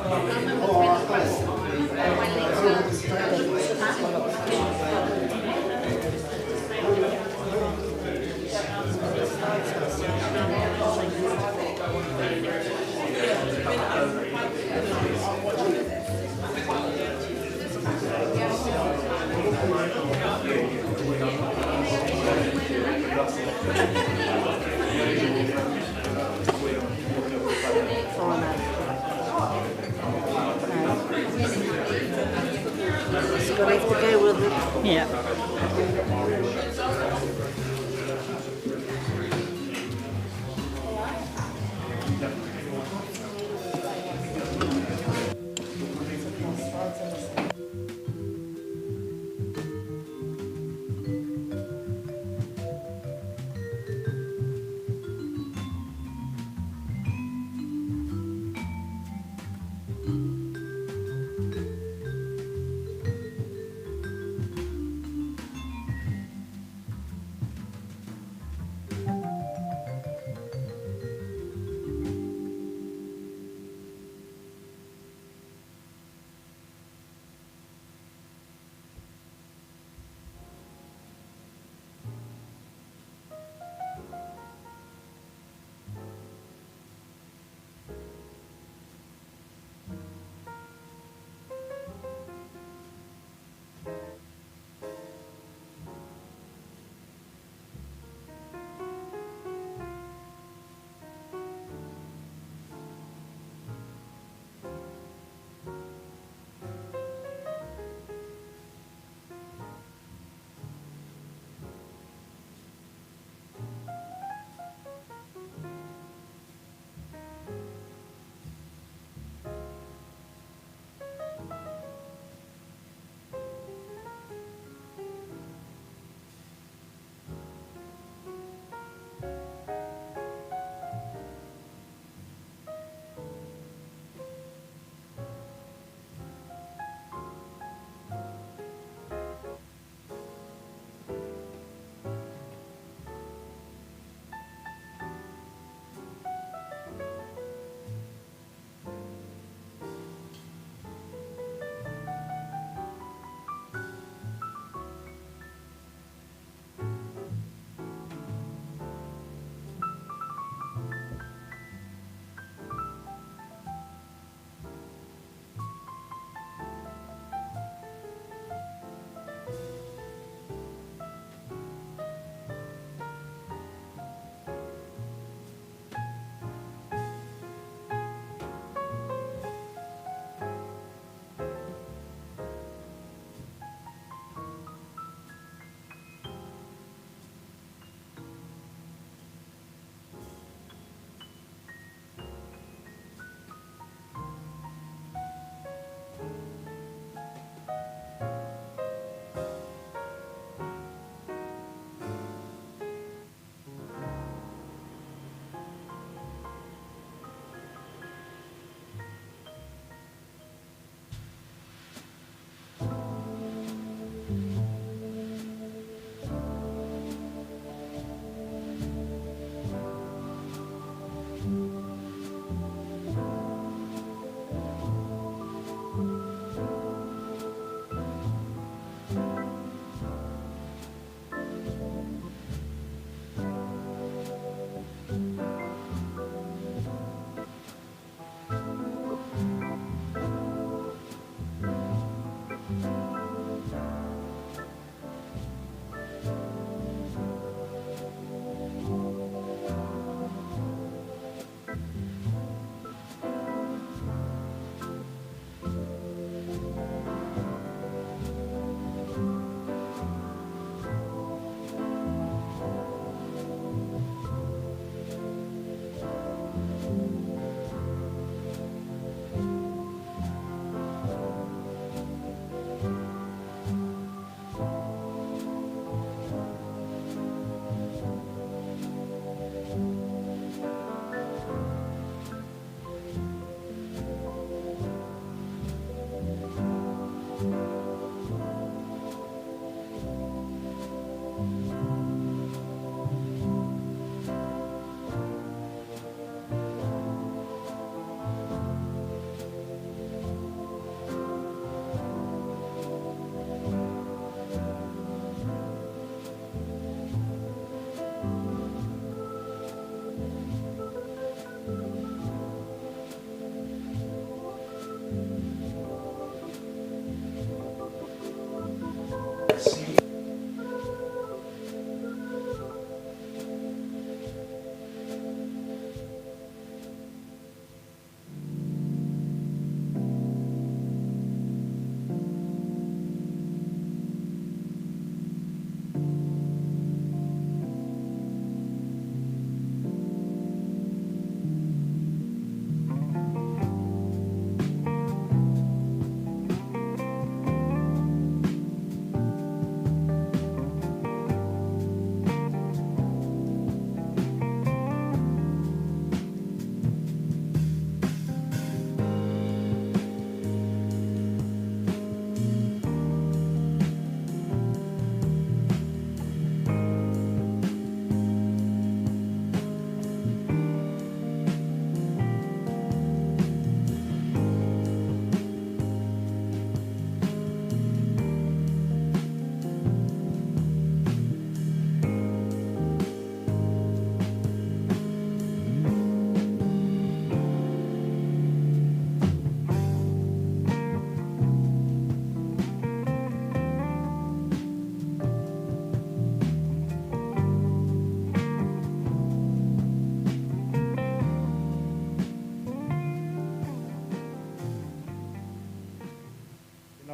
Oh no. No. It's got to have to go with it. Yeah.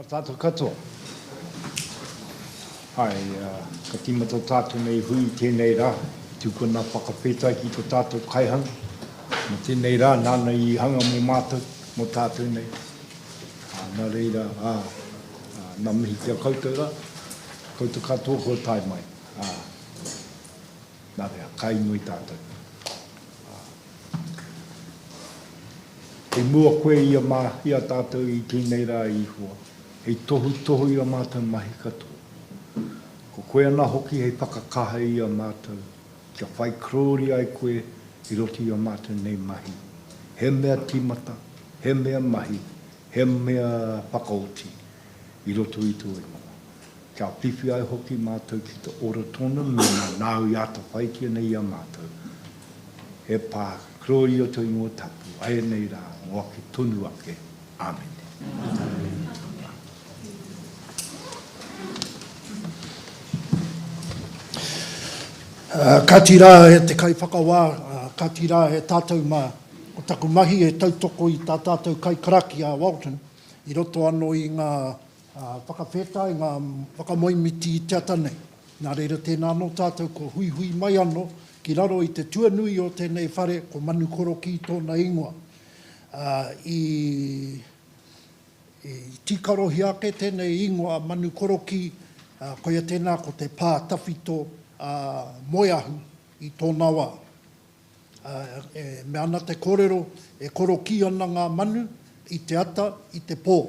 Nā tātou katoa. Ai, ka tima tō tātou nei hui tēnei rā. Tūkuna whakawhetai ki tō tātou kaihanga. Mō tēnei rā, nāna I hanga mō mātou, mō tātou nei. Nā reira, nā mihi kia koutou rā. Koutou katoa ko tai mai. Nā rea, kai nui tātou. He mua koe ia tātou I tēnei rā I hua. Hei tohu ia mātou mahi katoa. Ko koe ana hoki hei whakakaha ia mātou. Kia whai krori ai koe I roti ia mātou nei mahi. He mea timata, he mea mahi, he mea whakaoti I roto I tō ingoa. Kia piwhi ai hoki mātou ki te ora tonu mena nāu I ata whaikia nei ia mātou. He pā krori o tō ingoa tapu, ai nei rā, ngā ki tonu ake. Amen. Ka tira he te kai whakawā, ka tira he tātou mā o taku mahi e tautoko I tā tātou kai karaki a Walton, I roto anō I ngā whakawhetai, ngā whakamoimiti I te atanei. Nā reira tēnā anō tātou ko hui mai anō, ki raro I te tuanui o tēnei whare ko manu koroki tōna ingoa. I tikarohi ake tēnei ingoa manu koroki, koia tēnā ko te pā tawhito moeahu I tōna wā. Me ana te kōrero, e koroki ana ngā manu I te ata, I te pō.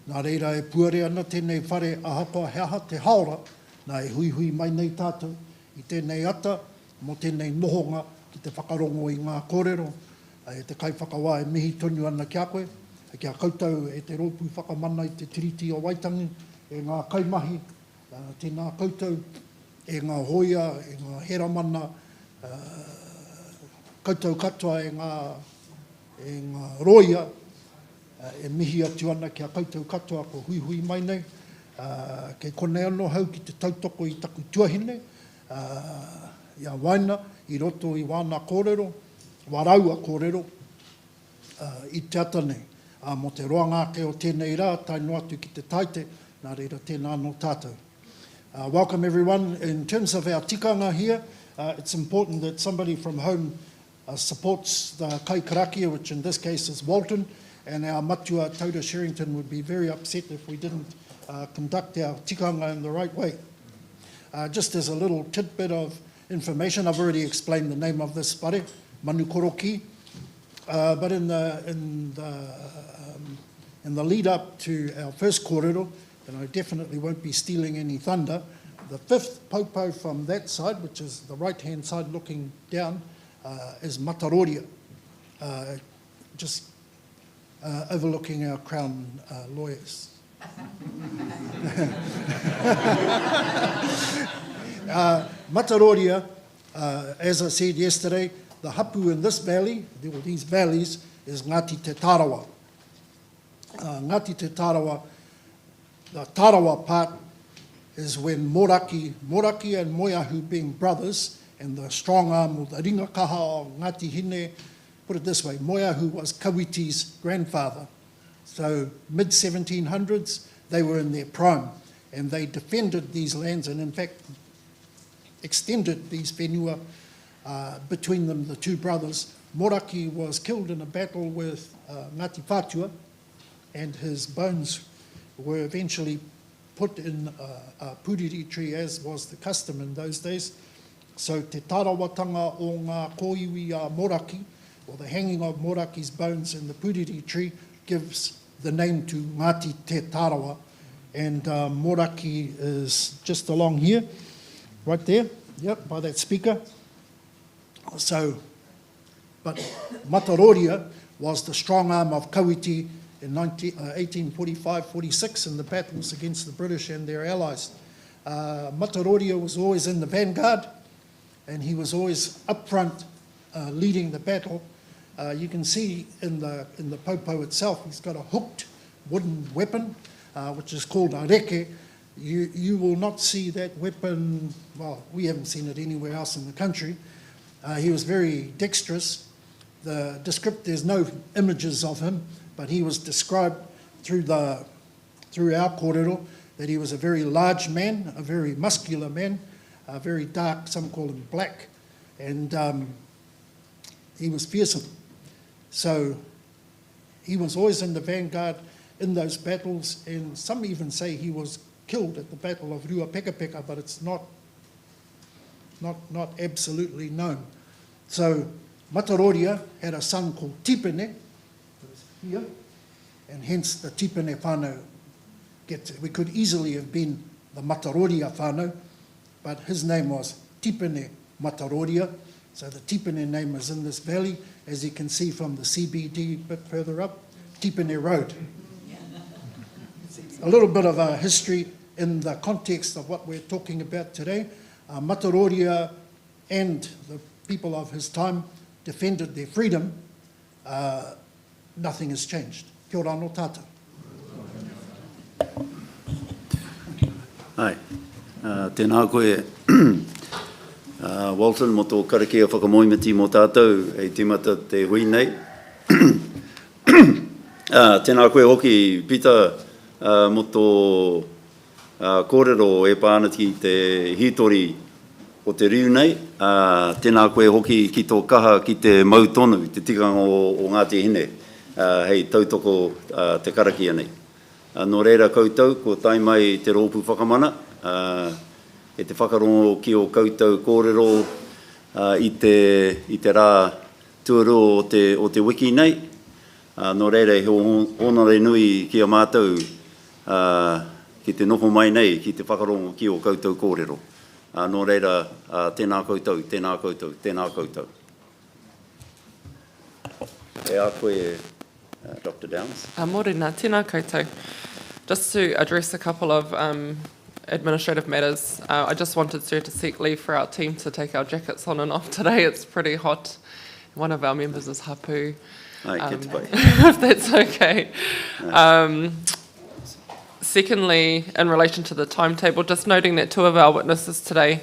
Nā reira e puare ana tēnei whare ahapa heaha te haora, nā e hui mai nei tātou, I tēnei ata, mo tēnei nohonga ki te whakarongo I ngā kōrero, e te kai whakawā e mihi tonu ana kia koe, e kia koutou e te rōpū whakamana I te tiriti o Waitangi, e ngā kaimahi, tēnā koutou, e ngā hoia, e ngā heramana, koutou katoa e ngā roia, e mihi atu ana kia koutou katoa ko hui mai nei, kei kone anō hau ki te tautoko I taku tuahine, ia waina, I roto I wāna kōrero, waraua kōrero, I te ata nei. Mo te roangāke o tēnei rā, taino atu ki te taite, nā reira tēnā anō tātou. Welcome everyone. In terms of our tikanga here, it's important that somebody from home supports the Kai Karakia, which in this case is Walton, and our matua Tauta Sherrington would be very upset if we didn't conduct our tikanga in the right way. Just as a little tidbit of information, I've already explained the name of this whare, Manu Koroki, but in the lead up to our first kōrero, and I definitely won't be stealing any thunder, the fifth popo from that side, which is the right-hand side looking down, is Mataroria, just overlooking our Crown lawyers. Mataroria, as I said yesterday, the hapu in this valley, these valleys, is Ngāti Te Tarawa. Ngāti Te Tarawa, the Tarawa part is when Moraki and Moeahu being brothers, and the strong arm of the ringakaha o Ngāti Hine, put it this way, Moeahu was Kawiti's grandfather. So mid-1700s, they were in their prime, and they defended these lands, and in fact extended these whenua between them, the two brothers. Moraki was killed in a battle with Ngāti Whātua, and his bones were eventually put in a puriri tree, as was the custom in those days. So te tarawatanga o ngā kōiwi a Moraki, or the hanging of Moraki's bones in the puriri tree, gives the name to Ngāti Te Tarawa. And Moraki is just along here, right there, yep, by that speaker. So, but Mataroria was the strong arm of Kawiti in 1845-46 in the battles against the British and their allies. Mataroria was always in the vanguard, and he was always up front leading the battle. You can see in the popo itself, he's got a hooked wooden weapon, which is called a reke. You will not see that weapon, well, we haven't seen it anywhere else in the country. He was very dexterous. There's no images of him, but he was described through through our kōrero, that he was a very large man, a very muscular man, very dark, some call him black, and he was fearsome. So he was always in the vanguard in those battles, and some even say he was killed at the Battle of Ruapekapeka, but it's not absolutely known. So Mataroria had a son called Tipene, who was here, and hence the Tipene whānau. We could easily have been the Mataroria whānau, but his name was Tipene Mataroria. So the Tipene name is in this valley, as you can see from the CBD a bit further up, Tipene Road. A little bit of a history in the context of what we're talking about today. Mataroria and the people of his time defended their freedom. Nothing has changed. Kia ora no tātou. Ai, tēnā koe Walton mo tō karakia whakamoimiti mō tātou e timata te hui nei. Tēnā koe hoki Peter mo tō kōrero e pānati te hitori o te riu nei. Tēnā koe hoki ki tō kaha ki te mautonu, te tikanga o Ngāti Hine, hei tautoko te karakia nei. Nō reira koutou, ko tai mai te rōpū whakamana, e te whakarongo ki o koutou kōrero i te rā tuaro o te wiki nei. Nō reira he honore nui ki a mātou ki te noho mai nei, ki te whakarongo ki o koutou kōrero. Nō reira, tēnā koutou, tēnā koutou, tēnā koutou. E a koe, Dr. Downs. Morena, tēnā koutou. Just to address a couple of administrative matters, I just wanted Sir to seek leave for our team to take our jackets on and off today. It's pretty hot. One of our members is hapu. If that's okay. Secondly, in relation to the timetable, just noting that two of our witnesses today,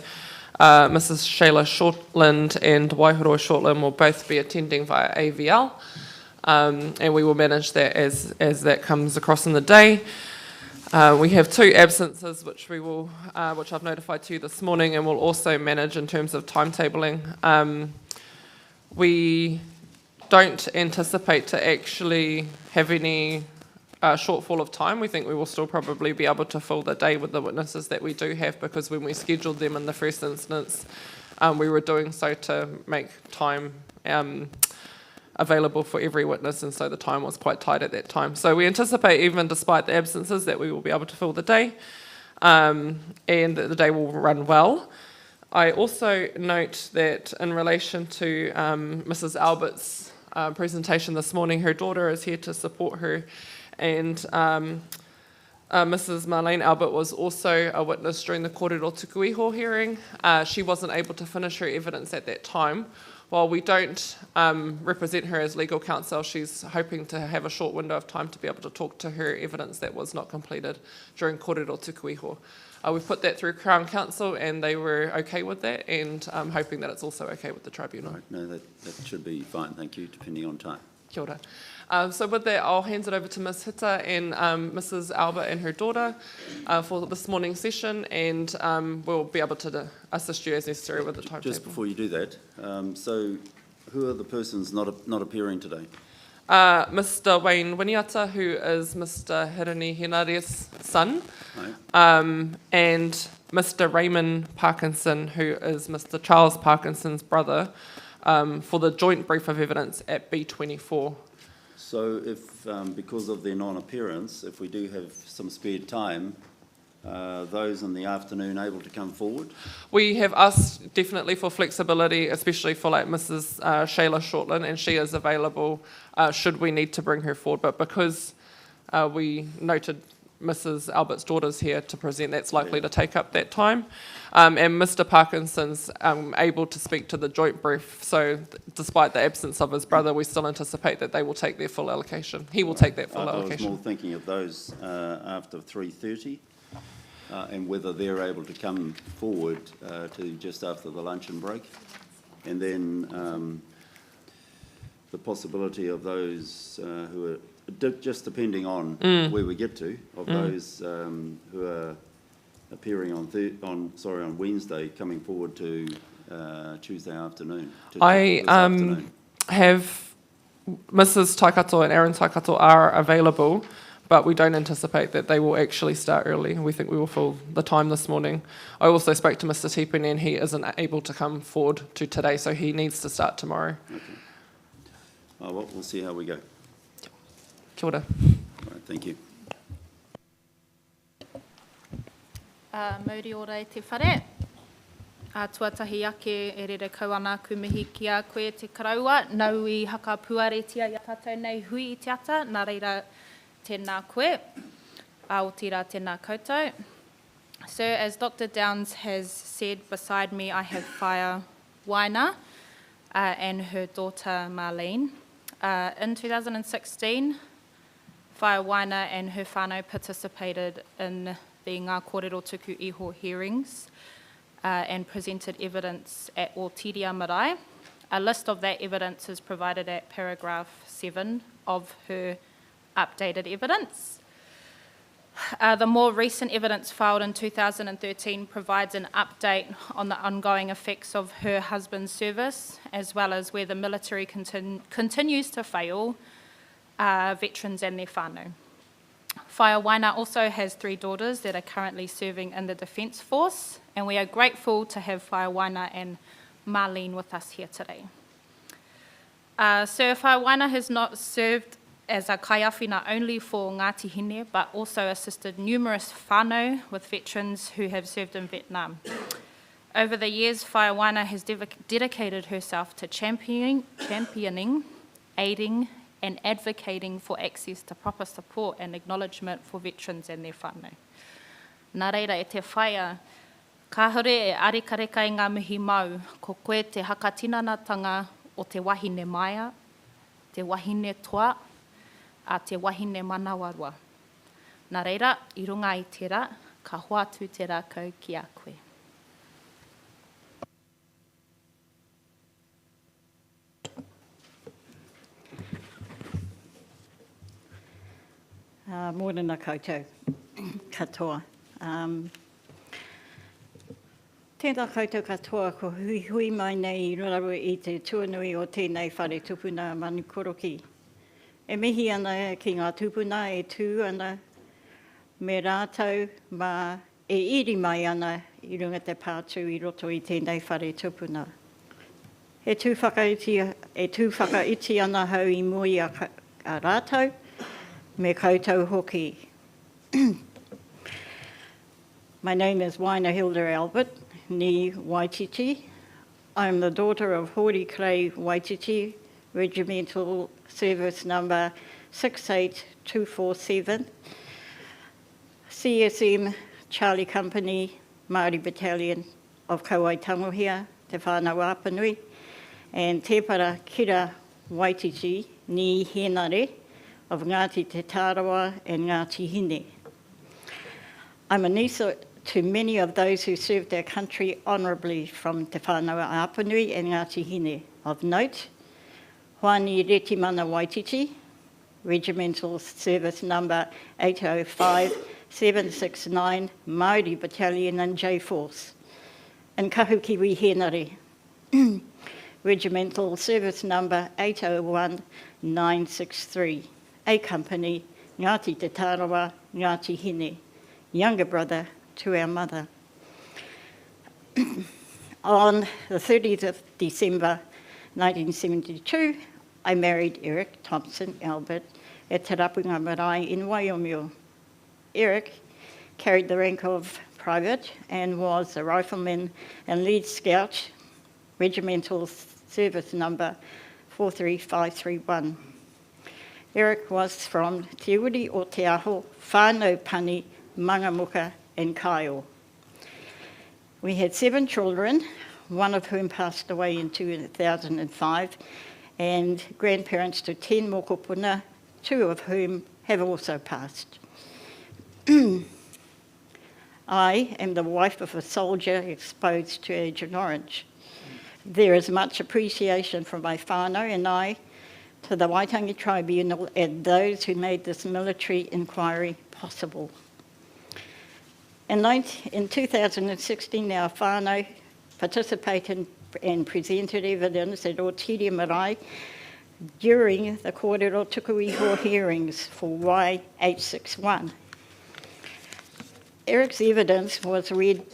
Mrs. Shayla Shortland and Waihoro Shortland, will both be attending via AVL, and we will manage that as that comes across in the day. We have two absences which I've notified to you this morning, and we'll also manage in terms of timetabling. We don't anticipate to actually have any shortfall of time. We think we will still probably be able to fill the day with the witnesses that we do have, because when we scheduled them in the first instance, we were doing so to make time available for every witness, and so the time was quite tight at that time. So we anticipate, even despite the absences, that we will be able to fill the day, and that the day will run well. I also note that in relation to Mrs. Albert's presentation this morning, her daughter is here to support her, and Mrs. Marlene Albert was also a witness during the Kōrero Tukuiho hearing. She wasn't able to finish her evidence at that time. While we don't represent her as legal counsel, she's hoping to have a short window of time to be able to talk to her evidence that was not completed during Kōrero Tukuiho. We've put that through Crown Council, and they were okay with that, and I'm hoping that it's also okay with the tribunal. Right. No, that should be fine, thank you, depending on time. Kia ora. So with that, I'll hand it over to Ms. Hita and Mrs. Albert and her daughter for this morning's session, and we'll be able to assist you as necessary with the timetable. Just before you do that, so who are the persons not appearing today? Mr. Wayne Winiata, who is Mr. Hirini Henaria's son, and Mr. Raymond Parkinson, who is Mr. Charles Parkinson's brother, for the joint brief of evidence at B24. So if, because of their non-appearance, if we do have some spare time, those in the afternoon able to come forward? We have asked definitely for flexibility, especially for like Mrs. Shayla Shortland, and she is available should we need to bring her forward. But because we noted Mrs. Albert's daughter's here to present, that's likely to take up that time. And Mr. Parkinson's able to speak to the joint brief, so despite the absence of his brother, we still anticipate that they will take their full allocation. He will take that full allocation. I was more thinking of those after 3:30. And whether they're able to come forward to just after the luncheon break. And then the possibility of those who just depending on where we get to, of those who are appearing on Wednesday, coming forward to Tuesday afternoon. I this afternoon. have Mrs. Taikato and Aaron Taikato are available, but we don't anticipate that they will actually start early. We think we will fill the time this morning. I also spoke to Mr. Tipene and he isn't able to come forward to today, so he needs to start tomorrow. Okay. Well, we'll see how we go. Kia ora. All right, thank you. Mauri ora e te whare. Tuatahi ake e rere kau ana ku mihi ki a koe te karaua. Nau I haka puaretia I a tātou nei hui I te ata. Nā reira tēnā koe. O tira tēnā koutou. So as Dr. Downs has said, beside me I have Whaia Waina and her daughter Marlene. In 2016, Whaia Waina and her whānau participated in the Ngā Kōrero Tuku Iho hearings and presented evidence at Otiria Marae. A list of that evidence is provided at paragraph 7 of her updated evidence. The more recent evidence filed in 2013 provides an update on the ongoing effects of her husband's service, as well as where the military continues to fail veterans and their whānau. Whaia Waina also has 3 daughters that are currently serving in the Defence Force, and we are grateful to have Whaia Waina and Marlene with us here today. Sir Whaia Waina has not served as a kaiawhina only for Ngāti Hine, but also assisted numerous whānau with veterans who have served in Vietnam. Over the years, Whaia Waina has dedicated herself to championing, aiding, and advocating for access to proper support and acknowledgement for veterans and their whānau. Nā reira e te whaia, ka hore e arikareka I ngā mihi mau, ko koe te hakatinanatanga o te wahine maia, te wahine toa, a te wahine manawarua. Nā reira, I runga I tērā, ka hoatu te rākau ki a koe. Mōrena koutou, katoa. Tēnā koutou katoa, ko hui mai nei I rararu I te tuanui o tēnei whare tupuna manukoroki. E mihi ana ki ngā tupuna e tū ana me rātou ma e iri mai ana I runga te pātū I roto I tēnei whare tupuna. E tū whakaiti ana hau I mui a rātou, me koutou hoki. My name is Waina Hilda Albert, ni Waititi. I'm the daughter of Hori Clay Waititi, Regimental Service Number 68247, CSM Charlie Company, Māori Battalion of Kauai Tangohia, Te Whānau Apanui, and Te Para Kira Waititi, ni Henare, of Ngāti Te Tarawa and Ngāti Hine. I'm a niece to many of those who served their country honourably from Te Whānau Apanui and Ngāti Hine. Of note, Hoani Retimana Waititi, Regimental Service Number 805769, Māori Battalion and J-Force. And Kahukiwi Henare, Regimental Service Number 801963. A Company, Ngāti Te Tarawa, Ngāti Hine, younger brother to our mother. On the 30th of December 1972, I married Eric Thompson Albert at Te Rapunga Marae in Waiomo. Eric carried the rank of private and was a rifleman and lead scout, Regimental Service Number 43531. Eric was from Te Uri o Te Aho, Whānau Pani, Mangamuka and Kaio. We had 7 children, one of whom passed away in 2005, and grandparents to 10 mokopuna, 2 of whom have also passed. I am the wife of a soldier exposed to Agent Orange. There is much appreciation from my whānau and I to the Waitangi Tribunal and those who made this military inquiry possible. In 2016, our whānau participated and presented evidence at Otiria Marae during the kōrero tuku iho hearings for Y861. Eric's evidence was read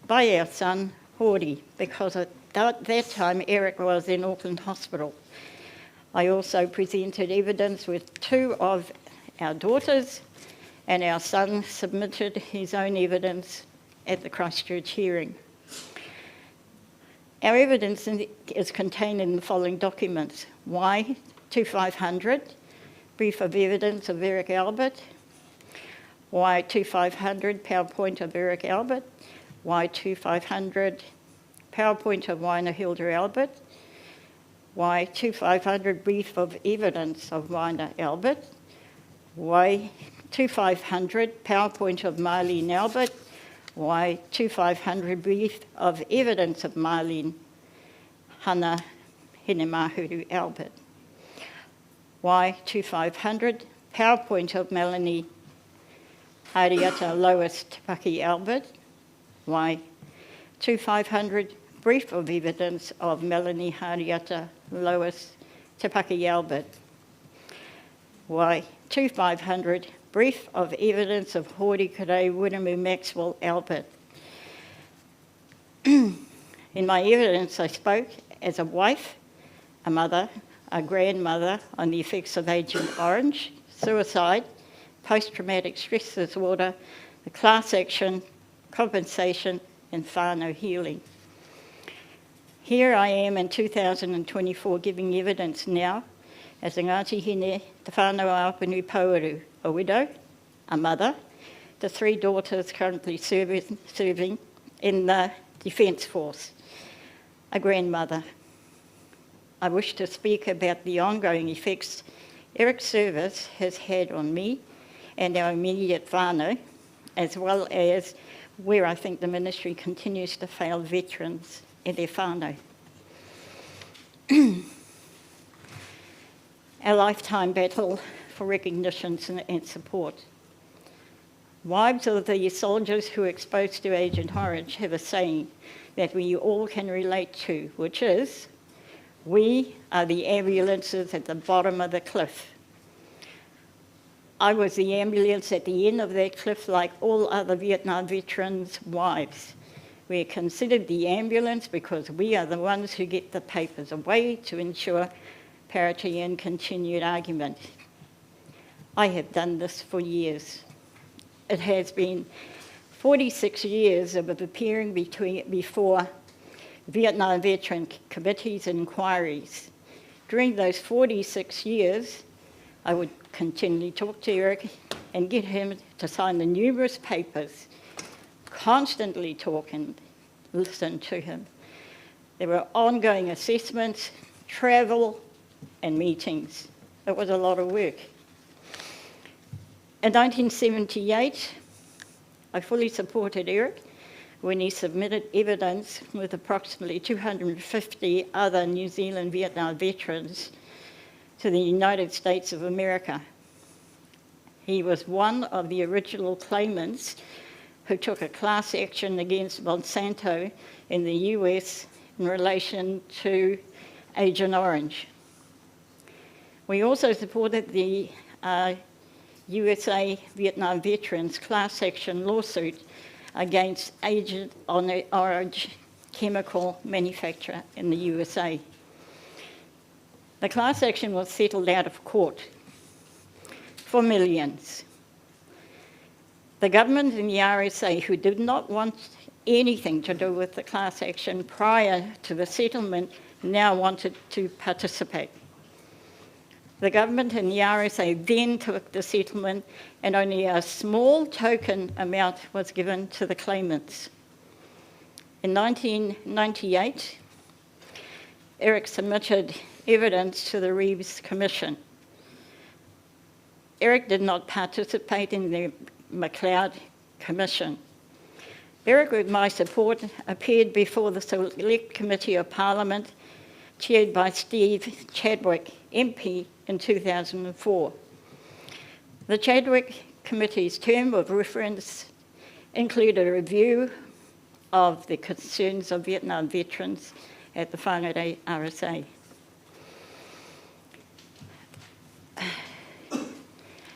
by our son, Hori, because at that time Eric was in Auckland Hospital. I also presented evidence with 2 of our daughters, and our son submitted his own evidence at the Christchurch hearing. Our evidence is contained in the following documents: Y2500, brief of evidence of Eric Albert; Y2500, PowerPoint of Eric Albert; Y2500, PowerPoint of Waina Hilda Albert; Y2500, brief of evidence of Waina Albert; Y2500, PowerPoint of Marlene Albert; Y2500, brief of evidence of Marlene Hana Hinemahuru Albert; Y2500, PowerPoint of Melanie Hariata Lois Tipaki Albert; Y2500, brief of evidence of Melanie Hariata Lois Tipaki Albert; Y2500, brief of evidence of Hori Kare Wiramu Maxwell Albert. In my evidence, I spoke as a wife, a mother, a grandmother on the effects of Agent Orange, suicide, post-traumatic stress disorder, the class action, compensation, and whānau healing. Here I am in 2024 giving evidence now as a Ngāti Hine, Te Whānau Aupunu Pauaru, a widow, a mother, to 3 daughters currently serving in the Defence Force, a grandmother. I wish to speak about the ongoing effects Eric's service has had on me and our immediate whānau, as well as where I think the ministry continues to fail veterans and their whānau. Our lifetime battle for recognition and support. Wives of the soldiers who were exposed to Agent Orange have a saying that we all can relate to, which is, we are the ambulances at the bottom of the cliff. I was the ambulance at the end of that cliff like all other Vietnam veterans' wives. We are considered the ambulance because we are the ones who get the papers away to ensure parity and continued argument. I have done this for years. It has been 46 years of appearing before Vietnam veteran committees and inquiries. During those 46 years, I would continually talk to Eric and get him to sign the numerous papers, constantly talk and listen to him. There were ongoing assessments, travel, and meetings. It was a lot of work. In 1978, I fully supported Eric when he submitted evidence with approximately 250 other New Zealand Vietnam veterans to the United States of America. He was one of the original claimants who took a class action against Monsanto in the US in relation to Agent Orange. We also supported the USA Vietnam veterans class action lawsuit against Agent Orange chemical manufacturer in the USA. The class action was settled out of court for millions. The government and the RSA, who did not want anything to do with the class action prior to the settlement, now wanted to participate. The government and the RSA then took the settlement and only a small token amount was given to the claimants. In 1998, Eric submitted evidence to the Reeves Commission. Eric did not participate in the McLeod Commission. Eric, with my support, appeared before the Select Committee of Parliament chaired by Steve Chadwick, MP, in 2004. The Chadwick Committee's term of reference included a review of the concerns of Vietnam veterans at the Whangarei RSA.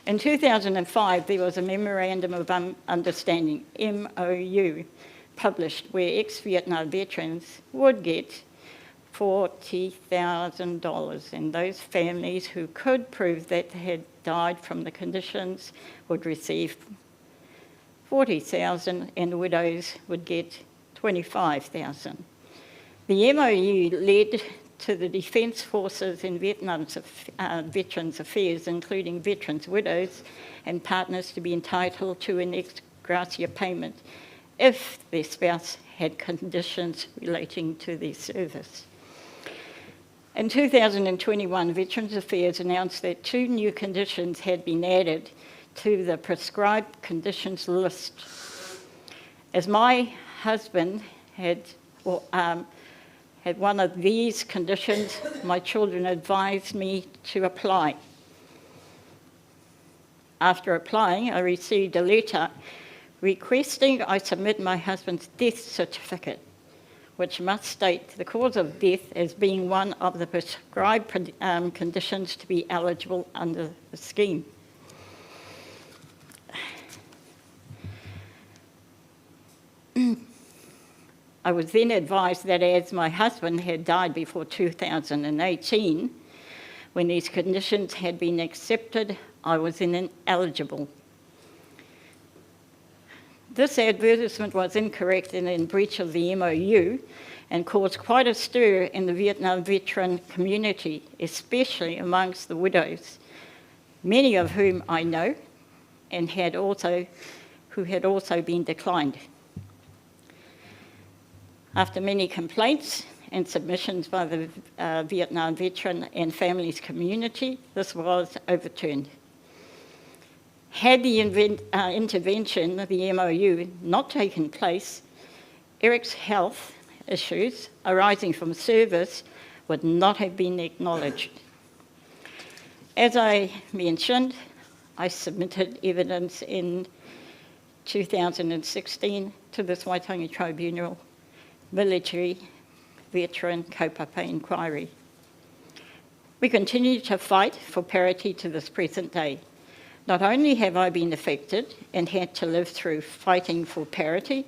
In 2005, there was a Memorandum of Understanding, MOU, published where ex-Vietnam veterans would get $40,000, and those families who could prove that they had died from the conditions would receive $40,000, and widows would get $25,000. The MOU led to the Defence Forces in Vietnam's Veterans Affairs, including veterans' widows and partners, to be entitled to an ex gratia payment if their spouse had conditions relating to their service. In 2021, Veterans Affairs announced that 2 new conditions had been added to the prescribed conditions list. As my husband had one of these conditions, my children advised me to apply. After applying, I received a letter requesting I submit my husband's death certificate, which must state the cause of death as being one of the prescribed conditions to be eligible under the scheme. I was then advised that as my husband had died before 2018, when these conditions had been accepted, I was ineligible. This advertisement was incorrect and in breach of the MOU and caused quite a stir in the Vietnam veteran community, especially amongst the widows, many of whom I know and who had also been declined. After many complaints and submissions by the Vietnam veteran and families community, this was overturned. Had the intervention of the MOU not taken place, Eric's health issues arising from service would not have been acknowledged. As I mentioned, I submitted evidence in 2016 to this Waitangi Tribunal Military Veteran Kaupapa Inquiry. We continue to fight for parity to this present day. Not only have I been affected and had to live through fighting for parity,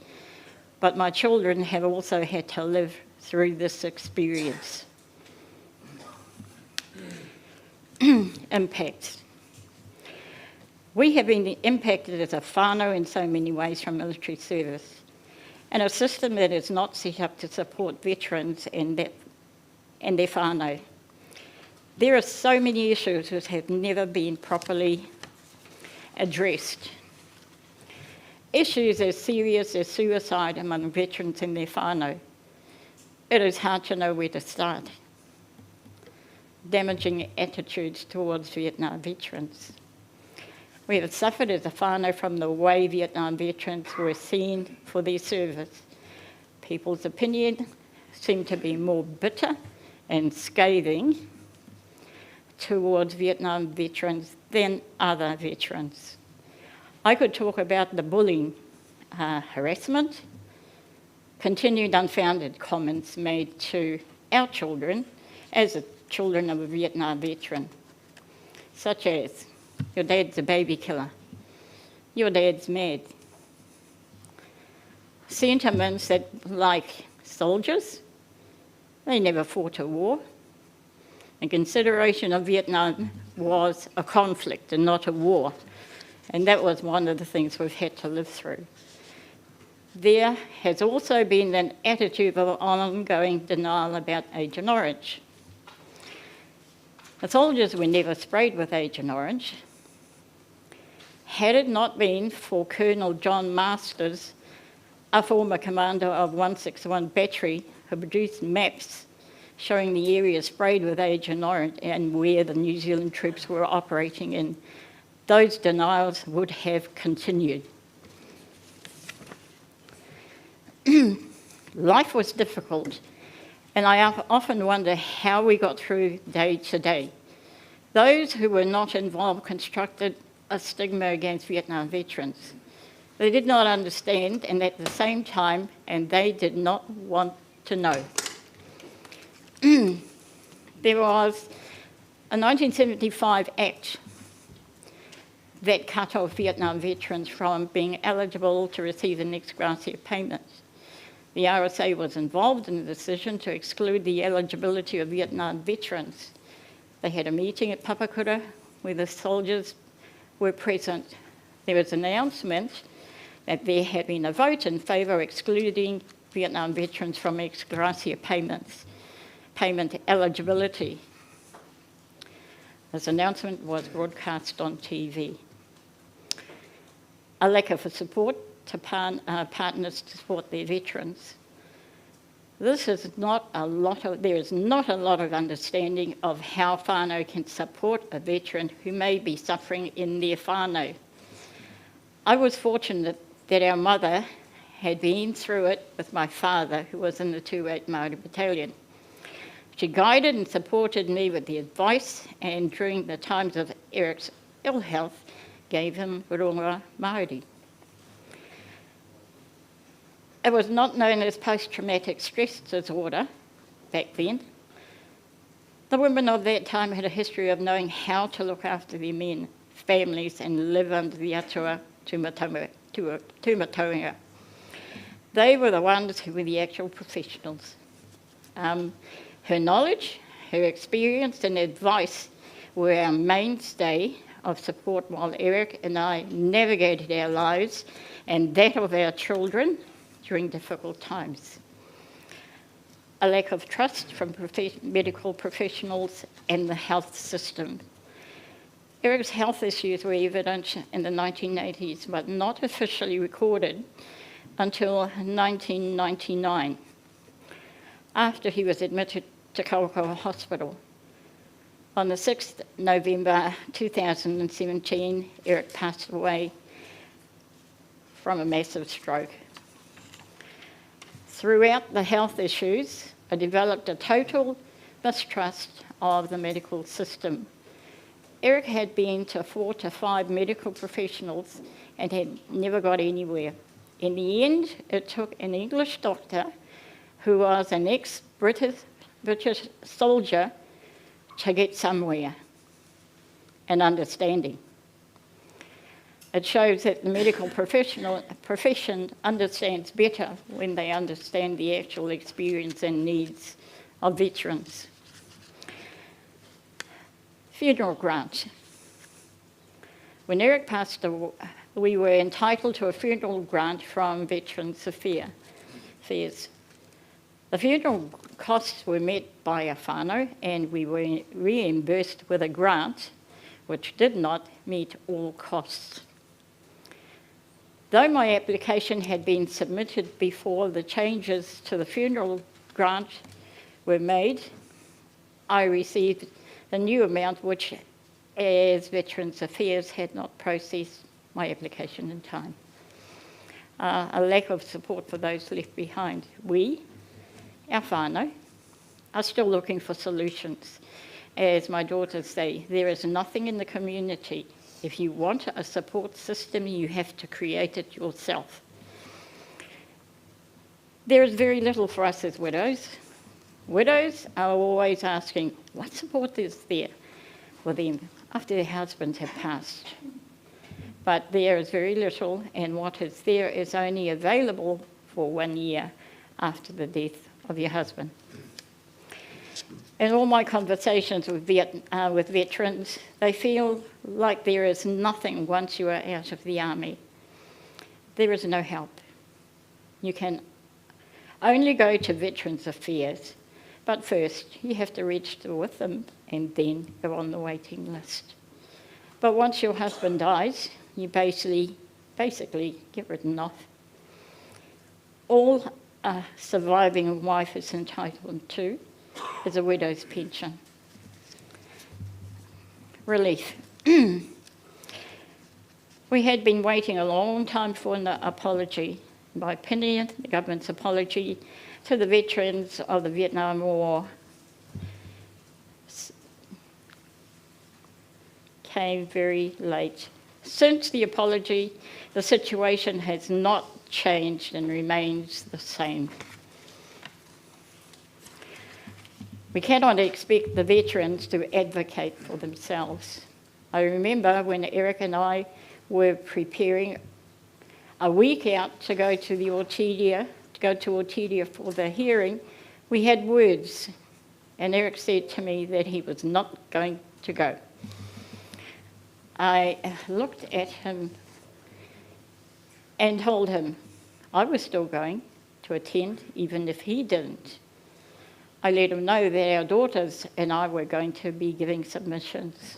but my children have also had to live through this experience. Impacts. We have been impacted as a whānau in so many ways from military service, and a system that is not set up to support veterans and their whānau. There are so many issues which have never been properly addressed. Issues as serious as suicide among veterans and their whānau. It is hard to know where to start. Damaging attitudes towards Vietnam veterans. We have suffered as a whānau from the way Vietnam veterans were seen for their service. People's opinion seemed to be more bitter and scathing towards Vietnam veterans than other veterans. I could talk about the bullying, harassment, continued unfounded comments made to our children as the children of a Vietnam veteran, such as, your dad's a baby killer, your dad's mad. Sentiments that, like soldiers, they never fought a war. The consideration of Vietnam was a conflict and not a war. And that was one of the things we've had to live through. There has also been an attitude of ongoing denial about Agent Orange. The soldiers were never sprayed with Agent Orange. Had it not been for Colonel John Masters, a former commander of 161 Battery, who produced maps showing the area sprayed with Agent Orange and where the New Zealand troops were operating in, those denials would have continued. Life was difficult, And I often wonder how we got through day to day. Those who were not involved constructed a stigma against Vietnam veterans. They did not understand, and at the same time, and they did not want to know. There was a 1975 Act that cut off Vietnam veterans from being eligible to receive the next gratia payment. The RSA was involved in the decision to exclude the eligibility of Vietnam veterans. They had a meeting at Papakura where the soldiers were present. There was an announcement that there had been a vote in favour of excluding Vietnam veterans from ex gratia payment eligibility. This announcement was broadcast on TV. A lack of support to partners to support their veterans. There is not a lot of understanding of how whānau can support a veteran who may be suffering in their whānau. I was fortunate that our mother had been through it with my father, who was in the 28 Māori Battalion. She guided and supported me with the advice, and during the times of Eric's ill health, gave him rongoa Māori. It was not known as post-traumatic stress disorder back then. The women of that time had a history of knowing how to look after their men, families, and live under the atua tūmatoenga. They were the ones who were the actual professionals. Her knowledge, her experience and advice were our mainstay of support while Eric and I navigated our lives and that of our children during difficult times. A lack of trust from medical professionals and the health system. Eric's health issues were evident in the 1980s, but not officially recorded until 1999, after he was admitted to Kaukau Hospital. On the 6th November 2017, Eric passed away from a massive stroke. Throughout the health issues, I developed a total mistrust of the medical system. Eric had been to 4 to 5 medical professionals and had never got anywhere. In the end, it took an English doctor who was an ex-British soldier to get somewhere, an understanding. It shows that the medical profession understands better when they understand the actual experience and needs of veterans. Funeral grant. When Eric passed away, we were entitled to a funeral grant from Veterans Affairs. The funeral costs were met by a whānau, and we were reimbursed with a grant which did not meet all costs. Though my application had been submitted before the changes to the funeral grant were made, I received the new amount which, as Veterans Affairs, had not processed my application in time. A lack of support for those left behind. We, our whānau, are still looking for solutions. As my daughters say, there is nothing in the community. If you want a support system, you have to create it yourself. There is very little for us as widows. Widows are always asking, what support is there for them after their husbands have passed? But there is very little, and what is there is only available for 1 year after the death of your husband. In all my conversations with veterans, they feel like there is nothing once you are out of the army. There is no help. You can only go to Veterans Affairs, but first you have to register with them and then go on the waiting list. But once your husband dies, you basically get written off. All a surviving wife is entitled to is a widow's pension. Relief. We had been waiting a long time for an apology, In my opinion, the government's apology to the veterans of the Vietnam War came very late. Since the apology, the situation has not changed and remains the same. We cannot expect the veterans to advocate for themselves. I remember when Eric and I were preparing a week out to go to Ortigia for the hearing, we had words, and Eric said to me that he was not going to go. I looked at him and told him I was still going to attend, even if he didn't. I let him know that our daughters and I were going to be giving submissions.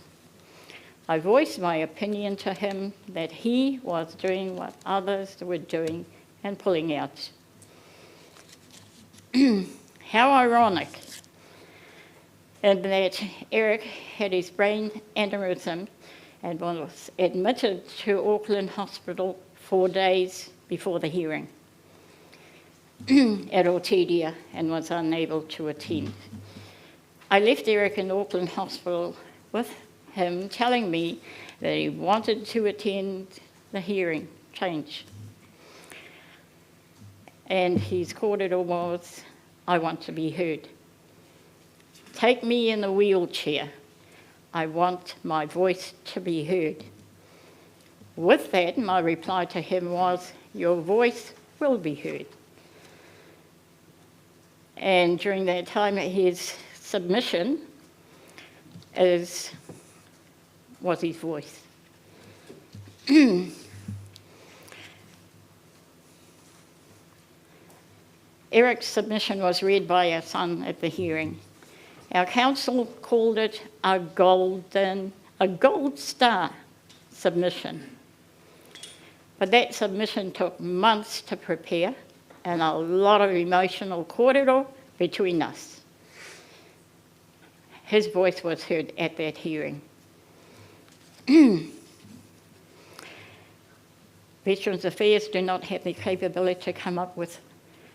I voiced my opinion to him that he was doing what others were doing and pulling out. How ironic, and that Eric had his brain aneurysm and was admitted to Auckland Hospital 4 days before the hearing at Ortigia and was unable to attend. I left Eric in Auckland Hospital with him telling me that he wanted to attend the hearing change. And his corridor was, I want to be heard. Take me in a wheelchair. I want my voice to be heard. With that, my reply to him was, your voice will be heard. And during that time, his submission was his voice. Eric's submission was read by our son at the hearing. Our council called it a gold star submission. But that submission took months to prepare and a lot of emotional corridor between us. His voice was heard at that hearing. Veterans Affairs do not have the capability to come up with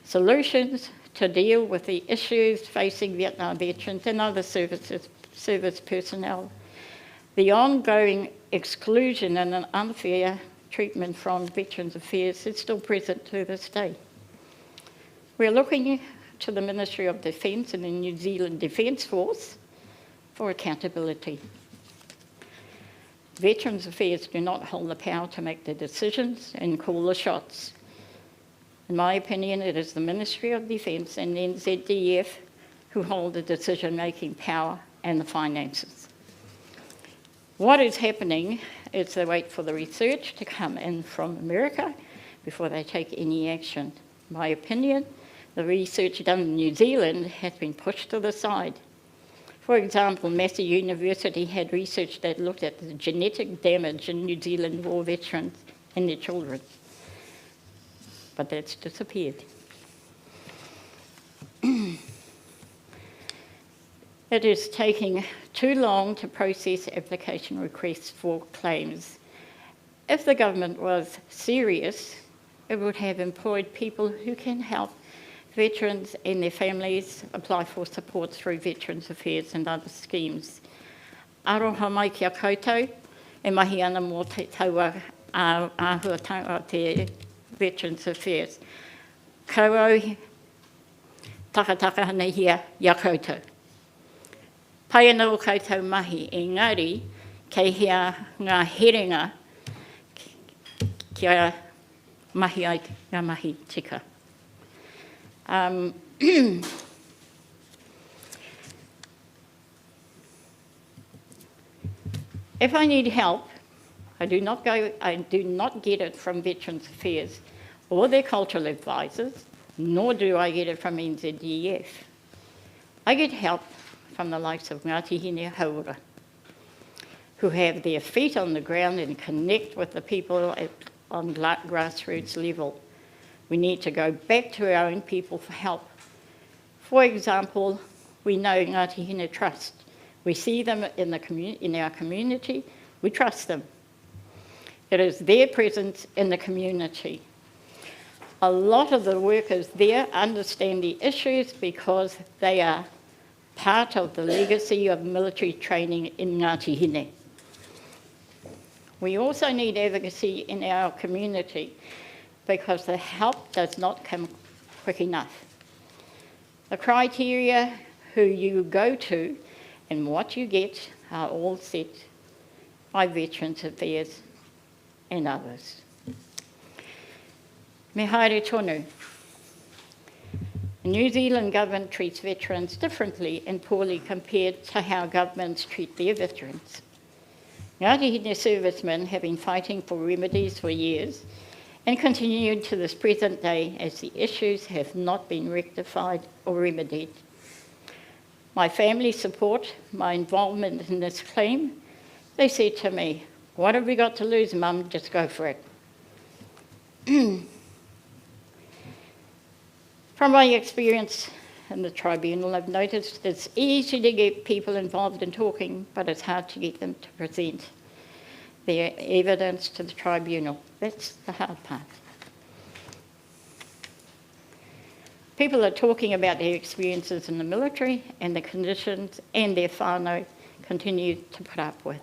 solutions to deal with the issues facing Vietnam veterans and other service personnel. The ongoing exclusion and an unfair treatment from Veterans Affairs is still present to this day. We're looking to the Ministry of Defence and the New Zealand Defence Force for accountability. Veterans Affairs do not hold the power to make the decisions and call the shots. In my opinion, it is the Ministry of Defence and NZDF who hold the decision-making power and the finances. What is happening is they wait for the research to come in from America before they take any action. In my opinion, the research done in New Zealand has been pushed to the side. For example, Massey University had research that looked at the genetic damage in New Zealand war veterans and their children. But that's disappeared. It is taking too long to process application requests for claims. If the government was serious, it would have employed people who can help veterans and their families apply for support through Veterans Affairs and other schemes. Aroha mai kia koutou, e mahi ana mō te taua āhuatanga te Veterans Affairs. Kauau, takataka hana hia, ia koutou. Pai ana o koutou mahi, engari, kei hea ngā herenga kia mahi ai ngā mahi tika. If I need help, I do not get it from Veterans Affairs or their cultural advisors, nor do I get it from NZDF. I get help from the likes of Ngāti Hine Haura, who have their feet on the ground and connect with the people on grassroots level. We need to go back to our own people for help. For example, we know Ngāti Hine Trust. We see them in our community, we trust them. It is their presence in the community. A lot of the workers there understand the issues because they are part of the legacy of military training in Ngāti Hine. We also need advocacy in our community because the help does not come quick enough. The criteria who you go to and what you get are all set by Veterans Affairs and others. Me haere tonu. The New Zealand government treats veterans differently and poorly compared to how governments treat their veterans. Ngāti Hine servicemen have been fighting for remedies for years and continued to this present day as the issues have not been rectified or remedied. My family support my involvement in this claim. They said to me, "What have we got to lose, Mum? Just go for it." From my experience in the tribunal, I've noticed it's easy to get people involved in talking, but it's hard to get them to present their evidence to the tribunal. That's the hard part. People are talking about their experiences in the military and the conditions and their whānau continue to put up with.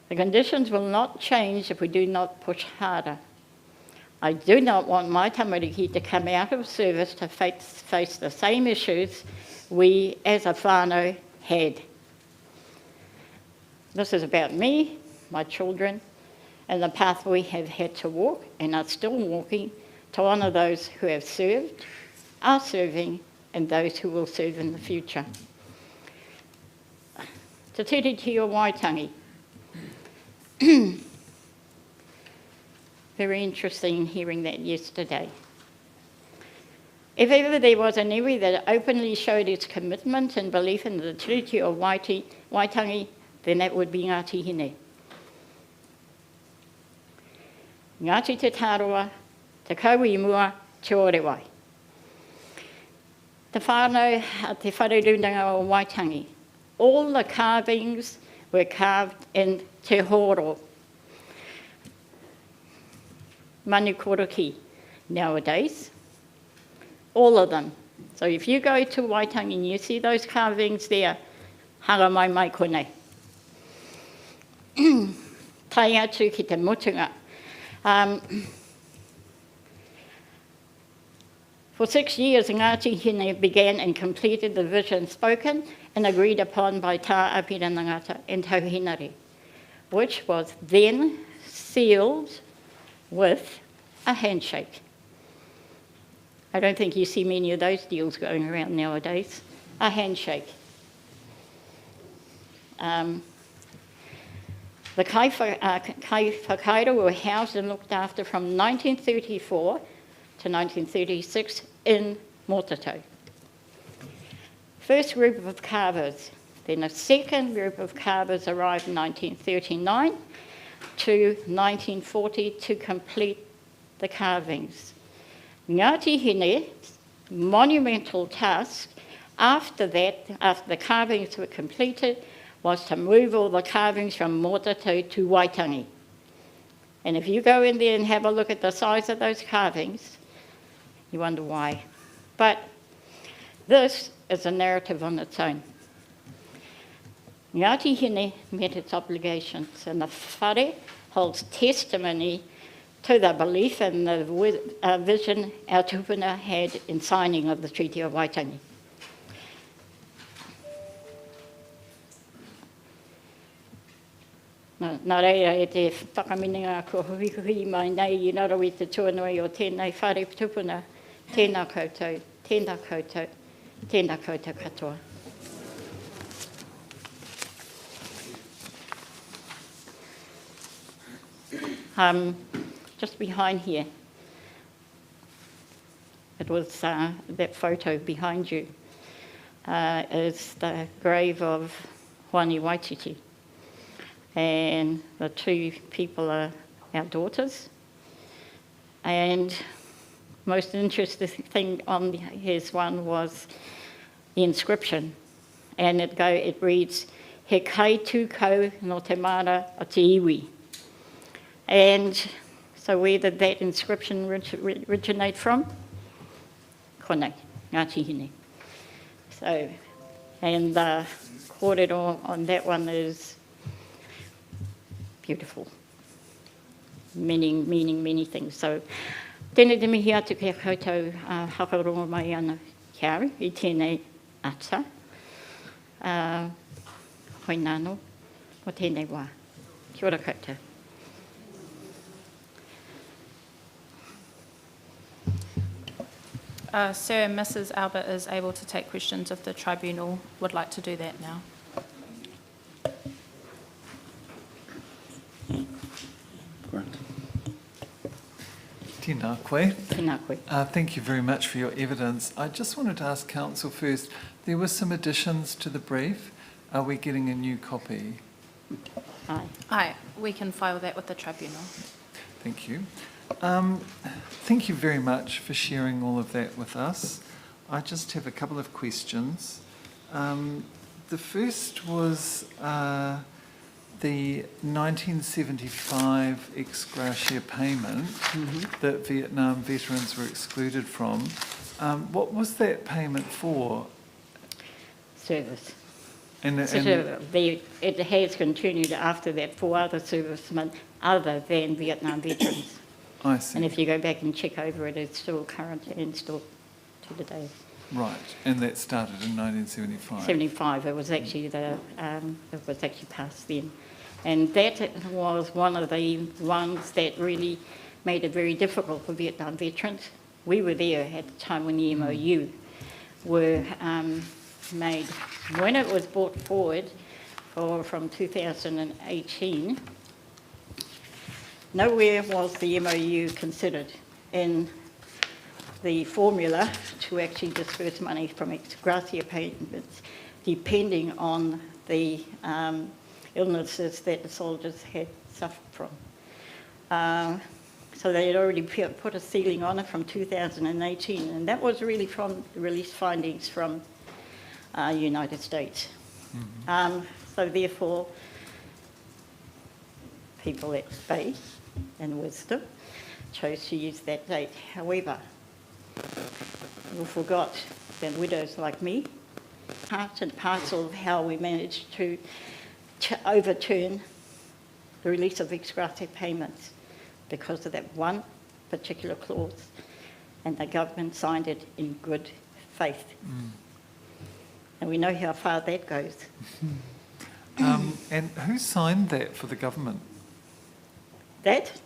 The conditions will not change if we do not push harder. I do not want my tamariki to come out of service to face the same issues we as a whānau had. This is about me, my children, and the path we have had to walk and are still walking to honour those who have served, are serving, and those who will serve in the future. Te tere ki o Waitangi. Very interesting hearing that yesterday. If ever there was an iwi that openly showed its commitment and belief in the tiriti of Waitangi, then that would be Ngāti Hine. Ngāti te Tāroa, te Kauimua, te Orewai. Te whānau a te wharerunanga o Waitangi. All the carvings were carved in te horo. Manukoroki nowadays. All of them. So if you go to Waitangi and you see those carvings there, hara mai mai konei. Tai atu ki te mutunga. For 6 years, Ngāti Hine began and completed the vision spoken and agreed upon by Tā Apira Ngata and Tauhinari, which was then sealed with a handshake. I don't think you see many of those deals going around nowadays. A handshake. The kai whakaira were housed and looked after from 1934 to 1936 in Mototo. First group of carvers, then a second group of carvers arrived in 1939 to 1940 to complete the carvings. Ngāti Hine's monumental task after that, after the carvings were completed, was to move all the carvings from Mototo to Waitangi. And if you go in there and have a look at the size of those carvings, you wonder why. But this is a narrative on its own. Ngāti Hine met its obligations, and the whare holds testimony to the belief and the vision our tupuna had in signing of the Treaty of Waitangi. Nā reira e te whakaminenga ko hui mai nei I naro I te tuanui o tēnei whare tupuna, tēnā koutou, tēnā koutou, tēnā koutou katoa. Just behind here, it was that photo behind you, is the grave of Hoani Waititi. And the two people are our daughters. And most interesting thing on his one was the inscription. And it reads, He kai tūkau no te mara o te iwi. And So where did that inscription originate from? Konei, Ngāti Hine. So, and the kōrero on that one is beautiful. Meaning many things. So, tēnei te mihi atu kia koutou hakarongo mai ana ki aru I tēnei ata. Hoi nāno, o tēnei wā. Kia ora koutou. Sir and Mrs. Albert is able to take questions if the tribunal would like to do that now. Grant. Tēnā koe. Tēnā koe. Thank you very much for your evidence. I just wanted to ask Council first, there were some additions to the brief. Are we getting a new copy? Ai. Aye, we can file that with the tribunal. Thank you. Thank you very much for sharing all of that with us. I just have a couple of questions. The first was the 1975 ex gratia payment that Vietnam veterans were excluded from. What was that payment for? Service. And, It has continued after that for other servicemen other than Vietnam veterans. I see. And if you go back and check over it, it's still current and still to the day. Right, and that started in 1975. 75, it was actually passed then. And that was one of the ones that really made it very difficult for Vietnam veterans. We were there at the time when the MOU were made. When it was brought forward from 2018, nowhere was the MOU considered in the formula to actually disperse money from ex gratia payments, depending on the illnesses that the soldiers had suffered from. So they had already put a ceiling on it from 2018, and that was really from the release findings from United States. So therefore, people at faith and wisdom chose to use that date. However, we forgot that widows like me, part and parcel of how we managed to overturn the release of ex gratia payments because of that one particular clause, and the government signed it in good faith. And we know how far that goes. And who signed that for the government? That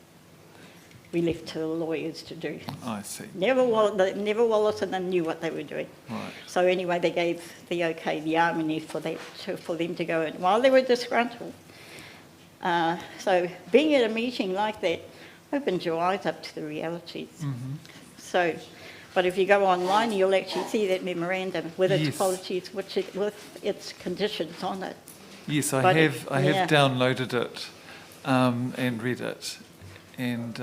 we left to the lawyers to do. I see. Neville Wallace and them knew what they were doing. Right. So anyway, they gave the okay, the army for that, for them to go in while they were disgruntled. So being at a meeting like that opened your eyes up to the realities. So, but if you go online, you'll actually see that memorandum with its Yes. policies, with its conditions on it. Yes, I But have yeah. downloaded it and read it. And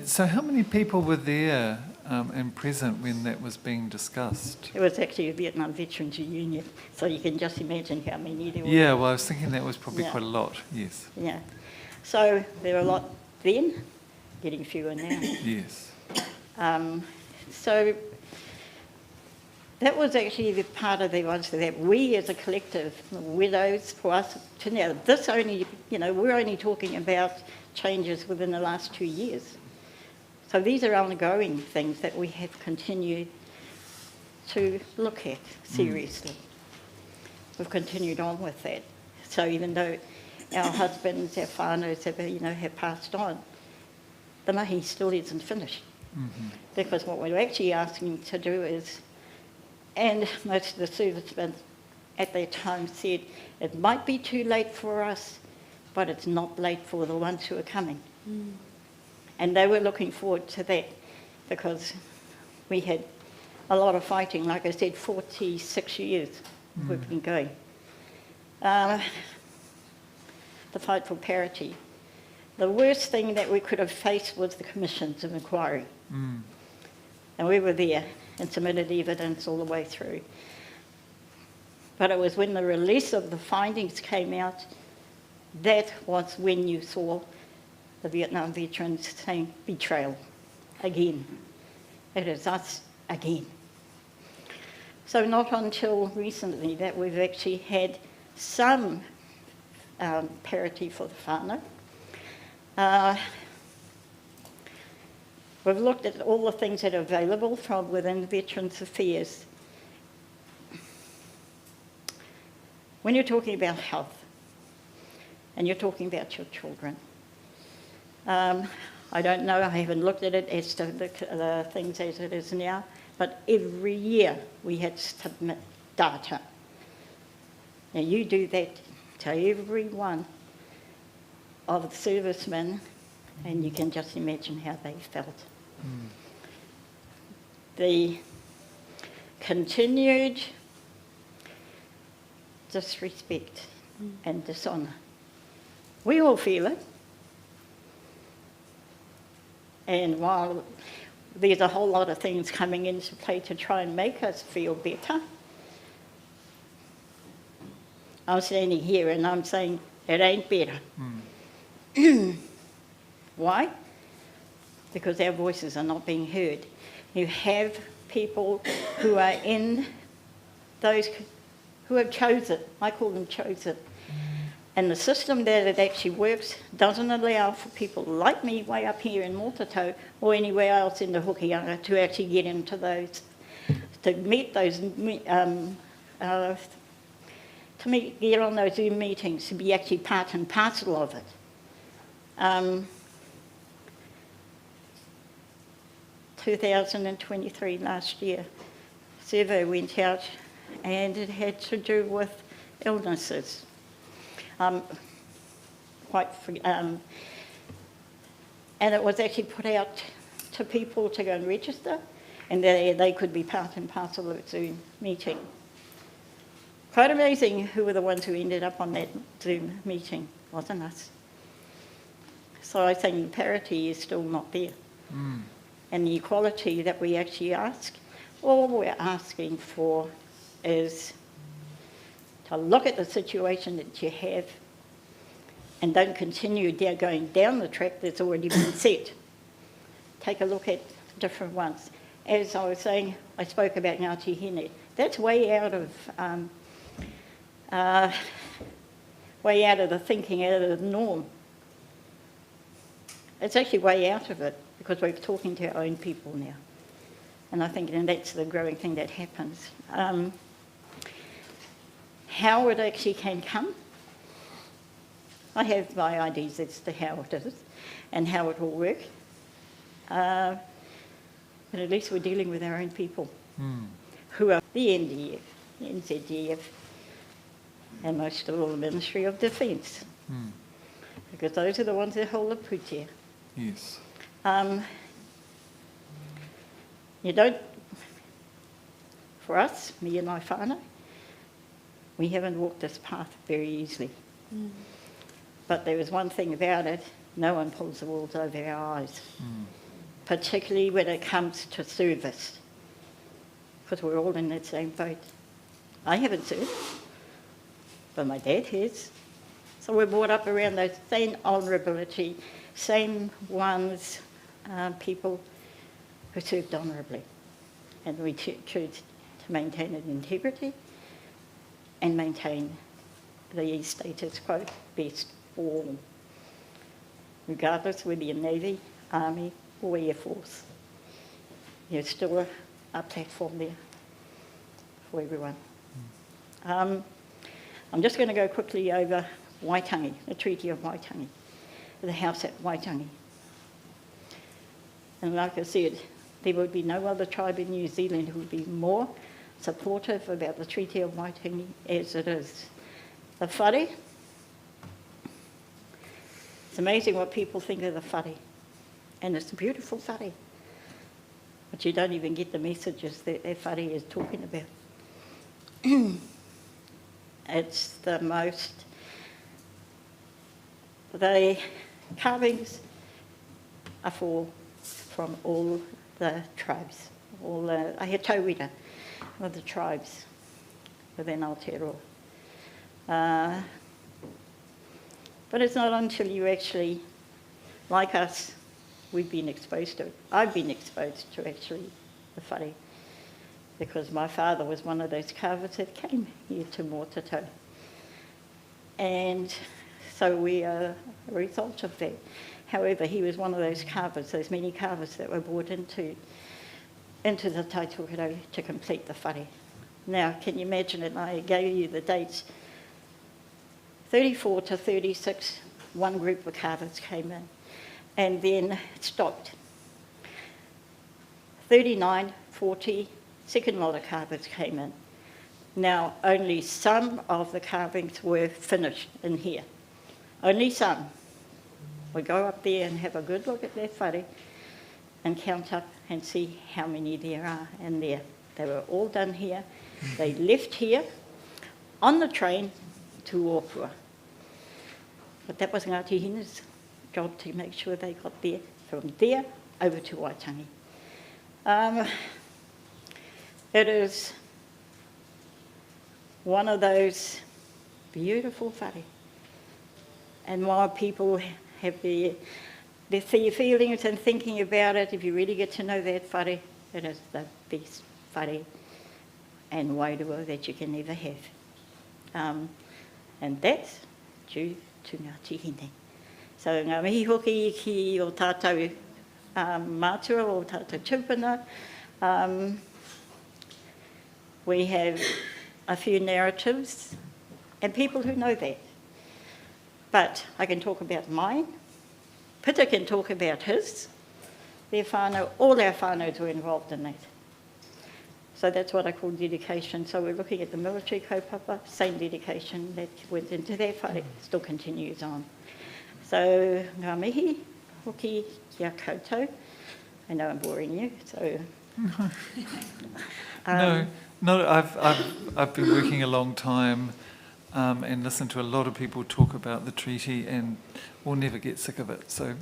so how many people were there and present when that was being discussed? It was actually a Vietnam Veterans Union, so you can just imagine how many there were. Yeah, well, I was thinking that was probably Yeah. quite a lot, yes. Yeah. So there were a lot then, getting fewer now. Yes. So that was actually the part of the ones that we as a collective, widows, for us to now, this only, we're only talking about changes within the last 2 years. So these are ongoing things that we have continued to look at seriously. We've continued on with that. So even though our husbands, our whānaus have passed on, the mahi still isn't finished. Because what we're actually asking to do is, and most of the servicemen at that time said, it might be too late for us, but it's not late for the ones who are coming. And they were looking forward to that because we had a lot of fighting. Like I said, 46 years we've been going. The fight for parity. The worst thing that we could have faced was the commissions of inquiry. And we were there and submitted evidence all the way through. But it was when the release of the findings came out, that was when you saw the Vietnam veterans saying betrayal again. It is us again. So not until recently that we've actually had some parity for the whānau. We've looked at all the things that are available from within Veterans Affairs. When you're talking about health, and you're talking about your children, I don't know, I haven't looked at it as to the things as it is now, but every year we had to submit data. Now you do that to every one of the servicemen, and you can just imagine how they felt. The continued disrespect and dishonour. We all feel it. And while there's a whole lot of things coming into play to try and make us feel better, I'm standing here and I'm saying it ain't better. Why? Because our voices are not being heard. You have people who are in those who have chosen, I call them chosen. And the system that it actually works doesn't allow for people like me way up here in Mototau or anywhere else in the Hokianga to actually get into those, to meet those, get on those Zoom meetings, to be actually part and parcel of it. 2023, last year, survey went out and it had to do with illnesses. And it was actually put out to people to go and register, and they could be part and parcel of a Zoom meeting. Quite amazing who were the ones who ended up on that Zoom meeting, wasn't us. So I think parity is still not there. And the equality that we actually ask, all we're asking for is to look at the situation that you have and don't continue going down the track that's already been set. Take a look at different ones. As I was saying, I spoke about Ngāti Hine. That's way out of the thinking, out of the norm. It's actually way out of it because we're talking to our own people now. And I think that's the growing thing that happens. How it actually can come, I have my ideas as to how it is and how it will work. But at least we're dealing with our own people who are the NDF, the NZDF, and most of all the Ministry of Defence. Because those are the ones that hold the putia. Yes. You don't, for us, me and my whānau, we haven't walked this path very easily. But there is one thing about it, no one pulls the wool over our eyes, particularly when it comes to service, because we're all in that same boat. I haven't served, but my dad has. So we're brought up around those same honourability, same ones, people who served honourably. And we choose to maintain an integrity and maintain the status quo best for all, regardless whether you're Navy, Army or Air Force. There's still a platform there for everyone. I'm just going to go quickly over Waitangi, the Treaty of Waitangi, the house at Waitangi. And like I said, there would be no other tribe in New Zealand who would be more supportive about the Treaty of Waitangi as it is. The whare, it's amazing what people think of the whare. And it's a beautiful whare. But you don't even get the messages that whare is talking about. It's the most, the carvings are from all the tribes, all the Ahetauira of the tribes within Aotearoa. But it's not until you actually like us, we've been exposed to it. I've been exposed to actually the whare, because my father was one of those carvers that came here to Mōtatau. And so we are a result of that. However, he was one of those carvers, those many carvers that were brought into the Tai Tokerau to complete the whare. Now, can you imagine it? I gave you the dates. 34 to 36, one group of carvers came in, and then it stopped. 39, 40, second lot of carvers came in. Now, only some of the carvings were finished in here. Only some. We go up there and have a good look at that whare and count up and see how many there are in there. They were all done here. They left here on the train to Opua. But that was Ngāti Hina's job to make sure they got there, from there over to Waitangi. It is one of those beautiful whare. And while people have their feelings and thinking about it, if you really get to know that whare, it is the best whare and wairua that you can ever have. And that's due to Ngāti Hine. So ngā mihi hoki ki o tātou mātua, o tātou tūpuna. We have a few narratives and people who know that. But I can talk about mine. Pita can talk about his. Their whānau, all our whānau were involved in that. So that's what I call dedication. So we're looking at the military kaupapa, same dedication that went into their whare, still continues on. So ngā mihi, hoki kia koutou. I know I'm boring you, so... No, I've been working a long time and listened to a lot of people talk about the treaty, and we'll never get sick of it, so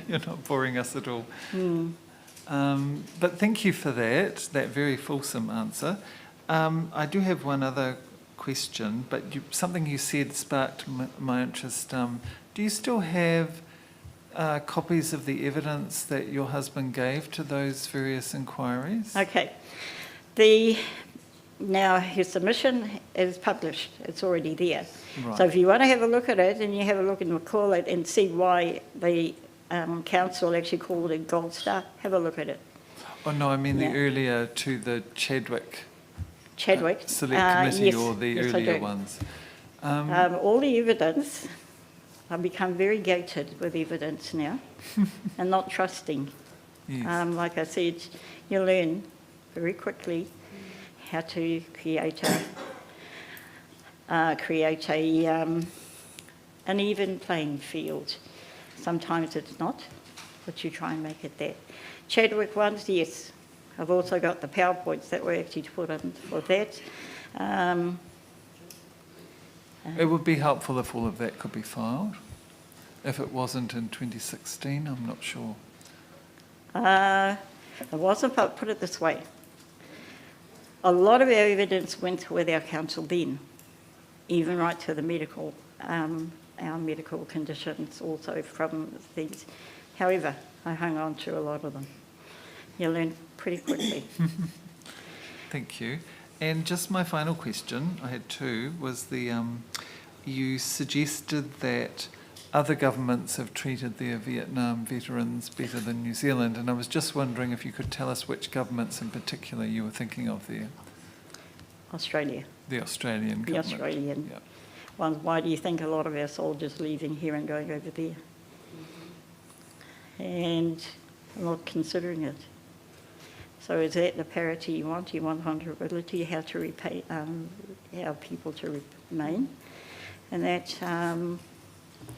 you're not boring us at all. But thank you for that very fulsome answer. I do have one other question, but something you said sparked my interest. Do you still have copies of the evidence that your husband gave to those various inquiries? Okay. Now his submission is published. It's already there. Right. So if you want to have a look at it, and you have a look and call it and see why the council actually called it Gold Star, have a look at it. Oh no, I mean Yeah. the earlier to the Chadwick Chadwick. Select Committee, yes, or the yes, I earlier do. ones. All the evidence, I've become very gated with evidence now and not trusting. Yes. Like I said, you learn very quickly how to create an even playing field. Sometimes it's not, but you try and make it that. Chadwick ones, yes. I've also got the PowerPoints that were actually put in for that. It would be helpful if all of that could be filed. If it wasn't in 2016, I'm not sure. It wasn't, but put it this way. A lot of our evidence went with our council then, even right to the medical, our medical conditions also from things. However, I hung on to a lot of them. You learn pretty quickly. Thank you. And just my final question, I had two, was you suggested that other governments have treated their Vietnam veterans better than New Zealand, and I was just wondering if you could tell us which governments in particular you were thinking of there. Australia. The Australian The government. Australian. Yeah. Why do you think a lot of our soldiers leaving here and going over there? And not considering it. So is that the parity you want? You want honourability, how to repay, how people to remain, and that.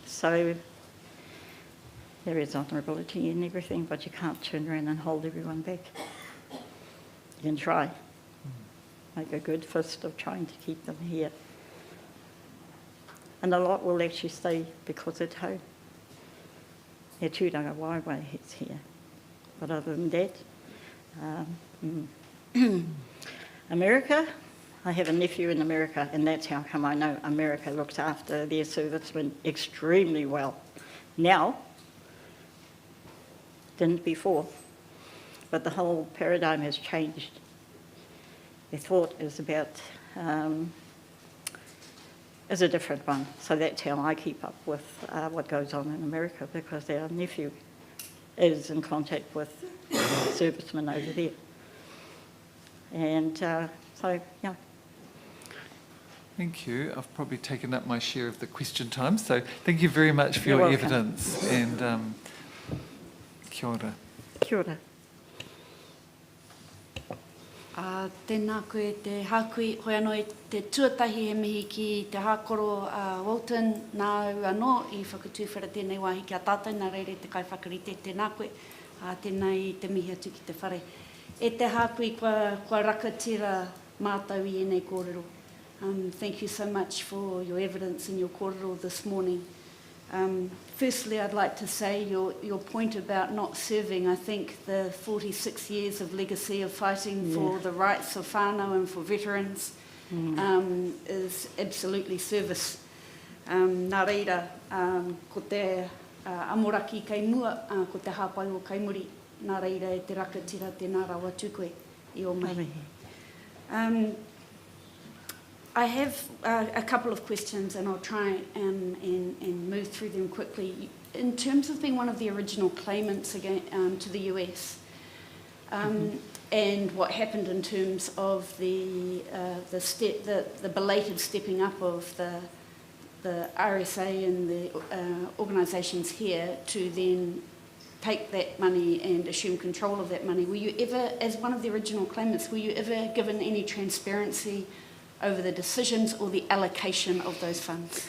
So there is honourability in everything, but you can't turn around and hold everyone back. You can try, make a good fist of trying to keep them here, and a lot will actually stay because it's home. He tūranga waiwai is here, but other than that. America, I have a nephew in America, and that's how come I know America looks after their servicemen extremely well. Now, didn't before. But the whole paradigm has changed. Their thought is a different one. So that's how I keep up with what goes on in America, because our nephew is in contact with servicemen over there. And so, yeah. Thank you. I've probably taken up my share of the question time, so thank you very much for You're your welcome. evidence. And kia ora. Kia ora. Tēnā koe te hākui, hoi anō i te tuatahi he mihi ki te hākoro Walton, nā au anō i whakatūwhara tēnei wāhi ki a tātou, nā reire te kai whakarite tēnā koe, tēnā i te mihi atu ki te whare. E te hākui kua rakatira mātou i enei kōrero. Thank you so much for your evidence and your kōrero this morning. Firstly, I'd like to say your point about not serving, I think the 46 years of legacy of fighting for the rights of whānau and for veterans is absolutely service. Nā reira, ko te amoraki kei mua, ko te hāpai o kei muri, nā reira e te rakatira tēnā rawa tūkoe i o mai. I have a couple of questions, and I'll try and move through them quickly. In terms of being one of the original claimants to the US, and what happened in terms of the belated stepping up of the RSA and the organisations here to then take that money and assume control of that money, were you ever, as one of the original claimants, were you ever given any transparency over the decisions or the allocation of those funds?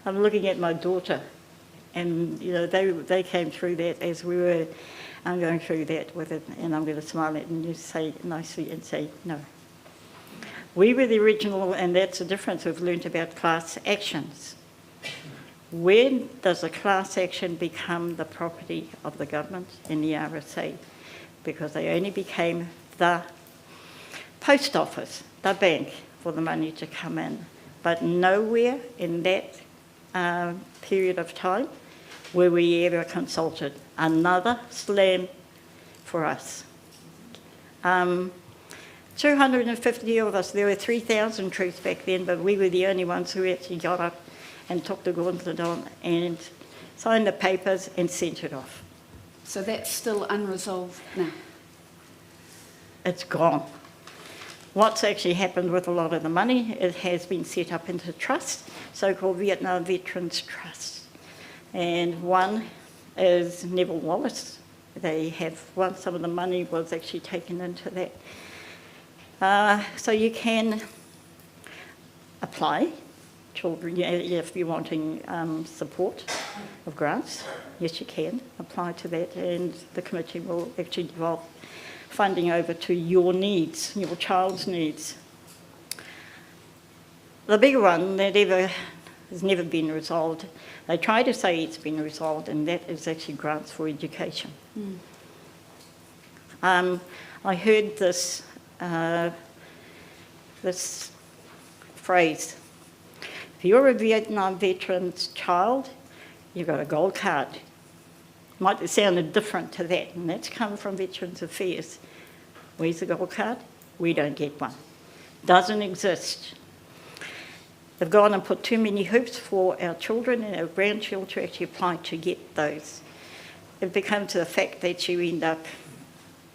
I'm looking at my daughter, and they came through that as we were going through that with it, and I'm going to smile at and just say nicely and say no. We were the original, and that's the difference we've learnt about class actions. When does a class action become the property of the government in the RSA? Because they only became the post office, the bank, for the money to come in. But nowhere in that period of time were we ever consulted. Another slam for us. 250 of us, there were 3,000 troops back then, but we were the only ones who actually got up and took the gauntlet on and signed the papers and sent it off. So that's still unresolved now? It's gone. What's actually happened with a lot of the money, it has been set up into trust, so-called Vietnam Veterans Trust. And one is Neville Wallace. They have some of the money was actually taken into that. So you can apply, children, if you're wanting support of grants, yes you can apply to that, and the committee will actually develop funding over to your needs, your child's needs. The bigger one that has never been resolved, they try to say it's been resolved, and that is actually grants for education. I heard this phrase, if you're a Vietnam veteran's child, you've got a gold card. Might have sounded different to that, and that's come from Veterans Affairs. Where's the gold card? We don't get one. Doesn't exist. They've gone and put too many hoops for our children and our grandchildren to actually apply to get those. It becomes the fact that you end up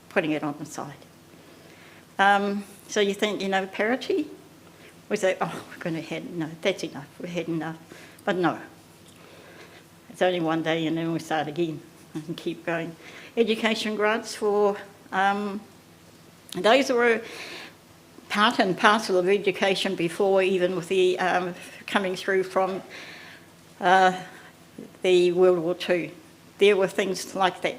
putting it on the side. So you think, parity? We say, oh, we're going to have, no, that's enough, we've had enough. But no. It's only one day and then we start again and keep going. Education grants for those were part and parcel of education before, even with the coming through from the World War II. There were things like that.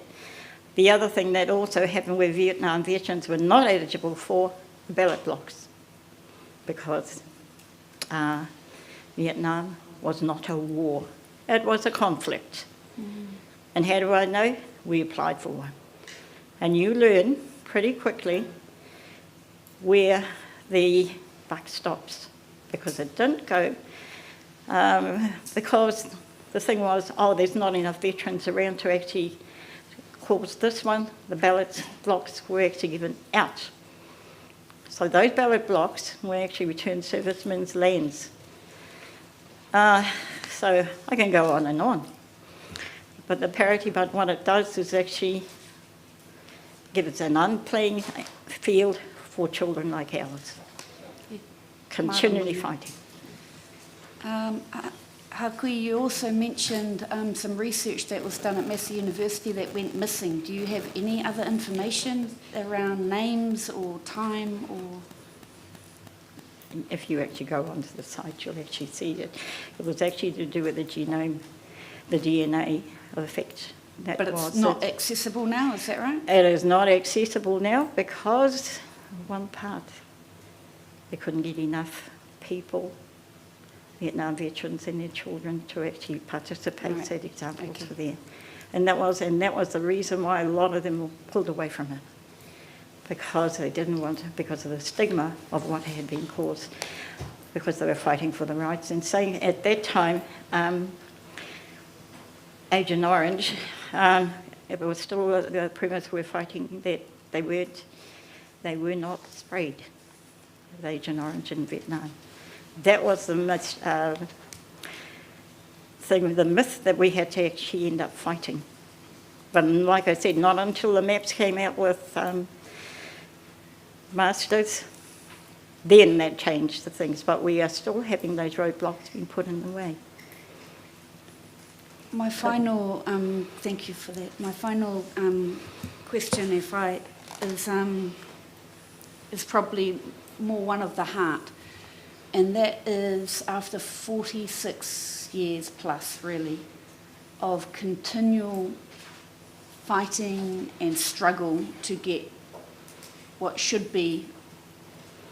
The other thing that also happened where Vietnam veterans were not eligible for ballot blocks, because Vietnam was not a war. It was a conflict. And how do I know? We applied for one. And you learn pretty quickly where the buck stops, because it didn't go, because the thing was, there's not enough veterans around to actually course, this one, the ballot blocks were actually given out. So those ballot blocks were actually returned servicemen's lands. So I can go on and on. But the parity, but what it does is actually give us an unplaying field for children like ours. Continually fighting. Hakui, you also mentioned some research that was done at Massey University that went missing. Do you have any other information around names or time or? If you actually go onto the site, you'll actually see it. It was actually to do with the genome, the DNA effect. That But it's was not it. accessible now, is that right? It is not accessible now because one part, they couldn't get enough people, Vietnam veterans and their children, to actually participate, Right. set examples Okay. for them. And that was the reason why a lot of them were pulled away from it, because they didn't want to, because of the stigma of what had been caused, because they were fighting for the rights. And saying at that time, Agent Orange, it was still the premise we're fighting that they were not sprayed with Agent Orange in Vietnam. That was the myth that we had to actually end up fighting. But like I said, not until the maps came out with Masters, then that changed the things. But we are still having those roadblocks being put in the way. My final, thank you for that. My final question, is probably more one of the heart, and that is after 46 years plus, really, of continual fighting and struggle to get what should be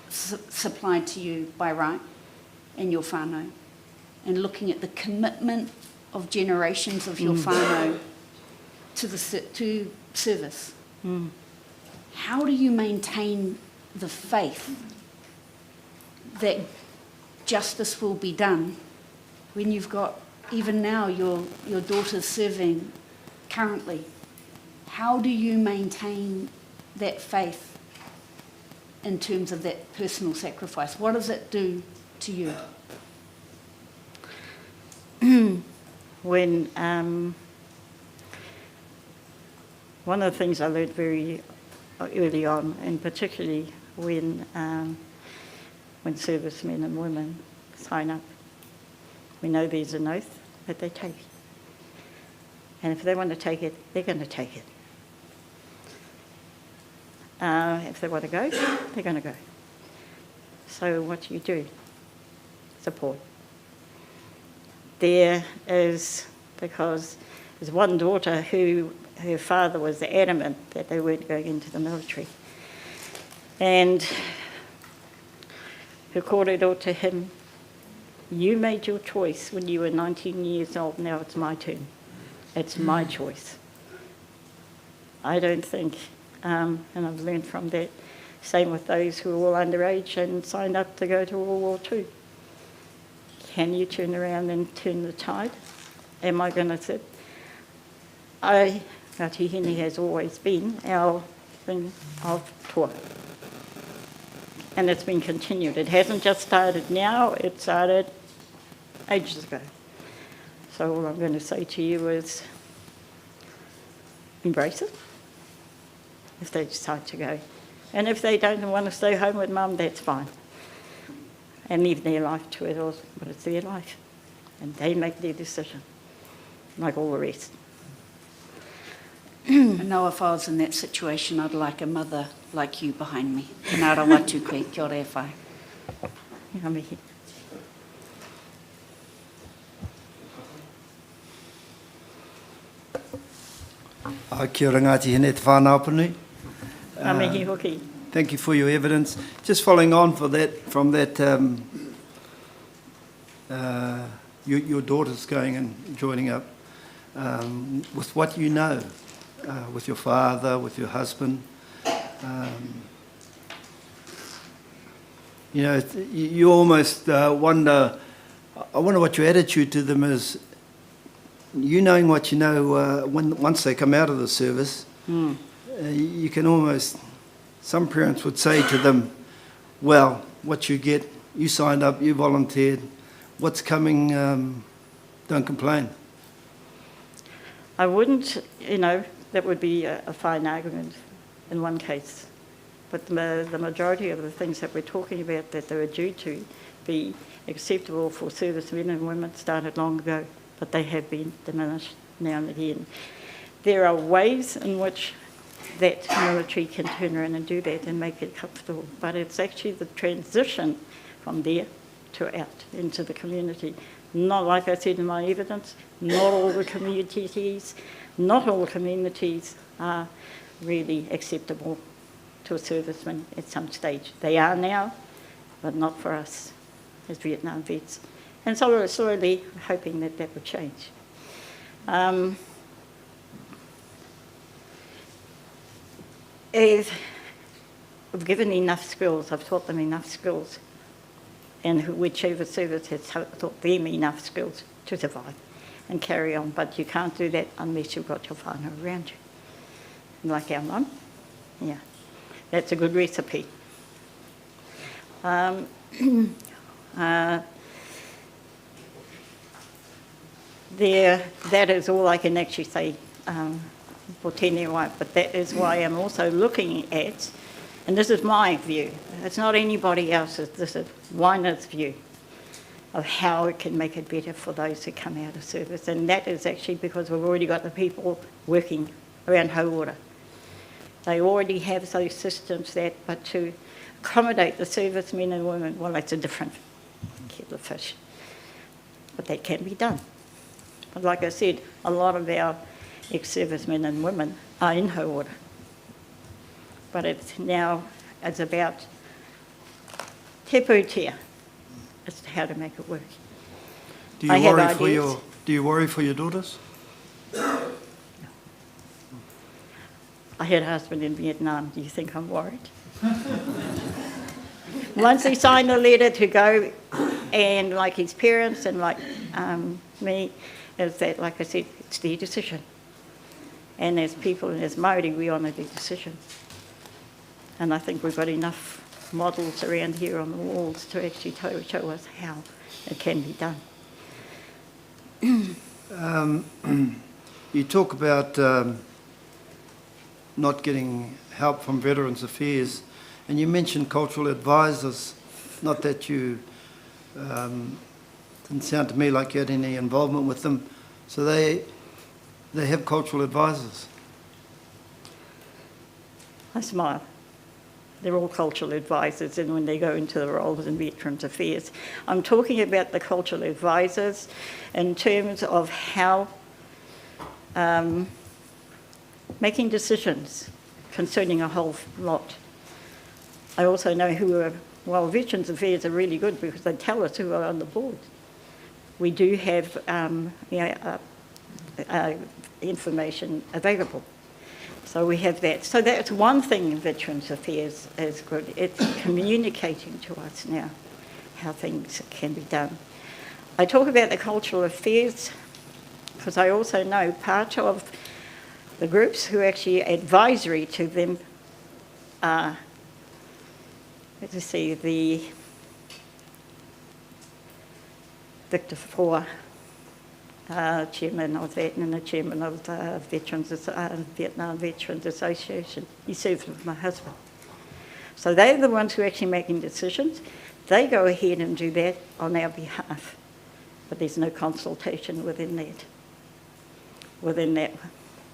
supplied to you by right and your whānau, and looking at the commitment of generations of your whānau to service. How do you maintain the faith that justice will be done when you've got, even now, your daughter's serving currently? How do you maintain that faith in terms of that personal sacrifice? What does it do to you? When one of the things I learned very early on, and particularly when servicemen and women sign up, we know there's an oath that they take. And if they want to take it, they're going to take it. If they want to go, they're going to go. So what do? Support. There is, because there's one daughter who her father was adamant that they weren't going into the military. And her kōrero to him, you made your choice when you were 19 years old, now it's my turn. It's my choice. I don't think, and I've learned from that, same with those who are all underage and signed up to go to World War II. Can you turn around and turn the tide? Am I going to sit? Ngāti Hine has always been our thing of toa. And it's been continued. It hasn't just started now, it started ages ago. So all I'm going to say to you is embrace it if they decide to go. And if they don't want to stay home with mum, that's fine. And leave their life to it, but it's their life. And they make their decision, like all the rest. I know if I was in that situation, I'd like a mother like you behind me. Tēnā rawa tū koe, kia ora e whai. Ngā mihi. Kia ora Ngāti Hine te whānau punui. Ngā mihi hoki. Thank you for your evidence. Just following on from that, your daughter's going and joining up, with what you know, with your father, with your husband. You almost wonder, I wonder what your attitude to them is you knowing what you know once they come out of the service, you can almost, some parents would say to them, well, what you get, you signed up, you volunteered, what's coming, don't complain. I wouldn't, that would be a fine argument in one case. But the majority of the things that we're talking about that they were due to be acceptable for servicemen and women started long ago, but they have been diminished now and again. There are ways in which that military can turn around and do that and make it comfortable, but it's actually the transition from there to out into the community. Not, like I said in my evidence, not all communities are really acceptable to a serviceman at some stage. They are now, but not for us as Vietnam vets. And so we're slowly hoping that that will change. I've given enough skills, I've taught them enough skills, and whichever service has taught them enough skills to survive and carry on. But you can't do that unless you've got your whānau around you. Like our mum, yeah, that's a good recipe. That is all I can actually say for Tēnei Wai, but that is why I'm also looking at, and this is my view, it's not anybody else's, this is Waina's view of how it can make it better for those who come out of service, and that is actually because we've already got the people working around Hauora. They already have those systems but to accommodate the servicemen and women, well, that's a different kettle of fish. But that can be done. But like I said, a lot of our ex-servicemen and women are in Hauora. But it's about te pūtea as to how to make it work. Do you worry for your daughters? I had a husband in Vietnam. Do you think I'm worried? Once he signed the letter to go, and like his parents and like me, is that, like I said, it's their decision. And as people and as Māori, we honour their decision. And I think we've got enough models around here on the walls to actually show us how it can be done. You talk about not getting help from Veterans Affairs, and you mentioned cultural advisors. Not that you didn't sound to me like you had any involvement with them. So they have cultural advisors. I smile. They're all cultural advisors, and when they go into the roles in Veterans Affairs. I'm talking about the cultural advisors in terms of how making decisions concerning a whole lot. I also know Veterans Affairs are really good because they tell us who are on the board. We do have information available. So we have that. So that's one thing Veterans Affairs is good. It's communicating to us now how things can be done. I talk about the cultural affairs because I also know part of the groups who actually advisory to them are, the Victor Four, chairman of that, and the chairman of the Vietnam Veterans Association. He served with my husband. So they're the ones who are actually making decisions. They go ahead and do that on our behalf, but there's no consultation within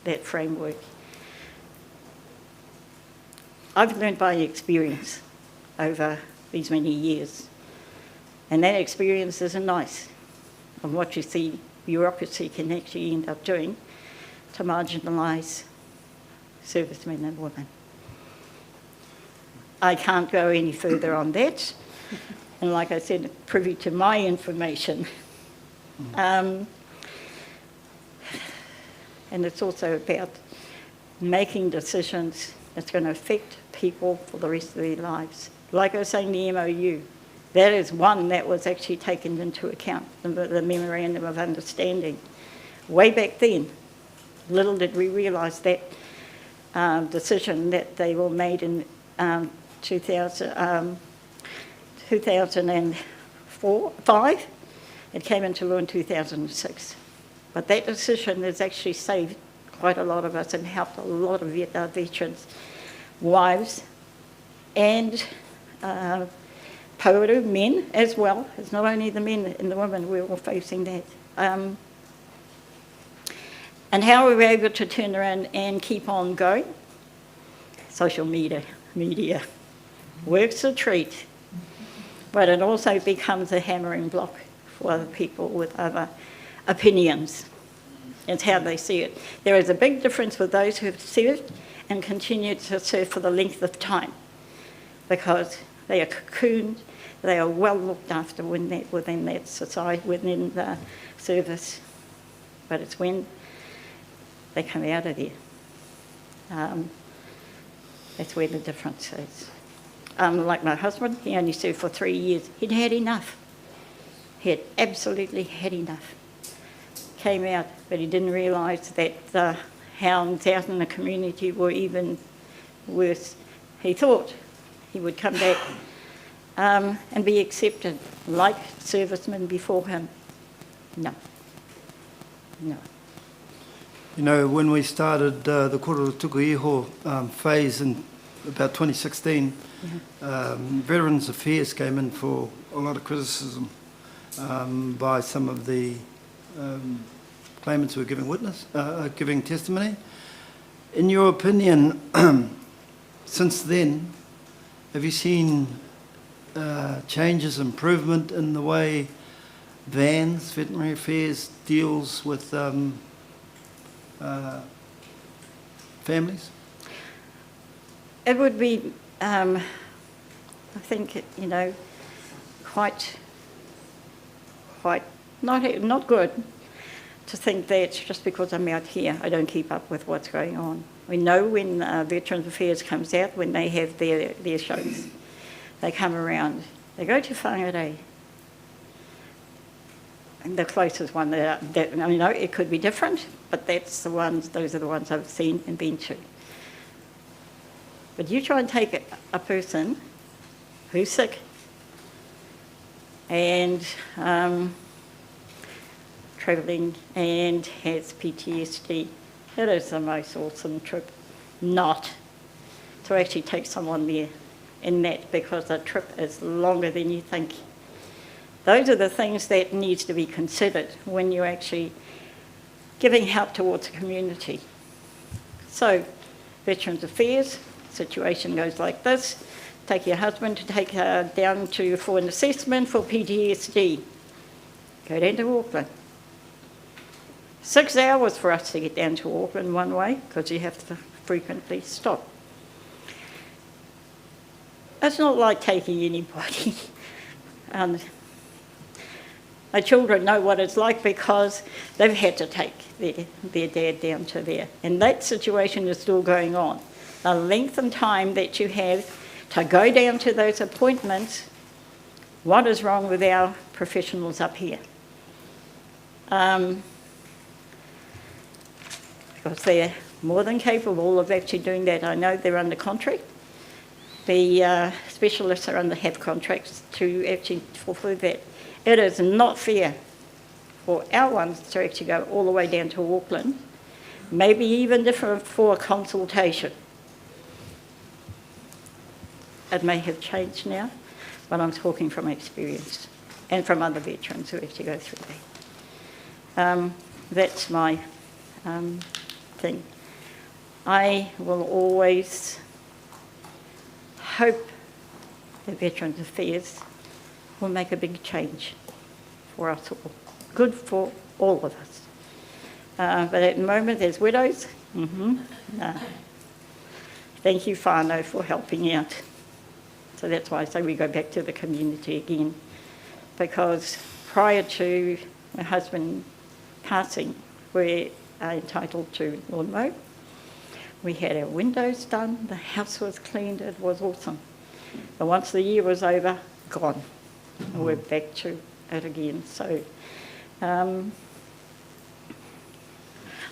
that framework. I've learned by experience over these many years, and that experience isn't nice of what you see bureaucracy can actually end up doing to marginalise servicemen and women. I can't go any further on that, and like I said, privy to my information. And it's also about making decisions that's going to affect people for the rest of their lives. Like I was saying, the MOU, that is one that was actually taken into account, the Memorandum of Understanding way back then. Little did we realise that decision that they were made in 2005. It came into law in 2006. But that decision has actually saved quite a lot of us and helped a lot of veterans' wives and Pauru men as well. It's not only the men and the women, we're all facing that. And how are we able to turn around and keep on going? Social media works a treat, but it also becomes a hammering block for other people with other opinions. It's how they see it. There is a big difference with those who have served and continue to serve for the length of time, because they are cocooned, they are well looked after within that society, within the service. But it's when they come out of there. That's where the difference is. Like my husband, he only served for 3 years. He'd had enough. He had absolutely had enough. Came out, but he didn't realise that the hounds out in the community were even worse. He thought he would come back and be accepted like servicemen before him. No. No. You know, when we started the Kororo Tuku Iho phase in about 2016, Veterans Affairs came in for a lot of criticism by some of the claimants who were giving testimony. In your opinion, since then, have you seen changes, improvement in the way Veterinary Affairs deals with families? It would be, I think, quite not good to think that just because I'm out here, I don't keep up with what's going on. We know when Veterans Affairs comes out, when they have their shows, they come around, they go to Whangarei. And the closest one that it could be different, but those are the ones I've seen and been to. But you try and take a person who's sick and travelling and has PTSD. It is the most awesome trip not to actually take someone there in that, because the trip is longer than you think. Those are the things that needs to be considered when you're actually giving help towards the community. So, Veterans Affairs, situation goes like this. Take your husband to take her down for an assessment for PTSD. Go down to Auckland. 6 hours for us to get down to Auckland one way, because you have to frequently stop. It's not like taking anybody. My children know what it's like because they've had to take their dad down to there. And that situation is still going on. The length and time that you have to go down to those appointments, what is wrong with our professionals up here? Because they're more than capable of actually doing that. I know they're under contract. The specialists have contracts to actually fulfill that. It is not fair for our ones to actually go all the way down to Auckland, maybe even different for a consultation. It may have changed now, but I'm talking from experience and from other veterans who actually go through that. That's my thing. I will always hope that Veterans Affairs will make a big change for us all. Good for all of us. But at the moment, as widows, no. Thank you, whānau, for helping out. So that's why I say we go back to the community again. Because prior to my husband passing, we're entitled to lawnmow. We had our windows done, the house was cleaned, it was awesome. But once the year was over, gone. And we're back to it again. So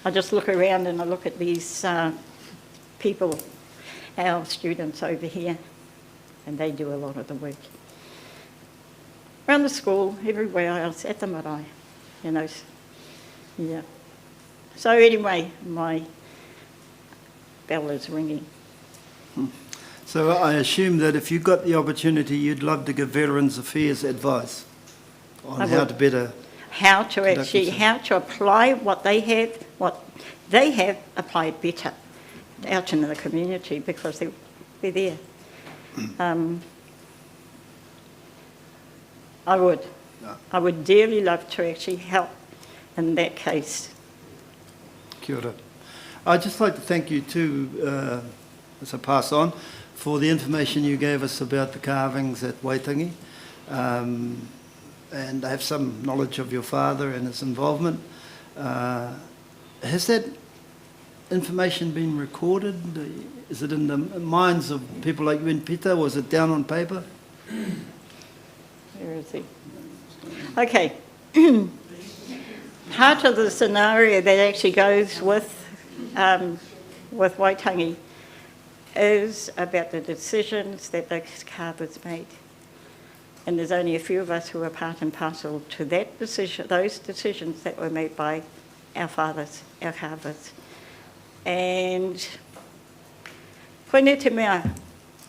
I just look around and I look at these people, our students over here, and they do a lot of the work. Around the school, everywhere else, at the marae, you know. Yeah. So anyway, my bell is ringing. So I assume that if you got the opportunity, you'd love to give Veterans Affairs advice on I how would. to better. How to Conduct actually, themselves. how to apply what they have, apply it better out in the community because they're there. I would dearly love to actually help in that case. Kia ora. I'd just like to thank you too, as I pass on, for the information you gave us about the carvings at Waitangi. And I have some knowledge of your father and his involvement. Has that information been recorded? Is it in the minds of people like you and Peter? Was it down on paper? Where is he? Okay. Part of the scenario that actually goes with Waitangi is about the decisions that those carvers made. And there's only a few of us who are part and parcel to that decision, those decisions that were made by our fathers, our carvers. And koine te mea,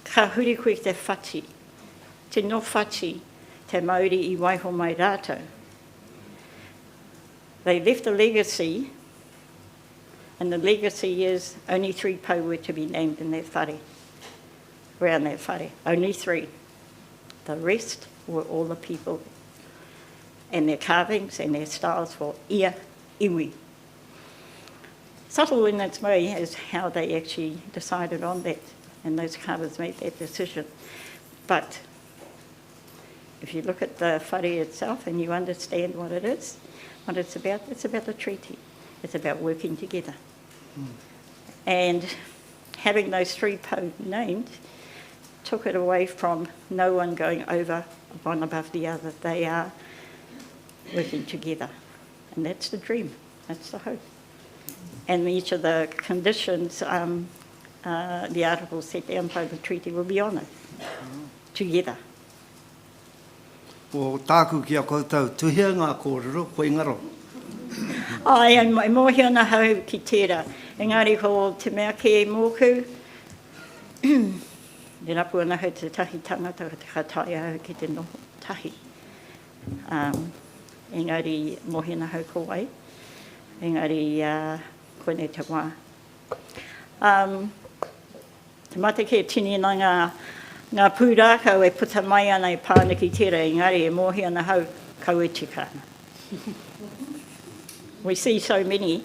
ka huri koe te whati, te no whati, te Māori I waiho mai rātou. They left a legacy, and the legacy is only 3 pau were to be named in that whare, around that whare, only 3. The rest were all the people and their carvings and their styles for ia iwi. Subtle in its way is how they actually decided on that, and those carvers made that decision. But if you look at the whare itself and you understand what it is, what it's about the treaty. It's about working together. And having those 3 pau named took it away from no one going over one above the other. They are working together. And that's the dream. That's the hope. And each of the conditions, the articles set down by the treaty will be honoured together. O tāku ki a koutou, tuhia ngā kōrero, koe ngaro. Ai, mai mōhi ana hau ki tērā. Engari ko te mea ke mōku, Te rapu ana hau te tahi tangata te katai au ki te noho tahi. Engari mohi ana hau ko wai. Engari koene te wā. Te mate ke tini ana ngā pūrākau e puta mai ana I pāniki tera, engari e mohi ana hau kau e tikana. We see so many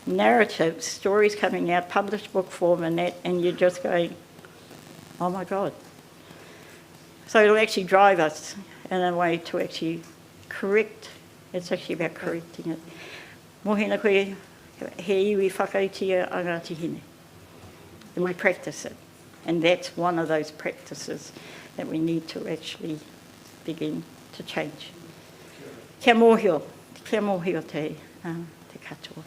narratives, stories coming out, published book form and that, and you're just going, oh my God. So it'll actually drive us in a way to actually correct. It's actually about correcting it. Mohina koe, he iwi whakaitia a Ngāti Hine. And we practice it. And that's one of those practices that we need to actually begin to change. Kia mōhio te katoa.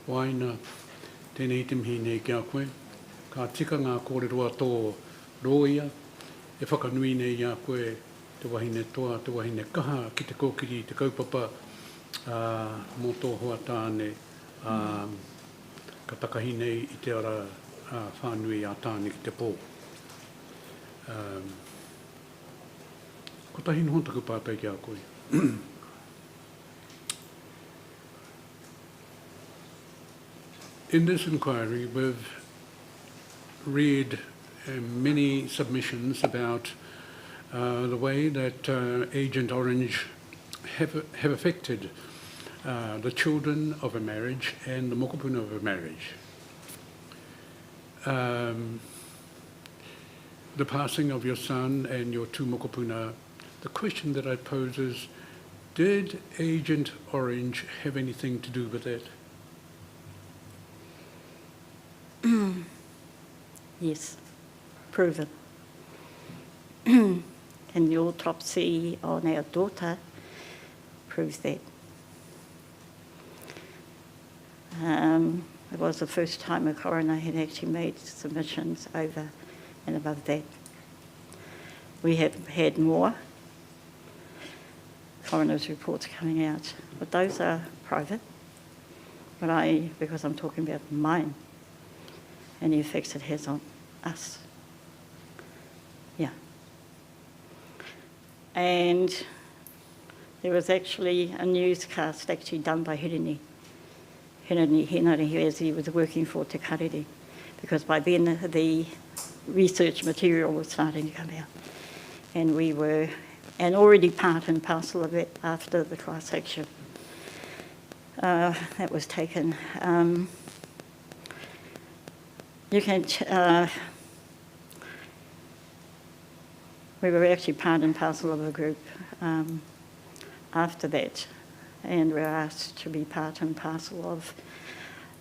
Waina, tēnei te mihi nei kia koe. Ka tika ngā kōreroa tō roia, e whakanui nei ia koe te wahine toa, te wahine kaha ki te kōkiri, te kaupapa mō tō hoa tāne ka takahi nei I te ara whānui a tāne ki te pō. Ko tahi noho taku pātai ki a koe. In this inquiry, we've read many submissions about the way that Agent Orange have affected the children of a marriage and the mokopuna of a marriage. The passing of your son and your 2 mokopuna, the question that I pose is, did Agent Orange have anything to do with that? Yes, proven. And the autopsy on our daughter proves that. It was the first time a coroner had actually made submissions over and above that. We have had more coroner's reports coming out, but those are private. But because I'm talking about mine and the effects it has on us. Yeah. And there was actually a newscast actually done by Hirini Hinari, as he was working for Te Karere, because by then the research material was starting to come out. And we were, and already part and parcel of it after the class action that was taken. We were actually part and parcel of a group after that, and were asked to be part and parcel of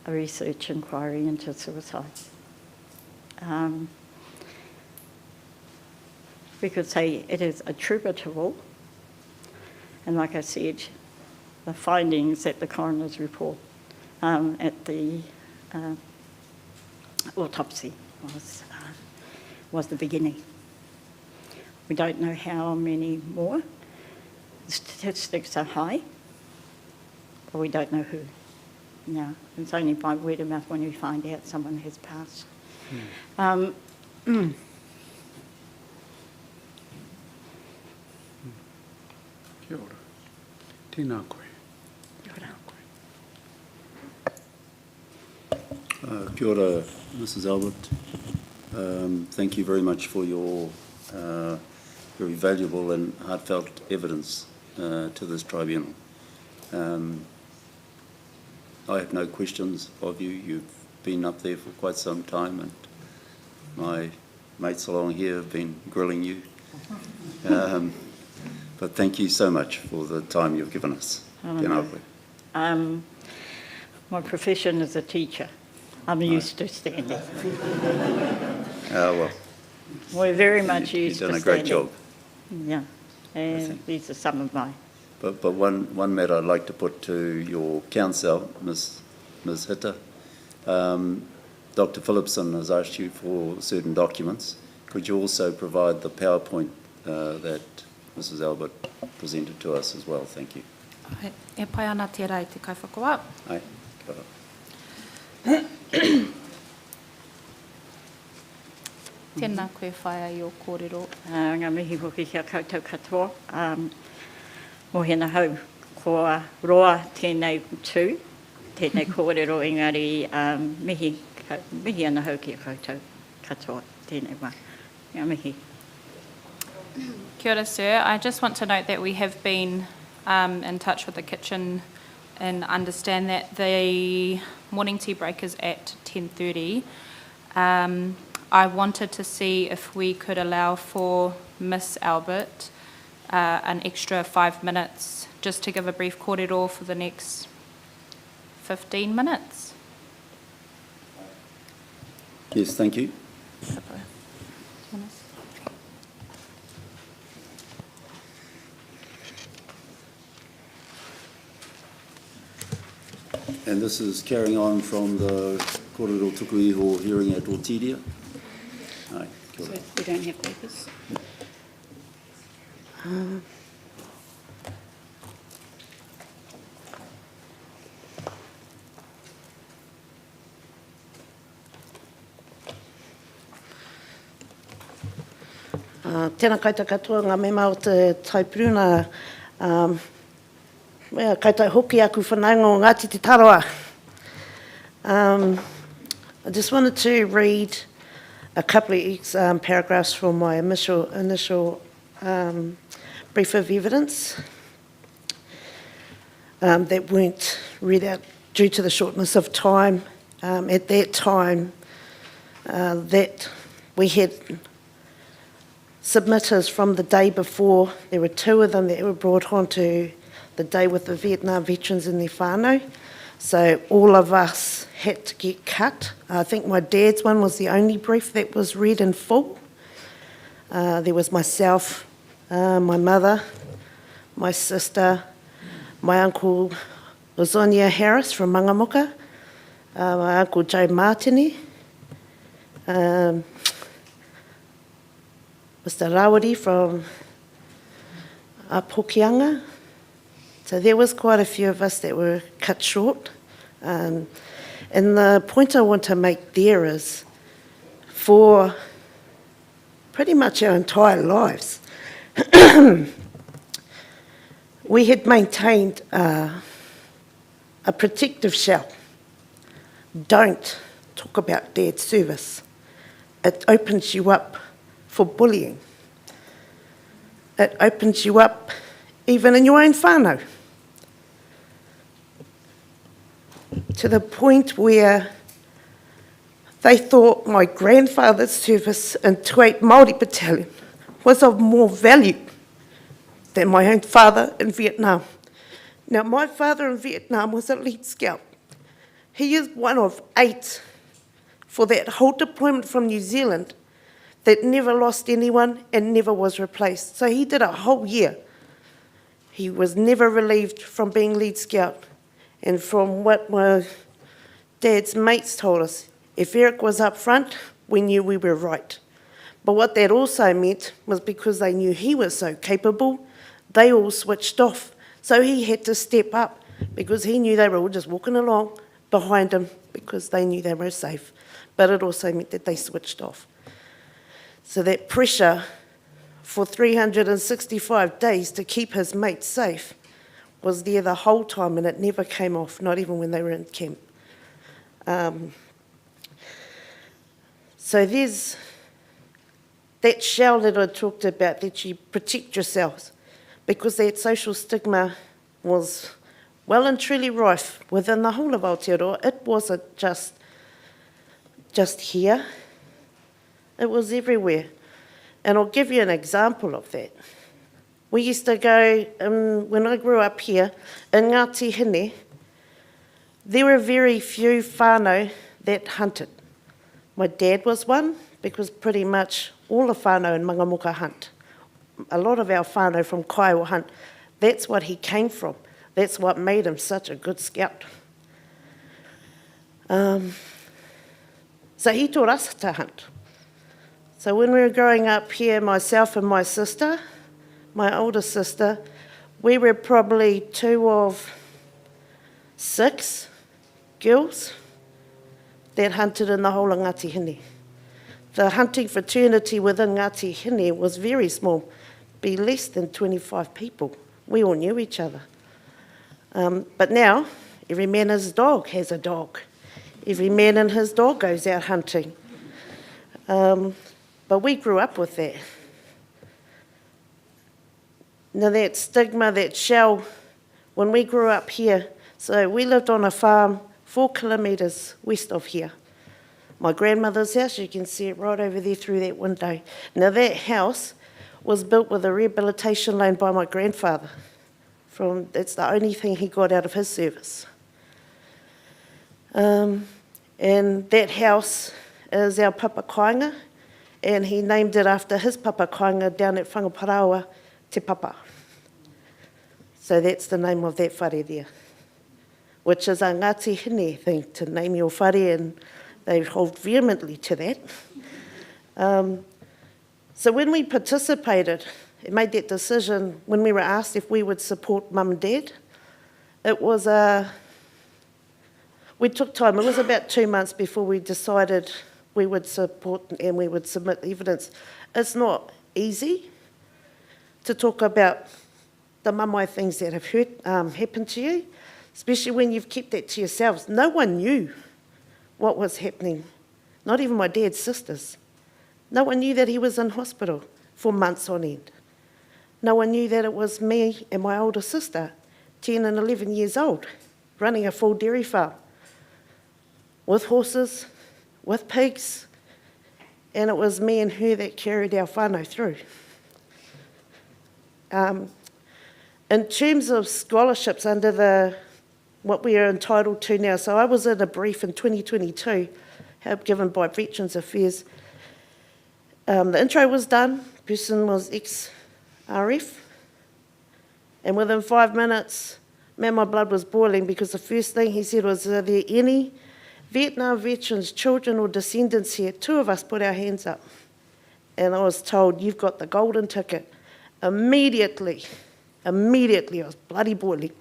a research inquiry into suicide. We could say it is attributable, and like I said, the findings at the coroner's report at the autopsy was the beginning. We don't know how many more. The statistics are high, but we don't know who. No, it's only by word of mouth when we find out someone has passed. Kia ora. Tēnā koe. Kia ora, Mrs. Albert. Thank you very much for your very valuable and heartfelt evidence to this tribunal. I have no questions of you. You've been up there for quite some time, and my mates along here have been grilling you. But thank you so much for the time you've given us. Tēnā koe. My profession is a teacher. I'm used to standing. Well, We're very much used to you've done standing. a great job. Yeah, and these are some of my... But one matter I'd like to put to your counsel, Ms. Hitta. Dr. Phillipson has asked you for certain documents. Could you also provide the PowerPoint that Mrs. Albert presented to us as well? Thank you. E pai ana tērā I te kaiwhakawa. Ai, kia ora. Tēnā koe whaia I o kōrero. Ngā mihi hoki kia koutou katoa. Mohina hau, ko roa tēnei tū, tēnei kōrero engari mihi ana hau kia koutou katoa, tēnei wā. Ngā mihi. Kia ora, sir. I just want to note that we have been in touch with the kitchen and understand that the morning tea break is at 10:30. I wanted to see if we could allow for Miss Albert an extra 5 minutes just to give a brief kōrero for the next 15 minutes. Yes, thank you. And this is carrying on from the Kōrero Tuku Iho hearing at Ortidia. Aye, kia ora. We don't have papers. Tēnā koutou katoa, ngā mema o te taipuruna. Koutou hoki aku whanaunga o Ngāti Te Tarawa. I just wanted to read a couple of paragraphs from my initial brief of evidence that weren't read out due to the shortness of time. At that time, that we had submitters from the day before. There were 2 of them that were brought on to the day with the Vietnam veterans in their whānau. So all of us had to get cut. I think my dad's one was the only brief that was read in full. There was myself, my mother, my sister, my uncle Ozonia Harris from Mangamoka, my uncle Joe Martini, Mr. Rawari from Pokianga. So there was quite a few of us that were cut short. And the point I want to make there is, for pretty much our entire lives, we had maintained a protective shell. Don't talk about Dad's service. It opens you up for bullying. It opens you up even in your own whānau. To the point where they thought my grandfather's service in 28 Māori Battalion was of more value than my own father in Vietnam. Now, my father in Vietnam was a lead scout. He is one of 8 for that whole deployment from New Zealand that never lost anyone and never was replaced. So he did a whole year. He was never relieved from being lead scout. And from what my dad's mates told us, if Eric was up front, we knew we were right. But what that also meant was because they knew he was so capable, they all switched off. So he had to step up because he knew they were all just walking along behind him because they knew they were safe. But it also meant that they switched off. So that pressure for 365 days to keep his mates safe was there the whole time, and it never came off, not even when they were in camp. So there's that shell that I talked about, that you protect yourselves, because that social stigma was well and truly rife within the whole of Aotearoa. It wasn't just here, it was everywhere. And I'll give you an example of that. We used to go, when I grew up here, in Ngāti Hine, there were very few whānau that hunted. My dad was one, because pretty much all the whānau in Mangamoka hunt. A lot of our whānau from Kaiwa hunt. That's what he came from. That's what made him such a good scout. So he taught us to hunt. So when we were growing up here, myself and my sister, my older sister, we were probably 2 of 6 girls that hunted in the whole of Ngāti Hine. The hunting fraternity within Ngāti Hine was very small, be less than 25 people. We all knew each other. But now, every man and his dog has a dog. Every man and his dog goes out hunting. But we grew up with that. Now that stigma, that shell, when we grew up here, so we lived on a farm 4 kilometres west of here. My grandmother's house, you can see it right over there through that window. Now that house was built with a rehabilitation loan by my grandfather. That's the only thing he got out of his service. And that house is our Papa Kāinga, and he named it after his Papa Kāinga down at Whangaparaoa, Te Papa. So that's the name of that whare there, which is a Ngāti Hine thing, to name your whare, and they hold vehemently to that. So when we participated, it made that decision when we were asked if we would support Mum and Dad. It was we took time. It was about 2 months before we decided we would support and we would submit evidence. It's not easy to talk about the mamai things that have happened to you, especially when you've kept that to yourselves. No one knew what was happening, not even my dad's sisters. No one knew that he was in hospital for months on end. No one knew that it was me and my older sister, 10 and 11 years old, running a full dairy farm with horses, with pigs, and it was me and her that carried our whānau through. In terms of scholarships under what we are entitled to now, so I was in a brief in 2022, help given by Veterans Affairs. The intro was done, Person was ex-RF. And within 5 minutes, man, my blood was boiling because the first thing he said was, are there any Vietnam veterans, children or descendants here? 2 of us put our hands up. And I was told, you've got the golden ticket. Immediately, I was bloody boiling.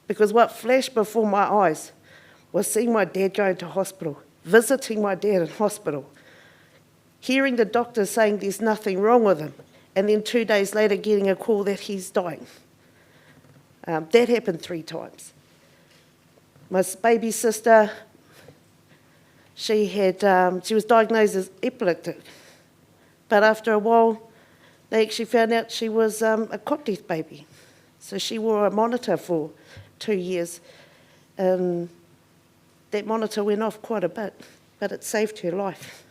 Because what flashed before my eyes was seeing my dad go into hospital, visiting my dad in hospital, hearing the doctor saying there's nothing wrong with him, and then 2 days later getting a call that he's dying. That happened 3 times. My baby sister, she was diagnosed as epileptic, but after a while, they actually found out she was a cot death baby. So she wore a monitor for 2 years, and that monitor went off quite a bit, but it saved her life.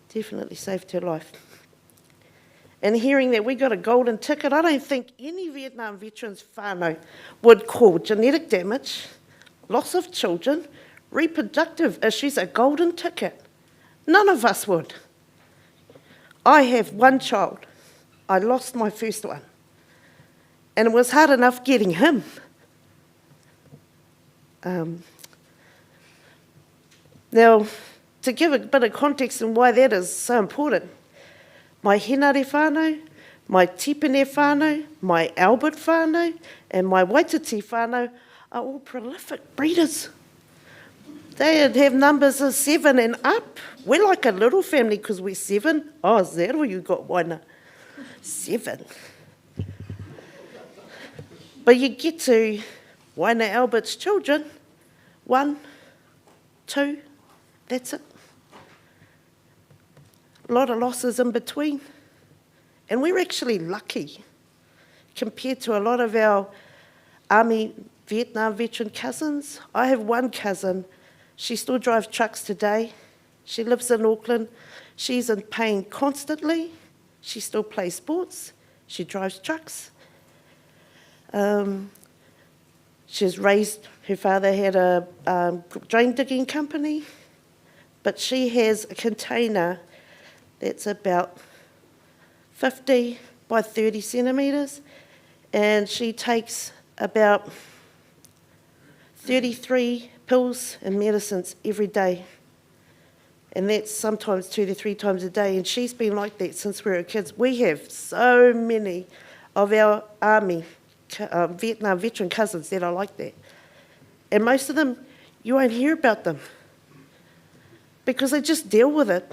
Definitely saved her life. And hearing that we got a golden ticket, I don't think any Vietnam veterans whānau would call genetic damage, loss of children, reproductive issues a golden ticket. None of us would. I have 1 child. I lost my first one. And it was hard enough getting him. Now, to give a bit of context on why that is so important, my Henare whānau, my Tipene whānau, my Albert whānau, and my Waititi whānau are all prolific breeders. They have numbers of 7 and up. We're like a little family because we're 7. Oh, is that all you got, Waina? 7. But you get to Waina Albert's children, 1, 2, that's it. A lot of losses in between. And we're actually lucky compared to a lot of our Army Vietnam veteran cousins. I have 1 cousin, she still drives trucks today. She lives in Auckland. She's in pain constantly. She still plays sports. She drives trucks. She's raised, her father had a drain digging company, but she has a container that's about 50 by 30 centimetres, and she takes about 33 pills and medicines every day. And that's sometimes 2 to 3 times a day, and she's been like that since we were kids. We have so many of our Army Vietnam veteran cousins that are like that. And most of them, you won't hear about them because they just deal with it,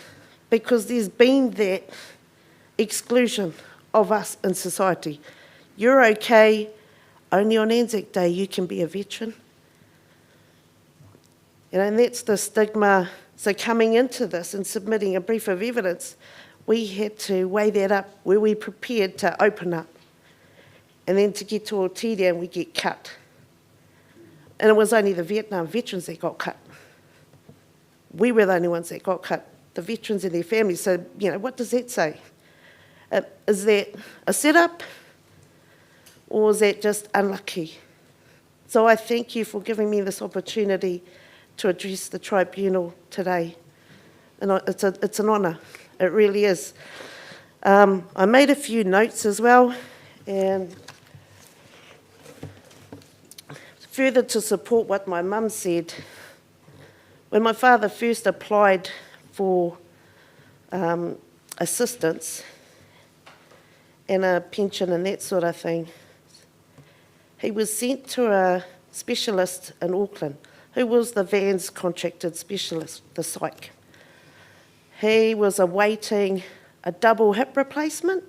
because there's been that exclusion of us in society. You're okay, only on Anzac Day you can be a veteran. And that's the stigma. So coming into this and submitting a brief of evidence, we had to weigh that up. Were we prepared to open up? And then to get to Otiria, we get cut. And it was only the Vietnam veterans that got cut. We were the only ones that got cut, the veterans and their families. So, what does that say? Is that a setup, or is that just unlucky? So I thank you for giving me this opportunity to address the tribunal today. And it's an honour, it really is. I made a few notes as well, and further to support what my mum said, when my father first applied for assistance and a pension and that sort of thing, he was sent to a specialist in Auckland who was the VANS contracted specialist, the psych. He was awaiting a double hip replacement.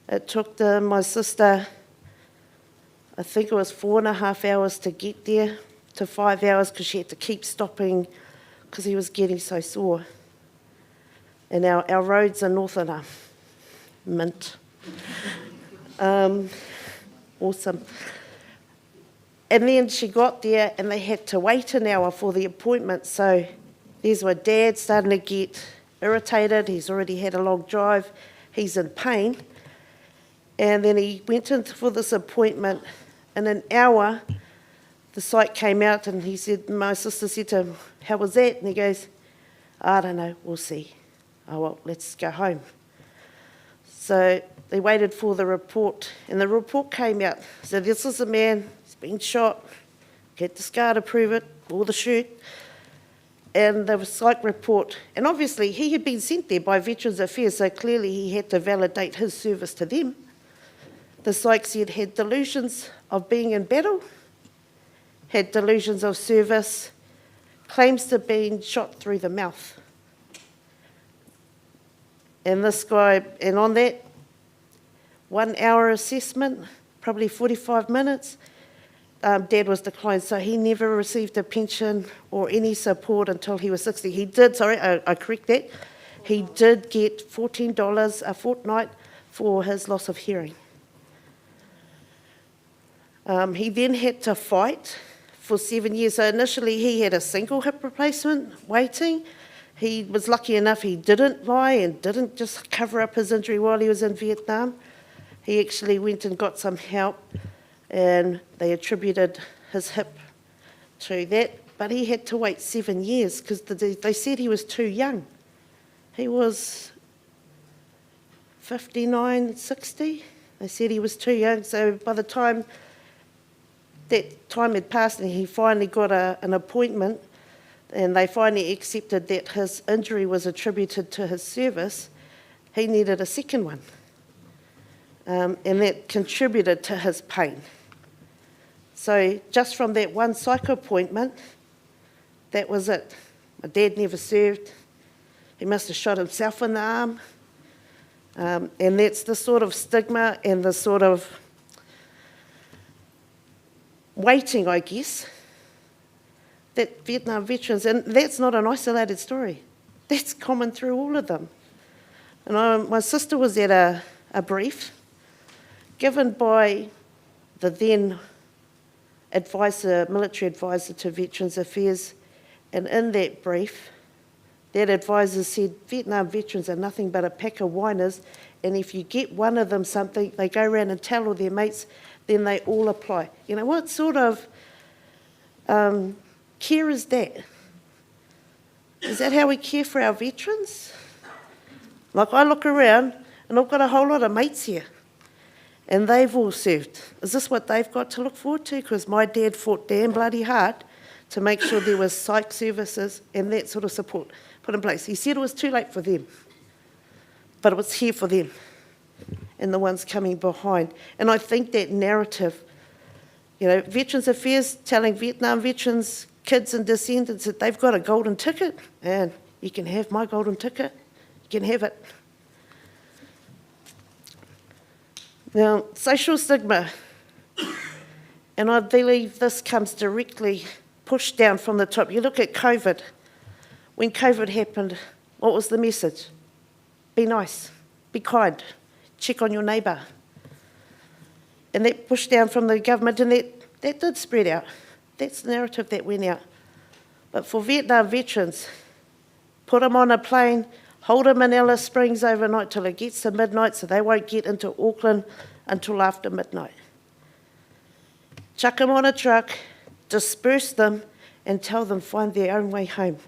It took my sister, I think it was 4.5 hours to get there, to 5 hours, because she had to keep stopping because he was getting so sore. And our roads are northern are mint. Awesome. And then she got there and they had to wait an hour for the appointment. So there's my dad starting to get irritated. He's already had a long drive. He's in pain. And then he went in for this appointment. In an hour, the psych came out and he said, my sister said to him, how was that? And he goes, I don't know, we'll see. Oh, well, let's go home. So they waited for the report, and the report came out. So this is a man, he's been shot, get the scar to prove it, wore the shirt, and the psych report. And obviously he had been sent there by Veterans Affairs, so clearly he had to validate his service to them. The psych said had delusions of being in battle, had delusions of service, claims to being shot through the mouth. And this guy, and on that 1 hour assessment, probably 45 minutes, Dad was declined, so he never received a pension or any support until he was 60. He did, I correct that, he did get $14 a fortnight for his loss of hearing. He then had to fight for 7 years. So initially he had a single hip replacement waiting. He was lucky enough he didn't lie and didn't just cover up his injury while he was in Vietnam. He actually went and got some help, and they attributed his hip to that. But he had to wait 7 years because they said he was too young. He was 59, 60. They said he was too young. So by the time that time had passed and he finally got an appointment, and they finally accepted that his injury was attributed to his service, he needed a second one. And that contributed to his pain. So just from that one psych appointment, that was it. My dad never served. He must have shot himself in the arm. And that's the sort of stigma and the sort of waiting, I guess, that Vietnam veterans, and that's not an isolated story. That's common through all of them. And my sister was at a brief given by the then military advisor to Veterans Affairs, and in that brief, that advisor said, Vietnam veterans are nothing but a pack of whiners, and if you get one of them something, they go around and tell all their mates, then they all apply. You know, what sort of care is that? Is that how we care for our veterans? Like, I look around and I've got a whole lot of mates here and they've all served. Is this what they've got to look forward to? Because my dad fought damn bloody hard to make sure there was psych services and that sort of support put in place. He said it was too late for them, but it was here for them and the ones coming behind. And I think that narrative, you know, Veterans Affairs telling Vietnam veterans, kids and descendants that they've got a golden ticket, and you can have my golden ticket, you can have it. Now, social stigma, and I believe this comes directly pushed down from the top. You look at COVID. When COVID happened, what was the message? Be nice, be kind, check on your neighbour. And that pushed down from the government, and that did spread out. That's the narrative that went out. But for Vietnam veterans, put them on a plane, hold them in Alice Springs overnight till it gets to midnight so they won't get into Auckland until after midnight. Chuck them on a truck, disperse them, and tell them find their own way home.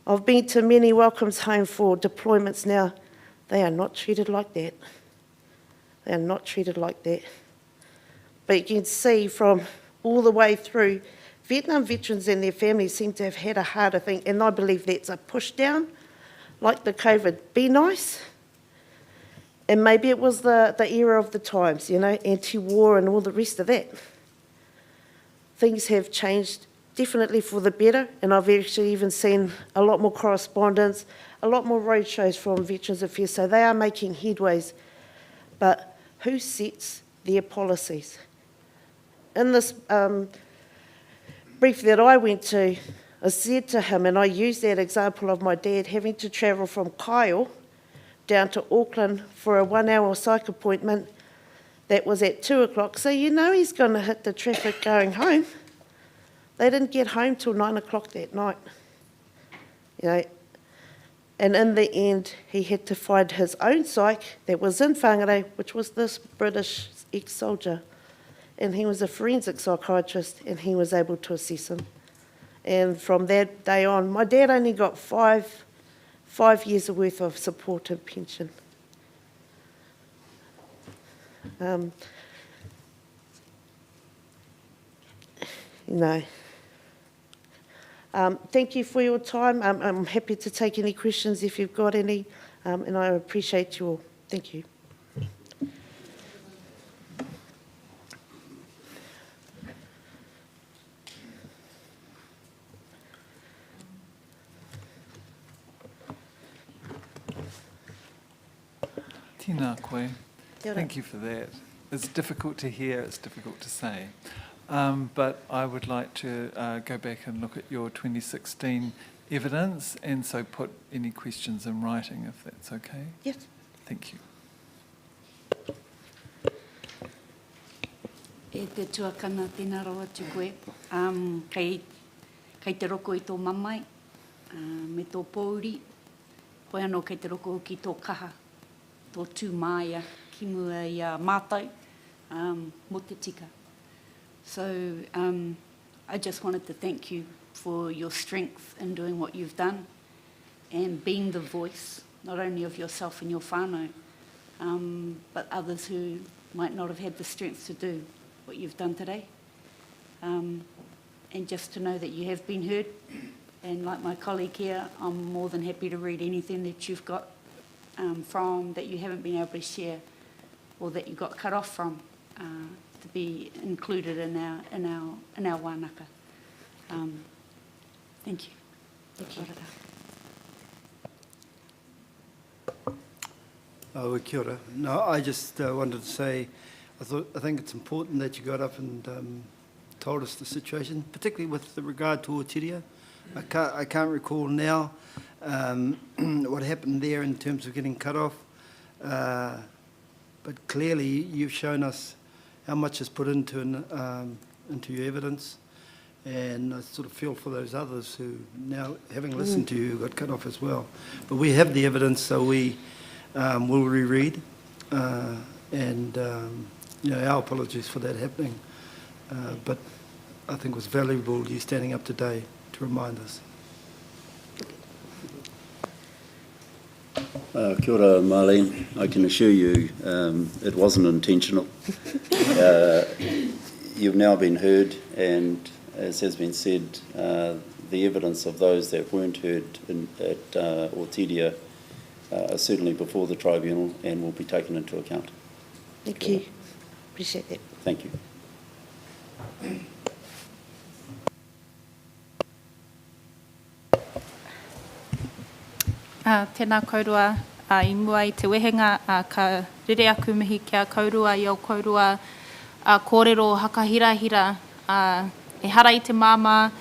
I've been to many welcomes home for deployments now. They are not treated like that. They are not treated like that. But you can see from all the way through, Vietnam veterans and their families seem to have had a harder thing, and I believe that's a push down, like the COVID. Be nice. And maybe it was the era of the times, you know, anti-war and all the rest of that. Things have changed definitely for the better, and I've actually even seen a lot more correspondence, a lot more roadshows from Veterans Affairs, so they are making headways. But who sets their policies? In this brief that I went to, I said to him, and I used that example of my dad having to travel from Kyle down to Auckland for a 1 hour psych appointment that was at 2 o'clock, so you know he's going to hit the traffic going home. They didn't get home till 9 o'clock that night. You know, and in the end, he had to find his own psych that was in Whangarei, which was this British ex-soldier. And he was a forensic psychiatrist, and he was able to assess him. And from that day on, my dad only got five years worth of support and pension. You know. Thank you for your time. I'm happy to take any questions if you've got any, and I appreciate you all. Thank you. Tēnā koe. Kia ora. Thank you for that. It's difficult to hear, it's difficult to say. But I would like to go back and look at your 2016 evidence and so put any questions in writing, if that's okay. Yes. Thank you. E te tuakana tēnā roa tu koe. Kei te roko i tō mamai, me tō pōuri, koe anō kei te roko ki tō kaha, tō tūmāia, ki mua i a mātou, mo te tika. So I just wanted to thank you for your strength in doing what you've done and being the voice, not only of yourself and your whānau, but others who might not have had the strength to do what you've done today. And just to know that you have been heard. And like my colleague here, I'm more than happy to read anything that you've got from that you haven't been able to share or that you got cut off from to be included in our wānaka. Thank you. Thank you. Oh, kia ora. No, I just wanted to say, I think it's important that you got up and told us the situation, particularly with regard to Otiria. I can't recall now what happened there in terms of getting cut off, but clearly you've shown us how much is put into your evidence, and I sort of feel for those others who now, having listened to you, got cut off as well. But we have the evidence, so we will reread, and our apologies for that happening. But I think it was valuable you standing up today to remind us. Kia ora, Marlene. I can assure you it wasn't intentional. You've now been heard, and as has been said, the evidence of those that weren't heard at Otiria are certainly before the tribunal and will be taken into account. Thank you. Appreciate that. Thank you. Tēnā kaurua, i mua i te wehenga, ka rere aku mihi kia kaurua i au kaurua kōrero hakahirahira, e hara i te māma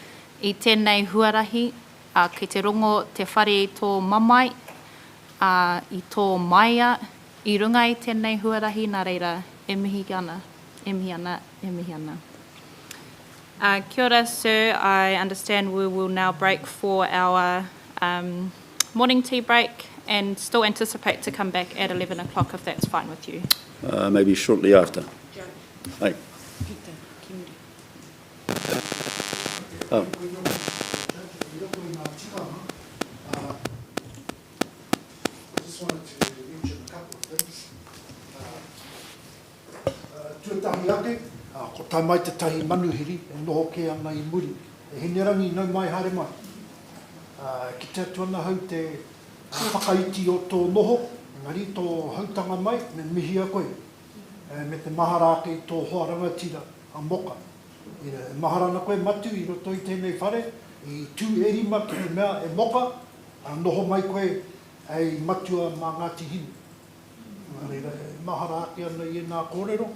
i tēnei huarahi, ki te rongo te whare i tō mamai, i tō maia, i runga i tēnei huarahi, nā reira, e mihi ana, e mihi ana, e mihi ana. Kia ora, sir. I understand we will now break for our morning tea break and still anticipate to come back at 11 o'clock if that's fine with you. Maybe shortly after. Hey. Oh. I just wanted to mention a couple of things. Tuatahi ake, ko tai mai te tahi manuhiri, e noho ke ana i muri. E henerangi nau mai haere mai. Ki te tuana hau te whakaiti o tō noho, ngari tō hautanga mai, me mihi a koe. Me te mahara ke tō hoaranga tira a moka. E maharana koe matu i roto i tēnei whare, i tū e rima ki te mea e moka, a noho mai koe ei matua mā Ngāti Hinu. Reira, mahara ake ana i nā kōrero,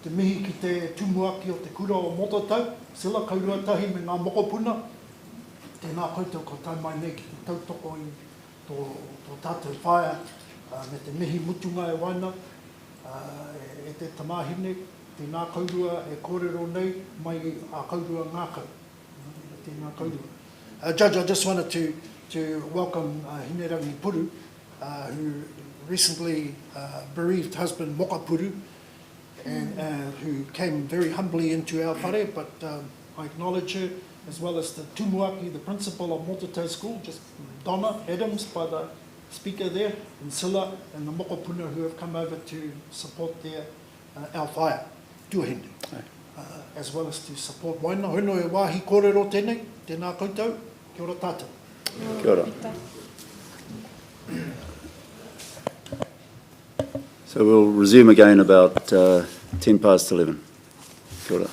te mihi ki te tumuaki o te kura o Mototau, sila kaurua tahi me ngā mokopuna, tēnā koutou ko tai mai nei ki te tautoko i tō tātou whaia, me te mihi mutunga e waina, e te tamahine, tēnā kaurua e kōrero nei, mai a kaurua ngākau. Tēnā kaurua. Judge, I just wanted to welcome Hinerangi Puru, who recently bereaved husband Moka Puru, and who came very humbly into our whare, but I acknowledge her, as well as the tumuaki, the principal of Mototau School, just Donna Adams by the speaker there, and Silla and the Mokopuna who have come over to support their our whaia, tuahine. As well as to support Moana. Hono e wāhi kōrero tēnei, tēnā koutou, kia ora tātou. Kia ora. So we'll resume again about 10 past 11. Kia ora.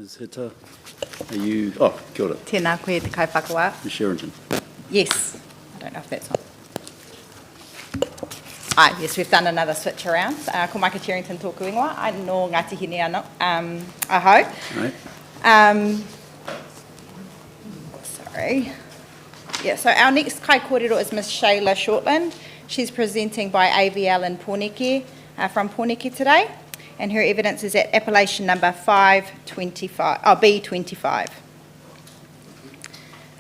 Ms. Hita, are you, oh, kia ora, Tēnā koe te kaiwhakawa. Ms. Sherrington. Yes. I don't know if that's on. Ah, yes, we've done another switch around. Ko Maika Cherrington tōku ingoa. I no Ngāti Hine anō. Aho. Right. Sorry. Yeah, so our next kai kōrero is Ms. Shayla Shortland. She's presenting by AVL in Pōneke, from Pōneke today. And her evidence is at appellation number 525, B25.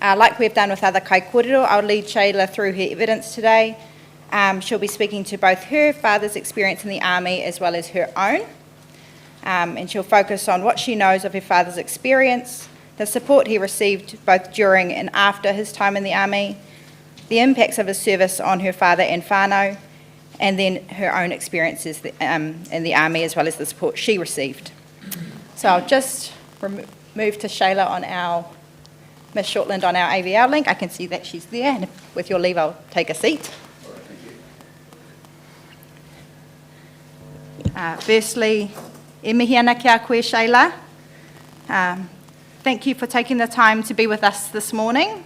Like we've done with other kai kōrero, I'll lead Shayla through her evidence today. She'll be speaking to both her father's experience in the army as well as her own. And she'll focus on what she knows of her father's experience, the support he received both during and after his time in the army, the impacts of his service on her father and whānau, and then her own experiences in the army as well as the support she received. So I'll just move to Shayla on our, Ms. Shortland on our AVL link. I can see that she's there, and with your leave I'll take a seat. Firstly, e mihi ana kia koe, Shayla. Thank you for taking the time to be with us this morning.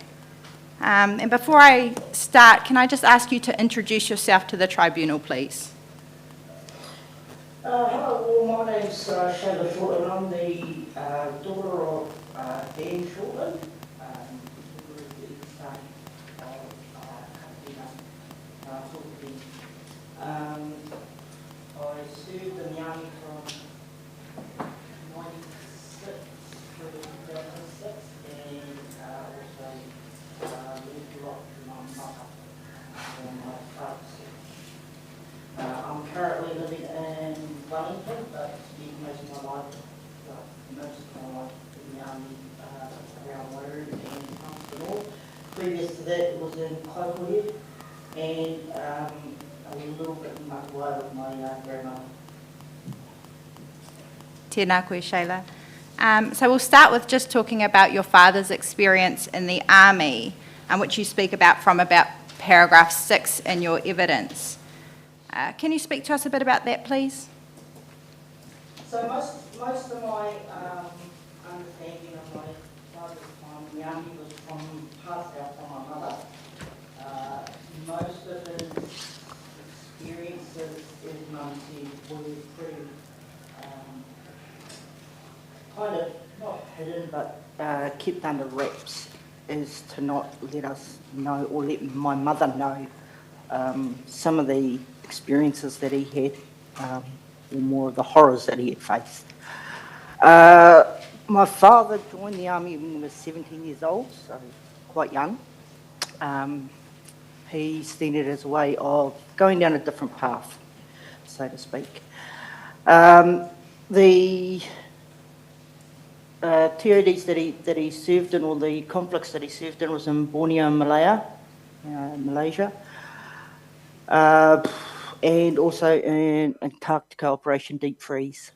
And before I start, can I just ask you to introduce yourself to the tribunal, please? Hello, well, my name's Shayla Shortland. I'm the daughter of Dan Shortland. I served in the army from 96 through 2006 and also lived a lot through my mother and my father's service. I'm currently living in Wellington, but spent most of my life in the army around Wairau and Palmerston North. Previous to that, it was in Kaikohe and a little bit in Makawa with my grandmother. Tēnā koe, Shayla. So we'll start with just talking about your father's experience in the army, which you speak about from about paragraph 6 in your evidence. Can you speak to us a bit about that, please? So most of my understanding of my father's time in the army was passed out from my mother. Most of his experiences, as Mum said, were pretty kind of not hidden but kept under wraps, is to not let us know or let my mother know some of the experiences that he had, or more of the horrors that he had faced. My father joined the army when he was 17 years old, so quite young. He seen it as a way of going down a different path, so to speak. The TODs that he served in, or the conflicts that he served in, was in Borneo and Malaya, Malaysia, and also in Antarctica Operation Deep Freeze.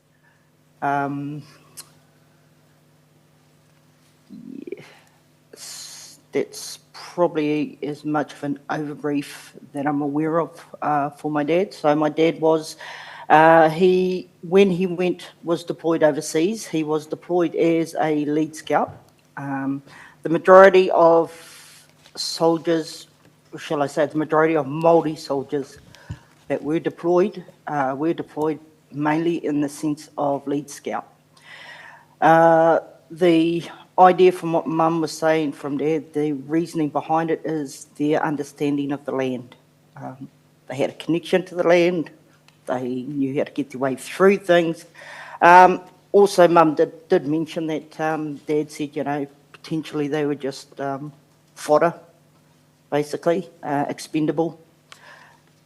That's probably as much of an overbrief that I'm aware of for my dad. So my dad was, when he was deployed overseas, he was deployed as a lead scout. The majority of soldiers, or shall I say, the majority of Māori soldiers that were deployed mainly in the sense of lead scout. The idea from what Mum was saying from Dad, the reasoning behind it is their understanding of the land. They had a connection to the land. They knew how to get their way through things. Also, Mum did mention that Dad said, potentially they were just fodder, basically, expendable.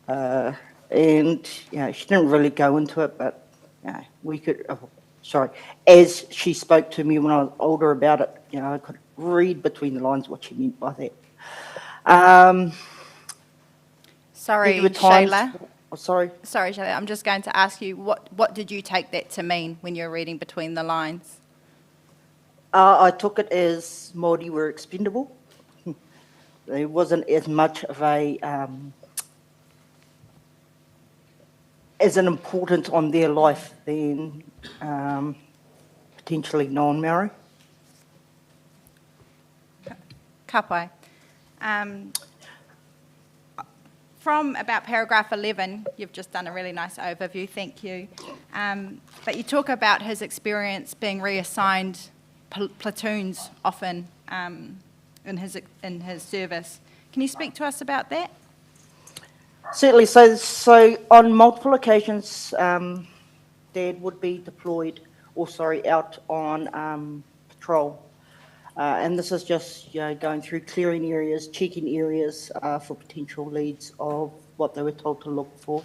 And, she didn't really go into it, but, we could... as she spoke to me when I was older about it, I could read between the lines what she meant by that. Sorry, there were times- Shayla. Oh, sorry. Sorry, Shayla. I'm just going to ask you, what did you take that to mean when you're reading between the lines? I took it as Māori were expendable. There wasn't as much of as an importance on their life than potentially non-Maori. Ka pai. From about paragraph 11, you've just done a really nice overview, thank you. But you talk about his experience being reassigned platoons often in his service. Can you speak to us about that? Certainly. So on multiple occasions, Dad would be deployed, out on patrol. And this is just going through clearing areas, checking areas for potential leads of what they were told to look for.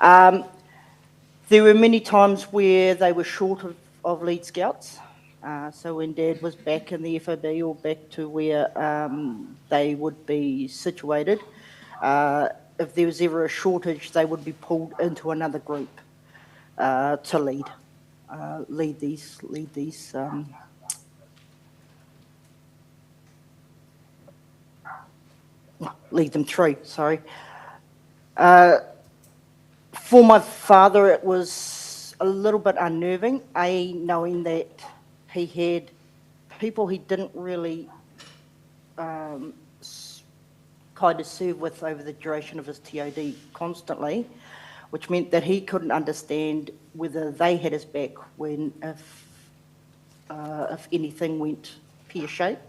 There were many times where they were short of lead scouts. So when Dad was back in the FOB or back to where they would be situated, if there was ever a shortage, they would be pulled into another group to lead these lead them through, sorry. For my father, it was a little bit unnerving, knowing that he had people he didn't really kind of serve with over the duration of his TOD constantly, which meant that he couldn't understand whether they had his back if anything went pear-shaped.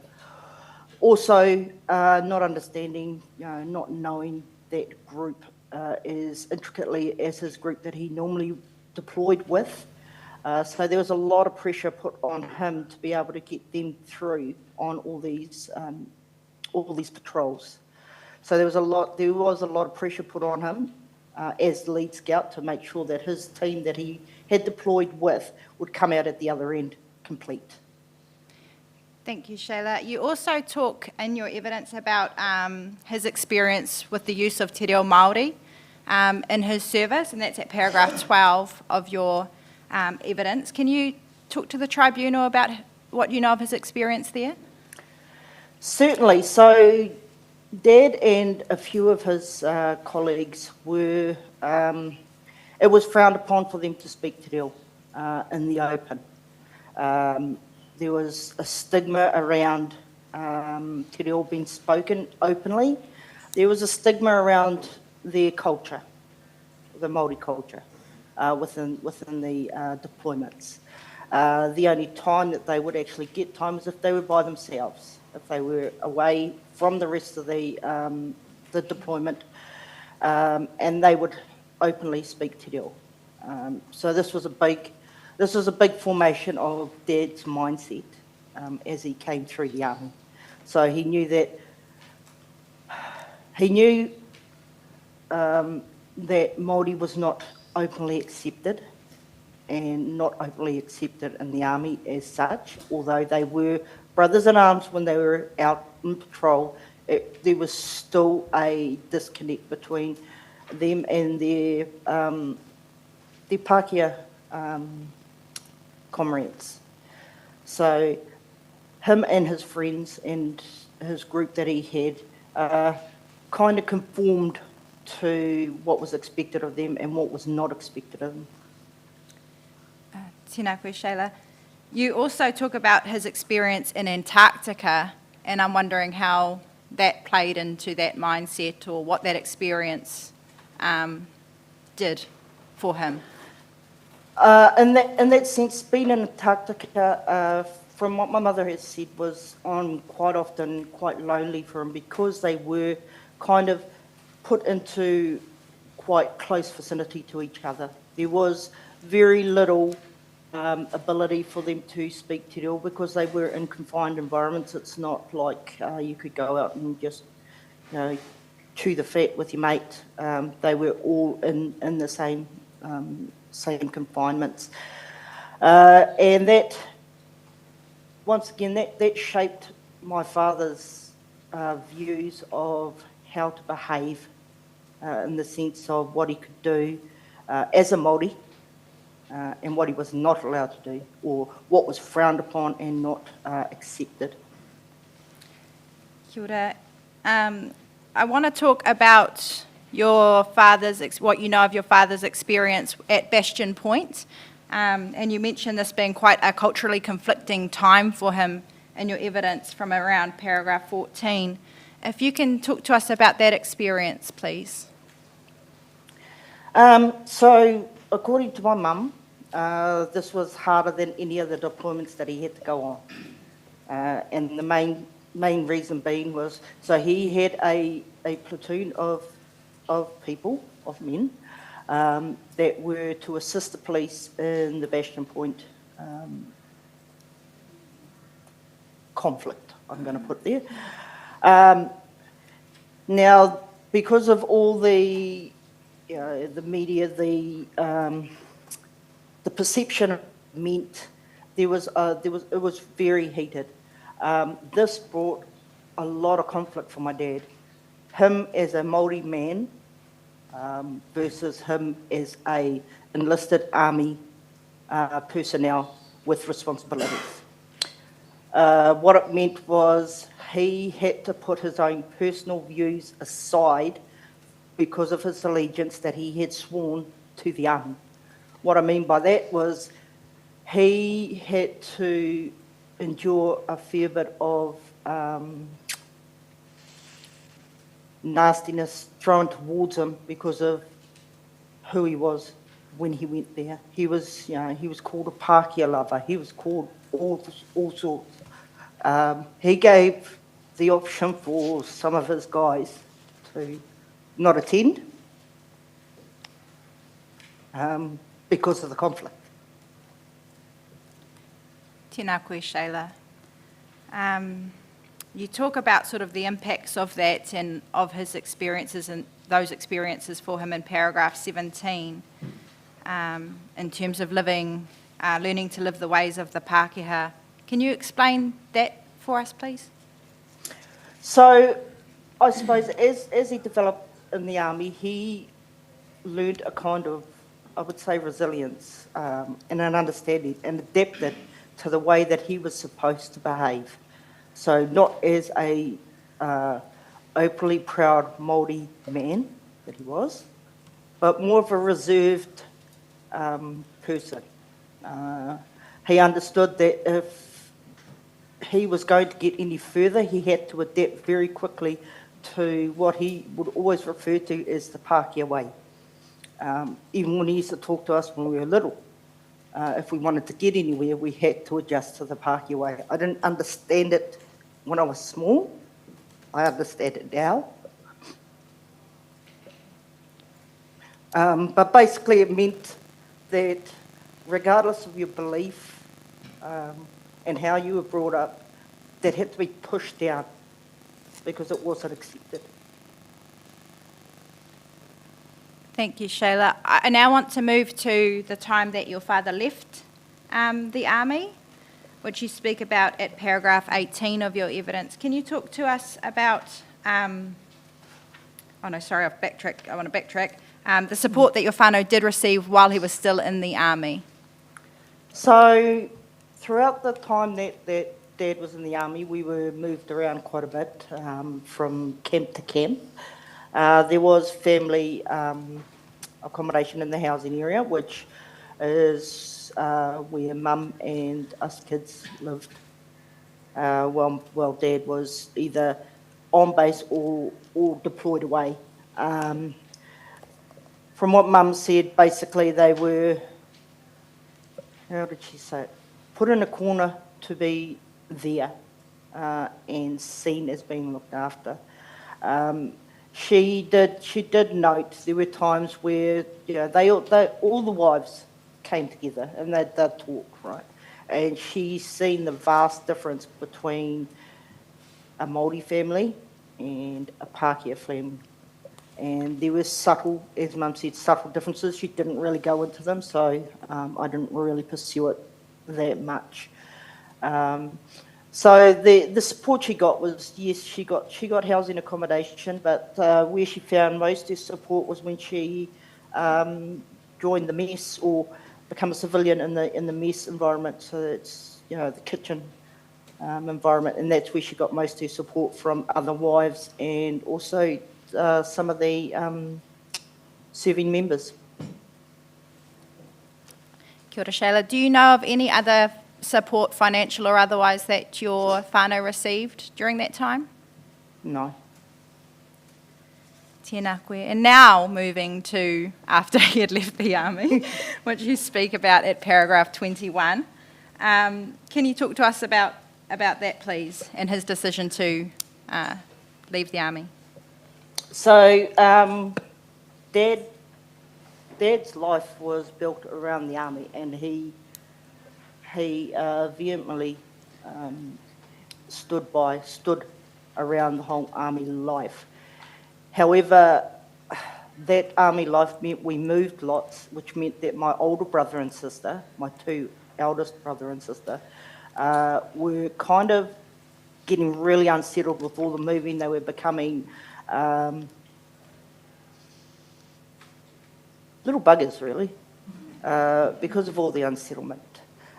Also, not understanding, not knowing that group as intricately as his group that he normally deployed with. So there was a lot of pressure put on him to be able to get them through on all these patrols. So there was a lot of pressure put on him as the lead scout to make sure that his team that he had deployed with would come out at the other end complete. Thank you, Shayla. You also talk in your evidence about his experience with the use of te reo Māori in his service, and that's at paragraph 12 of your evidence. Can you talk to the tribunal about what you know of his experience there? Certainly. So Dad and a few of his colleagues were, it was frowned upon for them to speak te reo in the open. There was a stigma around te reo being spoken openly. There was a stigma around their culture, the Māori culture, within the deployments. The only time that they would actually get time was if they were by themselves, if they were away from the rest of the deployment, and they would openly speak te reo. So this was a big formation of Dad's mindset as he came through the army. So he knew that Māori was not openly accepted and not openly accepted in the army as such, although they were brothers in arms when they were out on patrol. There was still a disconnect between them and their Pākehā comrades. So him and his friends and his group that he had kind of conformed to what was expected of them and what was not expected of them. Tēnā koe, Shayla. You also talk about his experience in Antarctica, and I'm wondering how that played into that mindset or what that experience did for him. In that sense, being in Antarctica, from what my mother has said, was quite often quite lonely for him because they were kind of put into quite close vicinity to each other. There was very little ability for them to speak te reo because they were in confined environments. It's not like you could go out and just chew the fat with your mate. They were all in the same confinements. And that, once again, that shaped my father's views of how to behave in the sense of what he could do as a Māori and what he was not allowed to do, or what was frowned upon and not accepted. Kia ora. I want to talk about your father's, what you know of your father's experience at Bastion Point. And you mentioned this being quite a culturally conflicting time for him in your evidence from around paragraph 14. If you can talk to us about that experience, please. So, according to my mum, this was harder than any of the deployments that he had to go on. And the main reason being was, so he had a platoon of people, of men, that were to assist the police in the Bastion Point conflict, I'm going to put there. Now, because of all the media, the perception meant it was very heated. This brought a lot of conflict for my dad. Him as a Māori man versus him as a enlisted army personnel with responsibilities. What it meant was he had to put his own personal views aside because of his allegiance that he had sworn to the army. What I mean by that was he had to endure a fair bit of nastiness thrown towards him because of who he was when he went there. He was, he was called a Pākehā lover. He was called all sorts. He gave the option for some of his guys to not attend because of the conflict. Tēnā koe, Shayla. You talk about sort of the impacts of that and of his experiences and those experiences for him in paragraph 17 in terms of learning to live the ways of the Pākehā. Can you explain that for us, please? So, I suppose as he developed in the army, he learned a kind of, I would say, resilience and an understanding and adapted to the way that he was supposed to behave. So not as a openly proud Māori man that he was, but more of a reserved person. He understood that if he was going to get any further, he had to adapt very quickly to what he would always refer to as the Pākehā way. Even when he used to talk to us when we were little, if we wanted to get anywhere, we had to adjust to the Pākehā way. I didn't understand it when I was small. I understand it now. But basically it meant that regardless of your belief and how you were brought up, that had to be pushed down because it wasn't accepted. Thank you, Shayla. I now want to move to the time that your father left the army, which you speak about at paragraph 18 of your evidence. Can you talk to us about, I've backtracked. I want to backtrack. The support that your whānau did receive while he was still in the army. So throughout the time that Dad was in the army, we were moved around quite a bit from camp to camp. There was family accommodation in the housing area, which is where Mum and us kids lived. While Dad was either on base or deployed away. From what Mum said, basically they were, how did she say it? Put in a corner to be there and seen as being looked after. She did note there were times where all the wives came together and they'd talk, right? And she's seen the vast difference between a Māori family and a Pākehā family. And there were subtle, as Mum said, subtle differences. She didn't really go into them, so I didn't really pursue it that much. So the support she got was, yes, she got housing accommodation, but where she found most of her support was when she joined the mess or become a civilian in the mess environment. So it's the kitchen environment, and that's where she got most of her support from other wives and also some of the serving members. Kia Kia ora, Shayla. Do you know of any other support, financial or otherwise, that your whānau received during that time? No. Tēnā koe. And now moving to after he had left the army, which you speak about at paragraph 21. Can you talk to us about that, please, and his decision to leave the army? So, Dad's life was built around the army, and he vehemently stood around the whole army life. However, that army life meant we moved lots, which meant that my older brother and sister, my two eldest brother and sister, were kind of getting really unsettled with all the moving. They were becoming little buggers, really, because of all the unsettlement.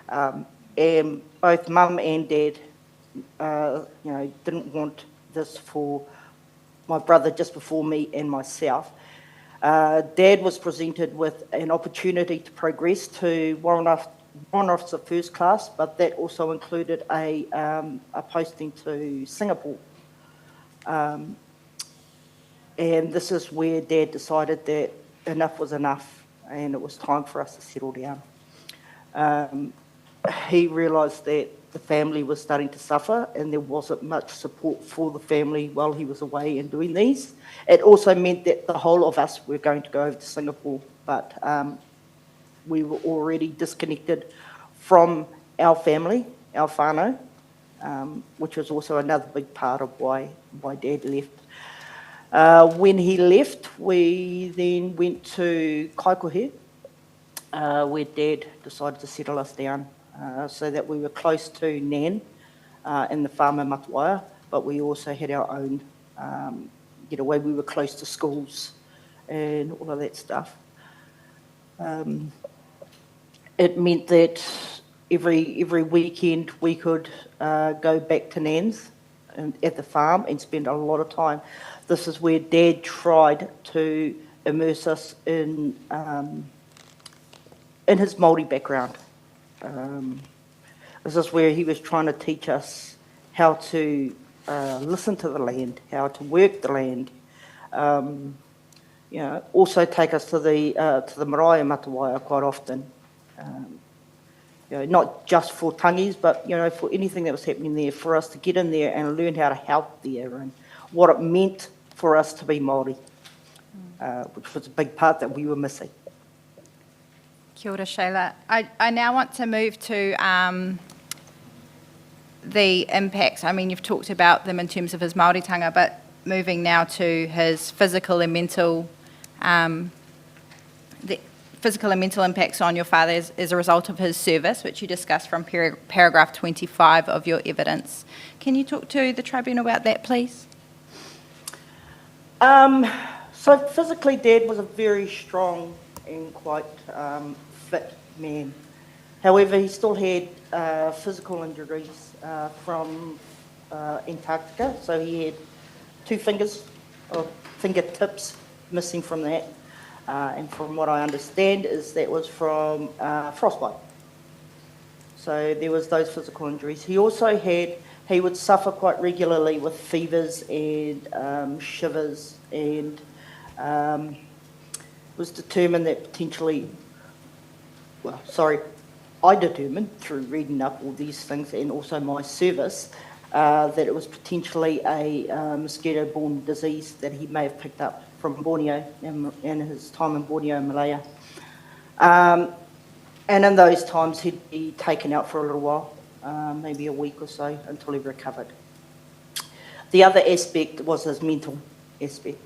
And both Mum and Dad, didn't want this for my brother just before me and myself. Dad was presented with an opportunity to progress to Warrant Officer First Class, but that also included a posting to Singapore. And this is where Dad decided that enough was enough and it was time for us to settle down. He realised that the family was starting to suffer and there wasn't much support for the family while he was away and doing these. It also meant that the whole of us were going to go over to Singapore, but we were already disconnected from our family, our whānau, which was also another big part of why Dad left. When he left, we then went to Kaikohe, where Dad decided to settle us down so that we were close to Nan in the farmer Matawaia, but we also had our own getaway. We were close to schools and all of that stuff. It meant that every weekend we could go back to Nan's at the farm and spend a lot of time. This is where Dad tried to immerse us in his Māori background. This is where he was trying to teach us how to listen to the land, how to work the land. Also take us to the marae Matawaia quite often. Not just for tangis, but for anything that was happening there, for us to get in there and learn how to help there and what it meant for us to be Māori, which was a big part that we were missing. Kia ora, Shayla. I now want to move to the impacts. I mean, you've talked about them in terms of his Māoritanga, but moving now to his physical and mental impacts on your father as a result of his service, which you discussed from paragraph 25 of your evidence. Can you talk to the tribunal about that, please? So physically, Dad was a very strong and quite fit man. However, he still had physical injuries from Antarctica. So he had 2 fingers or fingertips missing from that. And from what I understand is that was from frostbite. So there was those physical injuries. He also he would suffer quite regularly with fevers and shivers, and was determined that potentially, I determined through reading up all these things and also my service that it was potentially a mosquito-borne disease that he may have picked up from Borneo and his time in Borneo and Malaya. And in those times he'd be taken out for a little while, maybe a week or so, until he recovered. The other aspect was his mental aspect.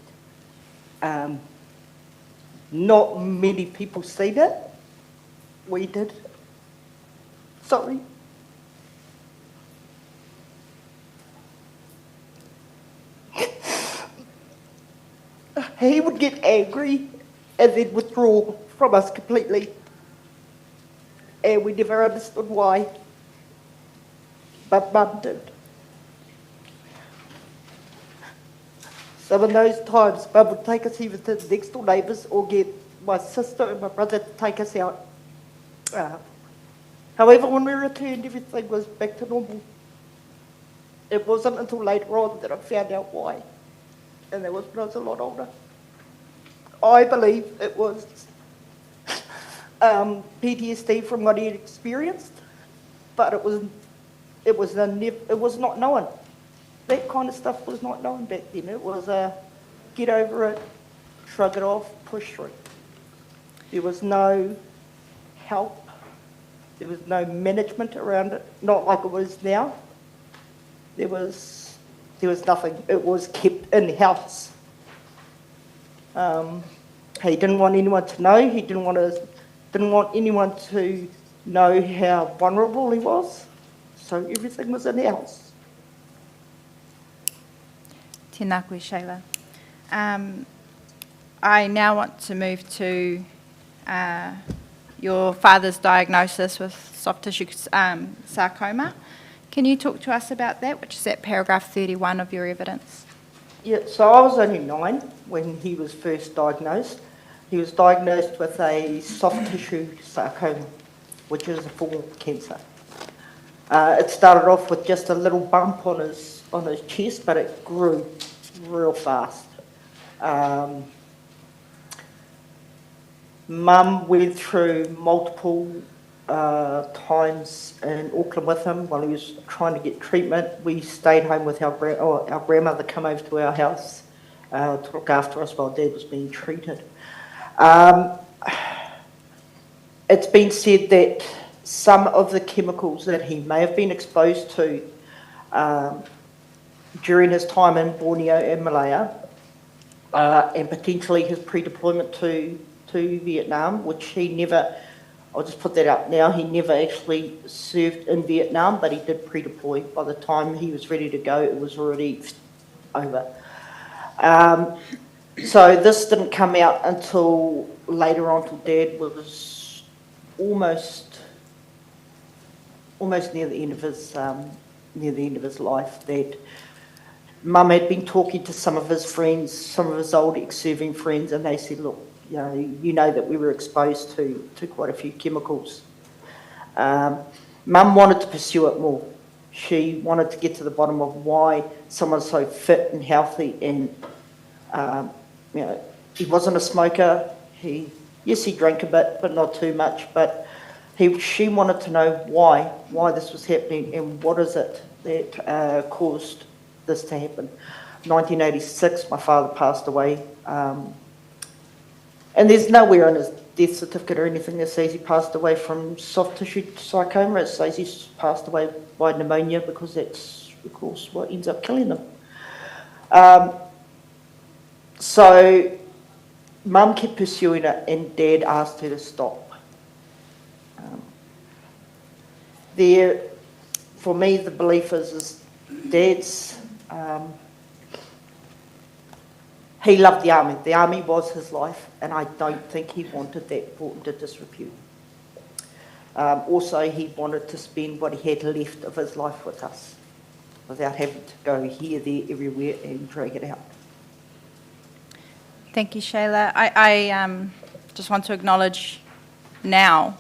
Not many people see that. We did. Sorry. He would get angry and then withdraw from us completely. And we never understood why. But Mum did. Some of those times, Mum would take us either to the next door neighbours or get my sister and my brother to take us out However, when we returned, everything was back to normal. It wasn't until later on that I found out why, and that was when I was a lot older. I believe it was PTSD from what he had experienced, but it was not known. That kind of stuff was not known back then. It was get over it, shrug it off, push through. There was no help. There was no management around it, not like it was now. There was nothing. It was kept in-house. He didn't want anyone to know. He didn't want anyone to know how vulnerable he was. So everything was in-house. Tēnā koe, Shayla. I now want to move to your father's diagnosis with soft tissue sarcoma. Can you talk to us about that, which is at paragraph 31 of your evidence? Yeah, so I was only 9 when he was first diagnosed. He was diagnosed with a soft tissue sarcoma, which is a form of cancer. It started off with just a little bump on his chest, but it grew real fast. Mum went through multiple times in Auckland with him while he was trying to get treatment. We stayed home with our grandmother come over to our house to look after us while Dad was being treated. It's been said that some of the chemicals that he may have been exposed to during his time in Borneo and Malaya, and potentially his pre-deployment to Vietnam, which he never, I'll just put that out now, he never actually served in Vietnam, but he did pre-deploy. By the time he was ready to go, it was already over. So this didn't come out until later on, till Dad was almost near the end of his life. That Mum had been talking to some of his friends, some of his old ex-serving friends, and they said, look, you know that we were exposed to quite a few chemicals. Mum wanted to pursue it more. She wanted to get to the bottom of why someone so fit and healthy and, he wasn't a smoker. Yes, he drank a bit, but not too much, but she wanted to know why this was happening and what is it that caused this to happen. 1986, my father passed away. And there's nowhere in his death certificate or anything that says he passed away from soft tissue sarcoma. It says he passed away by pneumonia because that's, of course, what ends up killing him. So Mum kept pursuing it and Dad asked her to stop. For me, the belief is Dad's, he loved the army. The army was his life, and I don't think he wanted that brought into disrepute. Also, he wanted to spend what he had left of his life with us without having to go here, there, everywhere and drag it out. Thank you, Shayla. I just want to acknowledge now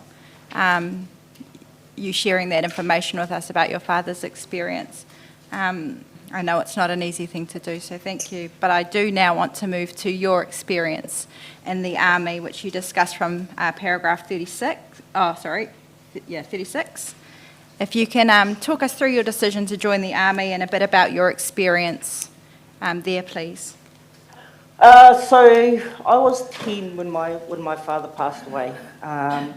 you sharing that information with us about your father's experience. I know it's not an easy thing to do, so thank you. But I do now want to move to your experience in the Army, which you discussed from paragraph 36. 36. If you can talk us through your decision to join the Army and a bit about your experience there, please. So I was 10 when my father passed away, and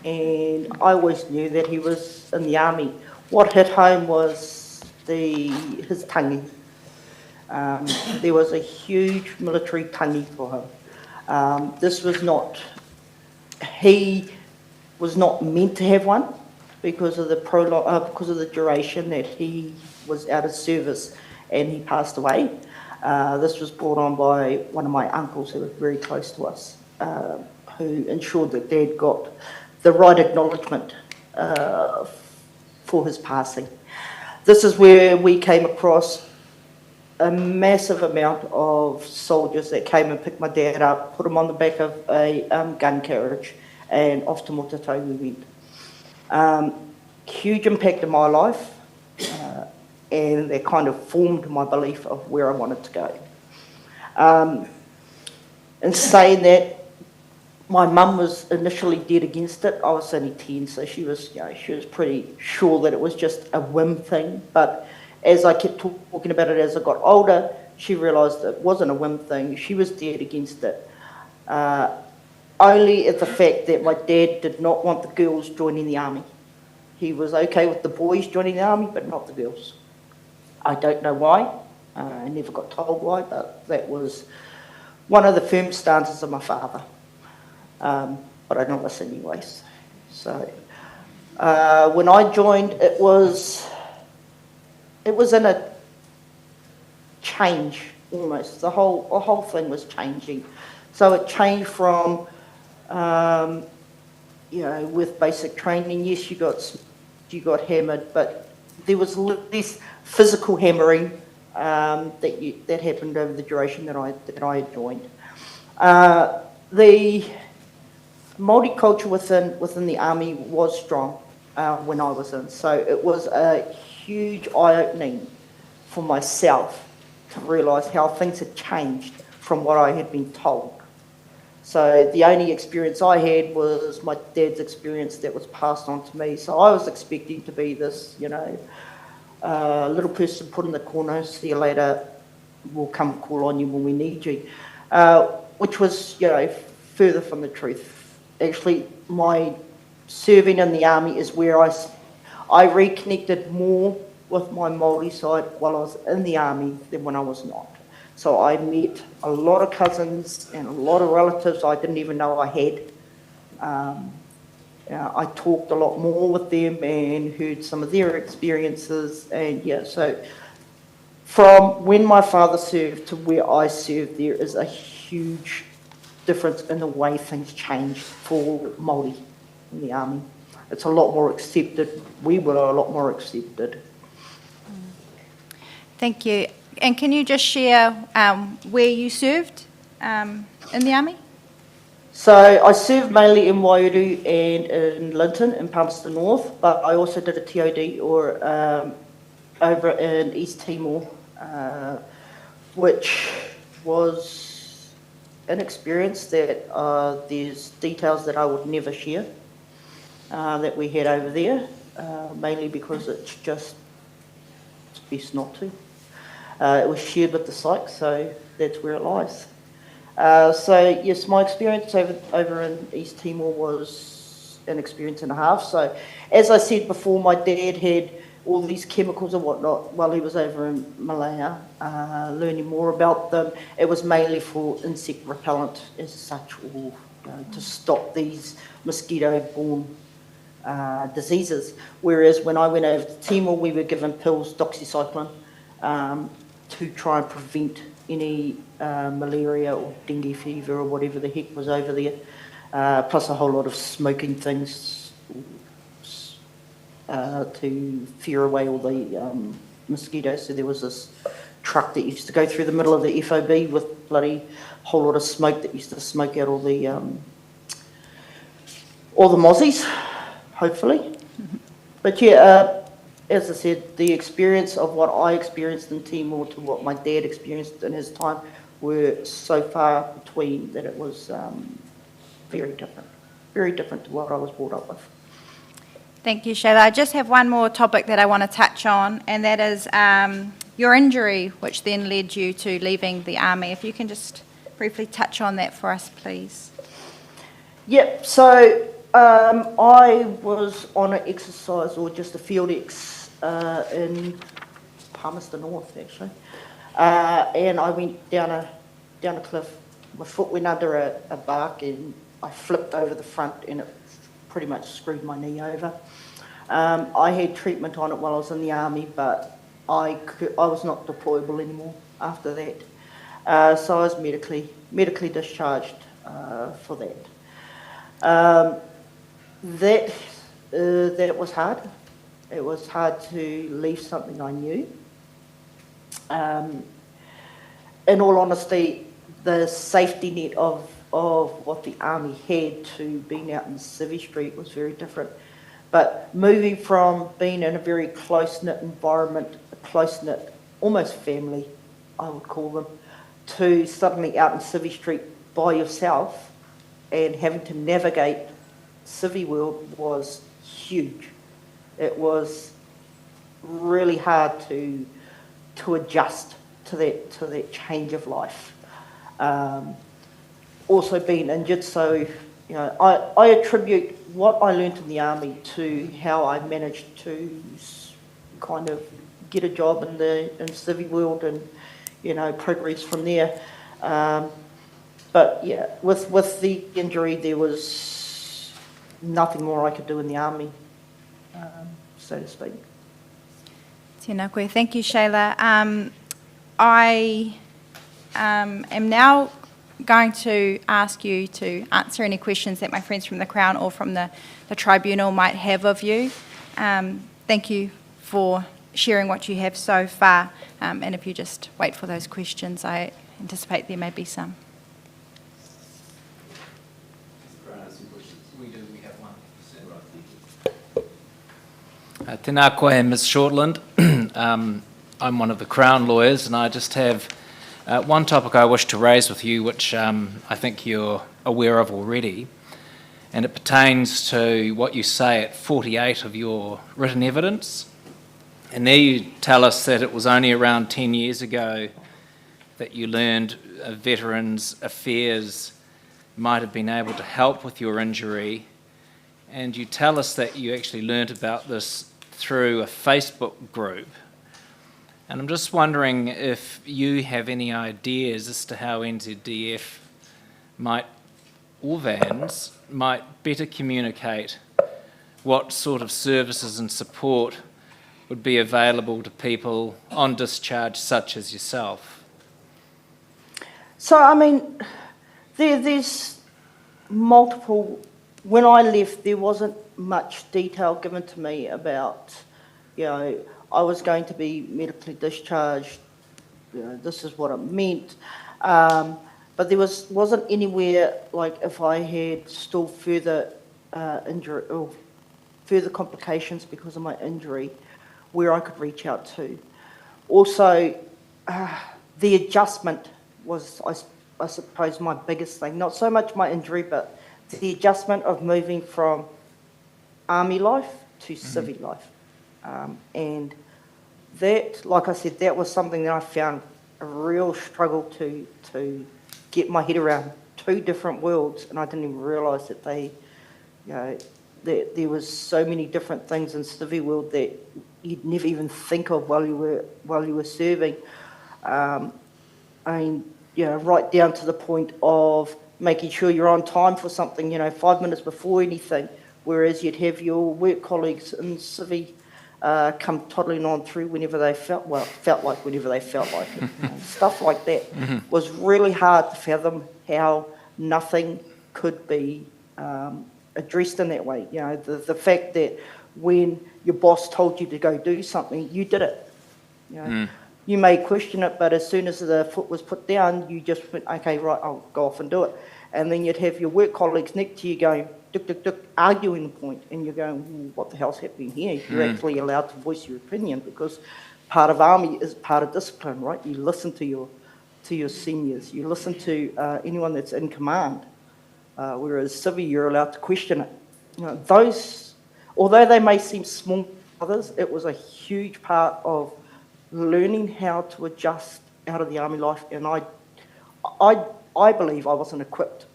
I always knew that he was in the Army. What hit home was his tangi. There was a huge military tangi for him. He was not meant to have one because of the duration that he was out of service and he passed away. This was brought on by one of my uncles who was very close to us, who ensured that Dad got the right acknowledgement for his passing. This is where we came across a massive amount of soldiers that came and picked my dad up, put him on the back of a gun carriage, and off to Mototau we went. Huge impact in my life, and it kind of formed my belief of where I wanted to go. In saying that, my mum was initially dead against it. I was only 10, so she was pretty sure that it was just a whim thing. But as I kept talking about it as I got older, she realised it wasn't a whim thing. She was dead against it. Only at the fact that my dad did not want the girls joining the army. He was okay with the boys joining the army, but not the girls. I don't know why. I never got told why, but that was one of the firm stances of my father. But I don't listen anyways. So when I joined, it was in a change almost. The whole thing was changing. So it changed from, with basic training, yes, you got hammered, but there was less physical hammering that happened over the duration that I had joined. The multicultural within the army was strong when I was in, so it was a huge eye-opening for myself to realise how things had changed from what I had been told. So the only experience I had was my dad's experience that was passed on to me. So I was expecting to be this, little person put in the corner, see you later, we'll come call on you when we need you, which was, further from the truth. Actually, my serving in the army is where I reconnected more with my Māori side while I was in the army than when I was not. So I met a lot of cousins and a lot of relatives I didn't even know I had. I talked a lot more with them and heard some of their experiences. And so from when my father served to where I served, there is a huge difference in the way things changed for Māori in the army. It's a lot more accepted. We were a lot more accepted. Thank you. And can you just share where you served in the army? So I served mainly in Waiuru and in Linton in Palmerston North, but I also did a TOD over in East Timor, which was an experience that there's details that I would never share that we had over there, mainly because it's best not to. It was shared with the psych, so that's where it lies. So yes, my experience over in East Timor was an experience and a half. So as I said before, my dad had all these chemicals and whatnot while he was over in Malaya, learning more about them. It was mainly for insect repellent as such, or to stop these mosquito-borne diseases. Whereas when I went over to Timor, we were given pills, doxycycline, to try and prevent any malaria or dengue fever or whatever the heck was over there, plus a whole lot of smoking things to fear away all the mosquitoes. So there was this truck that used to go through the middle of the FOB with bloody whole lot of smoke that used to smoke out all the mozzies, hopefully. But as I said, the experience of what I experienced in Timor to what my dad experienced in his time were so far between that it was very different to what I was brought up with. Thank you, Shayla. I just have one more topic that I want to touch on, and that is your injury, which then led you to leaving the army. If you can just briefly touch on that for us, please. Yep, so I was on an exercise, or just a field ex, in Palmerston North, actually. And I went down a cliff. My foot went under a bark and I flipped over the front and it pretty much screwed my knee over. I had treatment on it while I was in the army, but I was not deployable anymore after that. So I was medically discharged for that. That was hard. It was hard to leave something I knew. In all honesty, the safety net of what the army had to being out in the civvy street was very different. But moving from being in a very close-knit environment, a close-knit, almost family, I would call them, to suddenly out in Civvy Street by yourself and having to navigate Civvy world was huge. It was really hard to adjust to that change of life. Also being injured, so you know, I attribute what I learnt in the army to how I managed to kind of get a job in Civvy world and, you know, progress from there. But yeah, with the injury, there was nothing more I could do in the army, so to speak. Tēnā koe. Thank you, Shayla. I am now going to ask you to answer any questions that my friends from the Crown or from the Tribunal might have of you. Thank you for sharing what you have so far. And if you just wait for those questions, I anticipate there may be some. Tēnā koe, Ms. Shortland. I'm one of the Crown lawyers, and I just have one topic I wish to raise with you, which I think you're aware of already, and it pertains to what you say at 48 of your written evidence. And there you tell us that it was only around 10 years ago that you learned Veterans Affairs might have been able to help with your injury, and you tell us that you actually learned about this through a Facebook group. And I'm just wondering if you have any ideas as to how NZDF might, or VANS, might better communicate what sort of services and support would be available to people on discharge such as yourself. So, I mean, there's multiple. When I left, there wasn't much detail given to me about, you know, I was going to be medically discharged, you know, this is what it meant. But there wasn't anywhere, like if I had still further injury or further complications because of my injury, where I could reach out to. Also, the adjustment was, I suppose, my biggest thing. Not so much my injury, but the adjustment of moving from army life to civvy life. And that, like I said, that was something that I found a real struggle to get my head around. Two different worlds, and I didn't even realise that they, you know, that there was so many different things in civvy world that you'd never even think of while you were serving. I mean, you know, right down to the point of making sure you're on time for something, you know, 5 minutes before anything, whereas you'd have your work colleagues in civvy come toddling on through whenever they felt like whenever they felt like it. You know, stuff like that was really hard to fathom how nothing could be addressed in that way. You know, the fact that when your boss told you to go do something, you did it. You know, you may question it, but as soon as the foot was put down, you just went, okay, right, I'll go off and do it. And then you'd have your work colleagues next to you going, duk, duk, duk, arguing the point, and you're going, what the hell's happening here? You're actually allowed to voice your opinion because part of army is part of discipline, right? You listen to your seniors, you listen to anyone that's in command, whereas civvy, you're allowed to question it. You know, those, although they may seem small to others, it was a huge part of learning how to adjust out of the army life, and I believe I wasn't equipped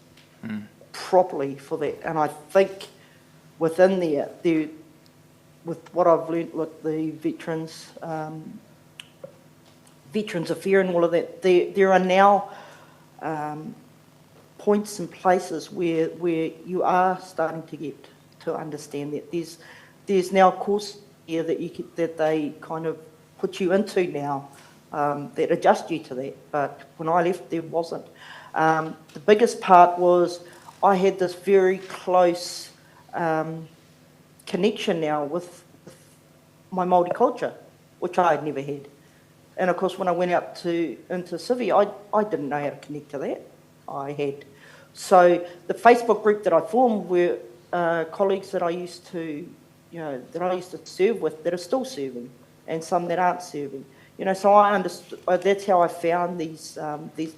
properly for that. And I think within there, with what I've learnt with the Veterans Affair and all of that, there are now points and places where you are starting to get to understand that there's now a course here that they kind of put you into now that adjust you to that. But when I left, there wasn't. The biggest part was I had this very close connection now with my Māori culture, which I had never had. And of course, when I went out into civvy, I didn't know how to connect to that. So the Facebook group that I formed were colleagues that I used to, you know, that I used to serve with that are still serving, and some that aren't serving. You know, so I understood. That's how I found these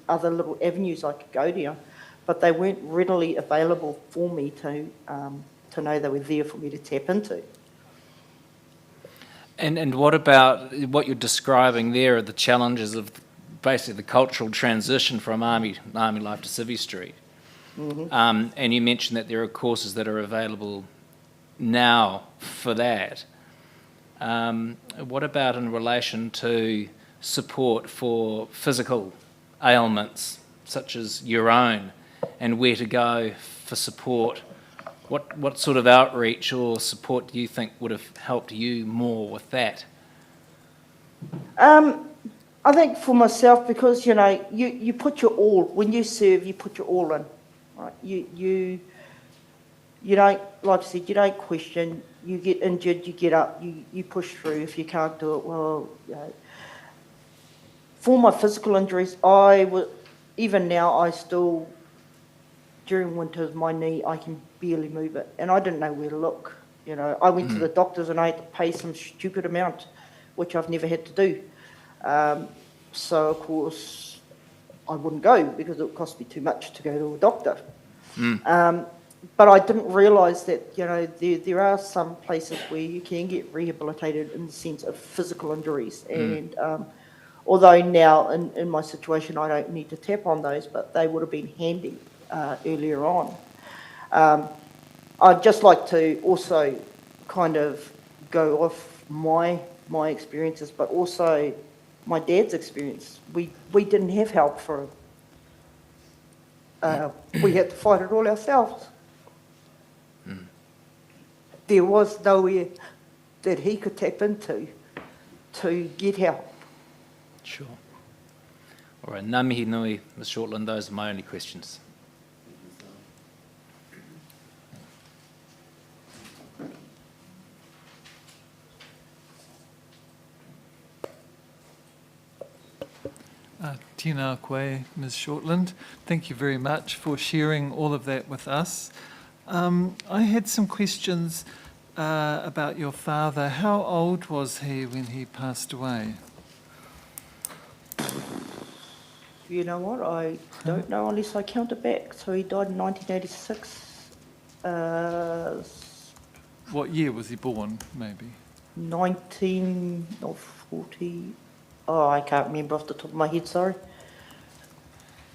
other little avenues I could go down, but they weren't readily available for me to know they were there for me to tap into. And what about what you're describing there are the challenges of basically the cultural transition from army life to civvy street? Mm-hmm. And you mentioned that there are courses that are available now for that. What about in relation to support for physical ailments, such as your own, and where to go for support? What sort of outreach or support do you think would have helped you more with that? I think for myself, because, you know, you put your all, when you serve, you put your all in, right? You don't, like I said, you don't question. You get injured, you get up, you push through. If you can't do it, well, you know. For my physical injuries, even now, I still, during winters, my knee, I can barely move it, and I didn't know where to look. You know, I went to the doctors and I had to pay some stupid amount, which I've never had to do. So, of course, I wouldn't go because it would cost me too much to go to a doctor. But I didn't realise that, you know, there are some places where you can get rehabilitated in the sense of physical injuries. And although now in my situation I don't need to tap on those, but they would have been handy earlier on. I'd just like to also kind of go off my experiences, but also my dad's experience. We didn't have help for it. We had to fight it all ourselves. There was nowhere that he could tap into to get help. Sure. All right, ngā mihi nui, Ms. Shortland, those are my only questions. Tēnā koe, Ms. Shortland. Thank you very much for sharing all of that with us. I had some questions about your father. How old was he when he passed away? You know what? I don't know unless I count it back. So he died in 1986. What year was he born, maybe? 1940. Oh, I can't remember off the top of my head, sorry.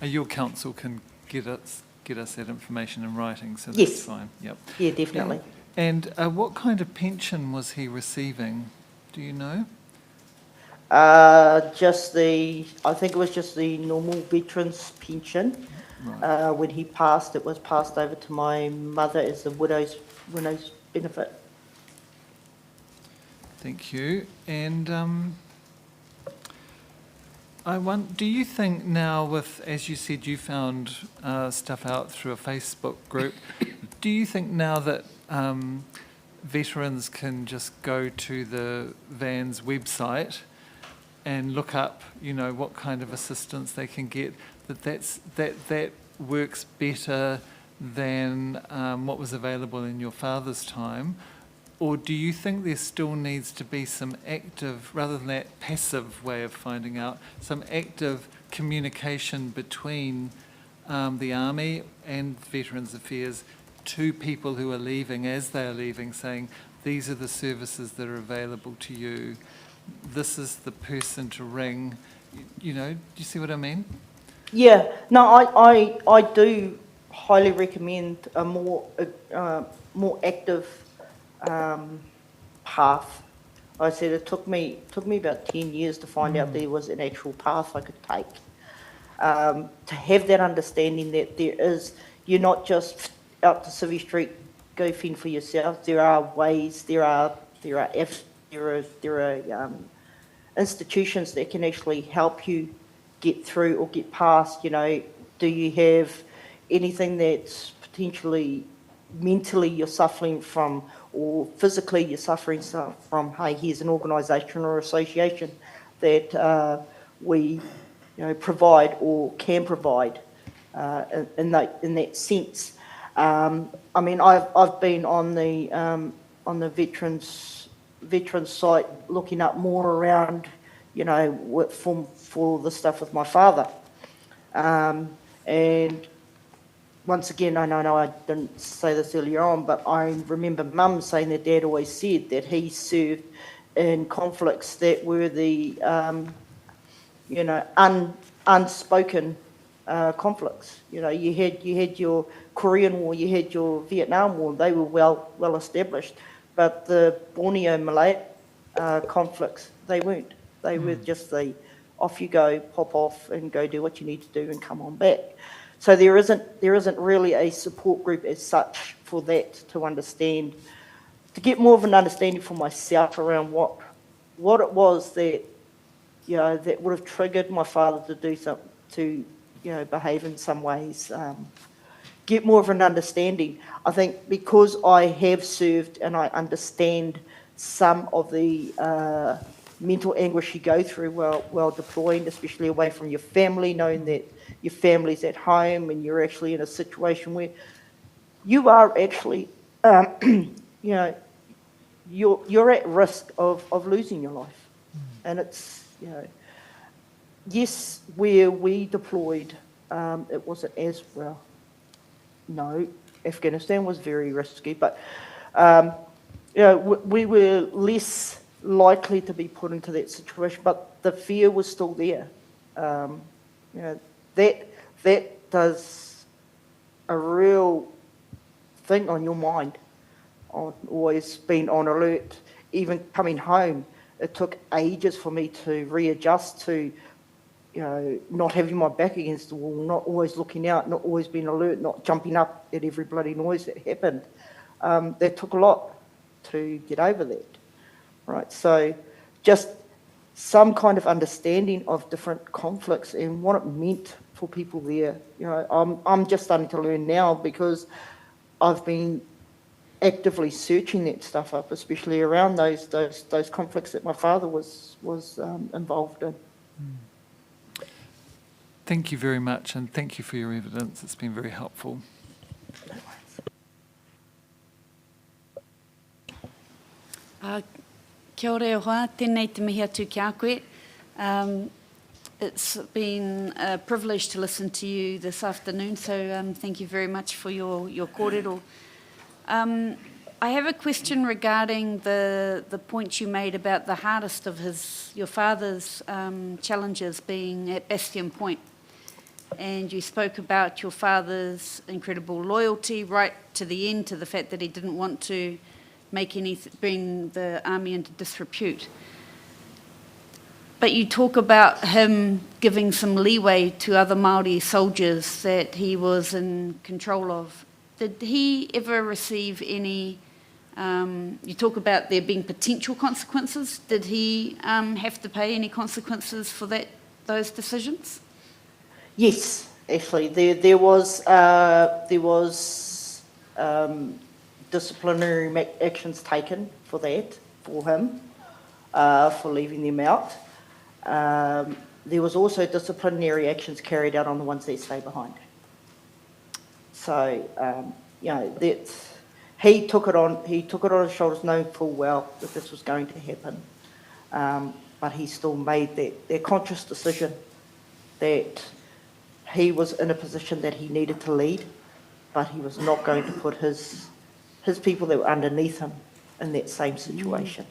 Your council can get us that information in writing, so that's Yes. fine. Yep. Yeah, definitely. And what kind of pension was he receiving? Do you know? I think it was just the normal veterans pension. Right. When he passed, it was passed over to my mother as the widow's benefit. Thank you. And do you think now with, as you said, you found stuff out through a Facebook group, do you think now that veterans can just go to the VAN's website and look up, you know, what kind of assistance they can get, that works better than what was available in your father's time? Or do you think there still needs to be some active, rather than that passive way of finding out, some active communication between the Army and Veterans Affairs to people who are leaving, as they are leaving, saying, these are the services that are available to you, this is the person to ring, you know, do you see what I mean? Yeah, no, I do highly recommend a more active path. I said it took me about 10 years to find out there was an actual path I could take. To have that understanding that you're not just out to Civvy Street, go fend for yourself. There are ways, there are institutions that can actually help you get through or get past. You know, do you have anything that's potentially mentally you're suffering from, or physically you're suffering from? Hey, here's an organisation or association that we, provide or can provide in that sense. I mean, I've been on the on the veterans site, looking up more around, you know, for the stuff with my father. And once again, I know I didn't say this earlier on, but I remember Mum saying that Dad always said that he served in conflicts that were the, you know, unspoken conflicts. You know, you had your Korean War, you had your Vietnam War. They were well established, but the Borneo Malay conflicts, they weren't. They were just the off you go, pop off, and go do what you need to do, and come on back. So there isn't really a support group as such for that to understand, to get more of an understanding for myself around what it was that, you know, that would have triggered my father to do something, to, you know, behave in some ways, get more of an understanding. I think because I have served and I understand some of the mental anguish you go through while deploying, especially away from your family, knowing that your family's at home and you're actually in a situation where you are actually, you know, you're at risk of losing your life. And it's, you know, yes, where we deployed, it wasn't as well. No, Afghanistan was very risky, but you know, we were less likely to be put into that situation, but the fear was still there. You know, that does a real thing on your mind, on always being on alert. Even coming home, it took ages for me to readjust to, you know, not having my back against the wall, not always looking out, not always being alert, not jumping up at every bloody noise that happened. That took a lot to get over that, right? So just some kind of understanding of different conflicts and what it meant for people there. You know, I'm just starting to learn now because I've been actively searching that stuff up, especially around those conflicts that my father was involved in. Thank you very much, and thank you for your evidence. It's been very helpful. Kia ora e hoa, tēnei te mihi atu ki a koe. It's been a privilege to listen to you this afternoon, so thank you very much for your kōrero. I have a question regarding the point you made about the hardest of your father's challenges being at Bastion Point. And you spoke about your father's incredible loyalty right to the end, to the fact that he didn't want to bring the army into disrepute. But you talk about him giving some leeway to other Māori soldiers that he was in control of. Did he ever receive any, you talk about there being potential consequences, did he have to pay any consequences for those decisions? Yes, actually, there was disciplinary actions taken for that, for him, for leaving them out. There was also disciplinary actions carried out on the ones that stay behind. So, you know, he took it on his shoulders, knowing full well that this was going to happen. But he still made that conscious decision that he was in a position that he needed to lead, but he was not going to put his people that were underneath him in that same situation.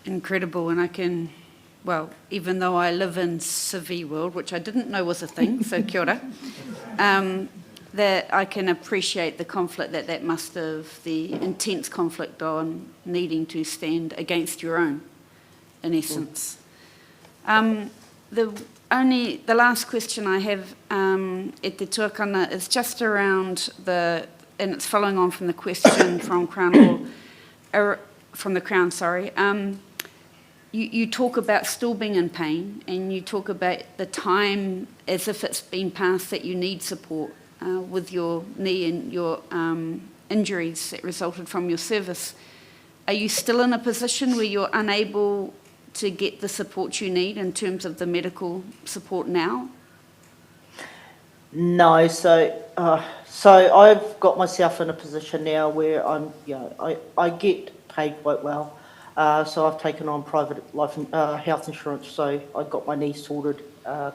Incredible, and I can, well, even though I live in civi world, which I didn't know was a thing, so kia ora, that I can appreciate the conflict that must have, the intense conflict on needing to stand against your own, in essence. The last question I have at Te Tuakana is just around and it's following on from the question from the Crown, sorry. You talk about still being in pain, and you talk about the time as if it's been passed that you need support with your knee and your injuries that resulted from your service. Are you still in a position where you're unable to get the support you need in terms of the medical support now? No, so So I've got myself in a position now where I'm, I get paid quite well. So I've taken on private health insurance. So I got my knees sorted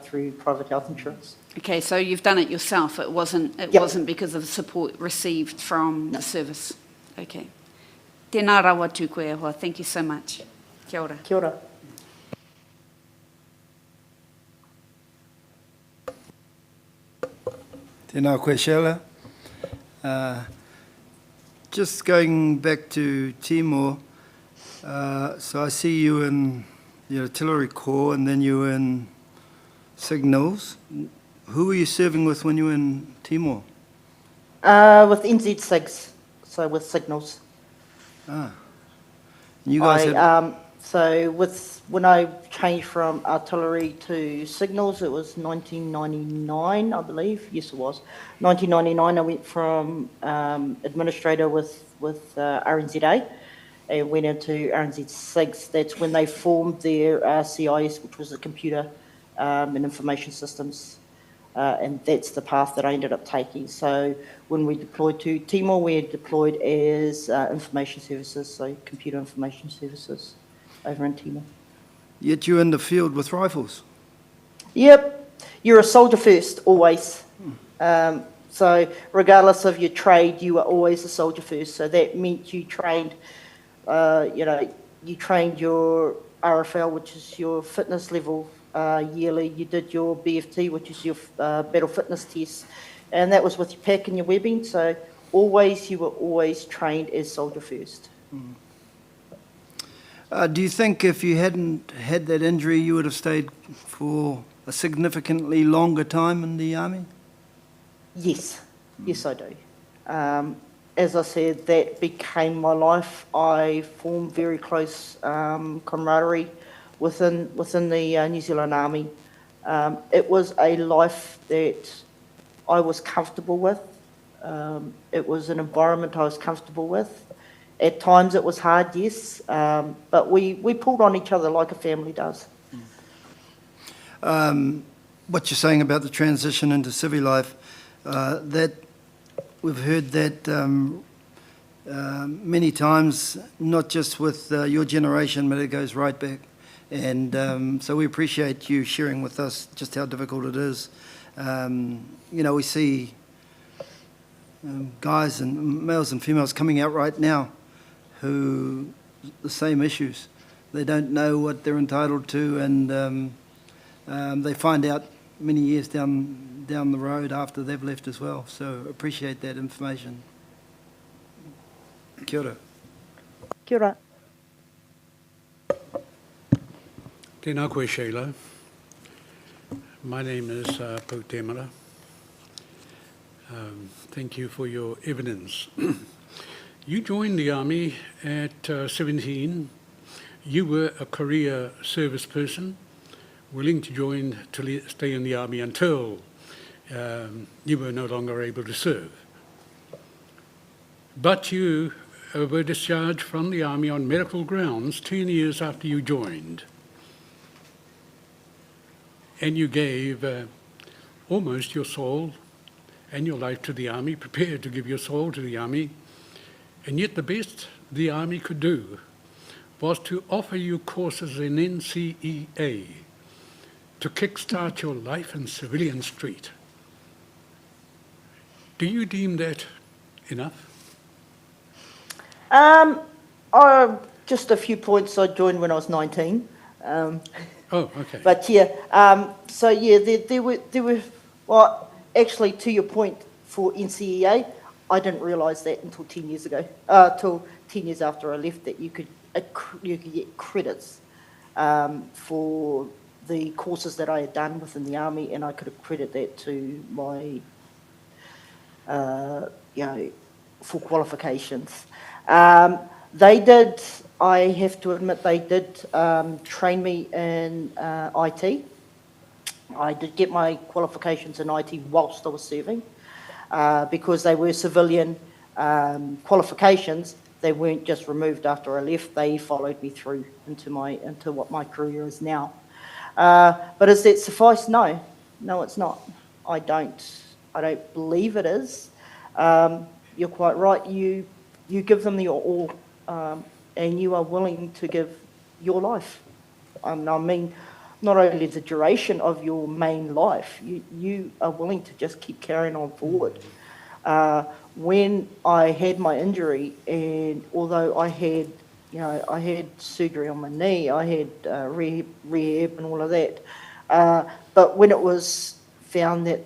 through private health insurance. Okay, so you've done it yourself. It wasn't because of support received from the service. Okay. Tēnā rawa tū koe ahoa. Thank you so much. Kia ora. Kia ora. Tēnā koe, Sheila. Just going back to Timor, so I see you in the Artillery Corps and then you were in Signals. Who were you serving with when you were in Timor? With NZ SIGs, so with Signals. Ah. You guys had... So when I changed from artillery to signals, it was 1999, I believe. Yes, it was. 1999, I went from administrator with RNZA and went into RNZ SIGs. That's when they formed their CIS, which was the Computer and Information Systems. And that's the path that I ended up taking. So when we deployed to Timor, we deployed as information services, so computer information services over in Timor. Yet you're in the field with rifles. Yep, you're a soldier first, always. So regardless of your trade, you were always a soldier first. So that meant you trained, you trained your RFL, which is your fitness level yearly. You did your BFT, which is your battle fitness test. And that was with your pack and your webbing. So you were always trained as soldier first. Do you think if you hadn't had that injury, you would have stayed for a significantly longer time in the army? Yes, yes I do. As I said, that became my life. I formed very close camaraderie within the New Zealand Army. It was a life that I was comfortable with. It was an environment I was comfortable with. At times it was hard, yes, but we pulled on each other like a family does. What you're saying about the transition into civil life, that we've heard that many times, not just with your generation, but it goes right back. And so we appreciate you sharing with us just how difficult it is. We see guys and males and females coming out right now who the same issues. They don't know what they're entitled to, and they find out many years down the road after they've left as well. So appreciate that information. Kia ora. Kia ora. Tēnā koe, Sheila. My name is Pau Temara. Thank you for your evidence. You joined the Army at 17. You were a career service person, willing to stay in the Army until you were no longer able to serve. But you were discharged from the Army on medical grounds 10 years after you joined. And you gave almost your soul and your life to the Army, prepared to give your soul to the Army. And yet the best the Army could do was to offer you courses in NCEA to kickstart your life in civilian street. Do you deem that enough? Just a few points. I joined when I was 19. Oh, okay. But yeah, there were, well, actually to your point for NCEA, I didn't realise that until 10 years ago, till 10 years after I left, that you could get credits for the courses that I had done within the Army, and I could accredit that to my, full qualifications. They did, I have to admit, they did train me in IT. I did get my qualifications in IT whilst I was serving, because they were civilian qualifications. They weren't just removed after I left. They followed me through into what my career is now. But does that suffice? No, it's not. I don't believe it is. You're quite right. You give them your all, and you are willing to give your life. I mean, not only the duration of your main life, you are willing to just keep carrying on forward. When I had my injury, and although I had, I had surgery on my knee, I had rehab and all of that, but when it was found that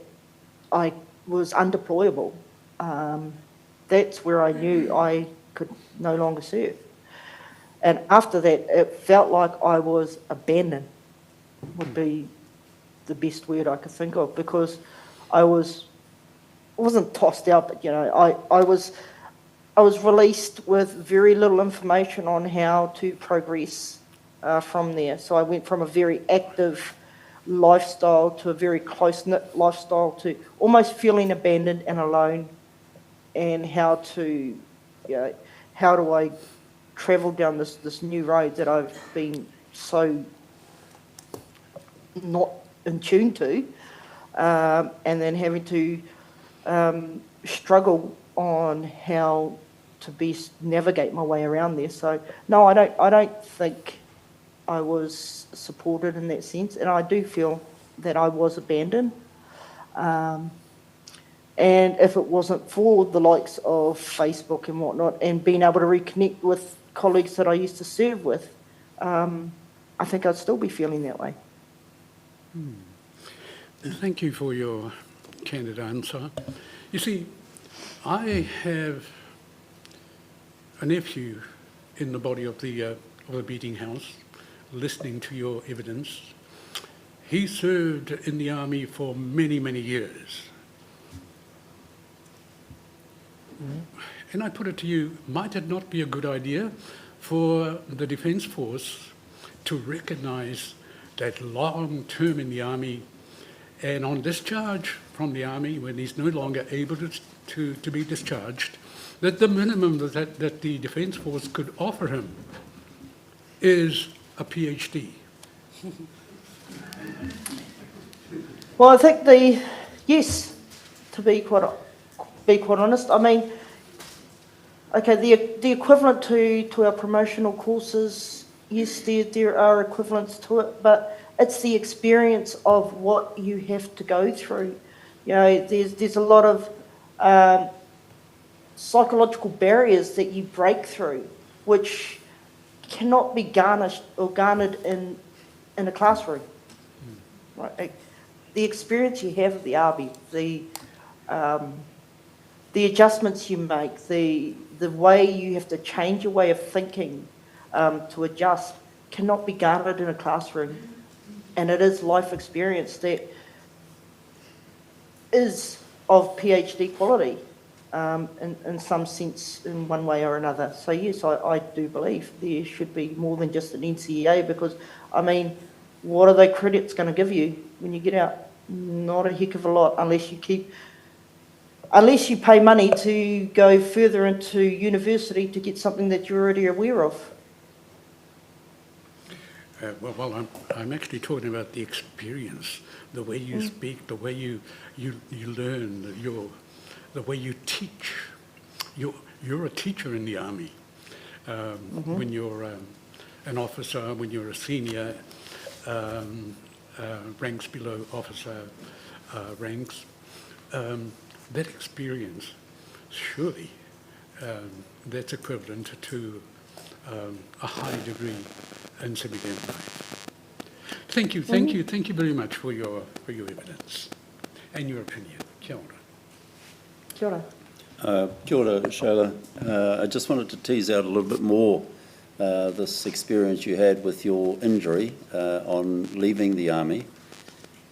I was undeployable, that's where I knew I could no longer serve. And after that, it felt like I was abandoned, would be the best word I could think of, because I wasn't tossed out, but I was released with very little information on how to progress from there. So I went from a very active lifestyle to a very close-knit lifestyle to almost feeling abandoned and alone, and how do I travel down this new road that I've been so not in tune to, and then having to struggle on how to best navigate my way around there. So no, I don't think I was supported in that sense, and I do feel that I was abandoned. And if it wasn't for the likes of Facebook and whatnot, and being able to reconnect with colleagues that I used to serve with, I think I'd still be feeling that way. Thank you for your candid answer. You see, I have a nephew in the body of the Beating House, listening to your evidence. He served in the army for many, many years. And I put it to you, might it not be a good idea for the Defence Force to recognise that long term in the army, and on discharge from the army, when he's no longer able to be discharged, that the minimum that the Defence Force could offer him is a PhD? Well, I think yes, to be quite honest. I mean, okay, the equivalent to our promotional courses, yes, there are equivalents to it, but it's the experience of what you have to go through. There's a lot of psychological barriers that you break through, which cannot be garnered in a classroom. Right? The experience you have of the army, the adjustments you make, the way you have to change your way of thinking to adjust, cannot be garnered in a classroom. And it is life experience that is of PhD quality in some sense, in one way or another. So yes, I do believe there should be more than just an NCEA, because, I mean, what are the credits going to give you when you get out? Not a heck of a lot, unless you pay money to go further into university to get something that you're already aware of. Well, I'm actually talking about the experience, the way you speak, the way you learn, the way you teach. You're a teacher in the army. When you're an officer, when you're a senior, ranks below officer ranks, that experience, surely that's equivalent to a high degree in civilian life. Thank you very much for your evidence and your opinion. Kia ora. Kia ora. Kia ora, Shayla. I just wanted to tease out a little bit more this experience you had with your injury on leaving the army,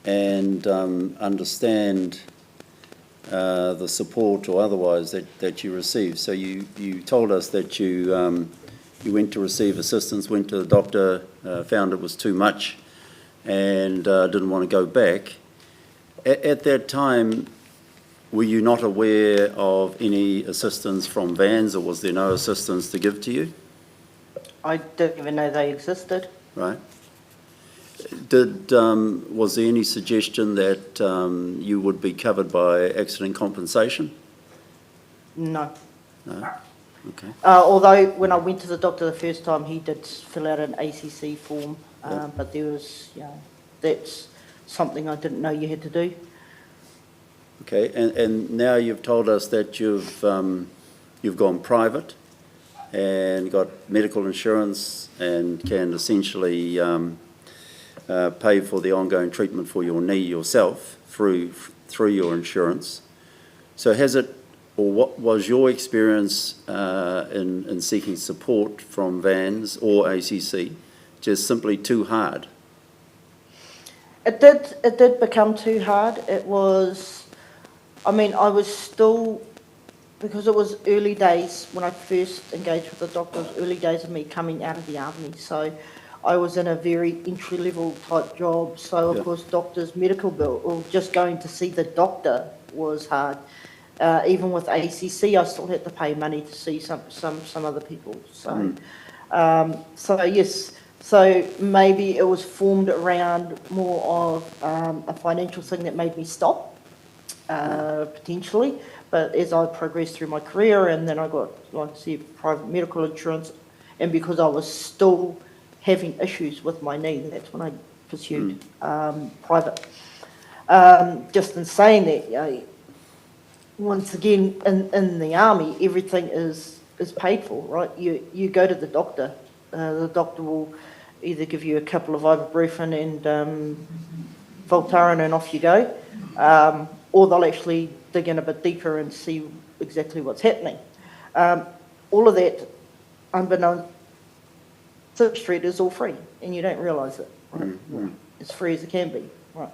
and understand the support or otherwise that you received. So you told us that you went to receive assistance, went to the doctor, found it was too much, and didn't want to go back. At that time, were you not aware of any assistance from VANS, or was there no assistance to give to you? I didn't even know they existed. Right. Was there any suggestion that you would be covered by accident compensation? No. No? Okay. Although when I went to the doctor the first time, he did fill out an ACC form, Yeah. but there was, that's something I didn't know you had to do. Okay, and now you've told us that you've gone private and got medical insurance and can essentially pay for the ongoing treatment for your knee yourself through your insurance. So has it, or what was your experience in seeking support from VANS or ACC, just simply too hard? It did become too hard. It was, I mean, I was still, because it was early days when I first engaged with the doctor, it was early days of me coming out of the army. So I was in a very entry-level type job. So, of course, doctor's medical bill, or just going to see the doctor was hard. Even with ACC, I still had to pay money to see some other people. So, so yes, so maybe it was formed around more of a financial thing that made me stop, potentially. But as I progressed through my career, and then I got, like I said, private medical insurance, and because I was still having issues with my knee, that's when I pursued private. Just in saying that, once again, in the army, everything is paid for, right? You go to the doctor will either give you a couple of ibuprofen and Voltaren and off you go, or they'll actually dig in a bit deeper and see exactly what's happening. All of that, unbeknownst to the street, is all free, and you don't realise it, right? As free as it can be, right?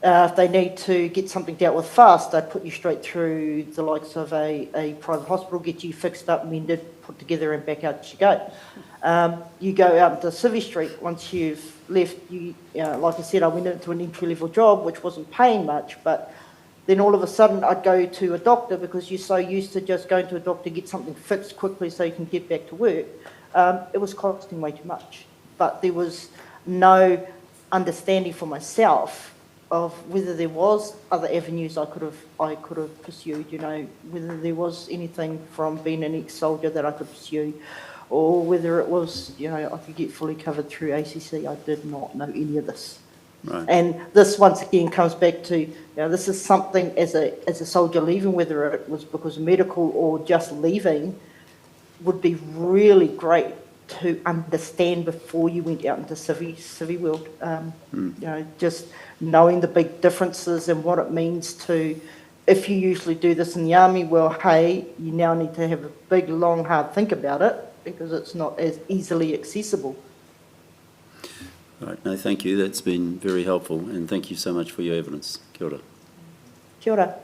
If they need to get something dealt with fast, they put you straight through the likes of a private hospital, get you fixed up, mended, put together, and back out you go. You go out into Civvy Street, once you've left, like I said, I went into an entry-level job, which wasn't paying much, but then all of a sudden I'd go to a doctor because you're so used to just going to a doctor to get something fixed quickly so you can get back to work. It was costing way too much. But there was no understanding for myself of whether there was other avenues I could have pursued, whether there was anything from being an ex-soldier that I could pursue, or whether it was, I could get fully covered through ACC. I did not know any of this. Right. And this once again comes back to, this is something as a soldier leaving, whether it was because of medical or just leaving, would be really great to understand before you went out into civvy world. Just knowing the big differences and what it means to, if you usually do this in the army, well, hey, you now need to have a big, long, hard think about it because it's not as easily accessible. Right, no, thank you. That's been very helpful, and thank you so much for your evidence. Kia ora. Kia ora.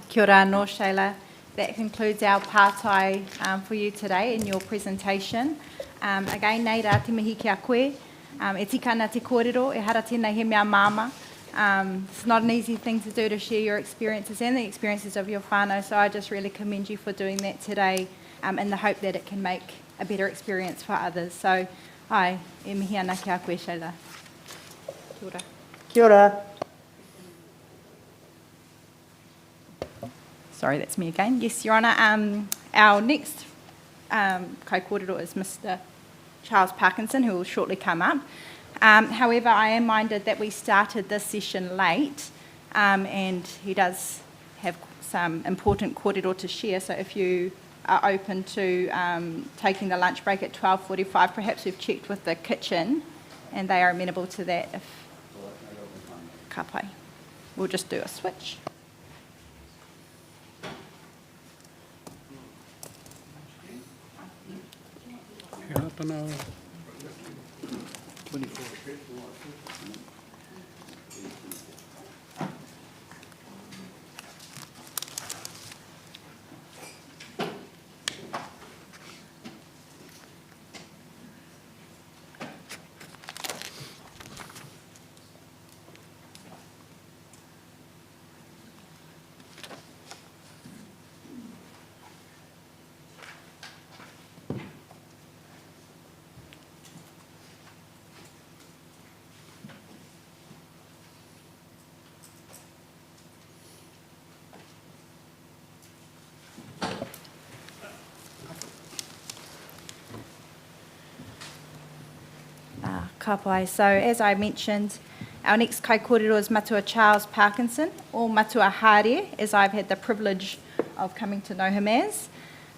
Kia ora anō, Shayla. That concludes our pātai for you today in your presentation. Again, nei rā te mihi ki a koe. E tika ana te kōrero, e hara tēnei he mea māma. It's not an easy thing to do, to share your experiences and the experiences of your whānau, so I just really commend you for doing that today in the hope that it can make a better experience for others. So, ai, e mihi ana ki a koe, Shayla. Kia ora. Kia ora. Sorry, that's me again. Yes, Your Honour. Our next kai kōrero is Mr. Charles Parkinson, who will shortly come up. However, I am minded that we started this session late, and he does have some important kōrero to share, so if you are open to taking the lunch break at 12:45, perhaps we've checked with the kitchen, and they are amenable to that. If ka pai. We'll just do a switch. Kia tana. 24. ka pai. So as I mentioned, our next kai kōrero is Matua Charles Parkinson, or Matua Hare, as I've had the privilege of coming to know him as.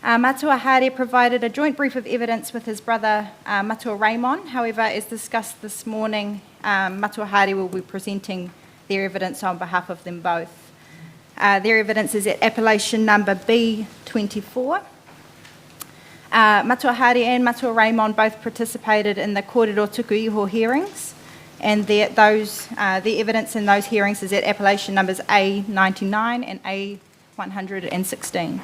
Matua Hare provided a joint brief of evidence with his brother Matua Raymond. However, as discussed this morning, Matua Hare will be presenting their evidence on behalf of them both. Their evidence is at appellation number B24. Matua Hare and Matua Raymond both participated in the kōrero tuku iho hearings, and the evidence in those hearings is at appellation numbers A99 and A116.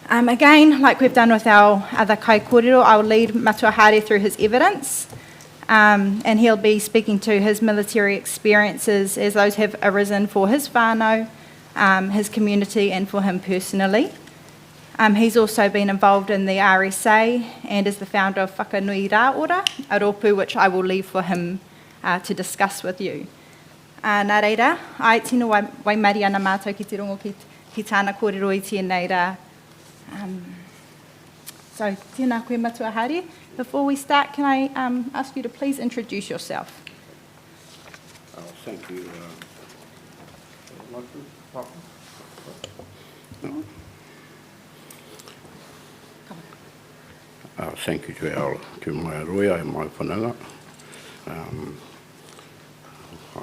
Again, like we've done with our other kai kōrero, I'll lead Matua Hare through his evidence, and he'll be speaking to his military experiences as those have arisen for his whānau, his community, and for him personally. He's also been involved in the RSA and is the founder of Whakanui Rā Ora, a rōpū which I will leave for him to discuss with you. Nā reira, ai tino wai mari ana mātou ki te rongo ki tāna kōrero i tēnei rā. So, tēnā koe Matua Hare. Before we start, can I ask you to please introduce yourself? Thank you. Thank you to my roia and my whananga. I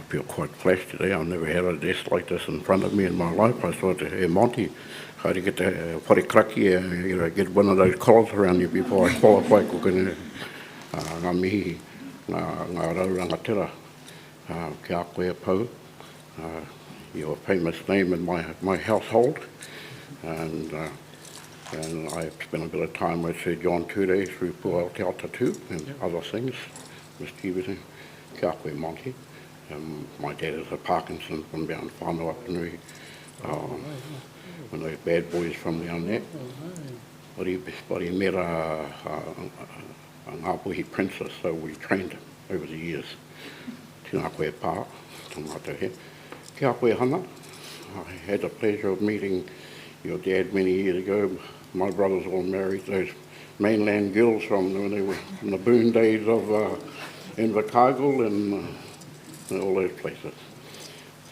feel quite flashed today. I've never had a desk like this in front of me in my life. I thought, hey, Monty, how to get the whare kraki, get one of those collars around you before I qualify. Ngā mihi, ngā raurangatira, kia koe pau. You're a famous name in my household. And I spent a bit of time with Sir John Ture through Puao Te Atatū and other things, Miss Stevenson, kia koe Monty. My dad is a Parkinson from down Whanau Apanui, one of those bad boys from down there. But he met a Ngāpuhi princess, so we trained him over the years. Tēnā koe pā, tō he. Kia koe hana. I had the pleasure of meeting your dad many years ago. My brothers all married those mainland girls from when they were in the boon days of Invercargill and all those places.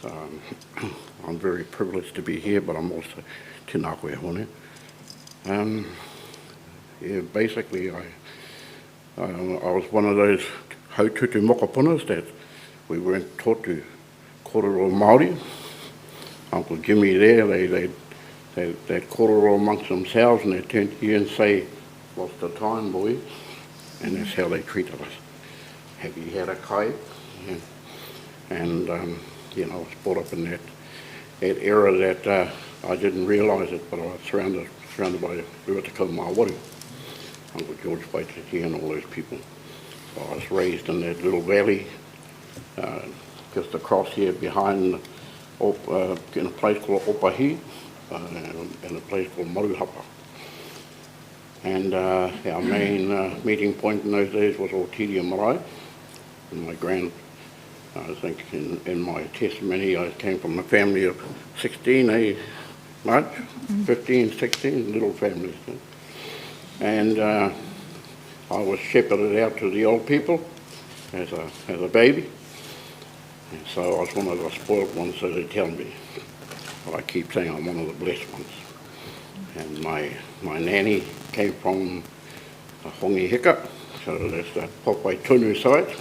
So I'm very privileged to be here, but I'm also tēnā koe hone. Basically, I was one of those haututu mokapunas that we weren't taught to kōrero Māori. Uncle Jimmy there, they'd kōrero amongst themselves and they'd turn to you and say, what's the time, boy? And that's how they treated us. Have you had a kai? And you know, I was brought up in that era that I didn't realise it, but I was surrounded by Ruatako Māori, Uncle George Waititi and all those people. So I was raised in that little valley, just across here behind, in a place called Opahi, and a place called Moruhapa. And our main meeting point in those days was Otiria Marae. And my I think in my testimony I came from a family of 16, March? 15, 16, little families. And I was shepherded out to the old people as a baby. And so I was one of the spoiled ones, so they tell me. But I keep saying I'm one of the blessed ones. And my nanny came from Hongi Hika, so that's the Popeye Tunu side.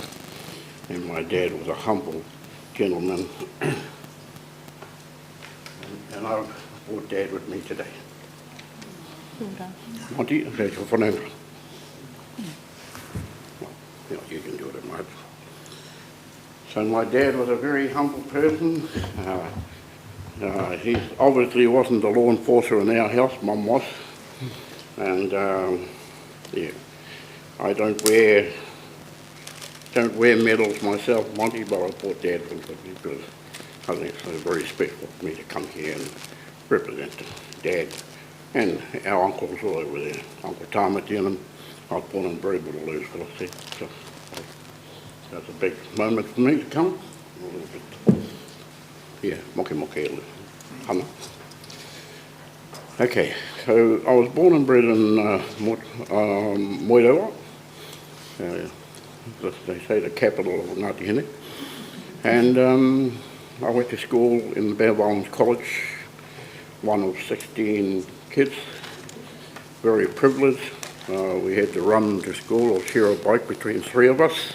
And my dad was a humble gentleman. And I've brought Dad with me today. Monty, there's your phone number. Well, you can do it at my. So my dad was a very humble person. He obviously wasn't the law enforcer in our house, Mum was. And yeah, I don't wear medals myself, Monty, but I brought Dad with me because I think it's very special for me to come here and represent Dad and our uncles all over there. Uncle Tamati and them. I was born in Braywood, all those fellas there. So that's a big moment for me to come. A little bit, yeah, moke hana. Okay, so I was born and bred in Moerewa. they say the capital of Ngāti Hine. And I went to school in the Bow Islands College, one of 16 kids, very privileged. We had to run to school or share a bike between 3 of us.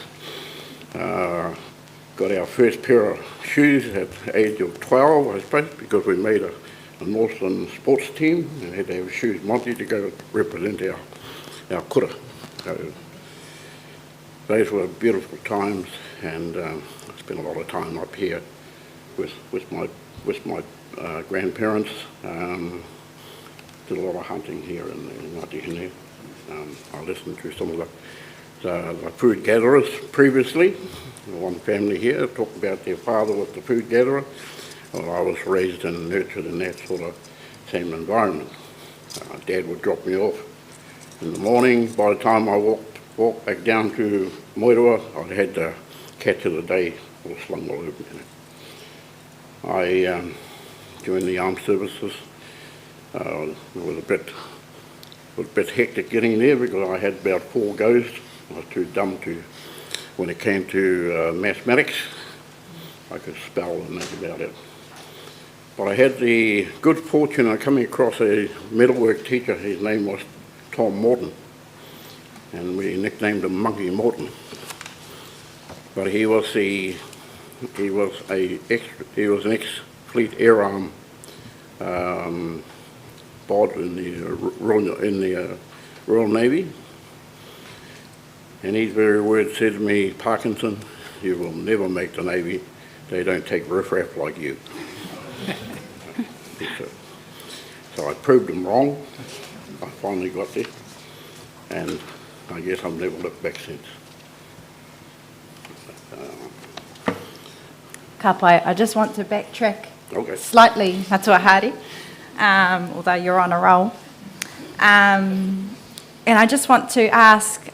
Got our first pair of shoes at the age of 12, I suppose, because we made a Northland sports team and had to have shoes Monty to go represent our kura. So those were beautiful times, and I spent a lot of time up here with my grandparents. Did a lot of hunting here in Ngāti Hine. I listened to some of the food gatherers previously. One family here talked about their father was the food gatherer. Well, I was raised and nurtured in that sort of same environment. Dad would drop me off in the morning. By the time I walked back down to Moeroa, I'd had the catch of the day all slung all over me. I joined the armed services. It was a bit hectic getting there because I had about 4 goes. I was too dumb to, when it came to mathematics, I could spell and that's about it. But I had the good fortune of coming across a metalwork teacher. His name was Tom Morton, and we nicknamed him Monkey Morton. But he was an ex-Fleet Air Arm bod in the Royal Navy. And his very words said to me, "Parkinson, you will never make the Navy. They don't take riffraff like you." So I proved him wrong. I finally got there, and I guess I've never looked back since. Ka pai, I just want to backtrack Okay. slightly, Matua Hari, although you're on a roll. And I just want to ask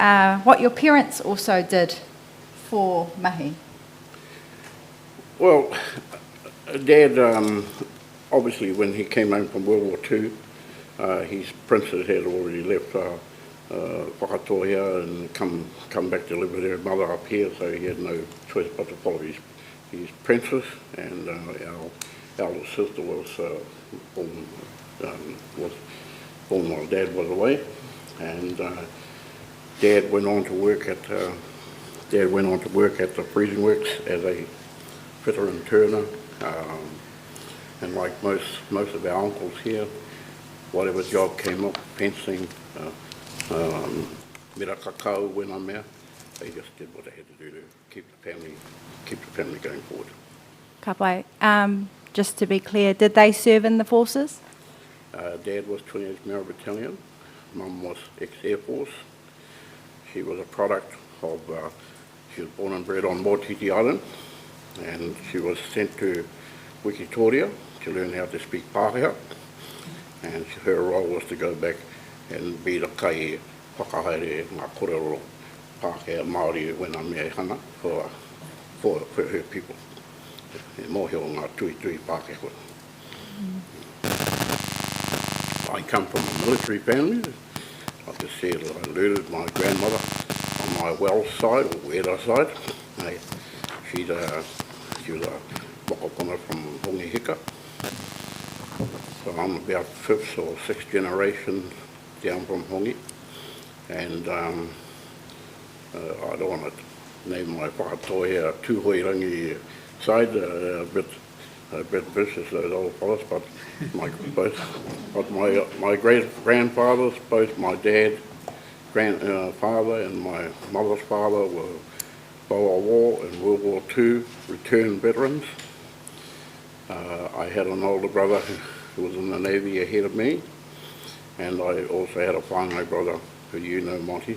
what your parents also did for mahi. Well, Dad, obviously when he came home from World War II, his princess had already left Whakatohea and come back to live with her mother up here, so he had no choice but to follow his princess. And our elder sister was born while Dad was away, and Dad went on to work at the freezing works as a fitter and turner, and like most of our uncles here, whatever job came up, fencing, mera kakao when I'm there, they just did what they had to do to keep the family going forward. Ka pai, just to be clear, did they serve in the forces? Dad was 28th Mara Battalion, Mum was ex-Air Force. She was a product of, she was born and bred on Motiti Island, and she was sent to Wikitoria to learn how to speak Pākehā, and her role was to go back and be the kai whakahaere ngā kōrero Pākehā Māori when I'm mea hana for her people. E mōhio ngā tui Pākehā. I come from a military family. Like I said, I learned my grandmother on my Welsh side, or Wera side. She was a whakapuna from Hongi Hika. So I'm about 5th or 6th generation down from Hongi. And I don't want to name my whakatohea Tūhoirangi side, a bit vicious, those old fellas, but my great-grandfathers, both my dad, father and my mother's father were Boer War and World War II returned veterans. I had an older brother who was in the Navy ahead of me, and I also had a whāngai brother who you know, Monty,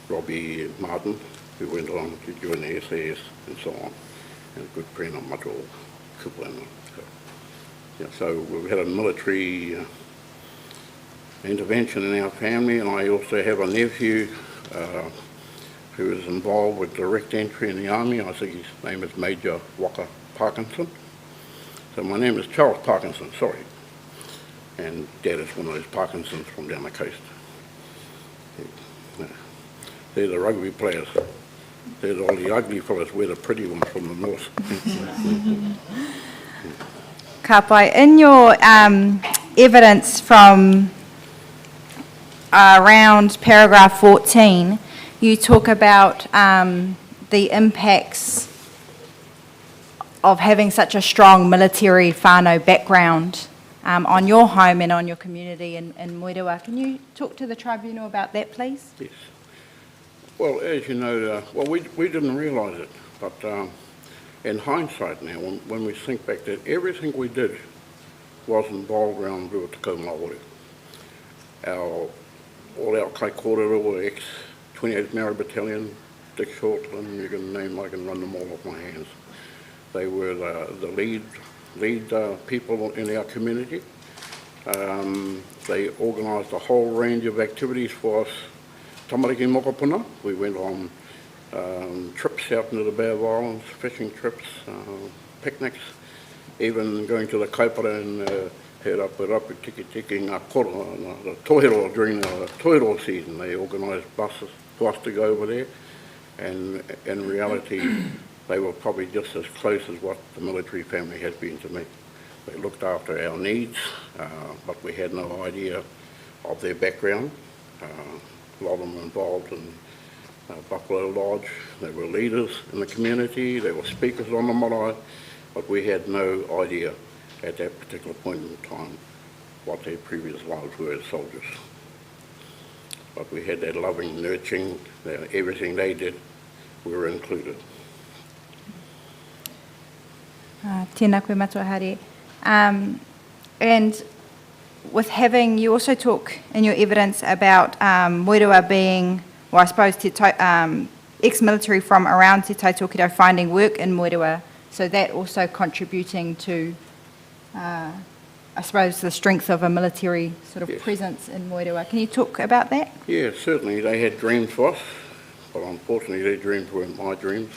Robbie Martin, who went on to join the SAS and so on, and a good friend of Mato Kupulana. So we've had a military intervention in our family, and I also have a nephew who is involved with direct entry in the army. I think his name is Major Waka Parkinson. So my name is Charles Parkinson, sorry. And Dad is one of those Parkinsons from down the coast. They're the rugby players. There's all the ugly fellas, we're the pretty ones from the north. Ka pai, in your evidence from around paragraph 14, you talk about the impacts of having such a strong military whānau background on your home and on your community in Moerewa. Can you talk to the tribunal about that, please? Yes. Well, as you know, we didn't realise it, but in hindsight now, when we think back, that everything we did was involved around Rua Tekau Māori. All our kai kōrero were ex-28th Maori Battalion, Dick Shortland, you can name, I can run them all off my hands. They were the lead people in our community. They organised a whole range of activities for us. Tamariki Mokopuna, we went on trips out into the Bay of Islands, fishing trips, picnics, even going to the kaipara and head up at Rapu Tiki Tiki Ngā Koro, the Tohiro, during the Tohiro season. They organised buses for us to go over there, and in reality they were probably just as close as what the military family has been to me. They looked after our needs, but we had no idea of their background. A lot of them were involved in Buffalo Lodge. They were leaders in the community, they were speakers on the marae, but we had no idea at that particular point in time what their previous lives were as soldiers. But we had that loving, nurturing, everything they did, we were included. Tēnā koe matua haere. And with having, you also talk in your evidence about Moerewa being, well, I suppose, ex-military from around Te Taitokito finding work in Moerewa, so that also contributing to, I suppose, the strength of a military sort of presence in Moerewa. Can you talk about that? Yeah, certainly. They had dreams for us, but unfortunately their dreams weren't my dreams.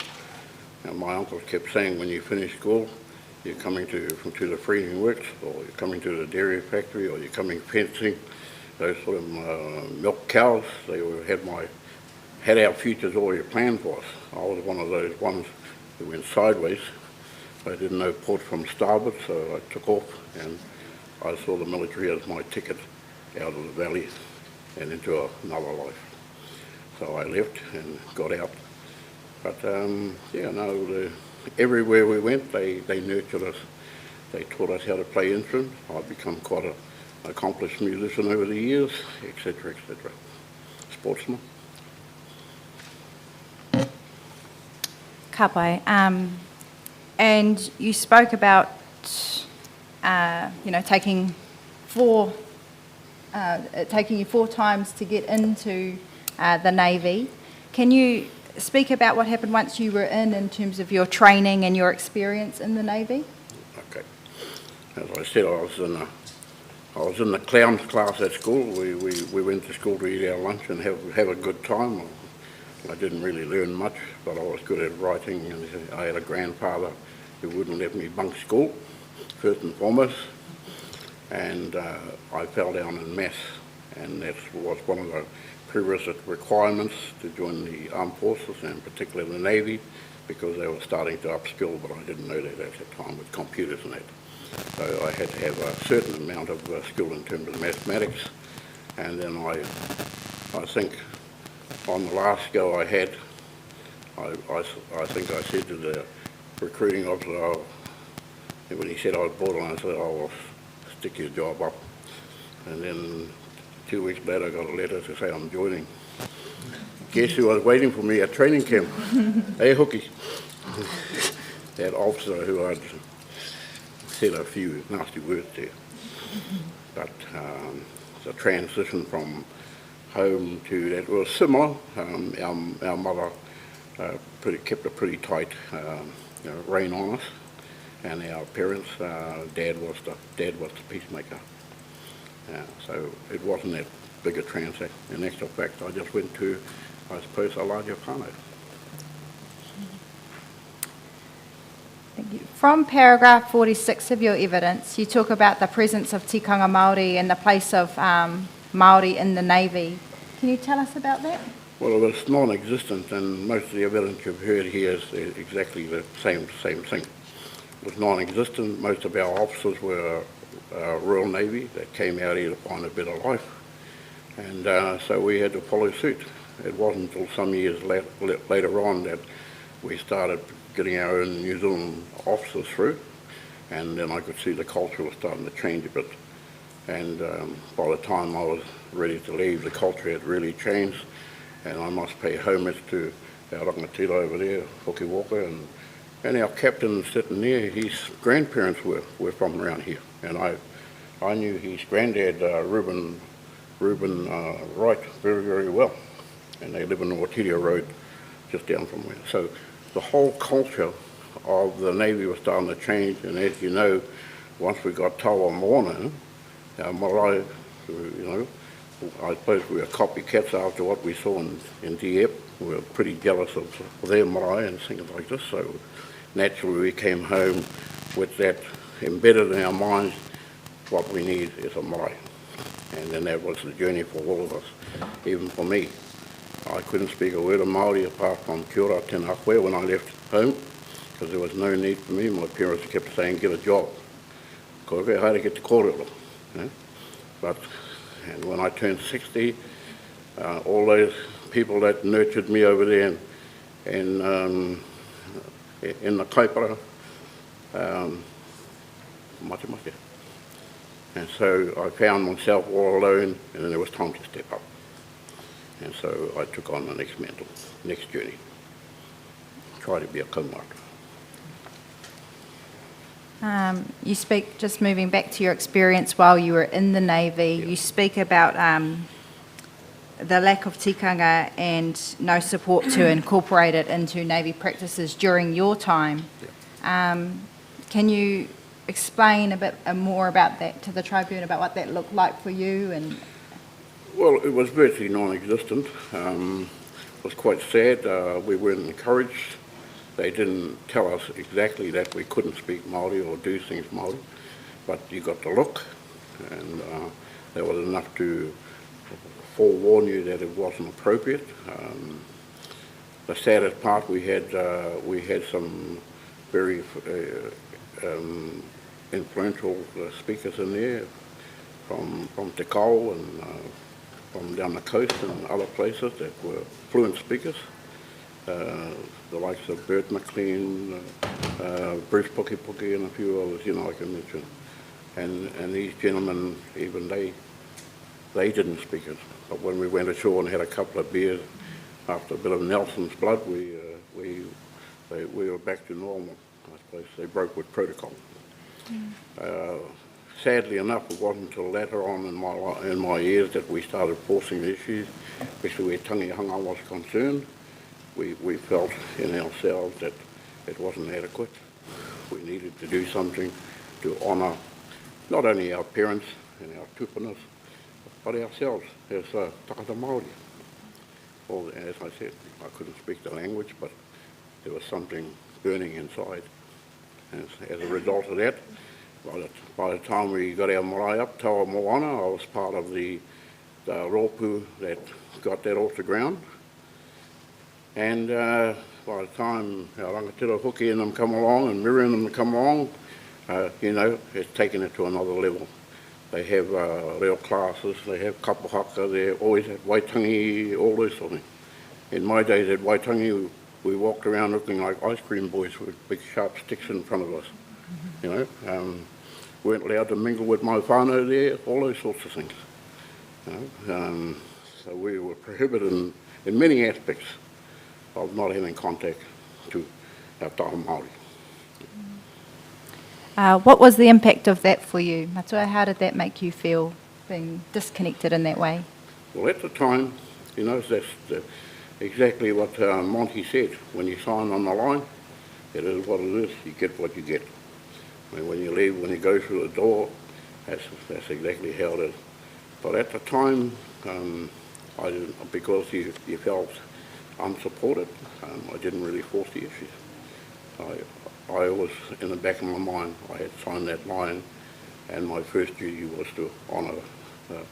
And my uncle kept saying, when you finish school, you're coming to the freezing works, or you're coming to the dairy factory, or you're coming fencing, those sort of milk cows. They had our futures already planned for us. I was one of those ones who went sideways. I didn't know port from starboard, so I took off, and I saw the military as my ticket out of the valley and into another life. So I left and got out. But yeah, no, everywhere we went, they nurtured us. They taught us how to play instrument. I've become quite an accomplished musician over the years, etc., etc. Sportsman. Ka pai. And you spoke about, taking you 4 times to get into the Navy. Can you speak about what happened once you were in terms of your training and your experience in the Navy? Okay. As I said, I was in the clowns class at school. We went to school to eat our lunch and have a good time. I didn't really learn much, but I was good at writing, and I had a grandfather who wouldn't let me bunk school, first and foremost, and I fell down in maths, and that was one of the prerequisite requirements to join the armed forces, and particularly the Navy, because they were starting to upskill, but I didn't know that at the time with computers and that. So I had to have a certain amount of skill in terms of mathematics, and then I think on the last go I had, I think I said to the recruiting officer, when he said I was borderline, I said, "I'll stick your job up." And then 2 weeks later I got a letter to say I'm joining. Guess who was waiting for me at training camp? Hey, Hookie. That officer who I'd said a few nasty words to. But the transition from home to that was similar. Our mother kept a pretty tight rein on us, and our parents, Dad was the peacemaker. So it wasn't that big a transaction. In actual fact, I just went to, I suppose, a larger whānau. Thank you. From paragraph 46 of your evidence, you talk about the presence of tikanga Māori and the place of Māori in the Navy. Can you tell us about that? Well, it was non-existent, and most of the evidence you've heard here is exactly the same thing. It was non-existent. Most of our officers were Royal Navy that came out here to find a better life, and so we had to follow suit. It wasn't until some years later on that we started getting our own New Zealand officers through, and then I could see the culture was starting to change a bit. And by the time I was ready to leave, the culture had really changed, and I must pay homage to our rangatira over there, Hoki Walker, and our captain sitting there. His grandparents were from around here, and I knew his granddad, Reuben Wright, very, very well, and they live on the Watiria Road just down from there. So the whole culture of the Navy was starting to change, and as you know, once we got Tawa Moana, our marae, you know, I suppose we were copycats after what we saw in Dieppe. We were pretty jealous of their marae and things like this, so naturally we came home with that embedded in our minds. What we need is a marae, and then that was the journey for all of us, even for me. I couldn't speak a word of Māori apart from kia ora tēnā koe when I left home, because there was no need for me. My parents kept saying, get a job. Ko koe haere get te kōrero. And when I turned 60, all those people that nurtured me over there in the kaipara, mate. And so I found myself all alone, and then it was time to step up. And so I took on the next mantle, next journey. Try to be a kaumata. You speak, just moving back to your experience while you were in the Navy, you speak about the lack of tikanga and no support to incorporate it into Navy practices during your time. Can you explain a bit more about that to the Tribune, about what that looked like for you? And well, it was virtually non-existent. It was quite sad. We weren't encouraged. They didn't tell us exactly that we couldn't speak Māori or do things Māori, but you got the look, and that was enough to forewarn you that it wasn't appropriate. The saddest part, we had some very influential speakers in there from Te Kao and from down the coast and other places that were fluent speakers. The likes of Bert McLean, Bruce Puki Puki, and a few others, you know, I can mention. And these gentlemen, even they didn't speak it. But when we went ashore and had a couple of beers, after a bit of Nelson's blood, we were back to normal, I suppose. They broke with protocol. Sadly enough, it wasn't until later on in my years that we started forcing the issues, especially where tangihanga was concerned. We felt in ourselves that it wasn't adequate. We needed to do something to honour not only our parents and our tupunas, but ourselves as takata Māori. Well, as I said, I couldn't speak the language, but there was something burning inside. And as a result of that, by the time we got our marae up, Tawa Moana, I was part of the rōpū that got that off the ground. And by the time our rangatira Hoki and them come along and Miriam and them come along, you know, it's taken it to another level. They have real classes, they have kapuhaka, they're always at Waitangi, all those sort of things. In my days at Waitangi, we walked around looking like ice cream boys with big sharp sticks in front of us. You know, weren't allowed to mingle with my whānau there, all those sorts of things. You know, so we were prohibited in many aspects of not having contact to our taha Māori. what was the impact of that for you, Matua? How did that make you feel, being disconnected in that way? Well, at the time, you know, that's exactly what Monty said. When you sign on the line, it is what it is. You get what you get. I mean, when you leave, when you go through the door, that's exactly how it is. But at the time, I didn't, because you felt unsupported, I didn't really force the issues. I was, in the back of my mind, I had signed that line, and my first duty was to honour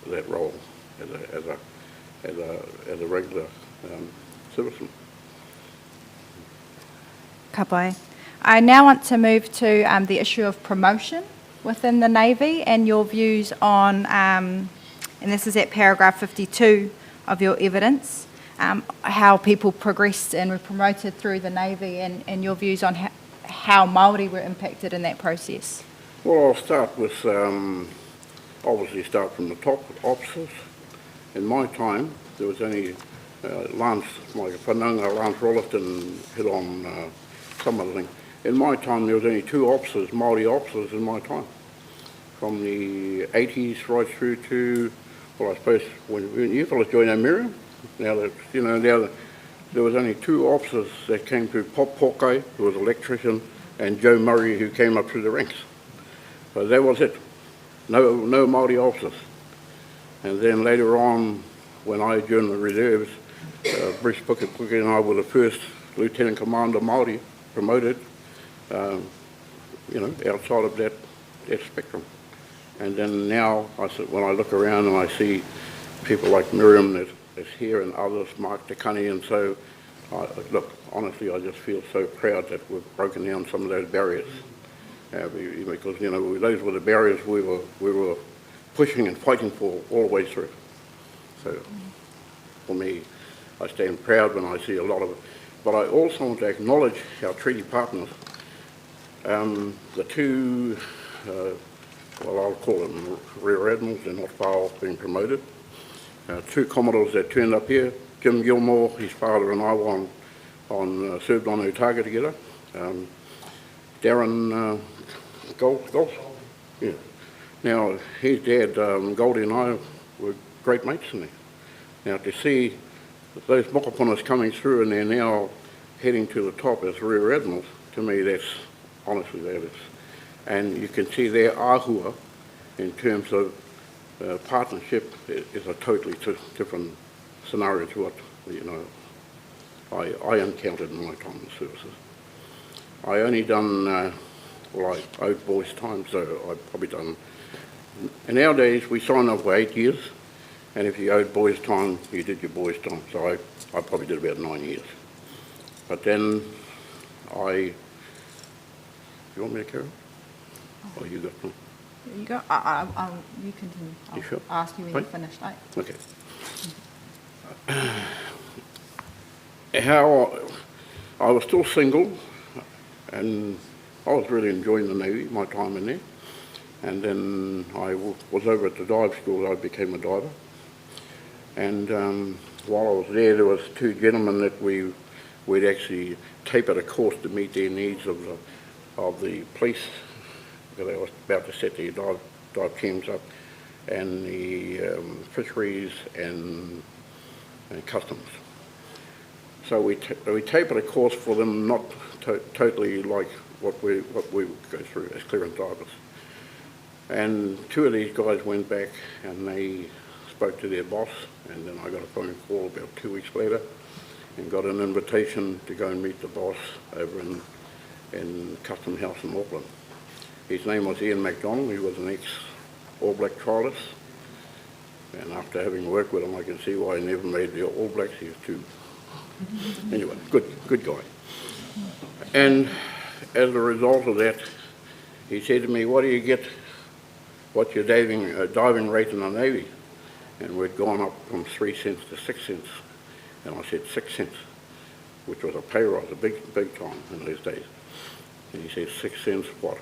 that role as a regular servicemen. Ka pai. I now want to move to the issue of promotion within the Navy and your views on, and this is at paragraph 52 of your evidence, how people progressed and were promoted through the Navy and your views on how Māori were impacted in that process. Well, I'll start with, obviously start from the top, officers. In my time, there was only Lance, like Whananga, Lance Rolliston hit on some of the things. In my time, there was only 2 officers, Māori officers in my time. From the 80s right through to, well, I suppose when you fellas joined Miriam, now that, you know, now there was only 2 officers that came through, Pop Pokai, who was an electrician, and Joe Murray, who came up through the ranks. So that was it. No Māori officers. And then later on, when I joined the reserves, Bruce Pukepuke and I were the first Lieutenant Commander Māori promoted, you know, outside of that spectrum. And then now, when I look around and I see people like Miriam that's here and others, Mark Takani, and so, look, honestly, I just feel so proud that we've broken down some of those barriers. Because, you know, those were the barriers we were pushing and fighting for all the way through. So, for me, I stand proud when I see a lot of it. But I also want to acknowledge our treaty partners. The 2, well, I'll call them Rear Admirals, they're not far off being promoted. 2 Commodores that turned up here, Jim Gilmore, his father and I were served on Otago together. Darren Gold? Yeah. Now, his dad, Goldie and I were great mates in there. Now, to see those mokapunas coming through and they're now heading to the top as Rear Admirals, to me that's, honestly, that is. And you can see their ahua in terms of partnership is a totally different scenario to what, you know, I encountered in my time in the services. I only done, well, I owed boys time, so I've probably done, and nowadays we sign up for 8 years, and if you owed boys time, you did your boys time. So I probably did about 9 years. But then you want me to carry on? Or you got one? There you go. You continue. You sure? I'll ask you when Right. you're finished. Right? Okay. How I was still single, and I was really enjoying the Navy, my time in there. And then I was over at the dive school, I became a diver. And while I was there was 2 gentlemen that we'd actually tapered a course to meet their needs of the police, because they were about to set their dive teams up, and the fisheries and customs. So we tapered a course for them, not totally like what we go through as clearance divers. And 2 of these guys went back and they spoke to their boss, and then I got a phone call about 2 weeks later and got an invitation to go and meet the boss over in Custom House in Auckland. His name was Ian MacDonald. He was an ex-All Black trialist. And after having worked with him, I can see why he never made the All Blacks. He was too... Anyway, good guy. And as a result of that, he said to me, what do you get? What's your diving rate in the Navy? And we'd gone up from 3 cents to 6 cents. And I said 6 cents, which was a pay rise, a big time in those days. And he said, 6 cents what?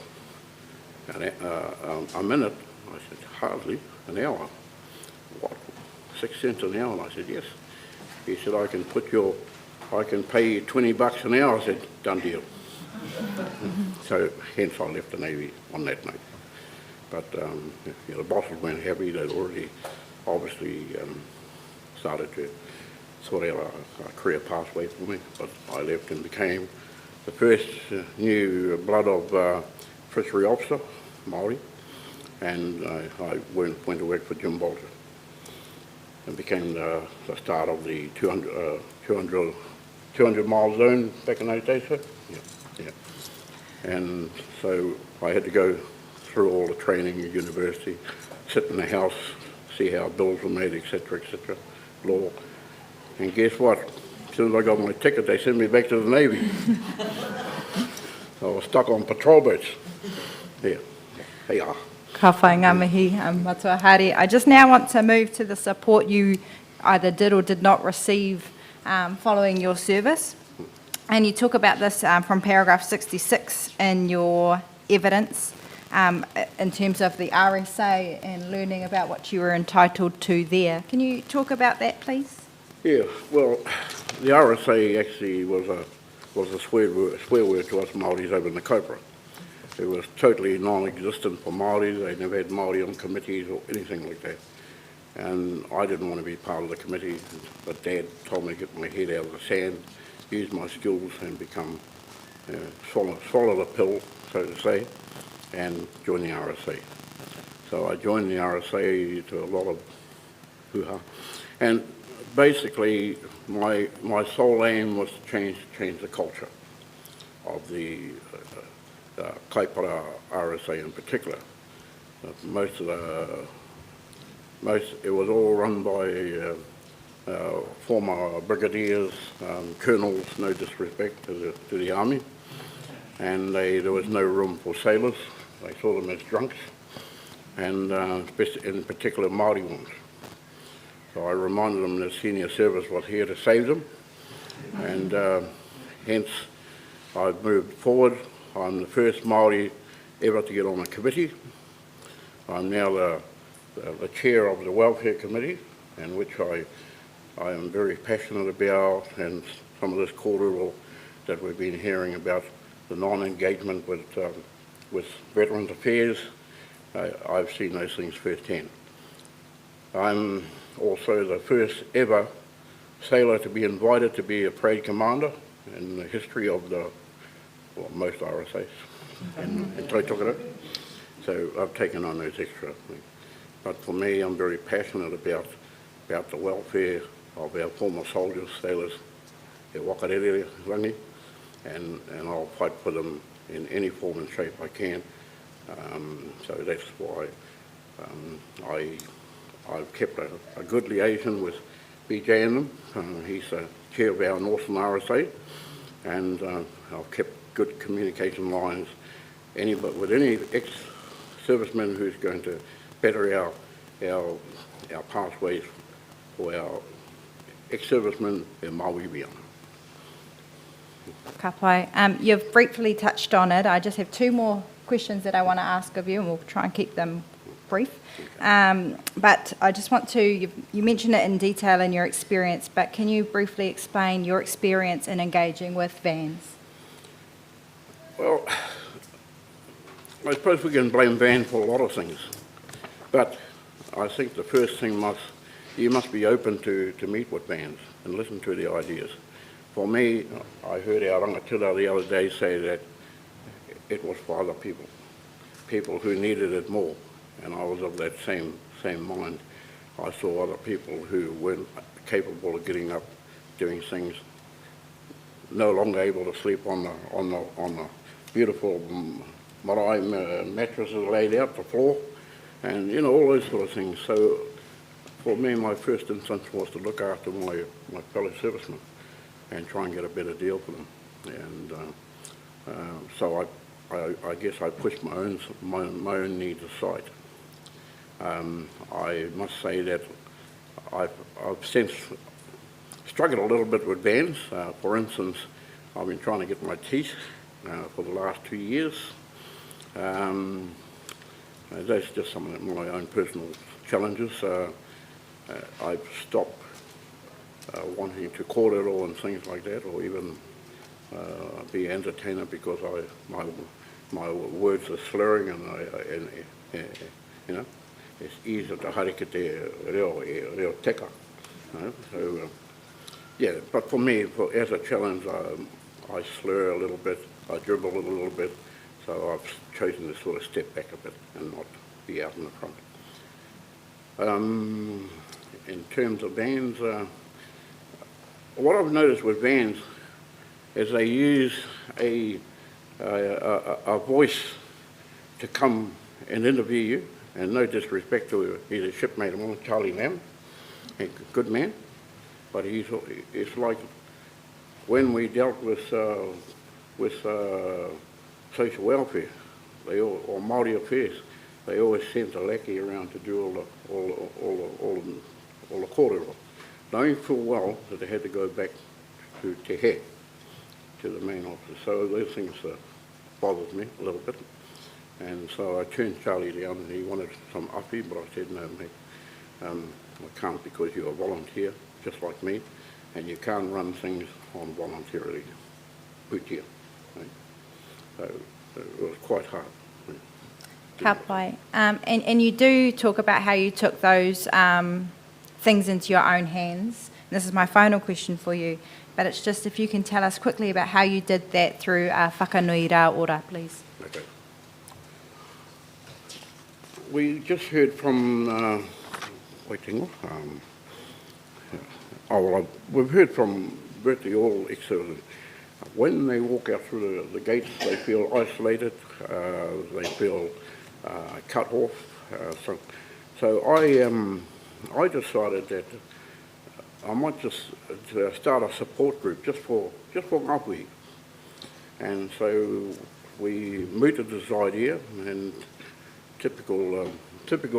A minute? I said, hardly an hour. What? 6 cents an hour? And I said, yes. He said, I can pay you $20 an hour. I said, done deal. So hence I left the Navy on that note. But you know, the bosses weren't happy. They'd already obviously started to sort out a career pathway for me. But I left and became the first new blood of fishery officer, Māori, and I went to work for Jim Bolter and became the start of the 200 mile zone back in those days, sir? Yeah. And so I had to go through all the training at university, sit in the house, see how bills were made, etc., law. And guess what? As soon as I got my ticket, they sent me back to the Navy. I was stuck on patrol boats. Yeah. Hey, Ka whai ngā mihi, Matua Hari. I just now want to move to the support you either did or did not receive following your service. And you talk about this from paragraph 66 in your evidence in terms of the RSA and learning about what you were entitled to there. Can you talk about that, please? yeah, well, the RSA actually was a swear word to us Māoris over in the Kaupara. It was totally non-existent for Māoris. They never had Māori on committees or anything like that. And I didn't want to be part of the committee, but Dad told me to get my head out of the sand, use my skills and become, swallow the pill, so to say, and join the RSA. So I joined the RSA to a lot of hoo-ha. And basically, my sole aim was to change the culture of the Kaipara RSA in particular. It was all run by former brigadiers, colonels, no disrespect to the army, and there was no room for sailors. They saw them as drunks, and in particular Māori ones. So I reminded them that senior service was here to save them, and hence I've moved forward. I'm the first Māori ever to get on a committee. I'm now the chair of the Welfare Committee, in which I am very passionate about, and some of this kōrero that we've been hearing about the non-engagement with Veterans Affairs, I've seen those things firsthand. I'm also the first ever sailor to be invited to be a parade commander in the history of most RSAs in Tautokara. So I've taken on those extra things. But for me, I'm very passionate about the welfare of our former soldiers, sailors, e wakarere rangi, and I'll fight for them in any form and shape I can. So that's why I've kept a good liaison with BJ and them. He's the chair of our Northern RSA, and I've kept good communication lines with any ex-serviceman who's going to better our pathways for our ex-servicemen in Maui. Ka pai. You've briefly touched on it. I just have two more questions that I want to ask of you, and we'll try and keep them brief. But I just want to, you mentioned it in detail in your experience, but can you briefly explain your experience in engaging with VANS? Well, I suppose we can blame VAN for a lot of things, but I think the first thing you must be open to meet with VANs and listen to the ideas. For me, I heard our rangatira the other day say that it was for other people who needed it more, and I was of that same mind. I saw other people who weren't capable of getting up, doing things, no longer able to sleep on the beautiful marae mattresses laid out the floor, and all those sort of things. So for me, my first instance was to look after my fellow servicemen and try and get a better deal for them. And so I guess I pushed my own needs aside. I must say that I've since struggled a little bit with VANs. For instance, I've been trying to get my teeth for the last 2 years. That's just some of my own personal challenges. I've stopped wanting to kōrero and things like that, or even be an entertainer because my words are slurring, and it's easier to harike te reo teka. So yeah, but for me, as a challenge, I slur a little bit, I dribble a little bit, so I've chosen to sort of step back a bit and not be out in the front. In terms of VANs, what I've noticed with VANs is they use a voice to come and interview you, and no disrespect to either shipmate or Charlie Lamb, a good man, But it's like when we dealt with social welfare, or Māori affairs, they always sent a lackey around to do all the kōrero, knowing full well that they had to go back to Te He, to the main office. So those things bothered me a little bit. And so I turned Charlie down, and he wanted some api, but I said, no, mate, I can't, because you're a volunteer, just like me, and you can't run things on voluntarily. Putia. Right? So it was quite hard. Ka pai. And you do talk about how you took those things into your own hands. And this is my final question for you, but it's just if you can tell us quickly about how you did that through whakanui rā ora, please. Okay. We just heard from Waitingo. We've heard from virtually all ex-servicemen. When they walk out through the gates, they feel isolated, they feel cut off. So I decided that I might just start a support group just for Ngāpuhi. And so we mooted this idea, and typical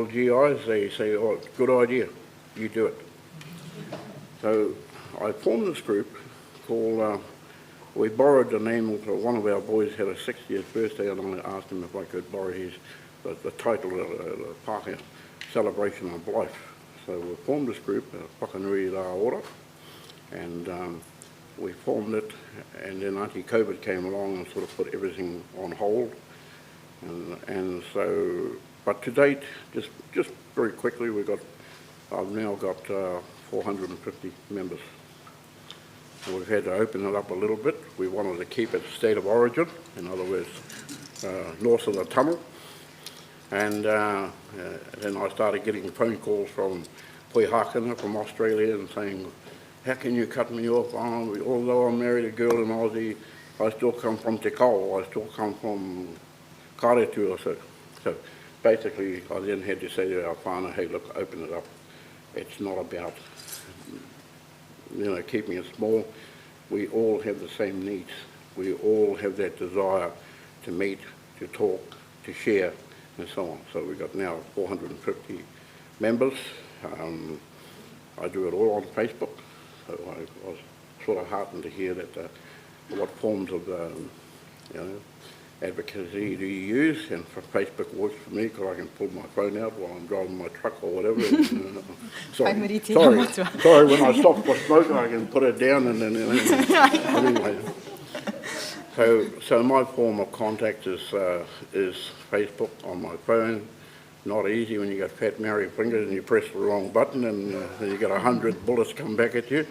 GIs, they say, oh, good idea, you do it. So I formed this group called, we borrowed the name of one of our boys had a 60th birthday, and I asked him if I could borrow the title of the Pākehā, Celebration of Life. So we formed this group, Whakanui Rā Ora, and we formed it, and then Auntie COVID came along and sort of put everything on hold. And so, but to date, just very quickly, I've now got 450 members. We've had to open it up a little bit. We wanted to keep it state of origin, in other words, north of the tunnel. And then I started getting phone calls from Poihakana from Australia and saying, how can you cut me off? Although I married a girl in Aussie, I still come from Te Kao, I still come from Karetu. So basically, I then had to say to our whānau, hey, look, open it up. It's not about, keeping it small. We all have the same needs. We all have that desire to meet, to talk, to share, and so on. So we've got now 450 members. I do it all on Facebook. So I was sort of heartened to hear that what forms of advocacy do you use, and for Facebook works for me because I can pull my phone out while I'm driving my truck or whatever. Sorry, when I stop for smoking I can put it down and then anyway. So my form of contact is Facebook on my phone. Not easy when you got fat marry fingers and you press the wrong button and you get 100 bullets come back at you.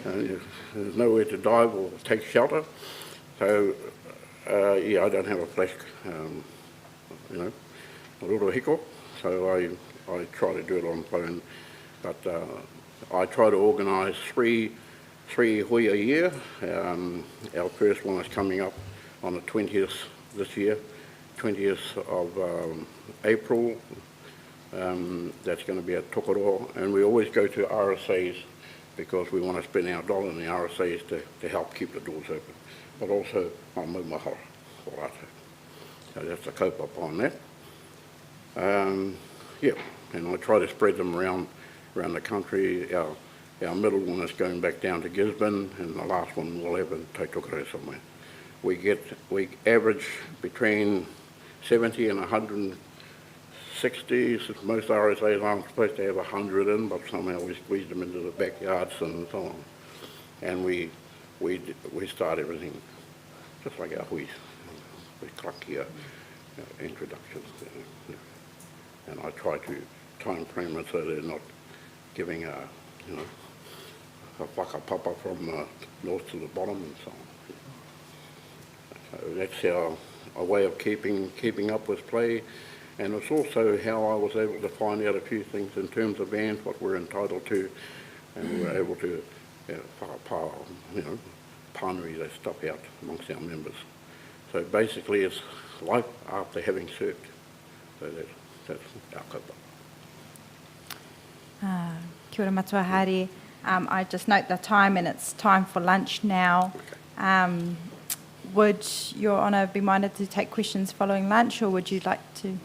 There's nowhere to dive or take shelter. So I don't have a flash, a little hiccup. So I try to do it on phone, but I try to organise three hui a year. Our first one is coming up on the 20th this year. 20th of April, that's going to be at Tokoroa, and we always go to RSAs because we want to spend our dollar in the RSAs to help keep the doors open, but also on Maumahara. So that's a cope up on that. And I try to spread them around the country. Our middle one is going back down to Gisborne, and the last one we'll have in Taitokere somewhere. We average between 70 and 160. Most RSAs aren't supposed to have 100 in, but somehow we squeeze them into the backyards and so on. And we start everything just like our huis, with clunky introductions. And I try to time frame it so they're not giving a whakapapa from north to the bottom and so on. So that's our way of keeping up with play, and it's also how I was able to find out a few things in terms of bands, what we're entitled to, and we were able to pānui that stuff out amongst our members. So basically it's life after having served. So that's our kapa. Kia ora matua haere. I just note the time, and it's time for lunch now. Would Your Honour be minded to take questions following lunch, or would you like to?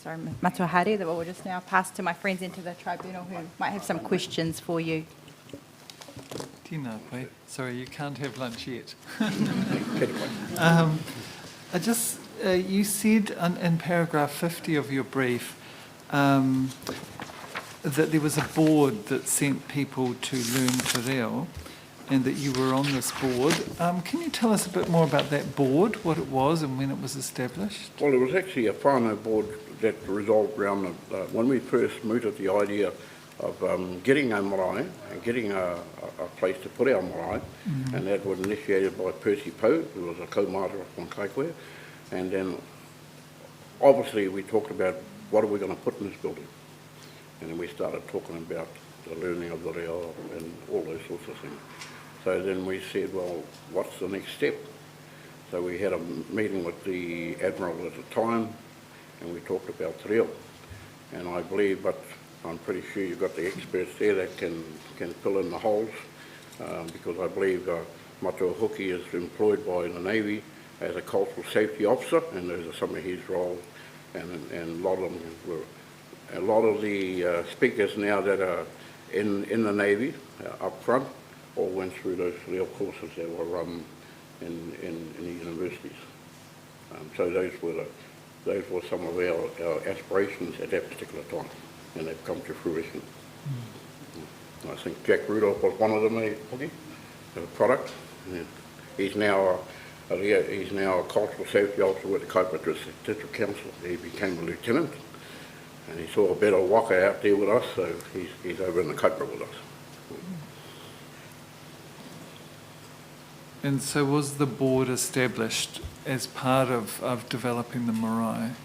Sorry, Matua Hari, that will just now pass to my friends into the tribunal who might have some questions for you. Tina, wait. Sorry, you can't have lunch yet. You said in paragraph 50 of your brief that there was a board that sent people to learn te reo, and that you were on this board. Can you tell us a bit more about that board, what it was and when it was established? Well, it was actually a whānau board that resolved around when we first mooted the idea of getting a marae and getting a place to put our marae, and that was initiated by Percy Poe, who was a kaumātua from Kaikoura. And then obviously we talked about what are we going to put in this building, and then we started talking about the learning of the reo and all those sorts of things. So then we said, well, what's the next step? So we had a meeting with the Admiral at the time, and we talked about te reo. And I believe, but I'm pretty sure you've got the experts there that can fill in the holes, because I believe Matua Hoki is employed by the Navy as a cultural safety officer, and those are some of his roles. And a lot of them were, a lot of the speakers now that are in the Navy up front all went through those real courses that were run in the universities. So those were some of our aspirations at that particular time, and they've come to fruition. I think Jack Rudolph was one of them, the product. And he's now a cultural safety officer with the Kaipara District Council. He became a lieutenant, and he saw a better waka out there with us, so he's over in the Kaipara with us. And so was the board established as part of developing the marae?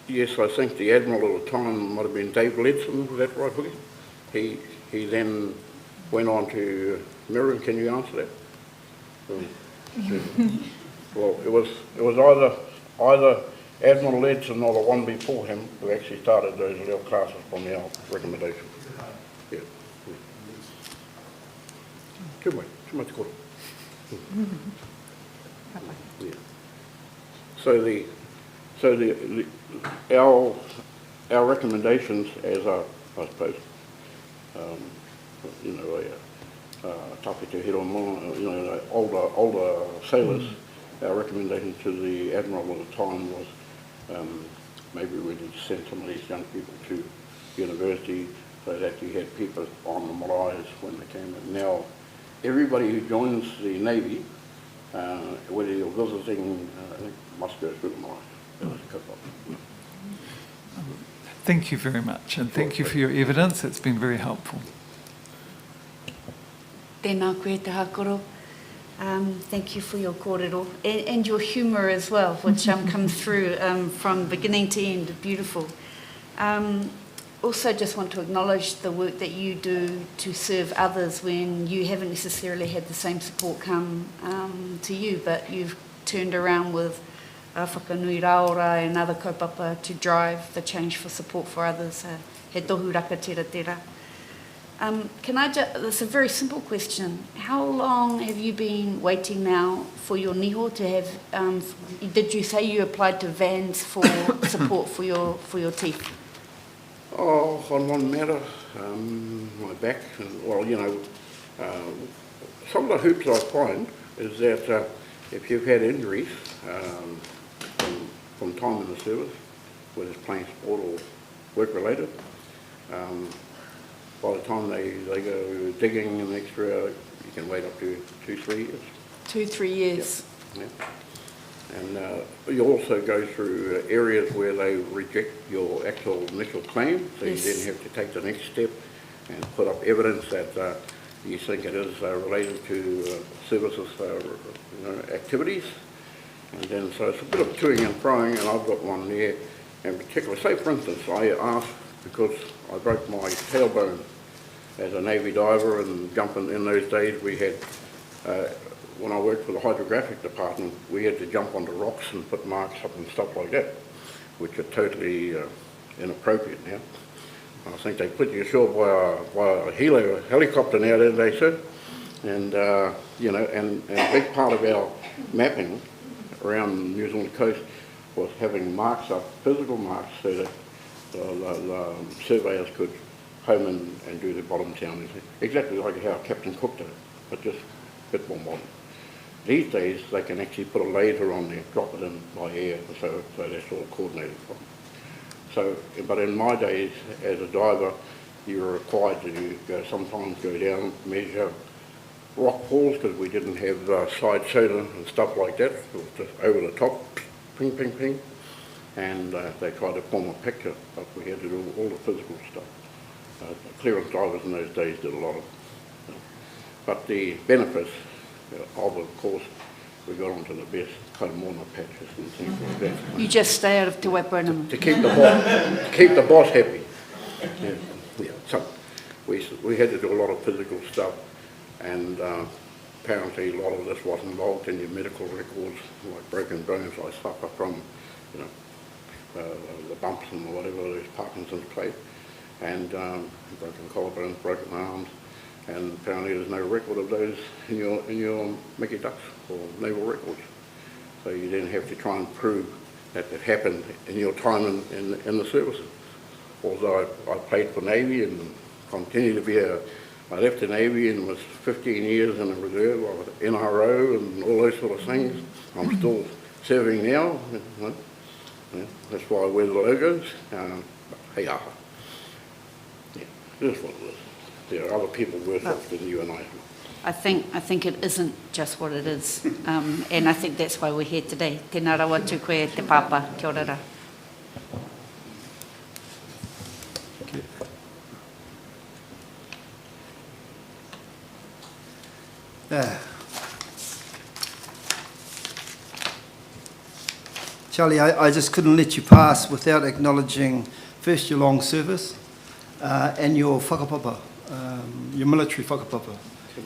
Yes, I think the Admiral at the time might have been Dave Ledson, was that right, Hookie? He then went on to Miriam, can you answer that? Well, it was either Admiral Ledson or the one before him who actually started those little classes from our recommendation. Yeah. Too much koro. Yeah. So our recommendations as I suppose, Tāpiti Hiromo, older sailors, our recommendation to the Admiral at the time was maybe we need to send some of these young people to university so that you had people on the marae when they came in. Now, everybody who joins the Navy, whether you're visiting, must go through the marae. Thank you very much, and thank you for your evidence. It's been very helpful. Tēnā koe te hakoro. Thank you for your kōrero and your humour as well, which comes through from beginning to end. Beautiful. Also just want to acknowledge the work that you do to serve others when you haven't necessarily had the same support come to you, but you've turned around with whakanui raora and other kaupapa to drive the change for support for others. He tohu raka tera tera. It's a very simple question. How long have you been waiting now for your niho to have, did you say you applied to VANS for support for your teeth? Oh, on one matter, my back, well, some of the hoops I find is that if you've had injuries from time in the service, whether it's playing sport or work-related, by the time they go digging an extra, you can wait up to 2-3 years. 2-3 years. Yep. Yep. And you also go through areas where they reject your actual initial claim, so you then have to take the next step and put up evidence that you think it is related to services activities. And then so it's a bit of toing and froing, and I've got one there in particular, say for instance, I asked, because I broke my tailbone as a Navy diver and jumping in those days, we had, when I worked for the hydrographic department, we had to jump onto rocks and put marks up and stuff like that, which are totally inappropriate now. I think they put you ashore by a helicopter now, didn't they, sir? And, you know, and a big part of our mapping around New Zealand coast was having marks up, physical marks, so that the surveyors could home and do the bottom sounding. Exactly like how Captain Cook did it, but just a bit more modern. These days, they can actually put a laser on there, drop it in by air, so that's all coordinated from. So, but in my days, as a diver, you were required to sometimes go down, measure rock falls, because we didn't have side sonar and stuff like that. It was just over the top, ping, ping, ping. And they tried to form a picture, but we had to do all the physical stuff. Clearance divers in those days did a lot of but the benefits of course, we got onto the best kind of mourner patches and things like that. You just stay out of Te Waipounamu. To keep the boss happy. Yeah, yeah. So we had to do a lot of physical stuff, and apparently a lot of this was involved in your medical records, like broken bones I suffer from, you know, the bumps and whatever, there's Parkinson's plate, and broken collarbones, broken arms, and apparently there's no record of those in your Mickey Ducks or naval records. So you then have to try and prove that it happened in your time in the services. Although I played for Navy and continue to be I left the Navy and was 15 years in the reserve, I was NRO and all those sort of things. I'm still serving now. You know. Yeah, that's why I wear the logos. But hey, yeah, this is what it is. There are other people worse off than you and I. I think it isn't just what it is, and I think that's why we're here today. Tēnā rawa tū koe te papa, kia ora. Charlie, I just couldn't let you pass without acknowledging first your long service and your whakapapa, your military whakapapa.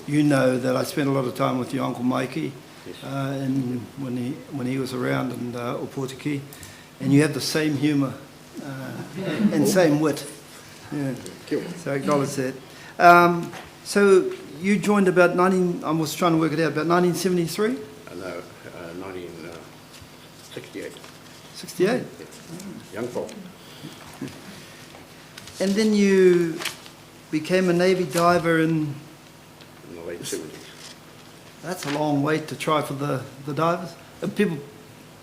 You know that I spent a lot of time with your Uncle Mikey when he was around in Opotiki, and you have the same humour and same wit. Yeah. So I acknowledge that. So you joined about I was trying to work it out, about 1973? No, 1968. 68? Yeah. Young folk. And then you became a Navy diver in the late 70s. That's a long wait to try for the divers. People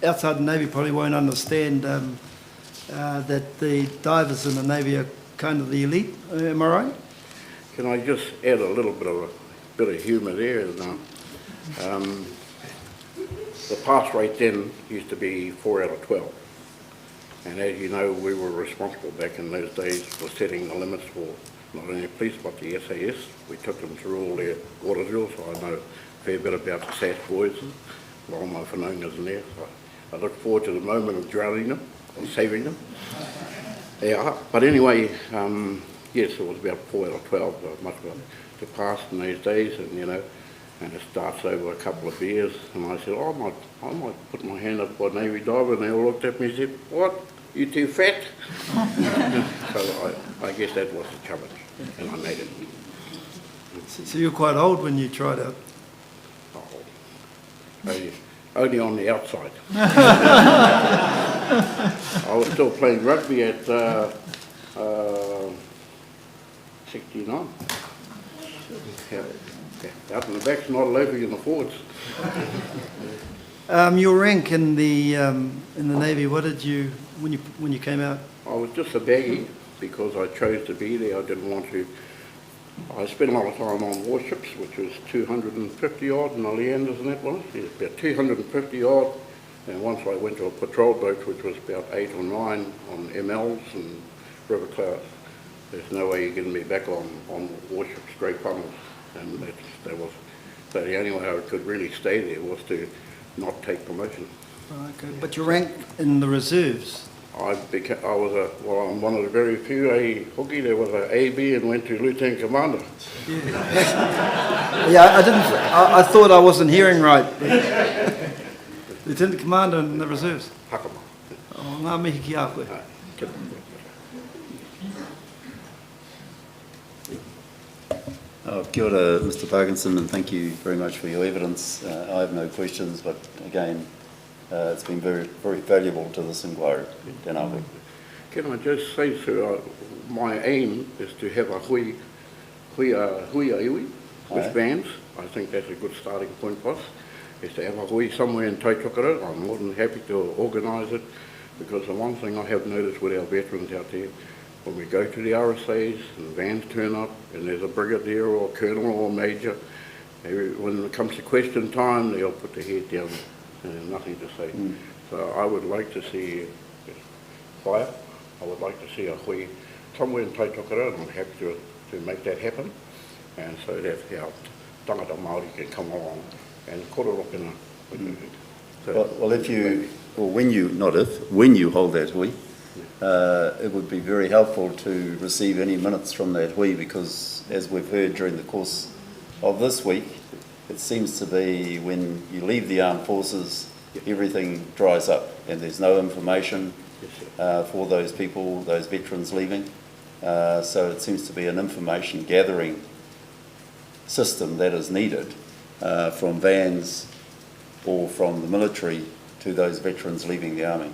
outside the Navy probably won't understand that the divers in the Navy are kind of the elite. Am I right? Can I just add a little bit of humour there? The pass rate then used to be 4 out of 12. And as you know, we were responsible back in those days for setting the limits for not only police but the SAS. We took them through all their water drills, so I know a fair bit about the SAS boys. A lot of my whanaungas in there. So I look forward to the moment of drowning them or saving them. Yeah, but anyway, yes, it was about 4 out of 12, much better to pass in those days, and you know, and it starts over a couple of beers, and I said, oh, I might put my hand up for a Navy diver, and they all looked at me and said, what, you too fat? So I guess that was the challenge, and I made it. So you're quite old when you tried out? Oh, only on the outside. I was still playing rugby at 69. Yeah. Out in the back's not a loafing in the forwards. Your rank in the Navy, what did you when you came out? I was just a baggie because I chose to be there. I didn't want to. I spent a lot of time on warships, which was 250 odd, and the Leanders and that was about 250 odd. And once I went to a patrol boat, which was about 8 or 9 on MLs and River Clouds. There's no way you're getting me back on warships, straight funnels. And that was, so the only way I could really stay there was to not take promotion. Okay. But your rank in the reserves? I'm one of the very few hoki that was a AB and went to Lieutenant Commander. Yeah, I thought I wasn't hearing right. Lieutenant Commander in the reserves. Hakama. Oh, ngā mihi ki a koe. Kia ora, Mr Parkinson, and thank you very much for your evidence. I have no questions, but again, it's been very, very valuable to this inquiry. Tēnā koe. Can I just say, sir, my aim is to have a hui a iwi with vans. I think that's a good starting point for us, is to have a hui somewhere in Taitokara. I'm more than happy to organise it, because the one thing I have noticed with our veterans out there, when we go to the RSAs and the vans turn up and there's a brigadier or a colonel or a major, when it comes to question time, they'll put their head down and there's nothing to say. So I would like to see fire. I would like to see a hui somewhere in Taitokara, and I'm happy to make that happen, and so that our tangata Māori can come along and kororokina. Well, if you, or when you, not if, when you hold that hui, it would be very helpful to receive any minutes from that hui, because as we've heard during the course of this week, it seems to be when you leave the armed forces, everything dries up and there's no information for those people, those veterans leaving. So it seems to be an information gathering system that is needed from vans or from the military to those veterans leaving the army.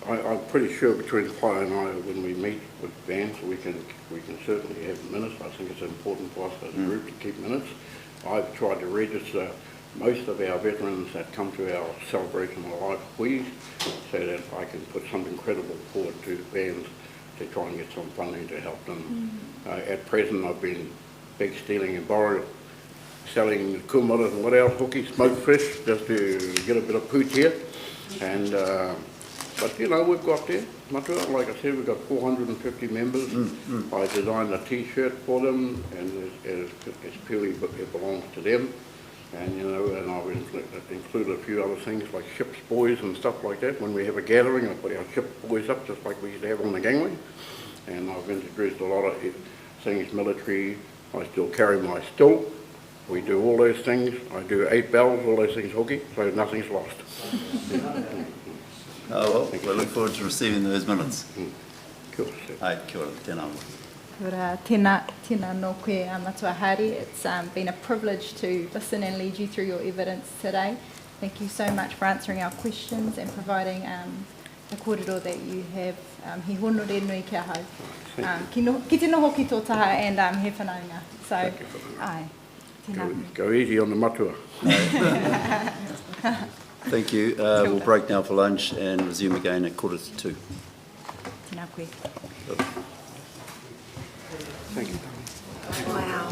I'm pretty sure between Pai and I, when we meet with vans, we can certainly have minutes. I think it's important for us as a group to keep minutes. I've tried to register most of our veterans that come to our celebration of life hui, so that I can put something credible forward to vans to try and get some funding to help them. At present, I've been big stealing and borrowing, selling kumara and what else, hoki, smoked fish, just to get a bit of poot here. And but you know, we've got there. Matua, like I said, we've got 450 members. I designed a T-shirt for them, and it's purely, it belongs to them. And you know, and I've included a few other things like ship's buoys and stuff like that. When we have a gathering, I put our ship's buoys up just like we used to have on the gangway. And I've introduced a lot of things military. I still carry my still. We do all those things. I do 8 bells, all those things hoki, so nothing's lost. Oh, well, we look forward to receiving those minutes. Kia ora. Ai, kia ora, tēnā. Kia ora, tēnā no koe Matua Hari. It's been a privilege to listen and lead you through your evidence today. Thank you so much for answering our questions and providing the kōrero that you have. He hono re nui kia hau. Ki te noho ki tō taha and he whanaunga. So, ai, tēnā. Go easy on the matua. Thank you. We'll break now for lunch and resume again at 1:45. Tēnā koe. Thank you. Wow.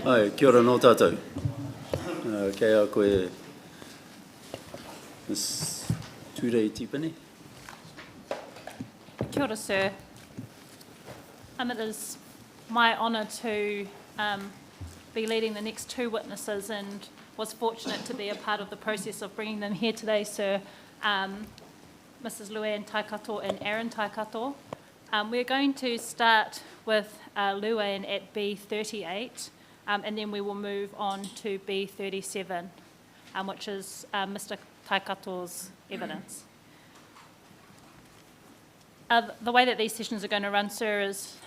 Ai, kia ora no tātou. Kei a koe Miss Turei Tipene. Kia ora, sir. It is my honour to be leading the next two witnesses and was fortunate to be a part of the process of bringing them here today, sir. Mrs. Luann Taikato and Aaron Taikato. We're going to start with Luann at B38, and then we will move on to B37, which is Mr. Taikato's evidence. The way that these sessions are going to run, sir, is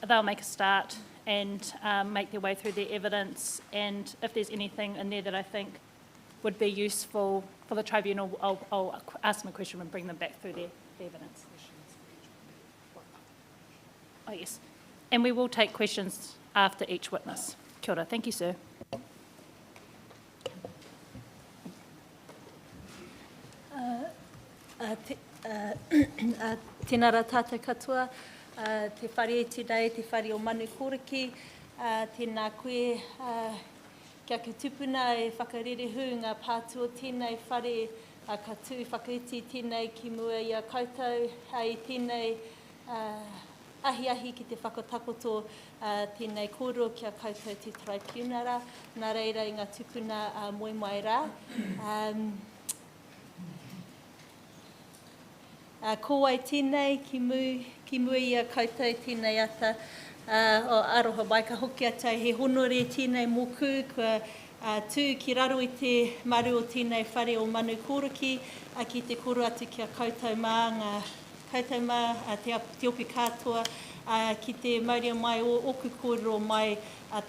they'll make a start and make their way through their evidence, and if there's anything in there that I think would be useful for the tribunal, I'll ask them a question and bring them back through their evidence. Oh, yes. And we will take questions after each witness. Kia ora. Thank you, sir. Tēnā rā tātou katoa, te whare e tēnei, te whare o Manu Kōriki, tēnā koe kia ke tupuna e whakarerehu ngā pātua tēnei whare ka tū whakaiti tēnei ki mua i a koutou, hei tēnei ahi ki te whakatakoto tēnei kōrero kia koutou te tribunara, nā reira i ngā tupuna moi mai rā. Ko ai tēnei ki mua i a koutou tēnei ata o aroha mai ka hoki ata he honore tēnei moku kua tū ki raro i te maru o tēnei whare o Manu Kōriki ki te koro atu kia koutou mā ngā koutou mā te opi katoa ki te mauria mai o oku kōrero mai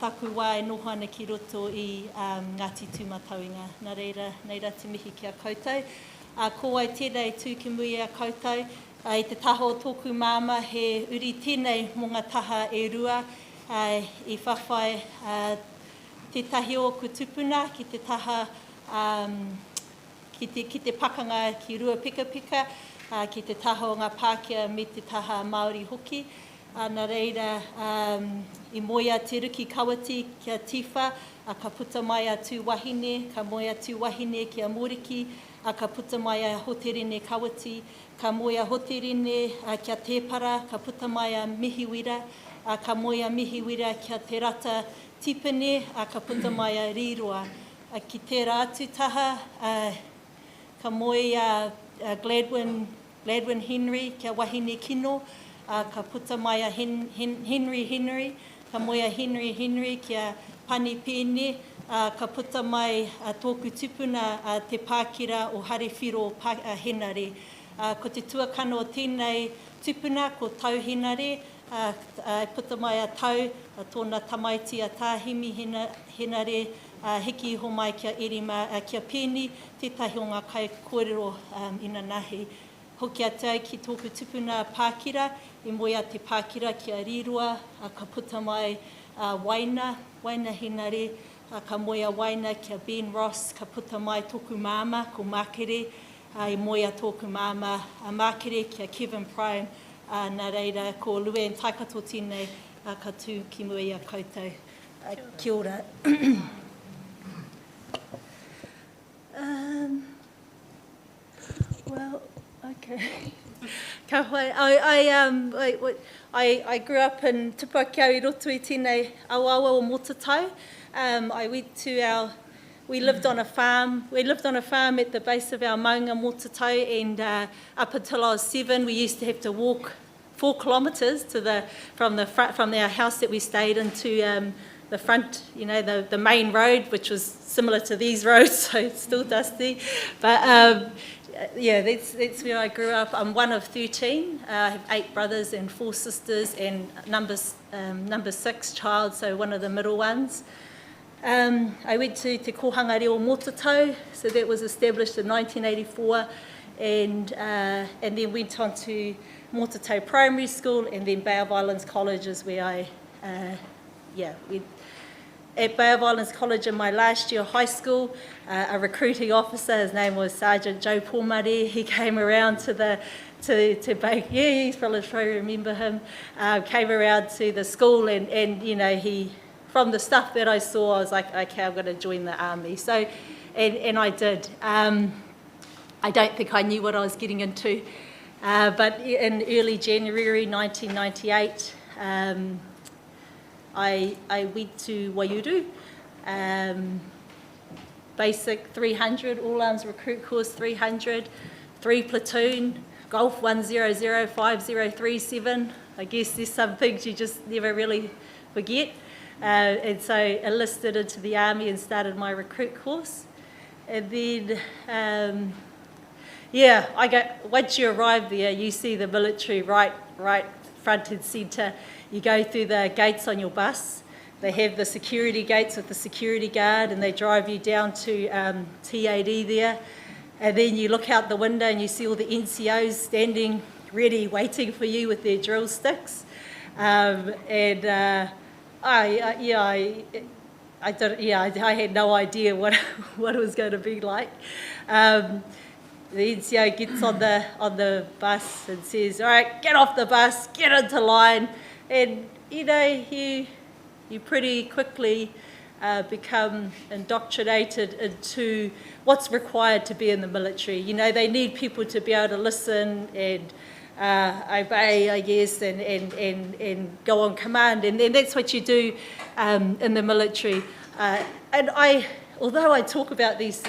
taku wā e noho ana ki roto i Ngāti Tūmatauenga. Nā reira, nei rā te mihi kia koutou. Ko ai tēnei tū ki mui a koutou, i te taha o tōku māma he uri tēnei mō ngā taha e rua, i whawhai te tahi o ku tupuna ki te taha, ki te pakanga ki rua pika pika, ki te taha o ngā Pākehā me te taha Māori hoki. Nā reira, i moia te ruki kawati kia tiwha, ka puta mai a tū wahine, ka moia tū wahine kia mōriki, ka puta mai a hoterene kawati, ka moia hoterene kia tēpara, ka puta mai a mihiwira, ka moia mihiwira kia te rata tipene, ka puta mai a riroa. Ki tērā atu taha, ka moia Gladwin Henry kia wahine kino, ka puta mai a Henry, ka moia Henry kia Pani Pene, ka puta mai tōku tupuna te Pākira o Harewhiro Henare. Ko te tuakana o tēnei tupuna ko Tau Henare, puta mai a Tau, tōna tamaiti a Tāhimi Henare, hiki ho mai kia Erima, kia Pēni, tētahi o ngā kai kōrero ina nahi. Hoki atu ki tōku tupuna Pākira, I moia te Pākira kia Rirua, ka puta mai Waina Henare, ka moia Waina kia Ben Ross, ka puta mai tōku māma ko Mākere, I moia tōku māma Mākere kia Kevin Prime, nā reira ko Luan Taikato tēnei ka tū ki mua I a koutou. Kia ora. Well, okay. Ka hoi, I grew up in Tupakiau I roto I tēnei awawa o Motatau. I went to we lived on a farm. We lived on a farm at the base of our maunga Motatau, and up until I was 7, we used to have to walk 4 kilometres from our house that we stayed in to the front, you know, the main road, which was similar to these roads, so it's still dusty. But yeah, that's where I grew up. I'm one of 13. I have 8 brothers and 4 sisters, and number 6 child, so one of the middle ones. I went to Te Kohanga Reo Motatau, so that was established in 1984, and then went on to Motatau Primary School, and then Bay of Islands College is where I went. At Bay of Islands College in my last year of high school, a recruiting officer, his name was Sergeant Joe Pomare, he came around to Bay, yeah, you probably remember him, came around to the school and you know, from the stuff that I saw, I was like, okay, I'm going to join the army. So, and I did. I don't think I knew what I was getting into, but in early January 1998, I went to Waiuru, basic 300, all arms recruit course 300, 3 platoon, Golf 1005037. I guess there's some things you just never really forget. And so enlisted into the army and started my recruit course. And then, once you arrive there, you see the military right front and centre. You go through the gates on your bus. They have the security gates with the security guard, and they drive you down to TAD there. And then you look out the window and you see all the NCOs standing ready, waiting for you with their drill sticks. I had no idea what it was going to be like. The NCO gets on the bus and says, "All right, get off the bus, get into line," and you know you pretty quickly become indoctrinated into what's required to be in the military. You know, they need people to be able to listen and obey, I guess, and go on command, and that's what you do in the military. Although I talk about these,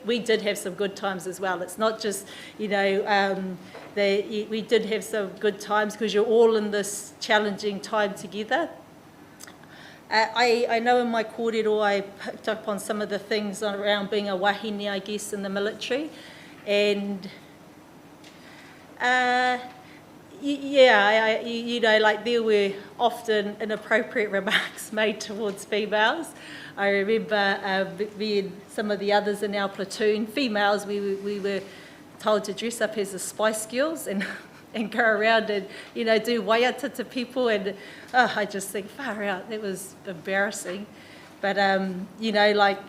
we did have some good times as well. It's not just, you know, we did have some good times because you're all in this challenging time together. I know in my kōrero I picked up on some of the things around being a wahine, I guess, in the military, and you know, like there were often inappropriate remarks made towards females. I remember me and some of the others in our platoon, females, we were told to dress up as the Spice Girls and go around and, you know, do waiata to people, and I just think, far out, that was embarrassing. But, you know, like,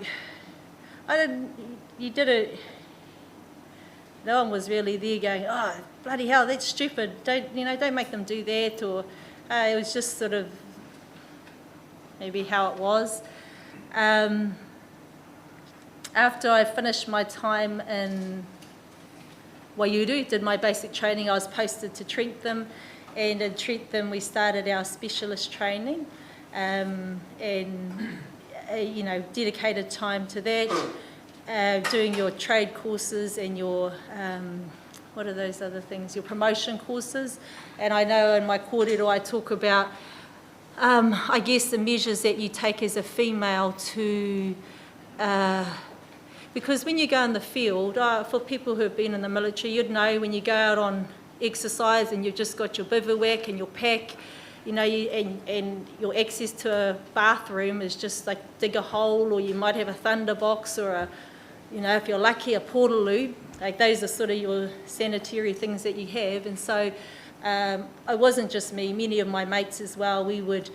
no one was really there going, "Oh, bloody hell, that's stupid, don't make them do that," or it was just sort of maybe how it was. After I finished my time in Waiuru, did my basic training, I was posted to Trentham, and in Trentham we started our specialist training, and you know, dedicated time to that, doing your trade courses and your what are those other things? Your promotion courses. And I know in my kōrero I talk about, I guess, the measures that you take as a female to, because when you go in the field, for people who have been in the military, you'd know when you go out on exercise and you've just got your bivouac and your pack, you know, and your access to a bathroom is just like dig a hole, or you might have a thunderbox, or a, you know, if you're lucky, a portaloo. Like those are sort of your sanitary things that you have. And so it wasn't just me, many of my mates as well, we would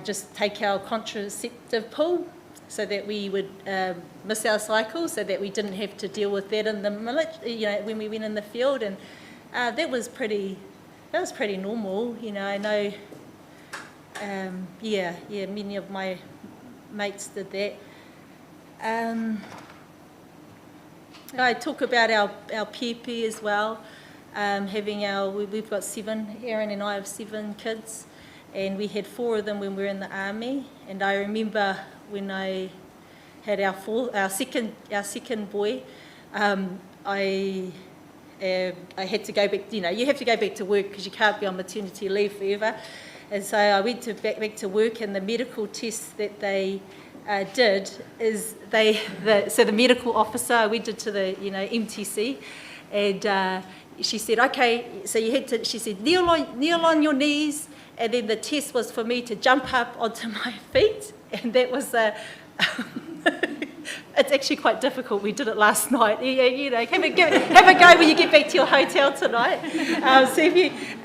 just take our contraceptive pill so that we would miss our cycle, so that we didn't have to deal with that in the military, you know, when we went in the field. And that was pretty normal, you know. I know, many of my mates did that. I talk about our pepe as well, we've got 7, Aaron and I have 7 kids, and we had 4 of them when we were in the army. And I remember when I had our second boy, I had to go back, you know, you have to go back to work because you can't be on maternity leave forever. And so I went back to work, and the medical tests that they did is so the medical officer, I went into the, you know, MTC, and she said, okay, so you had to, she said, kneel on your knees, and then the test was for me to jump up onto my feet, and that was it's actually quite difficult. We did it last night. You know, have a go when you get back to your hotel tonight.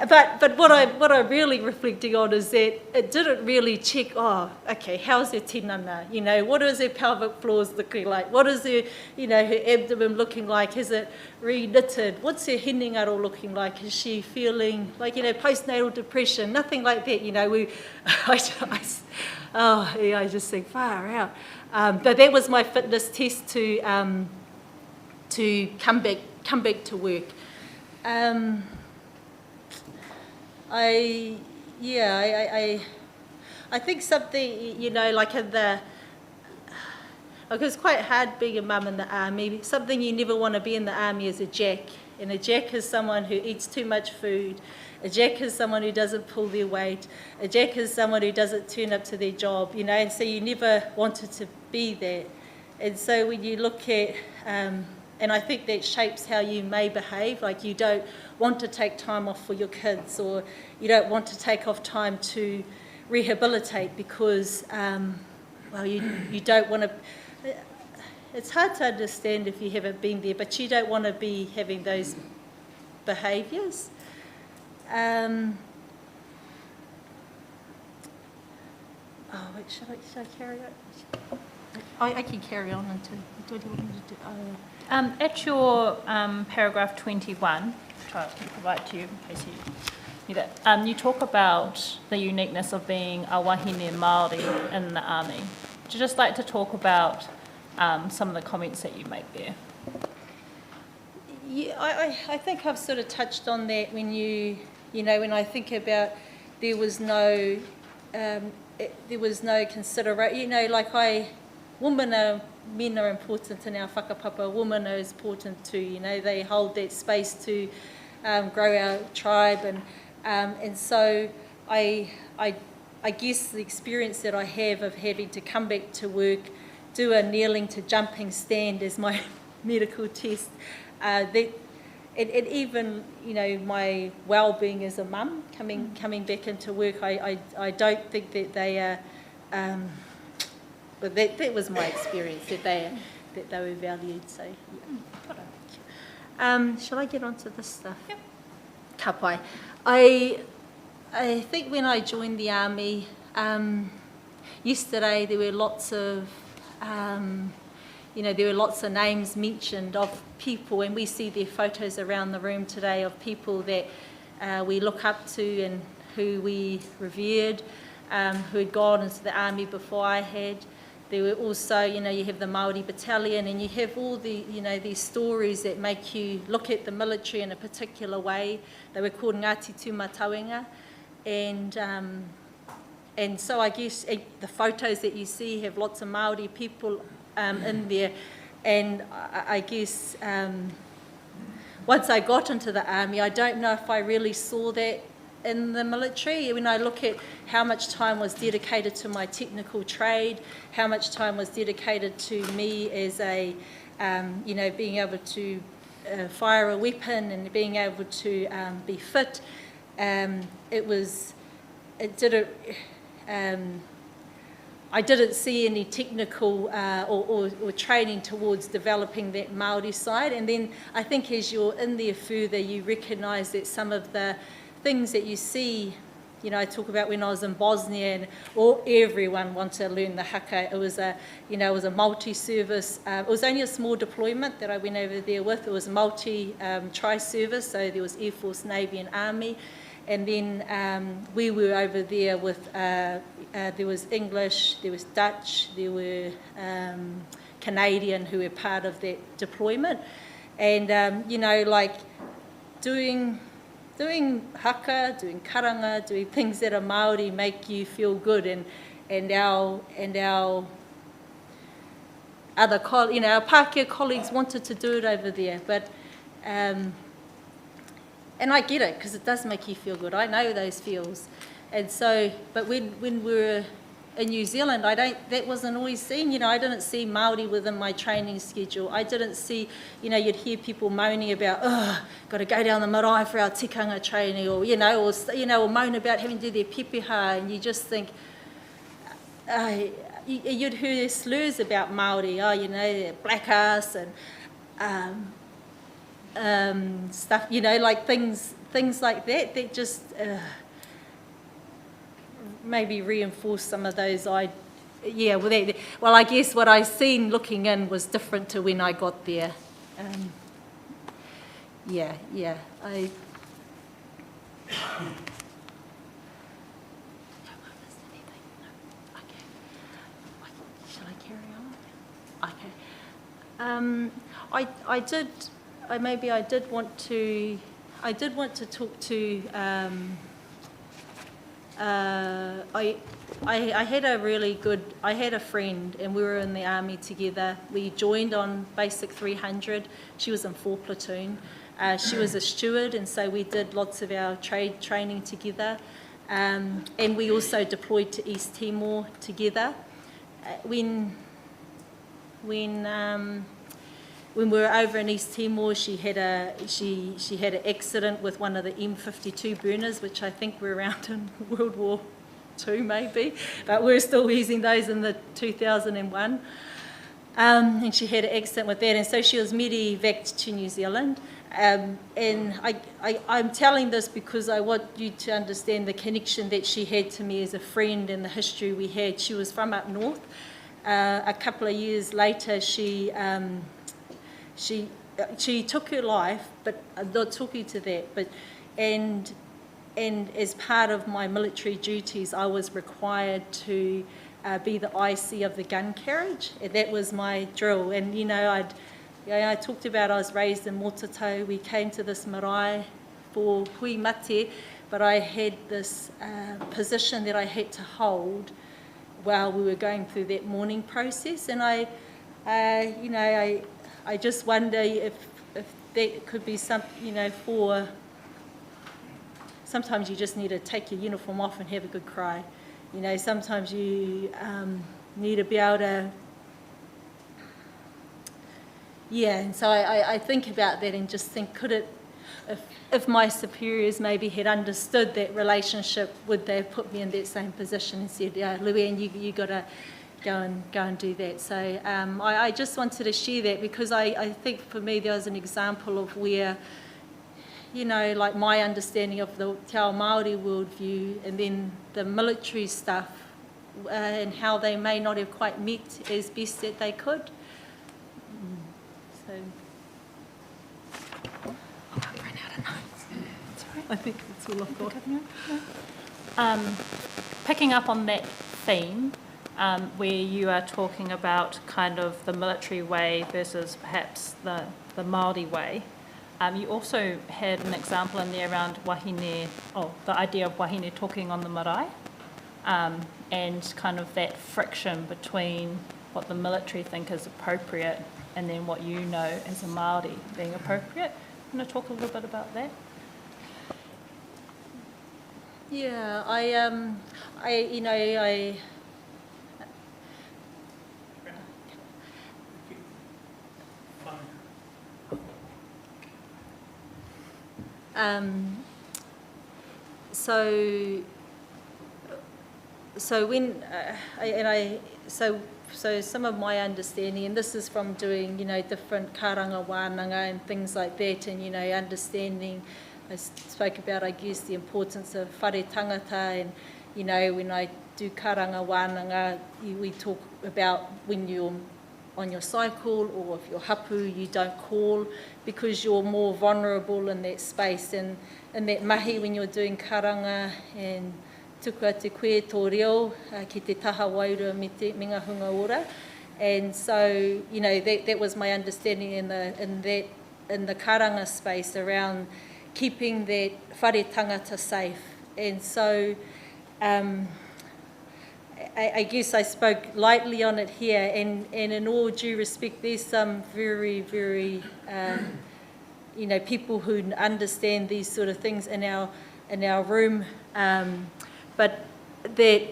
But what I'm really reflecting on is that it didn't really check. Oh, okay, how's her tinana? You know, what is her pelvic floors looking like? What is her, you know, her abdomen looking like? Is it re-knitted? What's her hinengaro looking like? Is she feeling like, you know, postnatal depression? Nothing like that. You know, I just think far out. But that was my fitness test to come back to work. I think something, you know, like it's quite hard being a mum in the army. Something you never want to be in the army is a jack. And a jack is someone who eats too much food. A jack is someone who doesn't pull their weight. A jack is someone who doesn't turn up to their job, you know, and so you never wanted to be that. And so when you look at, and I think that shapes how you may behave, like you don't want to take time off for your kids, or you don't want to take off time to rehabilitate because, you don't want to, it's hard to understand if you haven't been there, but you don't want to be having those behaviours. Should I carry on? I can carry on until. What do you want me to do? At your paragraph 21, which I'll provide to you in case you need it, you talk about the uniqueness of being a wahine Māori in the army. Would you just like to talk about some of the comments that you make there? Yeah, I think I've sort of touched on that when when I think about there was no consideration, you know, like men are important in our whakapapa, women are important too, you know, they hold that space to grow our tribe, and so I guess the experience that I have of having to come back to work, do a kneeling to jumping stand as my medical test, that and even, you know, my well-being as a mum, coming back into work, I don't think that they are, but that was my experience, that they were valued. So, yeah. Shall I get onto this stuff? Yep. Ka pai. I think when I joined the army, yesterday there were lots of there were lots of names mentioned of people, and we see their photos around the room today of people that we look up to and who we revered, who had gone into the army before I had. There were also, you have the Māori Battalion, and you have all the, these stories that make you look at the military in a particular way. They were called Ngāti Tūmatauenga, and so I guess the photos that you see have lots of Māori people in there, and I guess once I got into the army, I don't know if I really saw that in the military. When I look at how much time was dedicated to my technical trade, how much time was dedicated to me as a, being able to fire a weapon and being able to be fit, I didn't see any technical or training towards developing that Māori side. And then I think as you're in there further, you recognise that some of the things that you see, I talk about when I was in Bosnia, and everyone wanted to learn the haka. It was a multi-service. It was only a small deployment that I went over there with. It was tri-service, so there was Air Force, Navy, and Army. And then we were over there with, there was English, there was Dutch, there were Canadian who were part of that deployment. And, doing haka, doing karanga, doing things that are Māori make you feel good. And our other our Pākehā colleagues wanted to do it over there. But, and I get it, because it does make you feel good. I know those feels. And so, but when we were in New Zealand, that wasn't always seen. I didn't see Māori within my training schedule. I didn't see, you'd hear people moaning about, got to go down the marae for our tikanga training, or, or moan about having to do their pepeha, and you just think, you'd hear slurs about Māori, black ass, and stuff, like things like that just maybe reinforce some of those. Well, I guess what I seen looking in was different to when I got there. Shall I carry on? Okay. I did want to talk to. I had a friend, and we were in the army together. We joined on Basic 300. She was in 4 platoon. She was a steward, and so we did lots of our trade training together. And we also deployed to East Timor together. When we were over in East Timor, she had an accident with one of the M52 burners, which I think were around in World War II maybe, but we're still using those in the 2001. And she had an accident with that, and so she was medevaced to New Zealand. And I'm telling this because I want you to understand the connection that she had to me as a friend and the history we had. She was from up north. A couple of years later, she took her life, but I'm not talking to that. And as part of my military duties, I was required to be the IC of the gun carriage. And that was my drill. And I talked about I was raised in Mototau. We came to this marae for hui mate, but I had this position that I had to hold while we were going through that mourning process. And I just wonder if that could be some, for sometimes you just need to take your uniform off and have a good cry. Sometimes you need to be able to, and so I think about that and just think, could it, if my superiors maybe had understood that relationship, would they have put me in that same position and said, Luann, you got to go and do that. So I just wanted to share that because I think for me there was an example of where, like my understanding of the Te Ao Māori worldview and then the military stuff and how they may not have quite met as best that they could. So I've run out of notes. That's all right. I think that's all I've got. Picking up on that theme, where you are talking about kind of the military way versus perhaps the Māori way. You also had an example in there around wahine, the idea of wahine talking on the marae, and kind of that friction between what the military think is appropriate and then what you know as a Māori being appropriate. want to talk a little bit about that? Yeah, I so when so some of my understanding, and this is from doing different karanga wānanga and things like that, and understanding. I spoke about, I guess, the importance of whare tangata, and when I do karanga wānanga, we talk about when you're on your cycle or if you're hapu, you don't call because you're more vulnerable in that space and in that mahi when you're doing karanga and tukua te koe tō reo ki te taha wairua me ngā hunga ora. And so, that was my understanding in the karanga space around keeping that whare tangata safe. And so, I guess I spoke lightly on it here, and in all due respect, there's some very, very, people who understand these sort of things in our room, but that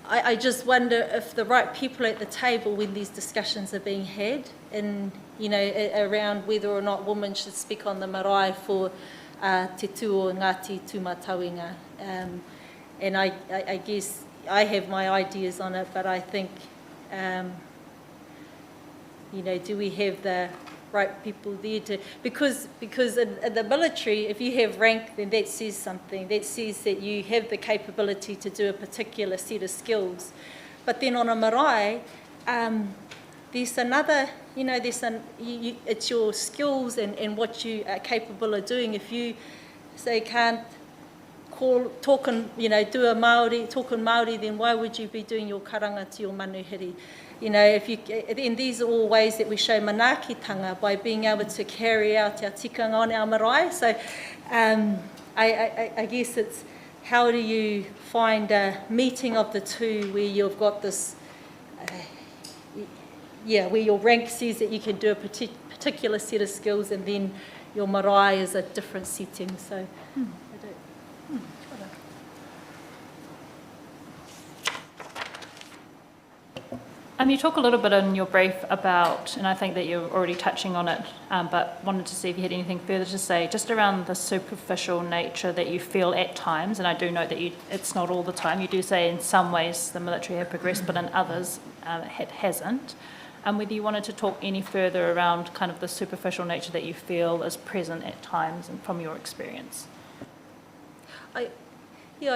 I just wonder if the right people at the table when these discussions are being had, and around whether or not women should speak on the marae for te tuo Ngāti Tūmatauenga. And I guess I have my ideas on it, but I think, do we have the right people there to... Because in the military, if you have rank, then that says something. That says that you have the capability to do a particular set of skills. But then on a marae, there's another, it's your skills and what you are capable of doing. If you, say, can't talk and do a Māori, talk in Māori, then why would you be doing your karanga to your manuhiri? And these are all ways that we show manaakitanga by being able to carry out our tikanga on our marae. So I guess it's how do you find a meeting of the two where you've got this, where your rank says that you can do a particular set of skills and then your marae is a different setting. So. You talk a little bit in your brief about, and I think that you're already touching on it, but wanted to see if you had anything further to say, just around the superficial nature that you feel at times, and I do note that it's not all the time. You do say in some ways the military have progressed, but in others it hasn't. And whether you wanted to talk any further around kind of the superficial nature that you feel is present at times and from your experience. I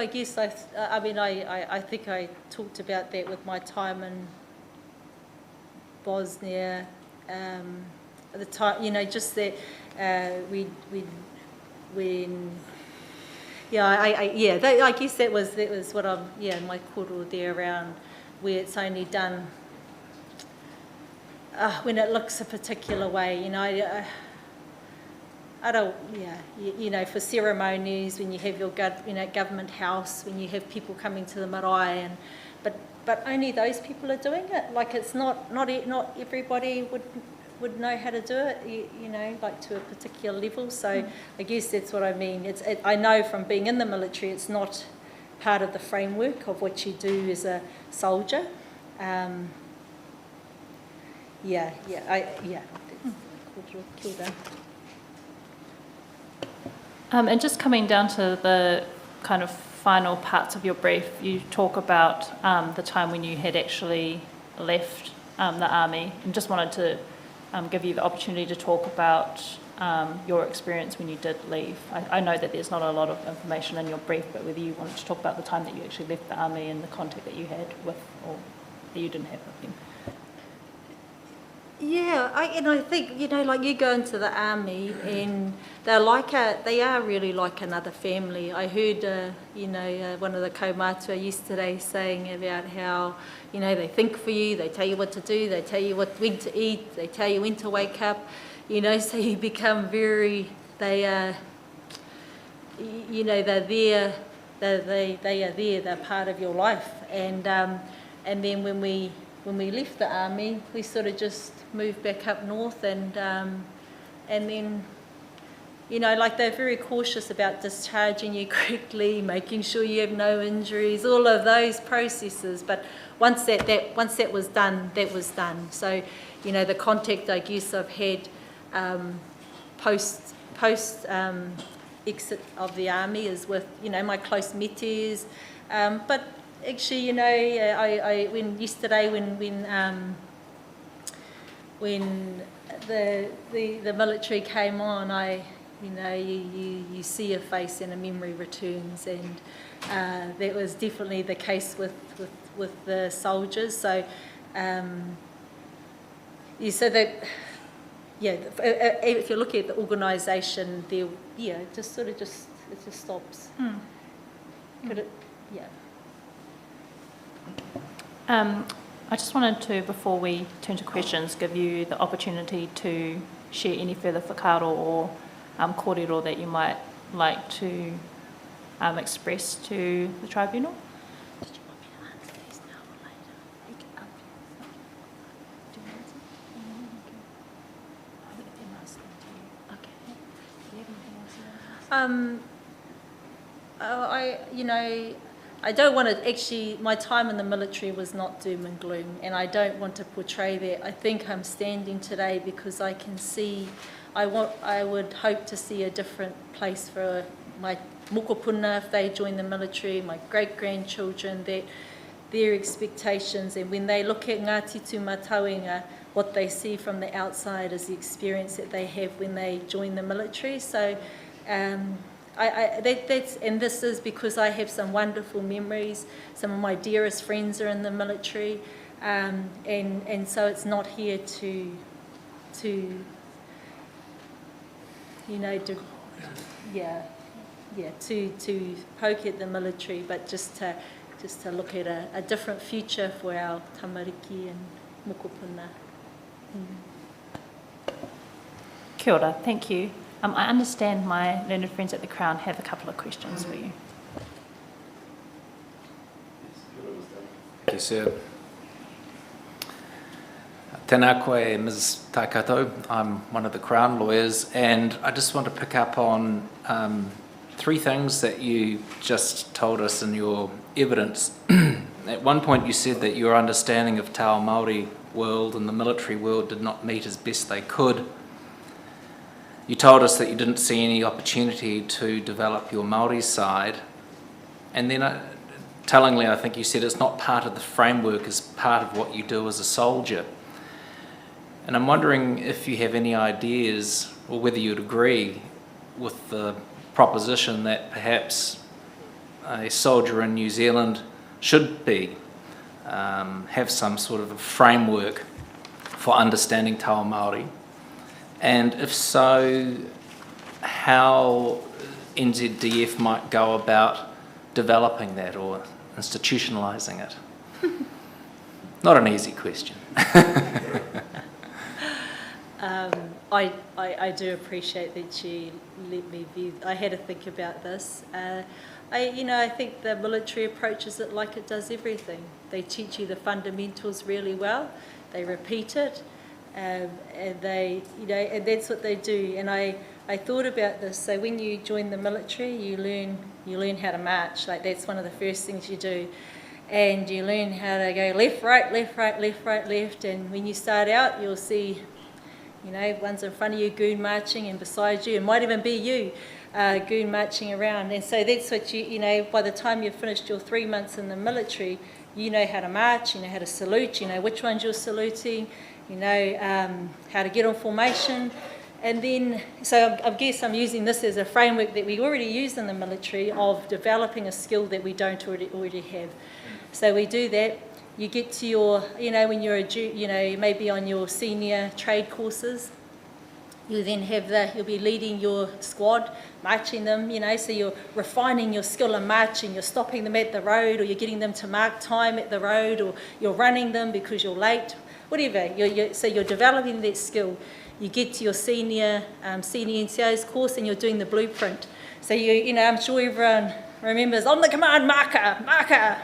guess I think I talked about that with my time in Bosnia, at the time, just that I guess that was what my koro there around where it's only done when it looks a particular way, I don't, for ceremonies, when you have your government house, when you have people coming to the marae, but only those people are doing it. Like it's not everybody would know how to do it, like to a particular level. So I guess that's what I mean. I know from being in the military, it's not part of the framework of what you do as a soldier. And just coming down to the kind of final parts of your brief, you talk about the time when you had actually left the army, and just wanted to give you the opportunity to talk about your experience when you did leave. I know that there's not a lot of information in your brief, but whether you wanted to talk about the time that you actually left the army and the contact that you had with, or that you didn't have with them. Yeah, I think, like you go into the army and they are really like another family. I heard, one of the kaumātua yesterday saying about how, they think for you, they tell you what to do, they tell you when to eat, they tell you when to wake up, so you become very, they are there, they are there, they're part of your life. And then when we when we left the army, we sort of just moved back up north, and then, you know, like they're very cautious about discharging you correctly, making sure you have no injuries, all of those processes. But once that was done, that was done. So, you know, the contact I guess I've had post exit of the army is with, you know, my close metes. But actually, you know, when the military came on, you know, you see a face and a memory returns, and that was definitely the case with the soldiers. So, so that, yeah, if you look at the organisation, there, yeah, it just stops. Could it, yeah. I just wanted to, before we turn to questions, give you the opportunity to share any further whakaaro or kōrero that you might like to express to the tribunal. Did you want me to answer these now or later? You can do you answer? I think they're asking to you. Okay. Do you have anything else you want to ask? You know, I don't want to actually, my time in the military was not doom and gloom, and I don't want to portray that. I think I'm standing today because I can see, I would hope to see a different place for my mokopuna if they join the military, my great-grandchildren, that their expectations, and when they look at Ngāti Tūmatauenga, what they see from the outside is the experience that they have when they join the military. So, and this is because I have some wonderful memories. Some of my dearest friends are in the military, and so it's not here to you know, to poke at the military, but just to look at a different future for our tamariki and mokopuna. Kia ora, thank you. I understand my learned friends at the Crown have a couple of questions for you. Thank you, sir. Tēnā koe, Ms. Taikato. I'm one of the Crown lawyers, and I just want to pick up on three things that you just told us in your evidence. At one point you said that your understanding of Te Ao Māori world and the military world did not meet as best they could. You told us that you didn't see any opportunity to develop your Māori side, and then tellingly I think you said it's not part of the framework, it's part of what you do as a soldier. And I'm wondering if you have any ideas, or whether you'd agree with the proposition that perhaps a soldier in New Zealand should have some sort of a framework for understanding Te Ao Māori. And if so, how NZDF might go about developing that or institutionalising it? Not an easy question. I do appreciate that you let me view. I had to think about this. I think the military approaches it like it does everything. They teach you the fundamentals really well. They repeat it. And they, and that's what they do. And I thought about this. So when you join the military, you learn how to march. Like that's one of the first things you do, and you learn how to go left, right, left, right, left, right, left. And when you start out, you'll see, one's in front of you, goon marching, and beside you, it might even be you, goon marching around. And so that's what by the time you've finished your 3 months in the military, you know how to march, you know how to salute, you know which ones you're saluting. How to get on formation. And then, so I guess I'm using this as a framework that we already use in the military of developing a skill that we don't already have. So we do that. You get to your, when you're maybe on your senior trade courses, you then have you'll be leading your squad, marching them, so you're refining your skill in marching, you're stopping them at the road, or you're getting them to mark time at the road, or you're running them because you're late. Whatever, so you're developing that skill. You get to your senior NCO's course and you're doing the blueprint. So I'm sure everyone remembers, on the command marker,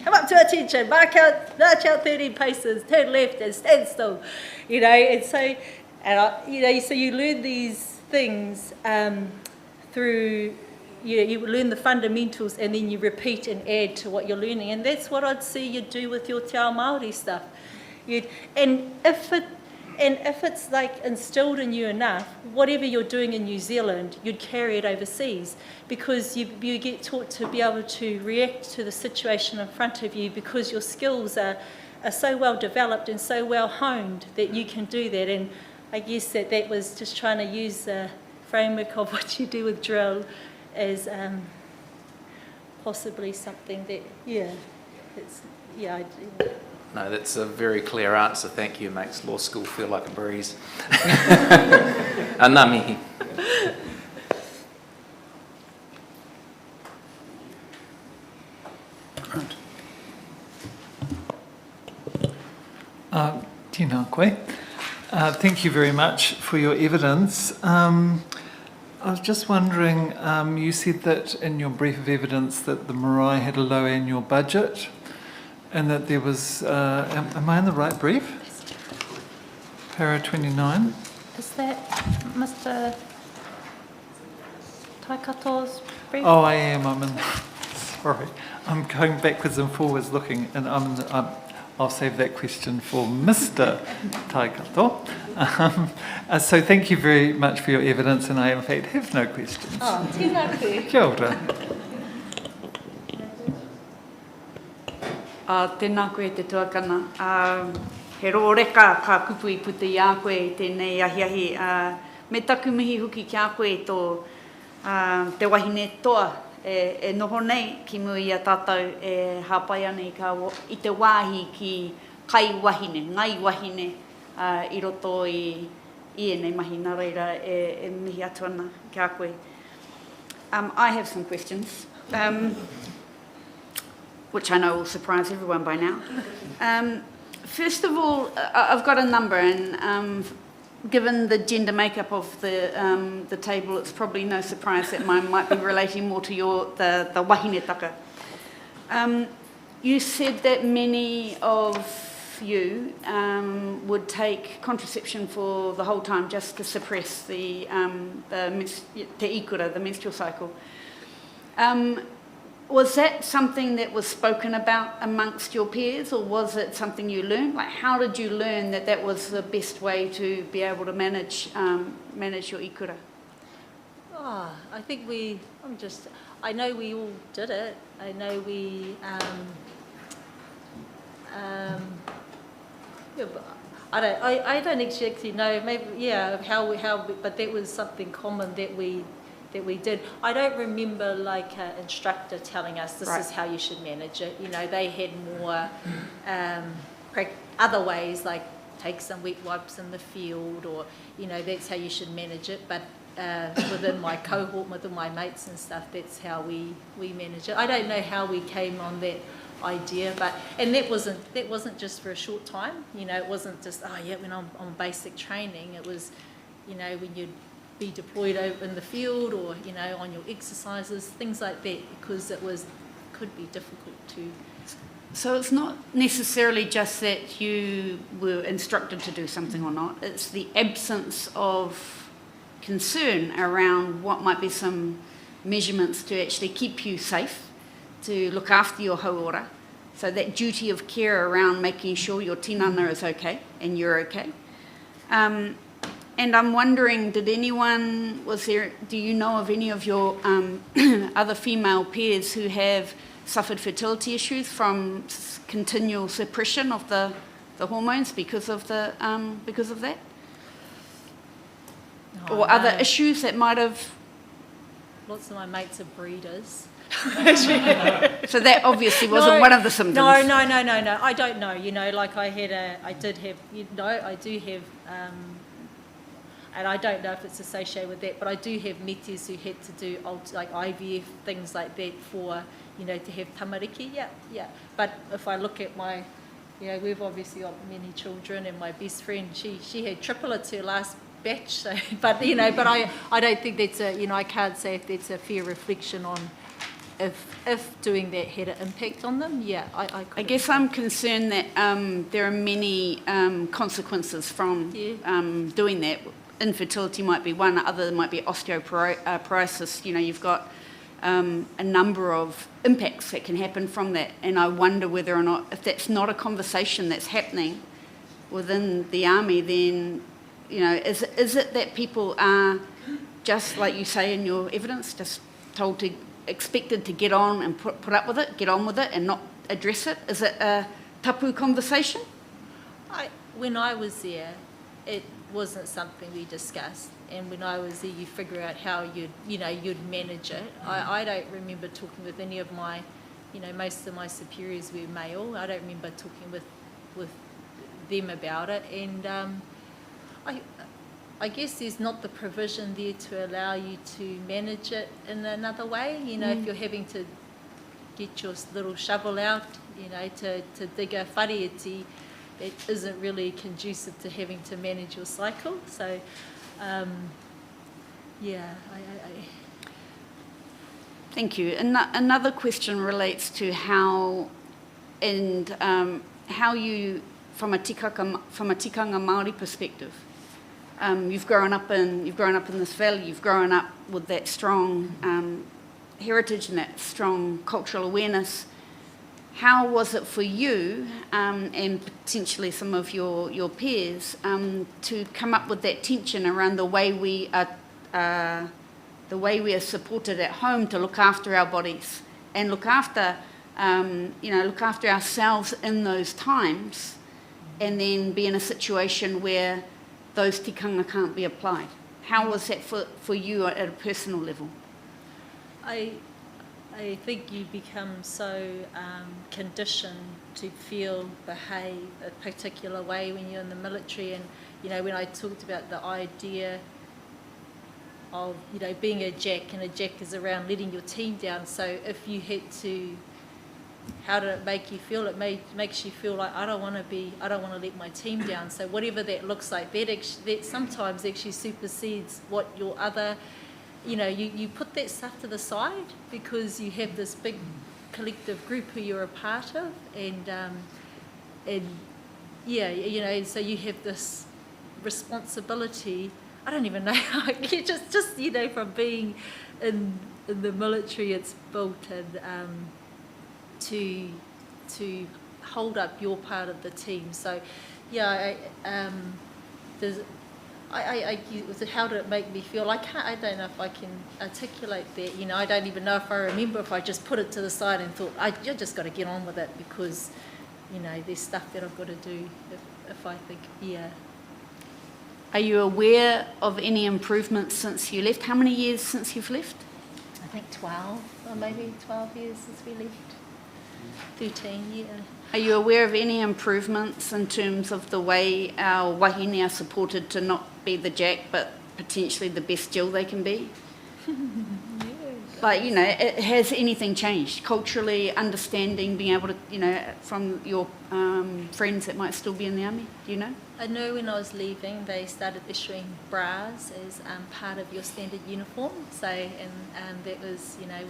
come up to attention, march out 13 paces, turn left and stand still. You know, and so, so you learn these things through, you learn the fundamentals and then you repeat and add to what you're learning. And that's what I'd see you do with your Te Ao Māori stuff. And if it's like instilled in you enough, whatever you're doing in New Zealand, you'd carry it overseas because you get taught to be able to react to the situation in front of you because your skills are so well developed and so well honed that you can do that. And I guess that was just trying to use the framework of what you do with drill as possibly something that, I do. No, that's a very clear answer. Thank you. It makes law school feel like a breeze. Ngā mihi. Tēnā koe. Thank you very much for your evidence. I was just wondering, you said that in your brief of evidence that the marae had a low annual budget and that there was, am I in the right brief? Para 29. Is that Mr. Taikato's brief? Oh, I am. I'm in. Sorry, I'm going backwards and forwards looking, and I'll save that question for Mr. Taikato. So thank you very much for your evidence, and I in fact have no questions. Oh, tēnā koe. Kia ora. Tēnā koe te tuakana. He rōreka ka kupu I puta I a koe tēnei ahiahi. Me taku mihi huki ki a koe tō te wahine toa e noho nei ki mui a tātou e hāpai ana I te wāhi ki kai wahine, ngai wahine I roto I enei mahi nā reira e mihi atu ana ki a koe. I have some questions. Which I know will surprise everyone by now. First of all, I've got a number, and given the gender makeup of the table, it's probably no surprise that mine might be relating more to the wahine taka. You said that many of you would take contraception for the whole time just to suppress the te ikura, the menstrual cycle. Was that something that was spoken about amongst your peers, or was it something you learned? Like, how did you learn that that was the best way to be able to manage your ikura? Oh, I think I know we all did it. I know we, but I don't exactly know, maybe, how, but that was something common that we did. I don't remember like an instructor telling us this is how you should manage it. You know, they had more other ways, like take some wet wipes in the field, or, you know, that's how you should manage it. But within my cohort, within my mates and stuff, that's how we manage it. I don't know how we came on that idea, and that wasn't just for a short time. You know, it wasn't just when I'm on basic training. It was, you know, when you'd be deployed over in the field, or, you know, on your exercises, things like that, because could be difficult to. So it's not necessarily just that you were instructed to do something or not, it's the absence of concern around what might be some measurements to actually keep you safe, to look after your hauora. So that duty of care around making sure your tinana is okay and you're okay. And I'm wondering, do you know of any of your other female peers who have suffered fertility issues from continual suppression of the hormones because of that? Or other issues that might have... Lots of my mates are breeders. So that obviously wasn't one of the symptoms. No. I don't know. You know, like I do have... and I don't know if it's associated with that, but I do have metis who had to do like IVF, things like that for, you know, to have tamariki, yeah. But if I look at my, you know, we've obviously got many children, and my best friend, she had triplets her last batch, so, but, you know, but I don't think that's I can't say if that's a fair reflection on if doing that had an impact on them, yeah, I could. I guess I'm concerned that there are many consequences from doing that. Infertility might be one, other might be osteoporosis. You know, you've got a number of impacts that can happen from that, and I wonder whether or not, if that's not a conversation that's happening within the army, then, you know, is it that people are just, like you say in your evidence, just told to, expected to get on and put up with it, get on with it and not address it? Is it a tapu conversation? When I was there, it wasn't something we discussed, and when I was there, you figure out how you'd manage it. I don't remember talking with any of my, you know, most of my superiors were male. I don't remember talking with them about it, and I guess there's not the provision there to allow you to manage it in another way. You know, if you're having to get your little shovel out, you know, to dig a whareiti, it isn't really conducive to having to manage your cycle. So, yeah, Thank you. Another question relates to how you, from a tikanga Māori perspective, you've grown up in this valley. You've grown up with that strong heritage and that strong cultural awareness. How was it for you and potentially some of your peers to come up with that tension around the way we are supported at home to look after our bodies and look after ourselves in those times, and then be in a situation where those tikanga can't be applied? How was that for you at a personal level? I think you become so conditioned to behave a particular way when you're in the military. And, you know, when I talked about the idea of, you know, being a jack, and a jack is around letting your team down. So if you had to, how did it make you feel? It makes you feel like, I don't want to let my team down. So whatever that looks like, that sometimes actually supersedes what your other, you know, you put that stuff to the side because you have this big collective group who you're a part of, and yeah, you know, so you have this responsibility. I don't even know how just you know, from being in the military, it's built and to hold up your part of the team. So yeah, how did it make me feel? I don't know if I can articulate that. You know, I don't even know if I remember if I just put it to the side and thought, you just got to get on with it because, you know, there's stuff that I've got to do if I think, yeah. Are you aware of any improvements since you left? How many years since you've left? I think 12, or maybe 12 years since we left. 13, yeah. Are you aware of any improvements in terms of the way our wahine are supported to not be the jack, but potentially the best Jill they can be? Like, you know, has anything changed culturally, understanding, being able to, you know, from your friends that might still be in the army? Do you know? I know when I was leaving, they started issuing bras as part of your standard uniform. So, and that was, you know,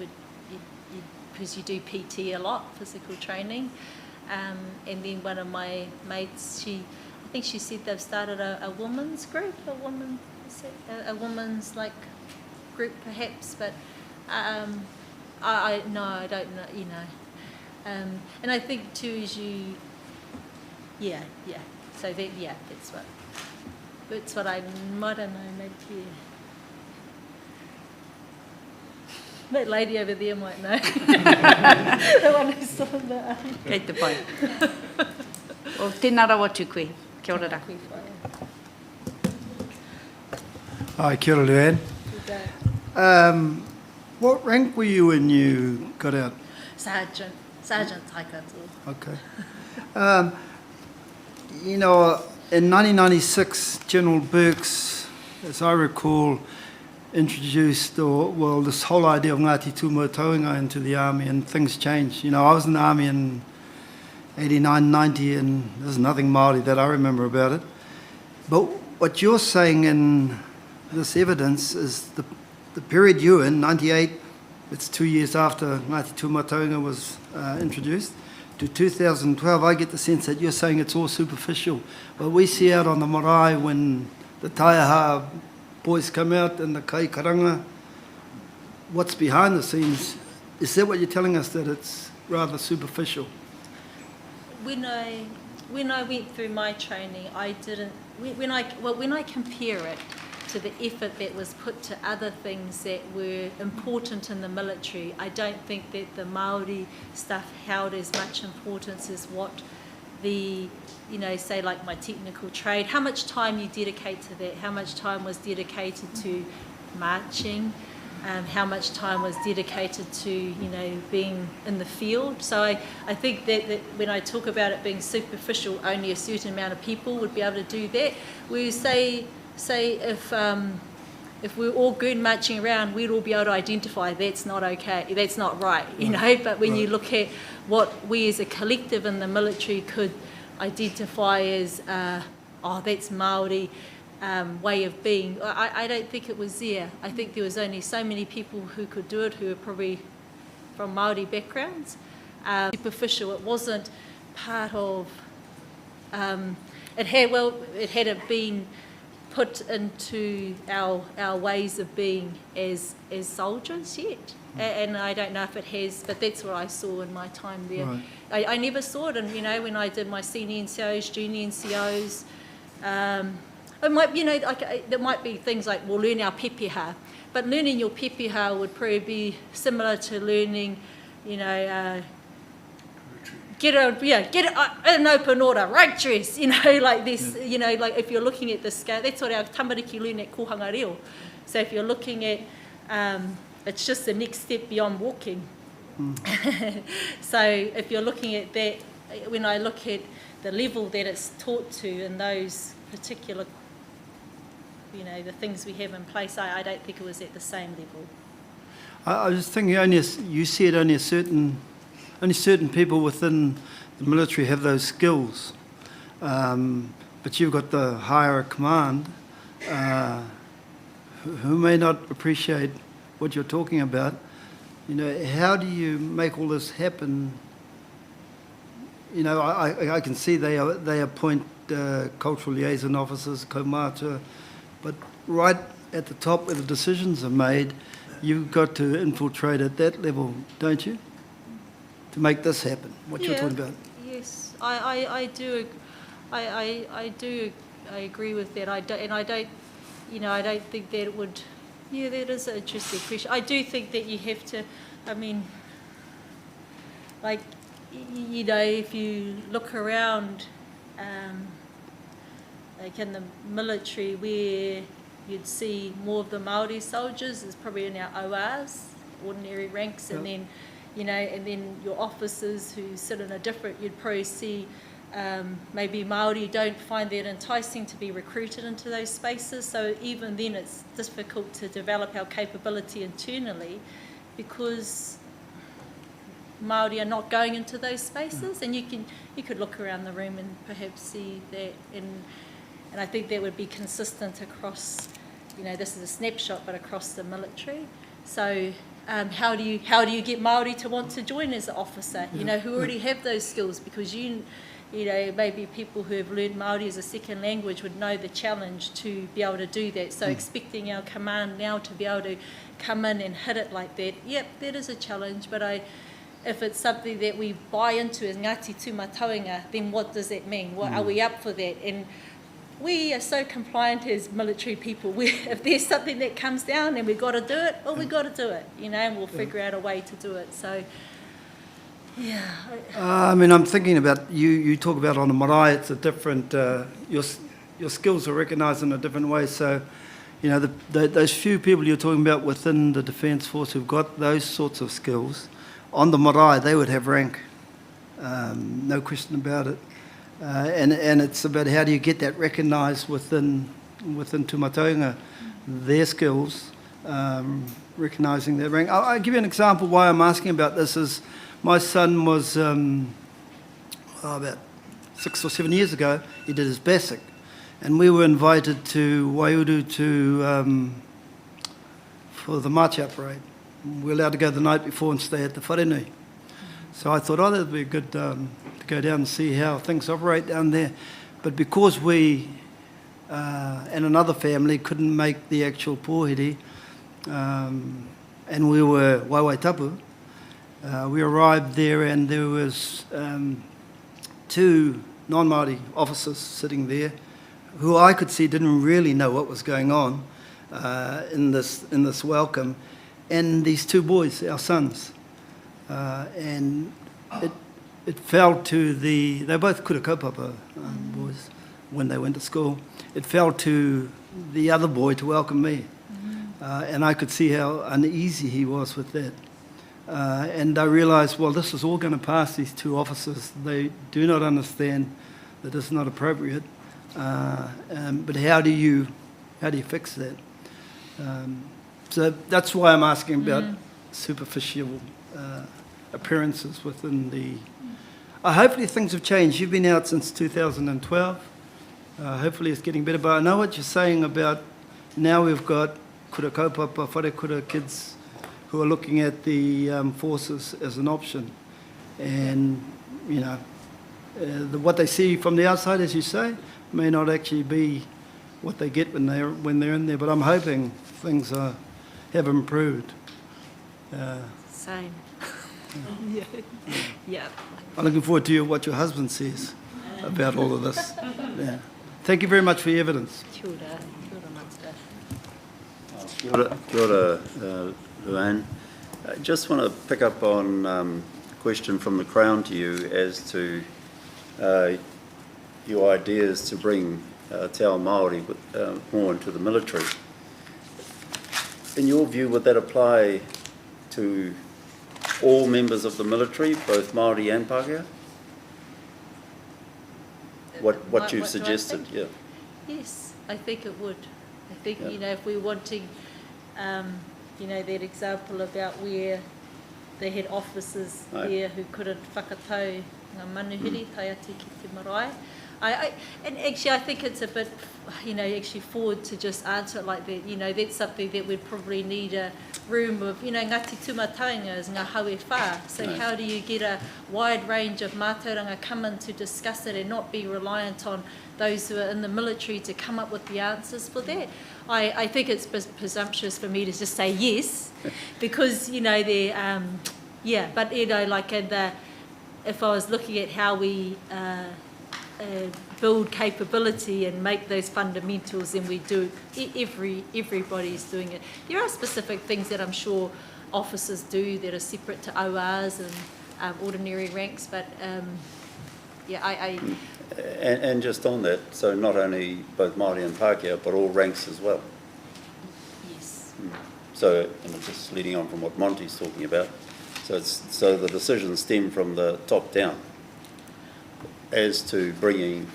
because you do PT a lot, physical training. And then one of my mates, I think she said they've started a women's group, a women's like group perhaps, but I don't know, you know. And I think too is yeah. So that's what I don't know, maybe. Yeah. That lady over there might know. The one who's still in the army. Kei te pai. O tēnā rawa tū koe. Kia ora rā. Hi, kia ora, Luann. What rank were you when you got out? Sergeant taikato. Okay. You know, in 1996, General Burks, as I recall, introduced this whole idea of Ngāti Tūmau Tauranga into the army, and things changed. You know, I was in the army in 89, 90, and there's nothing Māori that I remember about it. But what you're saying in this evidence is the period you were in, 98 it's 2 years after Ngāti Tūmataunga was introduced, to 2012, I get the sense that you're saying it's all superficial. But we see out on the marae when the Taiaha boys come out and the kaikaranga, what's behind the scenes. Is that what you're telling us, that it's rather superficial? When I went through my training, I didn't. When I compare it to the effort that was put to other things that were important in the military, I don't think that the Māori stuff held as much importance as what the, say like my technical trade, how much time you dedicate to that, how much time was dedicated to marching, how much time was dedicated to, being in the field. So I think that when I talk about it being superficial, only a certain amount of people would be able to do that. We say if we're all good marching around, we'd all be able to identify that's not okay, that's not right, But when you look at what we as a collective in the military could identify as, that's Māori way of being, I don't think it was there. I think there was only so many people who could do it, who were probably from Māori backgrounds. Superficial, it wasn't part of, it had been put into our ways of being as soldiers yet. And I don't know if it has, but that's what I saw in my time there. Right. I never saw it, and when I did my senior NCOs, junior NCOs, it might, there might be things like we'll learn our pepeha, but learning your pepeha would probably be similar to learning, get an open order, right dress, like this, like if you're looking at the scale, that's what our tamariki learn at Kohanga Reo. So if you're looking at, it's just the next step beyond walking. So if you're looking at that, when I look at the level that it's taught to in those particular, the things we have in place, I don't think it was at the same level. I was thinking, you said only certain people within the military have those skills, but you've got the higher command who may not appreciate what you're talking about. How do you make all this happen? I can see they appoint cultural liaison officers, kaumātua, but right at the top where the decisions are made, you've got to infiltrate at that level, don't you? To make this happen, what you're talking about. Yes, I do. I agree with that. I don't think that it would. Yeah, that is an interesting question. I do think that you have to. If you look around, like in the military, where you'd see more of the Māori soldiers is probably in our ORs, ordinary ranks, and then. And then your officers who sit in a different, you'd probably see maybe Māori don't find that enticing to be recruited into those spaces. So even then it's difficult to develop our capability internally because Māori are not going into those spaces. And you could look around the room and perhaps see that. And I think that would be consistent across, this is a snapshot, but across the military. So how do you get Māori to want to join as an officer, who already have those skills? Because maybe people who have learned Māori as a second language would know the challenge to be able to do that. So expecting our command now to be able to come in and hit it like that, that is a challenge. But if it's something that we buy into as Ngāti Tūmataunga, then what does that mean? Are we up for that? And we are so compliant as military people. If there's something that comes down and we've got to do it, well, we've got to do it, and we'll figure out a way to do it. So, yeah. I'm thinking about, you talk about on the marae, it's a different, your skills are recognised in a different way. So, those few people you're talking about within the Defence Force who've got those sorts of skills, on the marae, they would have rank, no question about it. And it's about how do you get that recognised within Tūmataunga, their skills, recognising their rank. I'll give you an example why I'm asking about this. Is my son was about 6 or 7 years ago, he did his basic, and we were invited to Waiuru for the march-out parade. we're allowed to go the night before and stay at the wharenui. So I thought, that would be good to go down and see how things operate down there. But because we and another family couldn't make the actual pōhiri, and we were Waiwaitapu, we arrived there and there was 2 non-Māori officers sitting there who I could see didn't really know what was going on in this welcome, and these 2 boys, our sons. And it fell to they're both kura kaupapa boys when they went to school. It fell to the other boy to welcome me. And I could see how uneasy he was with that. And I realised, well, this is all going to pass these 2 officers. They do not understand that it's not appropriate. But how do you fix that? So that's why I'm asking about superficial appearances within the... hopefully things have changed. You've been out since 2012. Hopefully it's getting better. But I know what you're saying about now we've got kura kaupapa, whare kura kids who are looking at the forces as an option. And, you know, what they see from the outside, as you say, may not actually be what they get when they're in there. But I'm hoping things have improved. Same. Yeah. I'm looking forward to what your husband says about all of this. Yeah. Thank you very much for your evidence. Kia ora. Kia ora, Master. Kia ora, Luanne. I just want to pick up on a question from the Crown to you as to your ideas to bring Te Ao Māori more into the military. In your view, would that apply to all members of the military, both Māori and Pākehā? What you've suggested, yeah. Yes, I think it would. I think, you know, if we're wanting, you know, that example about where they had officers there who couldn't whakatau ngā manuhiri, tai atu ki te marae. And actually I think it's a bit, you know, actually forward to just answer it like that. You know, that's something that we'd probably need a room of, you know, Ngāti Tūmataungas, ngā hawe whā. So how do you get a wide range of mātauranga come in to discuss it and not be reliant on those who are in the military to come up with the answers for that? I think it's presumptuous for me to just say yes, because, you know, they're, yeah, but, you know, like if I was looking at how we build capability and make those fundamentals, then we do, everybody's doing it. There are specific things that I'm sure officers do that are separate to ORs and ordinary ranks, but yeah, And just on that, so not only both Māori and Pākehā, but all ranks as well. Yes. So, and just leading on from what Monty's talking about, so the decisions stem from the top down as to bringing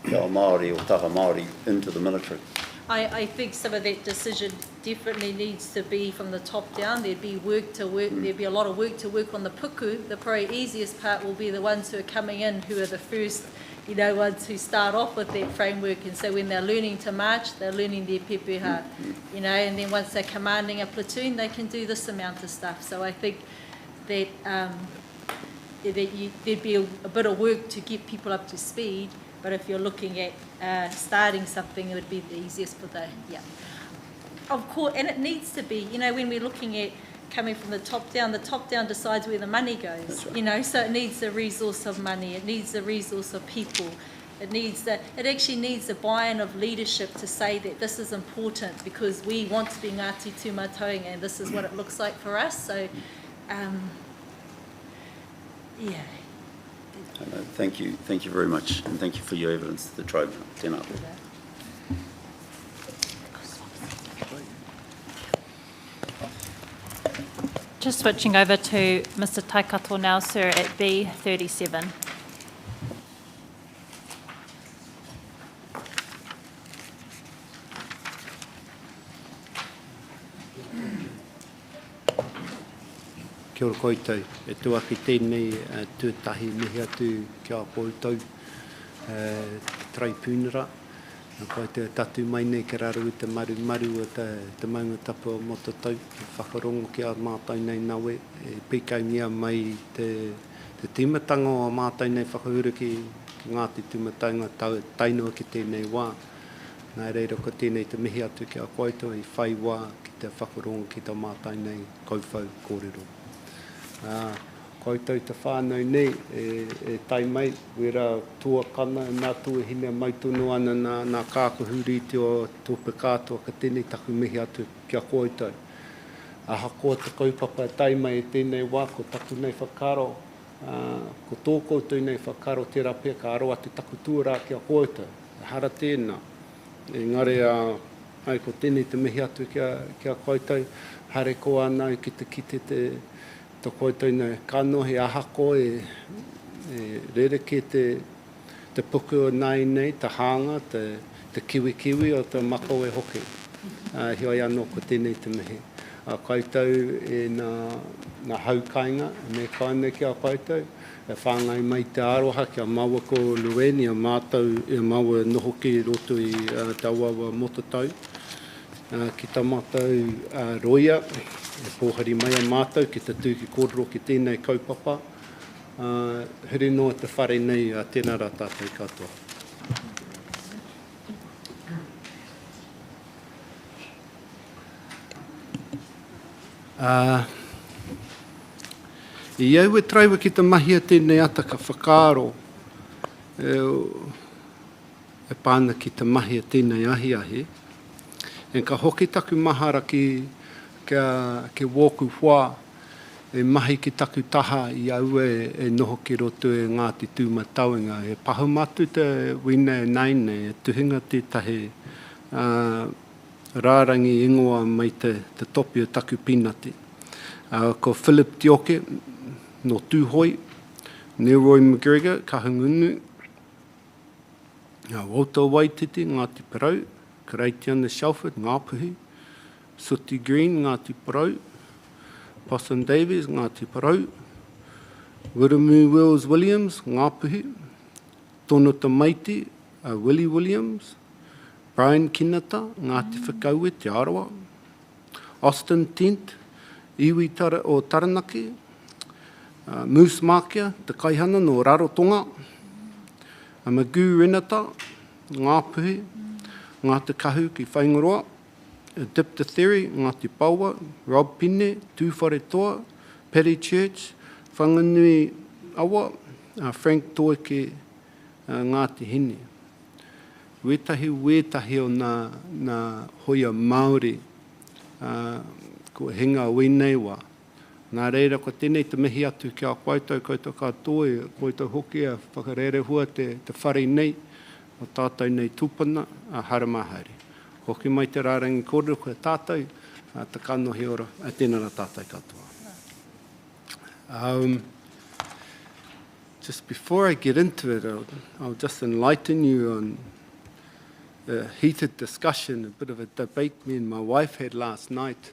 Te Ao Māori or Taha Māori into the military. I think some of that decision definitely needs to be from the top down. There'd be there'd be a lot of work to work on the puku. The probably easiest part will be the ones who are coming in, who are the first, you know, ones who start off with that framework. And so when they're learning to march, they're learning their pepeha, you know, and then once they're commanding a platoon, they can do this amount of stuff. So I think that there'd be a bit of work to get people up to speed. But if you're looking at starting something, it would be the easiest for the, yeah. Of course, and it needs to be, you know, when we're looking at coming from the top down decides where the money goes, you know, so it needs the resource of money, it needs the resource of people, it actually needs the buy-in of leadership to say that this is important because we want to be Ngāti Tūmataunga and this is what it looks like for us, so, yeah. Thank you very much, and thank you for your evidence to the tribe. Tēnā. Just switching over to Mr. Taikato now, sir, at B37. Kia ora koutou, e tuaki tēnei tūtahi mihi atu kia koutou, Traipūnera. Nā koe te tatu mai nei ke raru i te maru o te maunga tapa o Mototau. Te whakarongo ki a mātai nei nawe. E pikaungia mai te timatanga o mātai nei whakauru ki Ngāti Tūmatanga tainua ki tēnei wā. Nā reira ko tēnei te mihi atu ki a koito i whai wā ki te whakarongo ki tā mātai nei kouwhau kōrero. Koutou te whānau nei e tai mai, wera tua kana, nā tua hine mautunu ana nā kākuhuri te o tōpe kātua ka tēnei taku mihi atu kia koutou. Aha ko te kaupapa tai mai e tēnei wā, ko taku nei whakaro, ko tō koutou nei whakaro te rapea ka aro atu taku tuara kia koutou. Hara tēnā. Engari ai ko tēnei te mihi atu kia koutou, hare ko ana ki te kite te koutou nei kanohi ahako e rereke te puku o nai nei, te hanga, te kiwi o te mako e hoki. Hioi anō ko tēnei te mihi. A koutou e nā haukainga, me kaine ki a koutou, e whāngai mai te aroha ki a maua ko Lueni, a mātou e maua noho ki roto i te awawa Mototau. Ki tā mātou roia, e pōhari mai a mātou ki te tūki kōrero ki tēnei kaupapa. Huri noa te whare nei a tēnā rā tātou katoa. I au e traiwa ki te mahia tēnei ata ka whakaaro e pāna ki te mahia tēnei ahi. E ka hoki taku mahara ki wōku whā e mahi ki taku taha i au e noho ki roto e Ngāti Tūmatauenga. E pahumatu te wina e naine, e tuhinga tētahi rārangi ingoa mai te topi o taku pinati. Ko Philip Tioke no Tūhoi, Neroy McGregor, Kahungunu, Walter Waititi, Ngāti Parau, Kareitiana Shelford, Ngāpuhi, Suti Green, Ngāti Parau, Possum Davies, Ngāti Parau, Wiremu Wills Williams, Ngāpuhi, Tonota Maiti, Willie Williams, Brian Kinata, Ngāti Whakauwe, Te Arawa, Austin Tent, Iwi o Taranaki, Moose Mākia, Te Kaihana no Rarotonga, Magoo Renata, Ngāpuhi, Ngāti Kahu ki Whaingaroa, Diptotheri, Ngāti Paua, Rob Pine, Tūwharetoa, Perry Church, Whanganui Awa, Frank Toeke, Ngāti Hine. Wētahi o nā hoia Māori, ko hinga wēnei wā. Nā reira, ko tēnei te mihi atu ki a koutou katoa, koutou hoki a whakarere hua te whare nei, o tātou nei tūpana, a haramahari. Hoki mai te rārangi kōrero koe tātou, te kanohi ora, a tēnā rā tātou katoa. Just before I get into it, I'll just enlighten you on a heated discussion, a bit of a debate me and my wife had last night.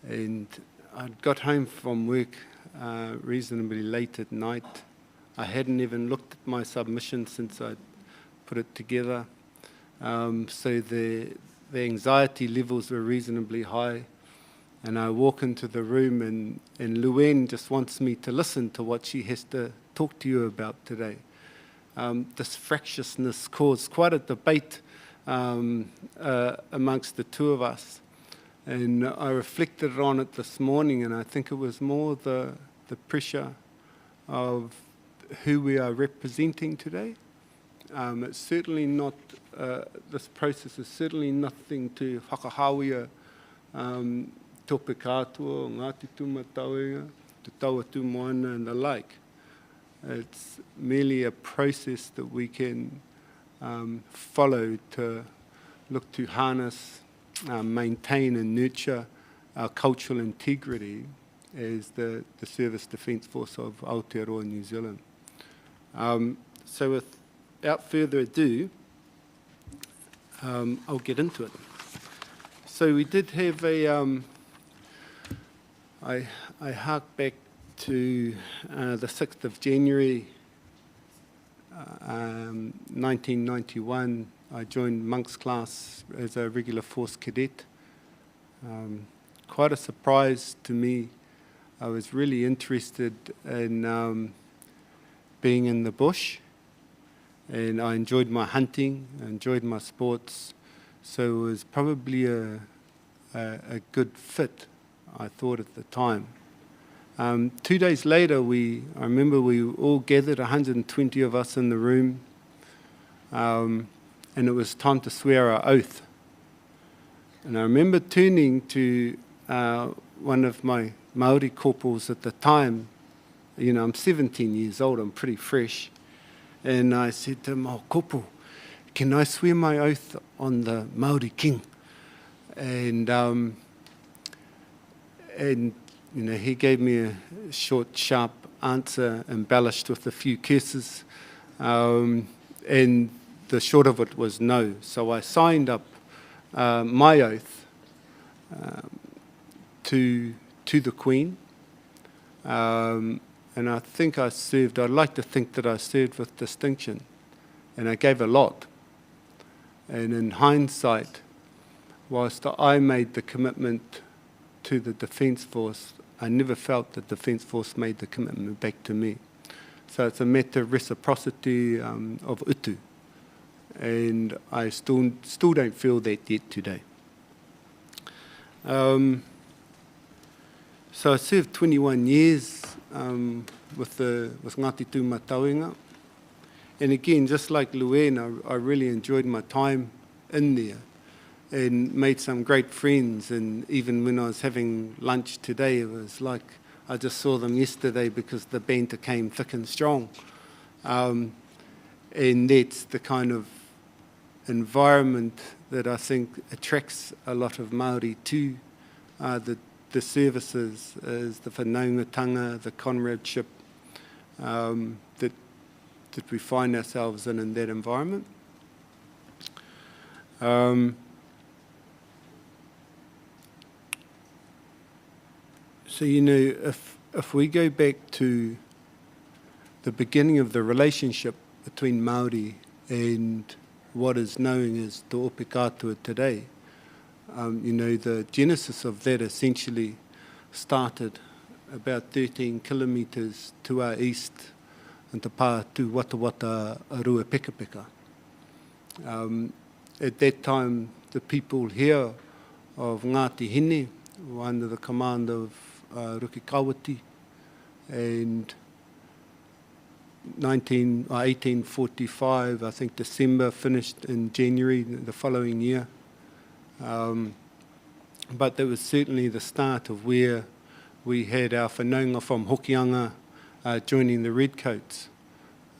And I got home from work reasonably late at night. I hadn't even looked at my submission since I put it together. So the anxiety levels were reasonably high. And I walk into the room and Luann just wants me to listen to what she has to talk to you about today. This fractiousness caused quite a debate amongst the two of us. And I reflected on it this morning, and I think it was more the pressure of who we are representing today. It's certainly not, this process is certainly nothing to whakahauia tope kātua, Ngāti Tūmatauenga, Te Taua Tūmoana and the like. It's merely a process that we can follow to look to harness, maintain and nurture our cultural integrity as the Service Defence Force of Aotearoa, New Zealand. So without further ado, I'll get into it. So we did have I hark back to the 6th of January 1991, I joined Monk's class as a regular force cadet. Quite a surprise to me. I was really interested in being in the bush, and I enjoyed my hunting, I enjoyed my sports, so it was probably a good fit, I thought at the time. 2 days later, I remember we all gathered, 120 of us in the room, and it was time to swear our oath. And I remember turning to one of my Māori corporals at the time. You know, I'm 17 years old, I'm pretty fresh. And I said to him, "Oh, corporal, can I swear my oath on the Māori king?" And you know, he gave me a short, sharp answer, embellished with a few curses. And the short of it was no. So I signed up my oath to the Queen. And I think I'd like to think that I served with distinction. And I gave a lot. And in hindsight, whilst I made the commitment to the Defence Force, I never felt the Defence Force made the commitment back to me. So it's a matter of reciprocity of utu. And I still don't feel that yet today. So I served 21 years with Ngāti Tūmatauenga. And again, just like Luena, I really enjoyed my time in there and made some great friends. And even when I was having lunch today, it was like I just saw them yesterday because the banter came thick and strong. And that's the kind of environment that I think attracts a lot of Māori to the services, is the whanaungatanga, the comradeship that we find ourselves in that environment. So, you know, if we go back to the beginning of the relationship between Māori and what is known as Te Ope Katoa today, you know, the genesis of that essentially started about 13 kilometres to our east in Te Pā tū Watawata Arua Pekapeka. At that time, the people here of Ngāti Hine were under the command of Ruki Kawati, and 1845, I think December, finished in January the following year. But that was certainly the start of where we had our whanaunga from Hokianga joining the Redcoats.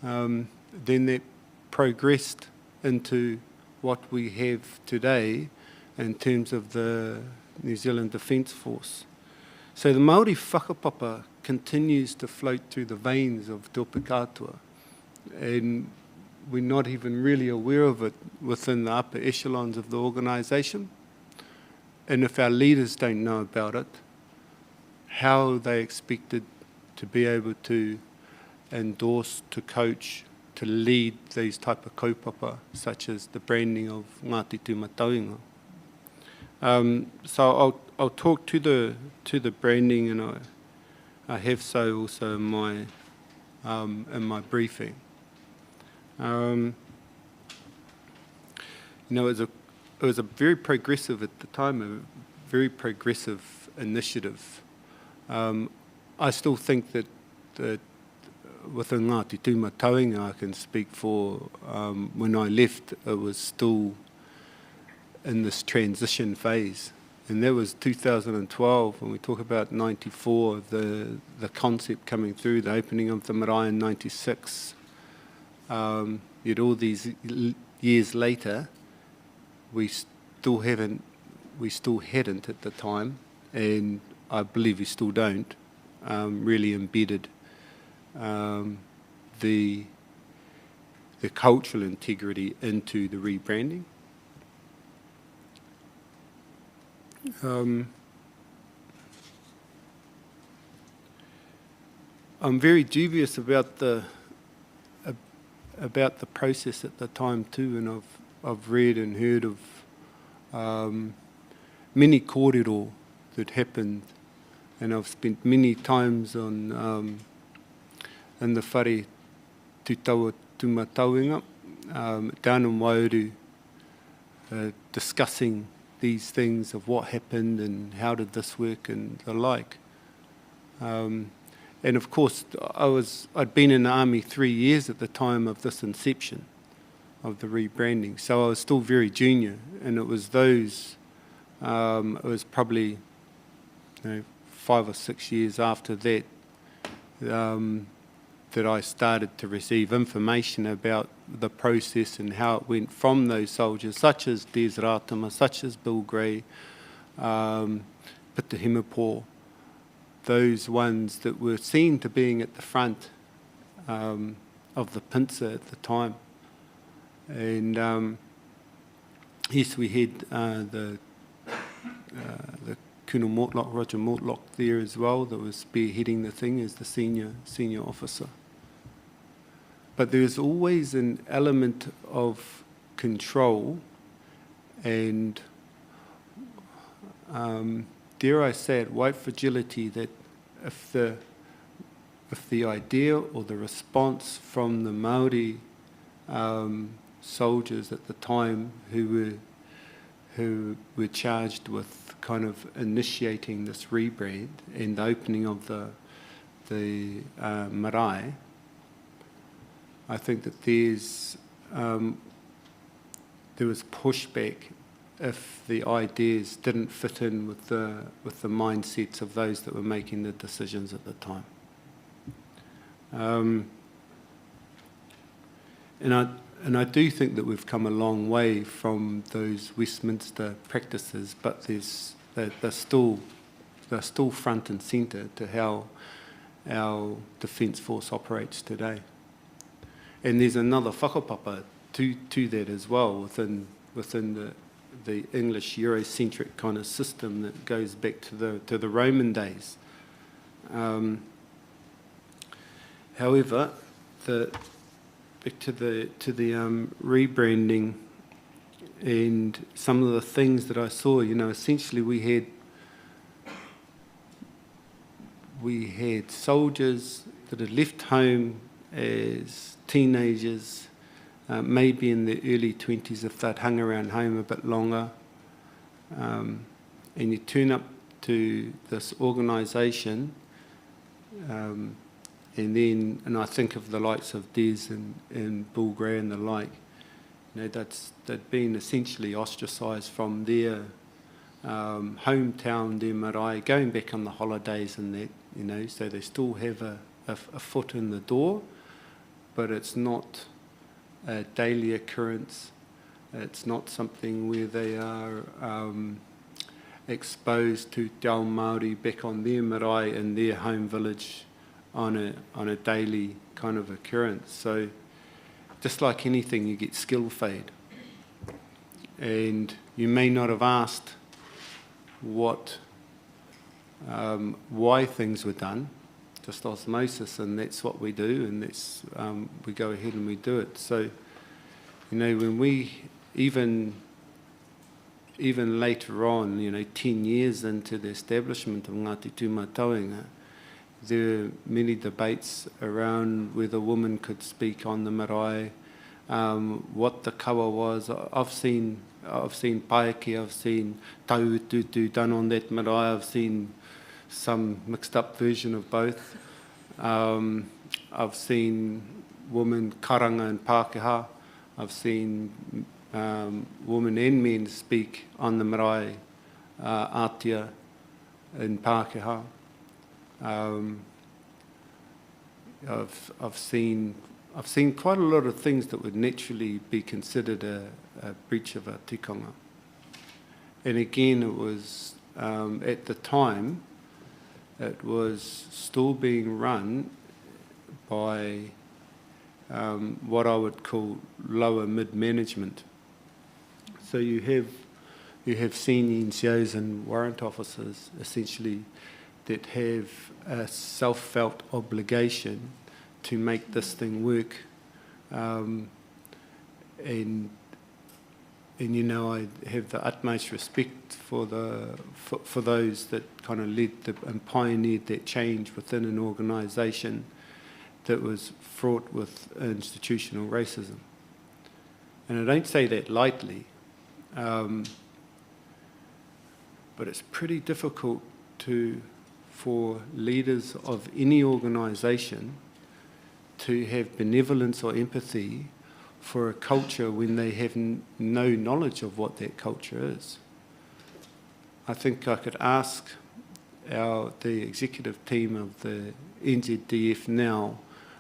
Then that progressed into what we have today in terms of the New Zealand Defence Force. So the Māori whakapapa continues to float through the veins of Te Ope Katoa, and we're not even really aware of it within the upper echelons of the organisation. And if our leaders don't know about it, how are they expected to be able to endorse, to coach, to lead these type of kaupapa, such as the branding of Ngāti Tūmatauenga? So I'll talk to the branding, and I have so also in my briefing. You know, it was a very progressive at the time, a very progressive initiative. I still think that within Ngāti Tūmatauenga, I can speak for, when I left, it was still in this transition phase. And that was 2012, when we talk about 94, the concept coming through, the opening of the marae in 96. Yet all these years later, we still hadn't at the time, and I believe we still don't, really embedded the cultural integrity into the rebranding. I'm very dubious about about the process at the time too, and I've read and heard of many kōrero that happened, and I've spent many times on in the whare Tutaua Tumatauenga, down in Waioru, discussing these things of what happened and how did this work and the like. And of course, I'd been in the army 3 years at the time of this inception of the rebranding, so I was still very junior, and it was it was probably 5 or 6 years after that that I started to receive information about the process and how it went from those soldiers, such as Des Rātama, such as Bill Gray, Pita Himapo, those ones that were seen to being at the front of the pincer at the time. And yes, we had the Colonel Mortlock, Roger Mortlock there as well, that was spearheading the thing as the senior officer. But there's always an element of control and, dare I say it, white fragility, that if the idea or the response from the Māori soldiers at the time who were charged with kind of initiating this rebrand and the opening of the marae, I think that there was pushback if the ideas didn't fit in with the mindsets of those that were making the decisions at the time. And I do think that we've come a long way from those Westminster practices, but they're still front and centre to how our Defence Force operates today. And there's another whakapapa to that as well within the English Eurocentric kind of system that goes back to the Roman days. However, back to the rebranding and some of the things that I saw, essentially we had soldiers that had left home as teenagers, maybe in their early 20s if they'd hung around home a bit longer, and you turn up to this organisation, and I think of the likes of Des and Bill Gray and the like, they'd been essentially ostracised from their hometown, their marae, going back on the holidays and that, so they still have a foot in the door, but it's not a daily occurrence. It's not something where they are exposed to Te Ao Māori back on their marae in their home village on a daily kind of occurrence. So just like anything, you get skill fade. And you may not have asked why things were done, just osmosis, and that's what we do, and that's we go ahead and we do it. So, when we even later on, 10 years into the establishment of Ngāti Tūmatauenga, there were many debates around whether women could speak on the marae, what the kawa was. I've seen paeki, I've seen taututu done on that marae, I've seen some mixed up version of both. I've seen women karanga and Pākehā. I've seen women and men speak on the marae, ātia in Pākehā. I've seen quite a lot of things that would naturally be considered a breach of a tikanga. And again, it was at the time, it was still being run by what I would call lower mid-management. So you have senior NCOs and warrant officers essentially that have a self-felt obligation to make this thing work And you know, I have the utmost respect for those that kind of led and pioneered that change within an organisation that was fraught with institutional racism. And I don't say that lightly, but it's pretty difficult for leaders of any organisation to have benevolence or empathy for a culture when they have no knowledge of what that culture is. I think I could ask the executive team of the NZDF now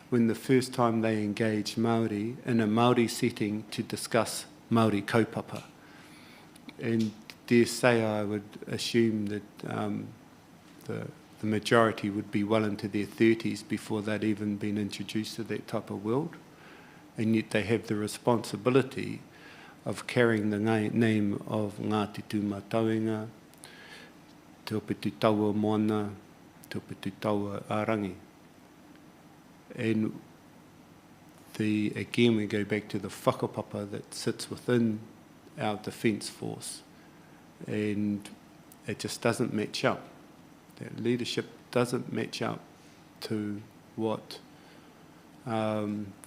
when the first time they engaged Māori in a Māori setting to discuss Māori kaupapa. And dare say I would assume that the majority would be well into their 30s before they'd even been introduced to that type of world. And yet they have the responsibility of carrying the name of Ngāti Tūmatauenga, Te Opetu Taua Moana, Te Opetu Taua Ārangi. And again, we go back to the whakapapa that sits within our Defence Force. And it just doesn't match up. That leadership doesn't match up to what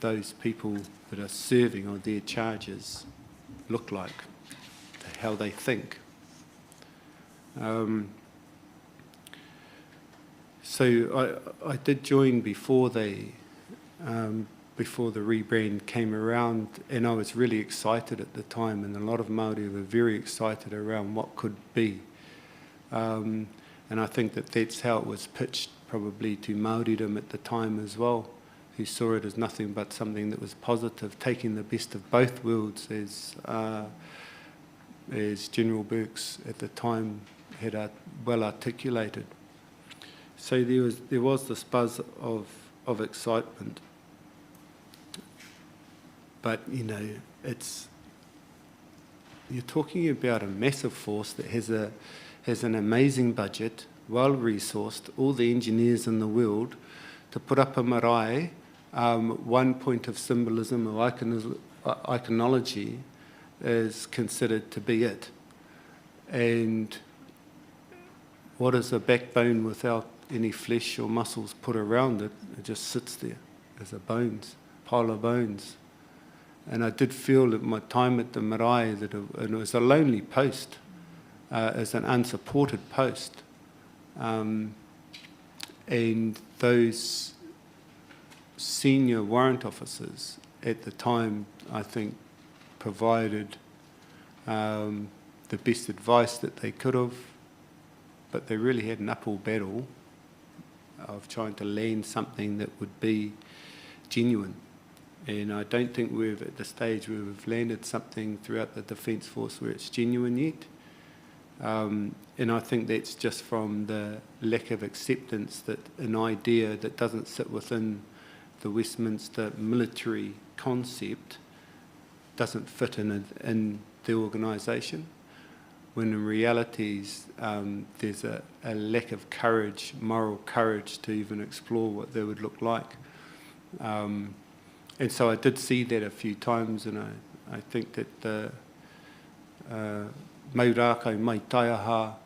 those people that are serving or their charges look like, how they think. So I did join before the rebrand came around, and I was really excited at the time, and a lot of Māori were very excited around what could be. And I think that's how it was pitched probably to Māoridom at the time as well, who saw it as nothing but something that was positive, taking the best of both worlds, as General Burks at the time had well articulated. So there was this buzz of excitement. But, you know, you're talking about a massive force that has an amazing budget, well-resourced, all the engineers in the world, to put up a marae, one point of symbolism or iconology is considered to be it. And what is a backbone without any flesh or muscles put around it? It just sits there as a pile of bones. And I did feel at my time at the marae that it was a lonely post, as an unsupported post. And those senior warrant officers at the time, I think, provided the best advice that they could have, but they really had an uphill battle of trying to land something that would be genuine. And I don't think we're at the stage where we've landed something throughout the Defence Force where it's genuine yet. And I think that's just from the lack of acceptance that an idea that doesn't sit within the Westminster military concept doesn't fit in the organisation, when in realities there's a lack of courage, moral courage, to even explore what they would look like. And so I did see that a few times, and I think that the Maurākau Mai Taiaha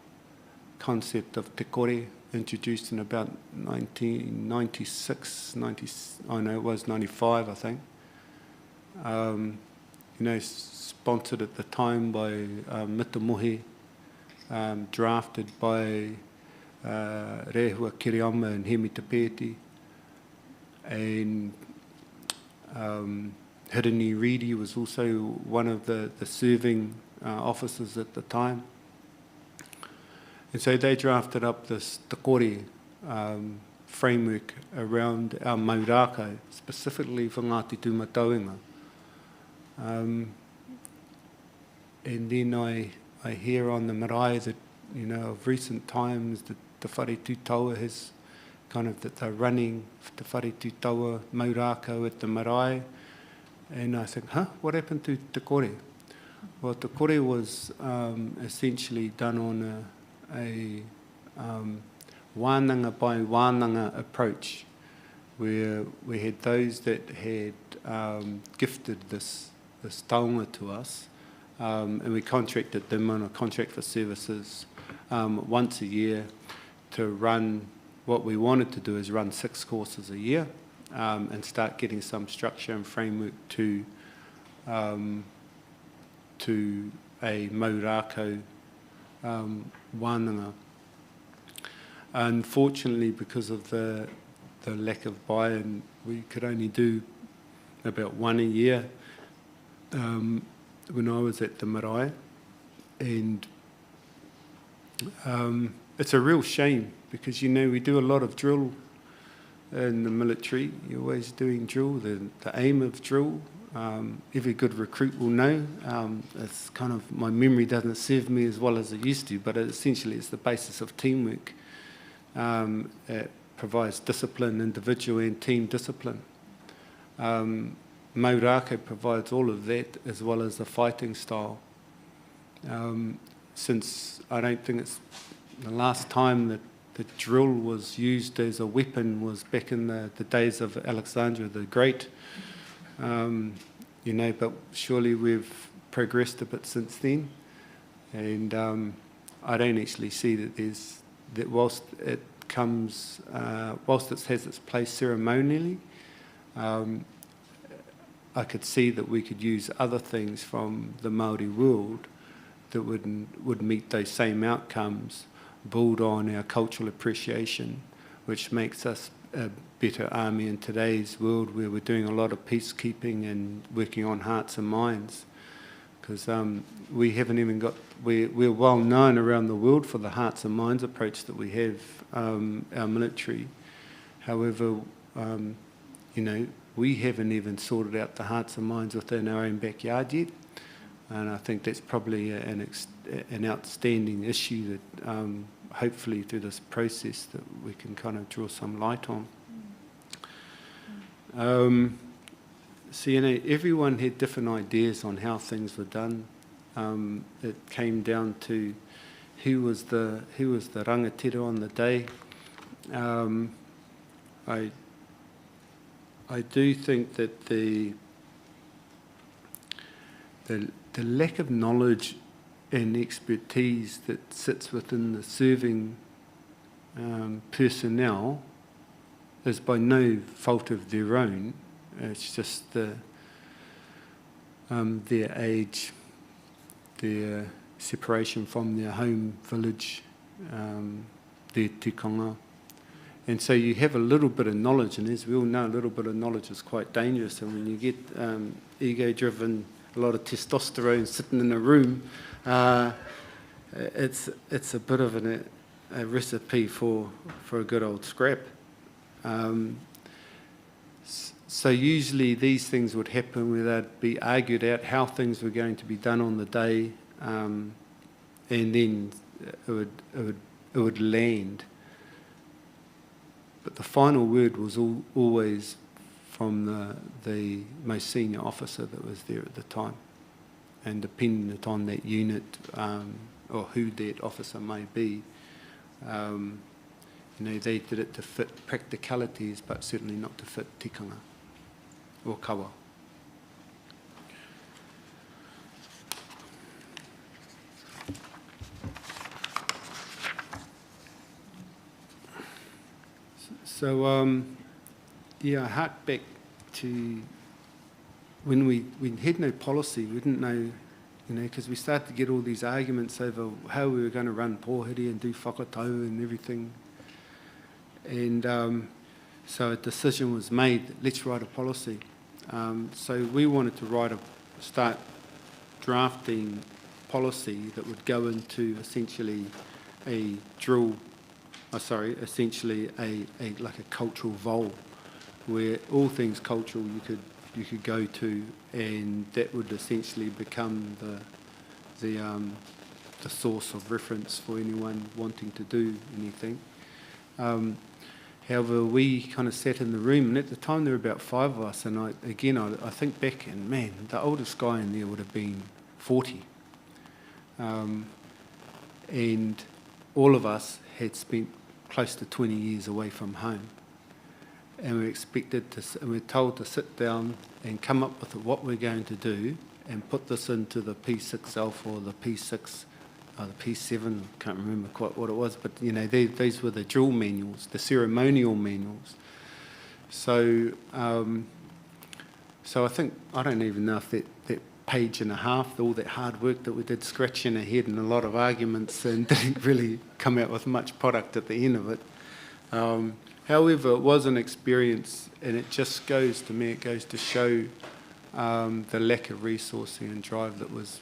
concept of te kore, introduced in about 1996, 95, I think. Sponsored at the time by Mita Mohi, drafted by Rehua Kiriama and Hemi Tapeti, and Hirini Reedy was also one of the serving officers at the time. And so they drafted up this te kore framework around our maurākau, specifically for Ngāti Tūmatauenga. And then I hear on the marae that, of recent times, that Te Whare Tūtaua has kind of, that they're running Te Whare Tūtaua maurākau at the marae. And I think, what happened to te kore? Well, te kore was essentially done on a wānanga by wānanga approach. where we had those that had gifted this taonga to us, and we contracted them on a contract for services once a year to run. What we wanted to do is run 6 courses a year and start getting some structure and framework to a maurako wānanga. Unfortunately, because of the lack of buy-in, we could only do about 1 a year when I was at the marae. And it's a real shame because, you know, we do a lot of drill in the military. You're always doing drill, the aim of drill. Every good recruit will know. It's kind of, my memory doesn't serve me as well as it used to, but essentially it's the basis of teamwork. It provides discipline, individual and team discipline. Maurako provides all of that as well as the fighting style. Since I don't think it's the last time that the drill was used as a weapon was back in the days of Alexander the Great. You know, but surely we've progressed a bit since then, and I don't actually see that whilst it comes, whilst it has its place ceremonially, I could see that we could use other things from the Māori world that would meet those same outcomes, build on our cultural appreciation, which makes us a better army in today's world where we're doing a lot of peacekeeping and working on hearts and minds. Because we haven't even got, we're well known around the world for the hearts and minds approach that we have, our military. However, you know, we haven't even sorted out the hearts and minds within our own backyard yet. And I think that's probably an outstanding issue that hopefully through this process that we can kind of draw some light on. So, you know, everyone had different ideas on how things were done. It came down to who was the rangatira on the day. I do think that the lack of knowledge and expertise that sits within the serving personnel is by no fault of their own. It's just their age, their separation from their home village, their tikanga. And so you have a little bit of knowledge, and as we all know, a little bit of knowledge is quite dangerous. And when you get ego-driven, a lot of testosterone sitting in a room, it's a bit of a recipe for a good old scrap. So usually these things would happen where they'd be argued out how things were going to be done on the day, and then it would land. But the final word was always from the most senior officer that was there at the time. And dependent on that unit or who that officer may be, you know, they did it to fit practicalities, but certainly not to fit tikanga or kawa. So, yeah, I hark back to when we had no policy, we didn't know, you know, because we started to get all these arguments over how we were going to run pōhiri and do whakatau and everything. And so a decision was made, let's write a policy. So we wanted to start drafting policy that would go into essentially a drill, essentially like a cultural vol, where all things cultural you could go to, and that would essentially become the source of reference for anyone wanting to do anything. However, we kind of sat in the room, and at the time there were about 5 of us, and I think back, and man, the oldest guy in there would have been 40. And all of us had spent close to 20 years away from home. and we're expected to, and we're told to sit down and come up with what we're going to do and put this into the P6 Alpha or the P6, or the P7, I can't remember quite what it was, but you know, these were the drill manuals, the ceremonial manuals. So, so I think, I don't even know if that page and a half, all that hard work that we did, scratching our head and a lot of arguments, and didn't really come out with much product at the end of it. However, it was an experience, and it just goes to me, it goes to show the lack of resourcing and drive that was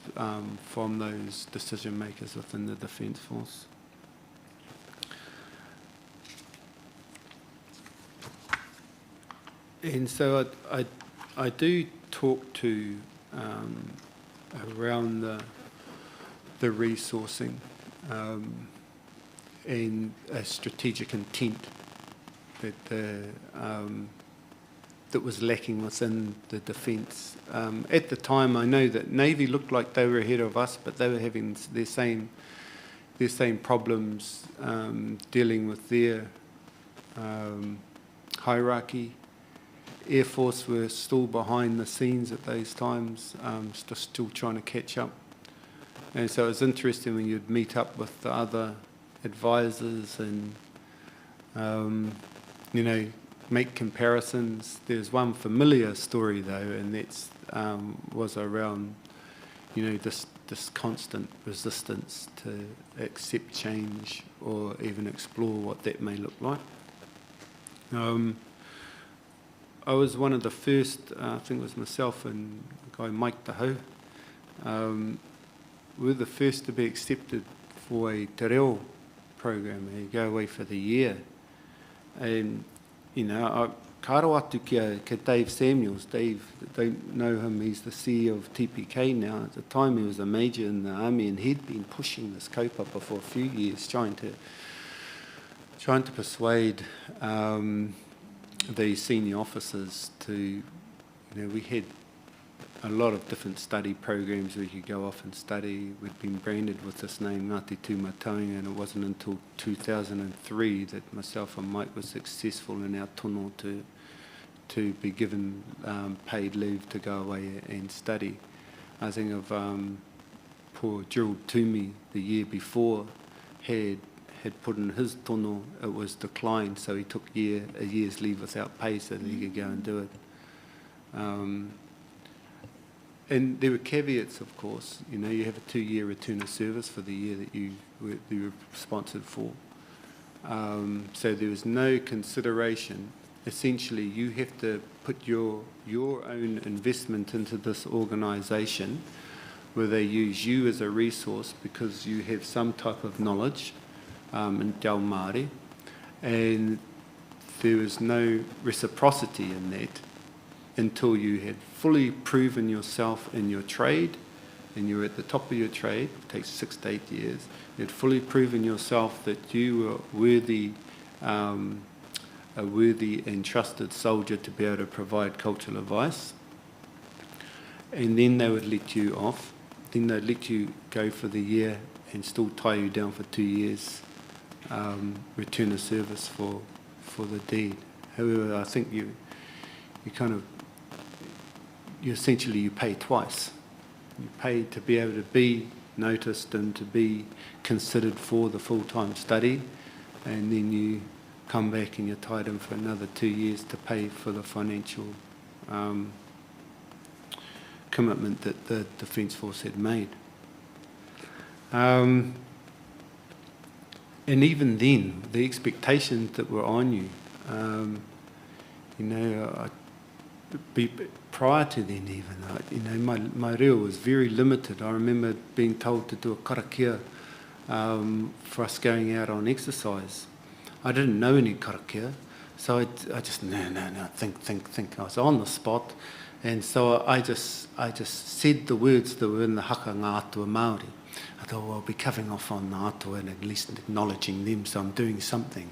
from those decision makers within the Defence Force. And so I do talk to around the resourcing and a strategic intent that that was lacking within the defence. At the time, I know that Navy looked like they were ahead of us, but they were having their same problems dealing with their hierarchy. Air Force were still behind the scenes at those times, still trying to catch up. And so it was interesting when you'd meet up with the other advisors and, you know, make comparisons. There's one familiar story though, and that's was around, you know, this constant resistance to accept change or even explore what that may look like. I was one of the first, I think it was myself and a guy Mike Taho, we were the first to be accepted for a te reo program, you go away for the year. And, you know, karo atu ki Dave Samuels. Dave, don't know him, he's the CEO of TPK now. At the time he was a major in the army, and he'd been pushing this kaupapa for a few years, trying to persuade the senior officers to, you know, we had a lot of different study programs where you could go off and study. We'd been branded with this name, Ngāti Tūmataunga, and it wasn't until 2003 that myself and Mike were successful in our tono to be given paid leave to go away and study. I think of poor Gerald Toomey the year before had put in his tono, it was declined, so he took a year's leave without pay so that he could go and do it. And there were caveats, of course. You know, you have a 2-year return of service for the year that you were sponsored for. So there was no consideration. Essentially, you have to put your own investment into this organisation where they use you as a resource because you have some type of knowledge in Te Ao Māori, and there was no reciprocity in that until you had fully proven yourself in your trade, and you were at the top of your trade. It takes 6 to 8 years. You had fully proven yourself that you were worthy, a worthy and trusted soldier to be able to provide cultural advice, and then they would let you off. Then they'd let you go for the year and still tie you down for 2 years, return of service for the deed. However, I think you essentially you pay twice. You pay to be able to be noticed and to be considered for the full-time study, and then you come back and you're tied in for another 2 years to pay for the financial commitment that the Defence Force had made. And even then, the expectations that were on you, you know, prior to then even, you know, my reo was very limited. I remember being told to do a karakia for us going out on exercise. I didn't know any karakia, so I just, no, think. I was on the spot, and so I just said the words that were in the haka ngā atua Māori. I thought, well, I'll be covering off on the atua and at least acknowledging them, so I'm doing something.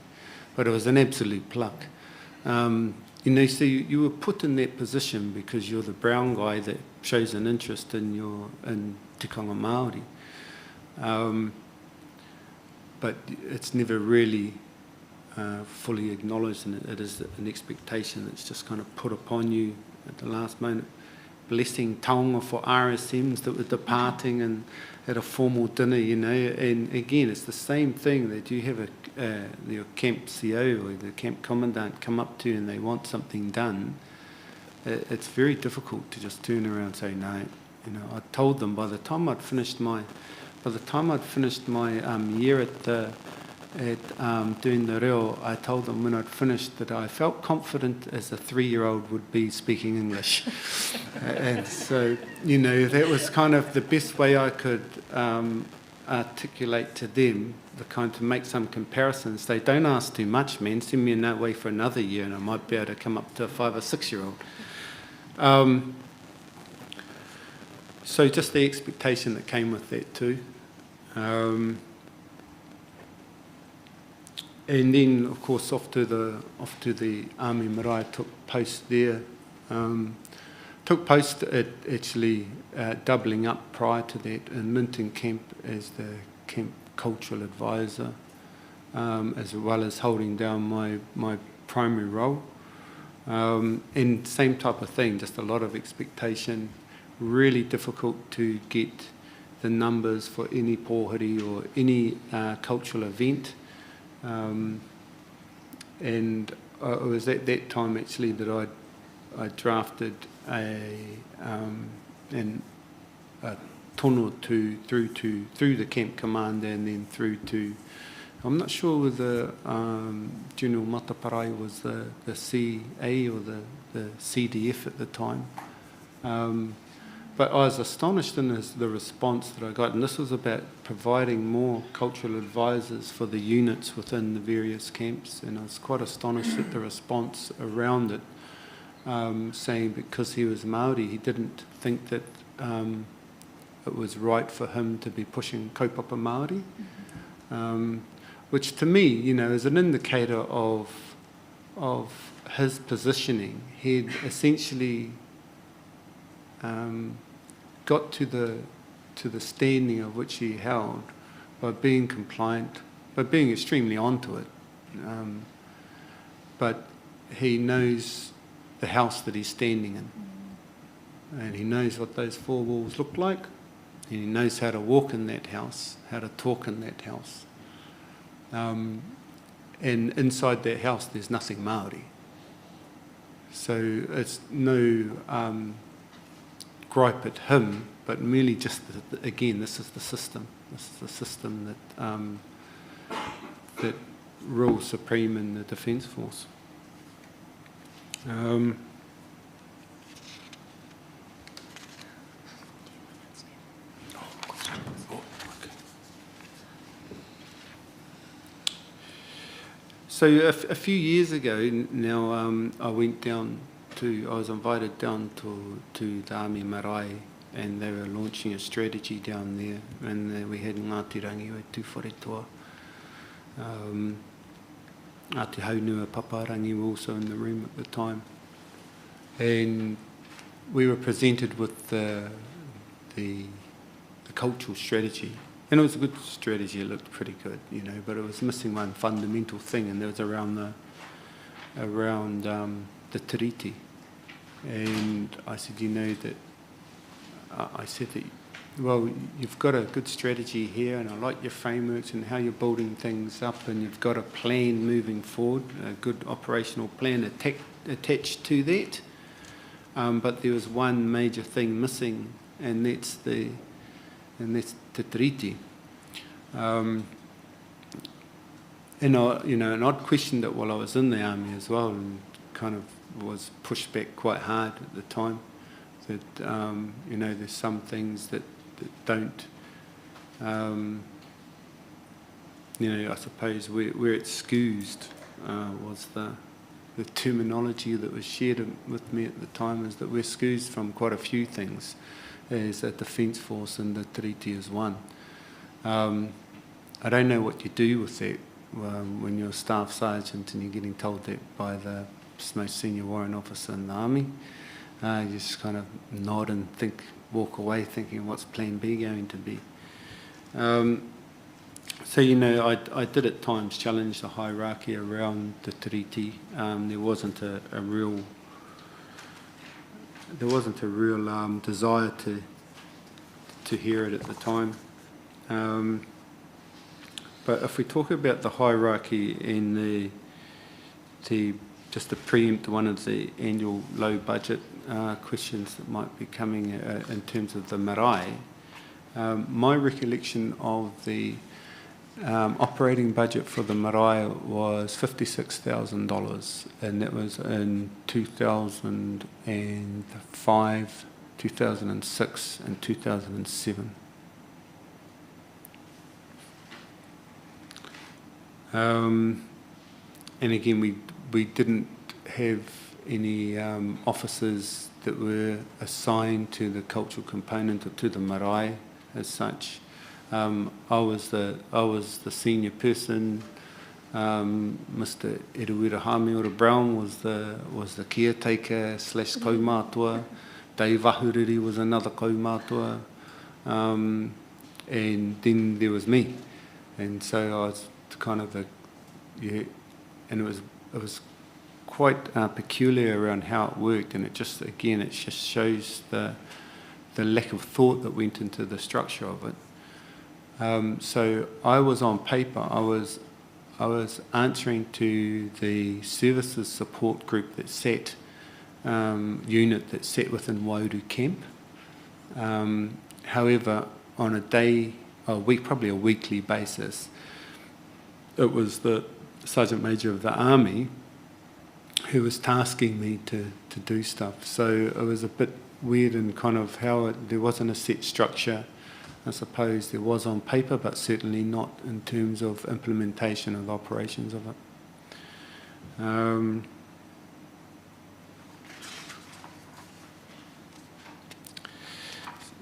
But it was an absolute pluck. You know, so you were put in that position because you're the brown guy that shows an interest in tikanga Māori. But it's never really fully acknowledged, and it is an expectation that's just kind of put upon you at the last moment. Blessing taonga for RSMs that were departing and at a formal dinner, you know, and again, it's the same thing that you have your camp CO or the camp commandant come up to you and they want something done. It's very difficult to just turn around and say no. You know, I told them by the time I'd finished my year at doing the reo, I told them when I'd finished that I felt confident as a 3-year-old would be speaking English. And so, you know, that was kind of the best way I could articulate to them, to make some comparisons. They don't ask too much, man. Send me in that way for another year and I might be able to come up to a 5 or 6-year-old. So just the expectation that came with that too. And then, of course, off to the Army Marae, took post there. Took post at actually doubling up prior to that in Minton Camp as the camp cultural advisor, as well as holding down my primary role. And same type of thing, just a lot of expectation, really difficult to get the numbers for any pōhiri or any cultural event. And it was at that time actually that I drafted a tono through the camp commander and then through to, I'm not sure whether General Mataparai was the CA or the CDF at the time. But I was astonished in the response that I got, and this was about providing more cultural advisors for the units within the various camps, and I was quite astonished at the response around it, saying because he was Māori, he didn't think that it was right for him to be pushing kaupapa Māori, which to me, you know, is an indicator of his positioning. He'd essentially got to the standing of which he held by being compliant, by being extremely onto it. But he knows the house that he's standing in, and he knows what those 4 walls look like, and he knows how to walk in that house, how to talk in that house. And inside that house, there's nothing Māori. So it's no gripe at him, but merely just, again, this is the system. This is the system that rules supreme in the Defence Force. So a few years ago now, I was invited down to the Army Marae, and they were launching a strategy down there, and we had Ngāti Rangiwa Tūwharetoa. Ngāti Haunua Paparangi were also in the room at the time. And we were presented with the cultural strategy. And it was a good strategy, it looked pretty good, you know, but it was missing one fundamental thing, and that was around the tiriti. And I said, you know, that I said that, well, you've got a good strategy here, and I like your frameworks and how you're building things up, and you've got a plan moving forward, a good operational plan attached to that. But there was one major thing missing, and that's the tiriti. And I'd questioned it while I was in the army as well, and kind of was pushed back quite hard at the time. That there's some things that don't. I suppose where it's scoozed was the terminology that was shared with me at the time, is that we're scoozed from quite a few things as a Defence Force, and the tiriti is one. I don't know what you do with that when you're a staff sergeant and you're getting told that by the most senior warrant officer in the army. You just kind of nod and walk away thinking, what's plan B going to be? So, you know, I did at times challenge the hierarchy around the tiriti. There wasn't a real desire to hear it at the time. But if we talk about the hierarchy in just to preempt one of the annual low budget questions that might be coming in terms of the marae, my recollection of the operating budget for the marae was $56,000, and that was in 2005, 2006 and 2007. And again, we didn't have any officers that were assigned to the cultural component or to the marae as such. I was the senior person. Mr. Eruira Hamiora Brown was the caretaker / kaumātua. Dave Ahuriri was another kaumātua. And then there was me. And so I was kind of and it was quite peculiar around how it worked, and it just shows the lack of thought that went into the structure of it. So I was on paper, I was answering to the services support group that sat, unit that sat within Wauru camp. However, on probably a weekly basis, it was the Sergeant Major of the Army who was tasking me to do stuff. So it was a bit weird in kind of how there wasn't a set structure. I suppose there was on paper, but certainly not in terms of implementation of operations of it.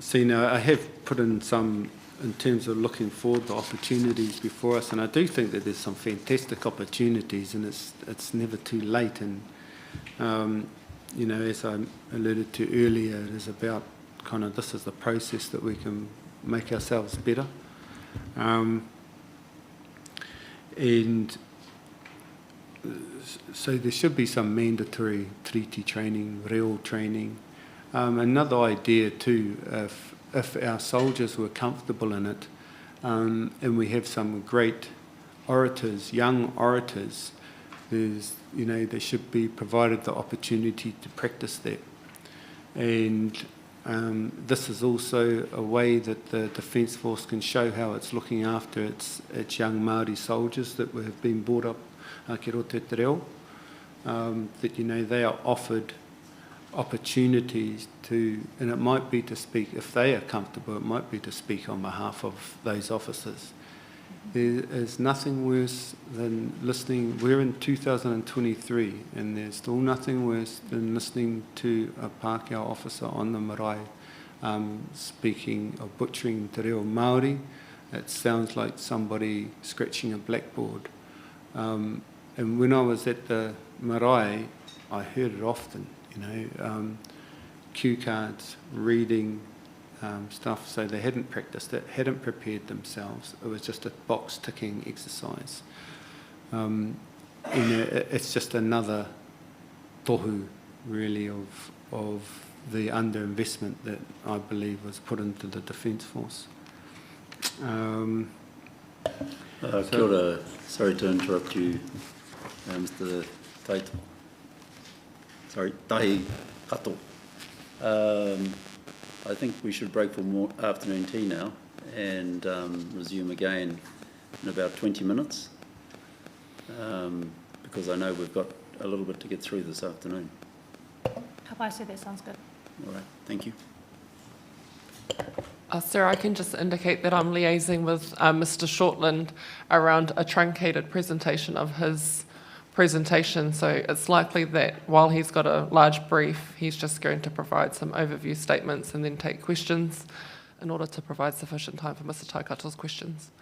So, you know, I have put in some, in terms of looking forward to opportunities before us, and I do think that there's some fantastic opportunities, and it's never too late. And you know, as I alluded to earlier, it is about kind of this is the process that we can make ourselves better. And so there should be some mandatory treaty training, real training. Another idea too, if our soldiers were comfortable in it, and we have some great orators, young orators, they should be provided the opportunity to practice that. And this is also a way that the Defence Force can show how it's looking after its young Māori soldiers that have been brought up ki roto te reo, that they are offered opportunities to, and it might be to speak, if they are comfortable, it might be to speak on behalf of those officers. There is nothing worse than listening. We're in 2023, and there's still nothing worse than listening to a Pākehā officer on the marae speaking or butchering te reo Māori. It sounds like somebody scratching a blackboard. And when I was at the marae, I heard it often. Cue cards, reading stuff, so they hadn't practiced it, hadn't prepared themselves. It was just a box-ticking exercise. It's just another tohu, really, of the underinvestment that I believe was put into the Defence Force. Kia ora. Sorry to interrupt you, Mr. Taito. Sorry, Tahi Kato. I think we should break for more afternoon tea now and resume again in about 20 minutes because I know we've got a little bit to get through this afternoon. Kapaise, that sounds good. All right, thank you. Sir, I can just indicate that I'm liaising with Mr. Shortland around a truncated presentation of his presentation, so it's likely that while he's got a large brief, he's just going to provide some overview statements and then take questions in order to provide sufficient time for Mr. Taikato's questions.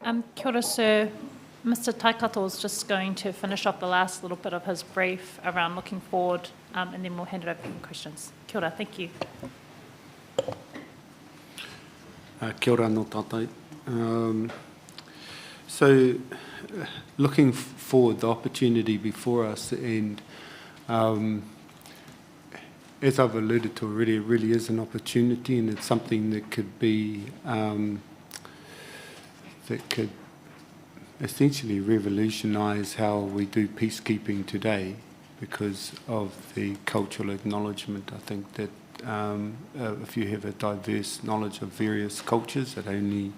Kia ora, sir. Mr. Taikato is just going to finish off the last little bit of his brief around looking forward, and then we'll hand it over for questions. Kia ora, thank you. Kia ora no tātai. So, looking forward, the opportunity before us, and as I've alluded to already, it really is an opportunity, and it's something that could be, that could essentially revolutionise how we do peacekeeping today because of the cultural acknowledgement. I think that if you have a diverse knowledge of various cultures, it only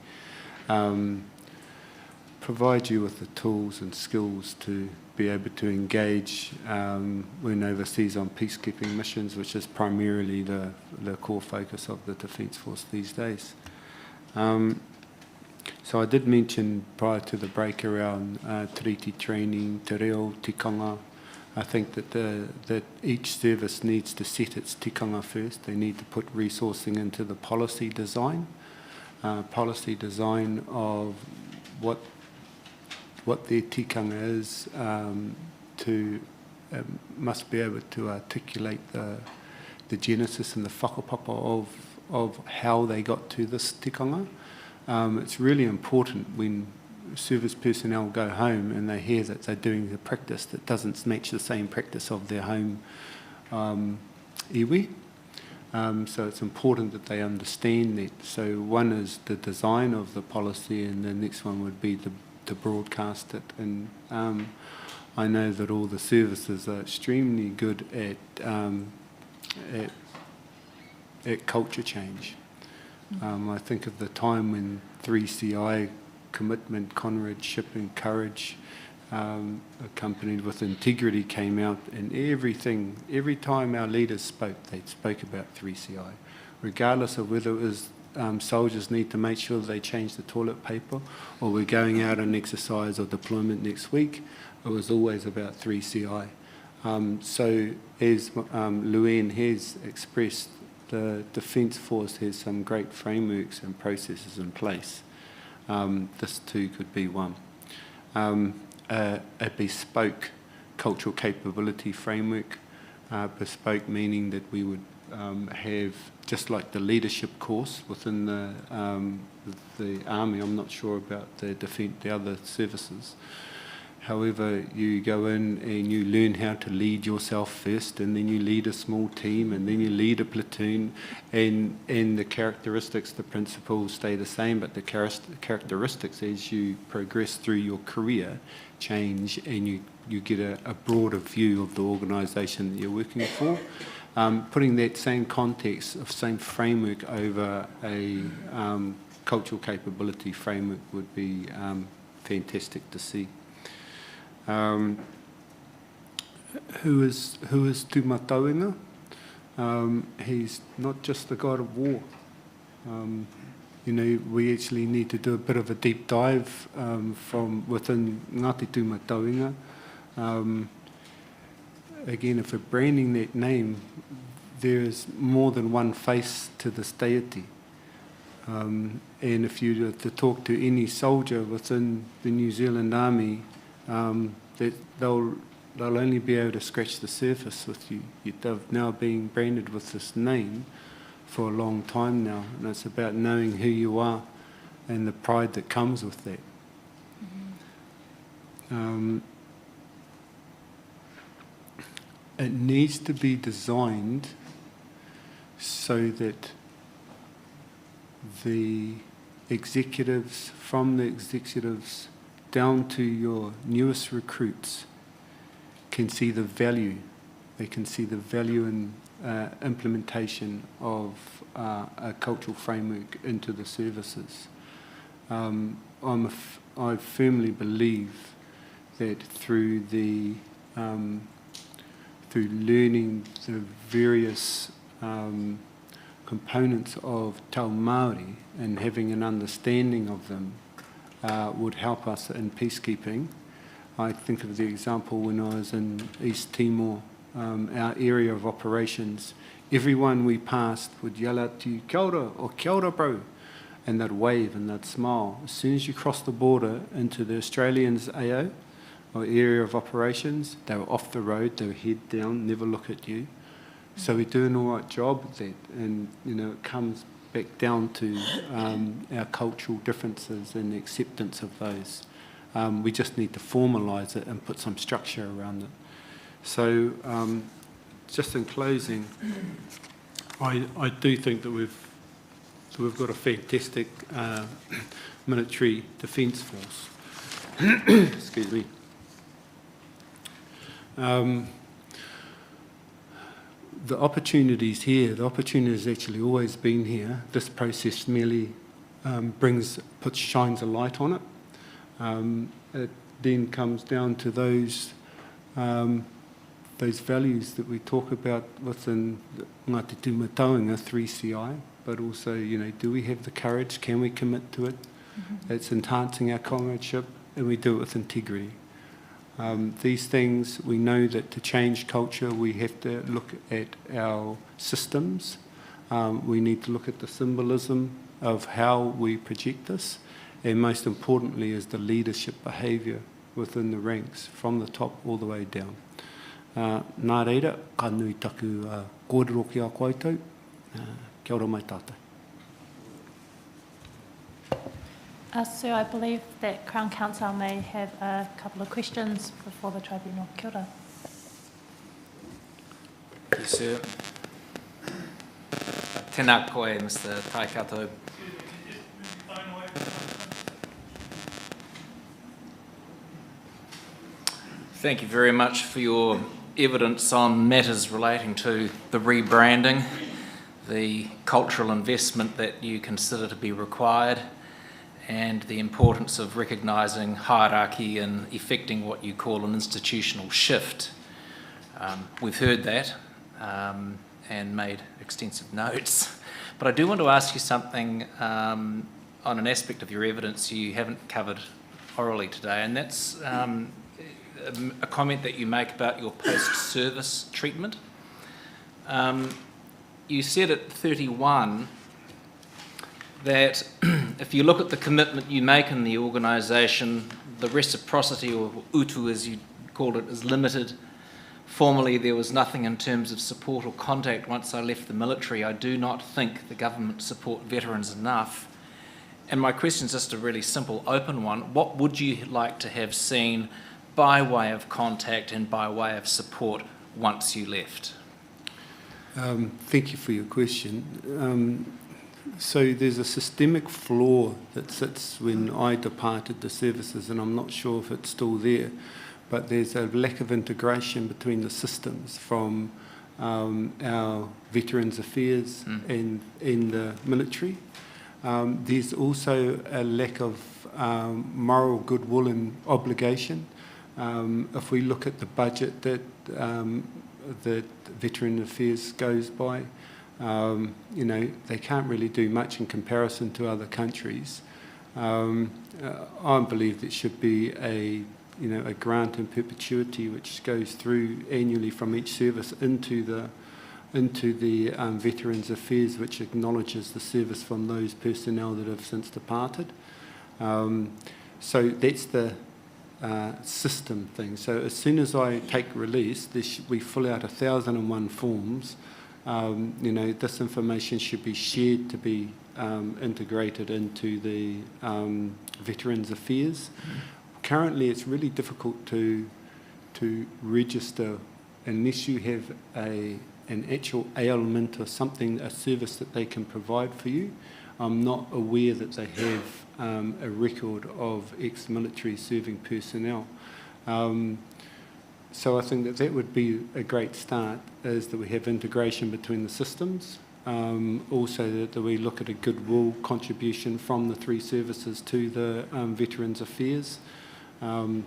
provides you with the tools and skills to be able to engage when overseas on peacekeeping missions, which is primarily the core focus of the Defence Force these days. So I did mention prior to the break around treaty training, te reo, tikanga. I think that each service needs to set its tikanga first. They need to put resourcing into the policy design of what their tikanga is, must be able to articulate the genesis and the whakapapa of how they got to this tikanga. It's really important when service personnel go home and they hear that they're doing the practice that doesn't match the same practice of their home iwi. So it's important that they understand that. So one is the design of the policy, and the next one would be to broadcast it. And I know that all the services are extremely good at culture change. I think of the time when 3CI, Commitment, Conradship and Courage, accompanied with Integrity, came out, and every time our leaders spoke, they spoke about 3CI, regardless of whether it was soldiers need to make sure they change the toilet paper, or we're going out on exercise or deployment next week. It was always about 3CI. So as Luann has expressed, the Defence Force has some great frameworks and processes in place. This too could be one. A bespoke cultural capability framework, bespoke meaning that we would have, just like the leadership course within the Army. I'm not sure about the other services. However, you go in and you learn how to lead yourself first, and then you lead a small team, and then you lead a platoon, and the characteristics, the principles stay the same, but the characteristics as you progress through your career change, and you get a broader view of the organisation that you're working for. Putting that same context, of same framework over a cultural capability framework would be fantastic to see. Who is Tūmatauenga? He's not just the god of war. We actually need to do a bit of a deep dive from within Ngāti Tūmatauenga. Again, if we're branding that name, there is more than one face to this deity. And if you were to talk to any soldier within the New Zealand Army, that they'll only be able to scratch the surface with you. They've now been branded with this name for a long time now, and it's about knowing who you are and the pride that comes with that. It needs to be designed so that the executives, from the executives down to your newest recruits, can see the value. They can see the value in implementation of a cultural framework into the services. I firmly believe that through learning the various components of Tau Māori and having an understanding of them would help us in peacekeeping. I think of the example when I was in East Timor, our area of operations, everyone we passed would yell out to you, "Kia ora," or "Kia ora, bro." and they'd wave and they'd smile. As soon as you cross the border into the Australians' AO, or area of operations, they were off the road, they were head down, never look at you. So we're doing all right job with that, and it comes back down to our cultural differences and the acceptance of those. We just need to formalise it and put some structure around it. So just in closing, I do think that we've got a fantastic military defence force. Excuse me. The opportunities here, the opportunity has actually always been here. This process merely shines a light on it. It then comes down to those values that we talk about within Ngāti Tūmatauenga 3CI, but also, do we have the courage? Can we commit to it? Mm-hmm. It's enhancing our comradeship, and we do it with integrity. These things, we know that to change culture, we have to look at our systems. We need to look at the symbolism of how we project this, and most importantly is the leadership behaviour within the ranks, from the top all the way down. Nā reira, ka nui taku kōrero ki a koutou. Kia ora mai tātou. Sir, I believe that Crown Counsel may have a couple of questions before the tribunal. Kia ora. Yes, sir. Tēnā koe, Mr. Taikato. Thank you very much for your evidence on matters relating to the rebranding, the cultural investment that you consider to be required, and the importance of recognising hierarchy and effecting what you call an institutional shift. We've heard that and made extensive notes. But I do want to ask you something on an aspect of your evidence you haven't covered orally today, and that's a comment that you make about your post-service treatment. You said at 31 that if you look at the commitment you make in the organisation, the reciprocity, or utu as you called it, is limited. Formerly there was nothing in terms of support or contact once I left the military. I do not think the government support veterans enough. And my question is just a really simple, open one. What would you like to have seen by way of contact and by way of support once you left? Thank you for your question. So there's a systemic flaw that sits when I departed the services, and I'm not sure if it's still there, but there's a lack of integration between the systems from our Veterans Affairs and the military. There's also a lack of moral goodwill and obligation. If we look at the budget that Veteran Affairs goes by, they can't really do much in comparison to other countries. I believe there should be a grant in perpetuity which goes through annually from each service into the Veterans Affairs, which acknowledges the service from those personnel that have since departed. So that's the system thing. So as soon as I take release, we fill out 1,001 forms. This information should be shared to be integrated into the Veterans Affairs. Currently, it's really difficult to register unless you have an actual ailment or something, a service that they can provide for you. I'm not aware that they have a record of ex-military serving personnel. So I think that would be a great start, is that we have integration between the systems. Also that we look at a goodwill contribution from the three services to the Veterans Affairs. And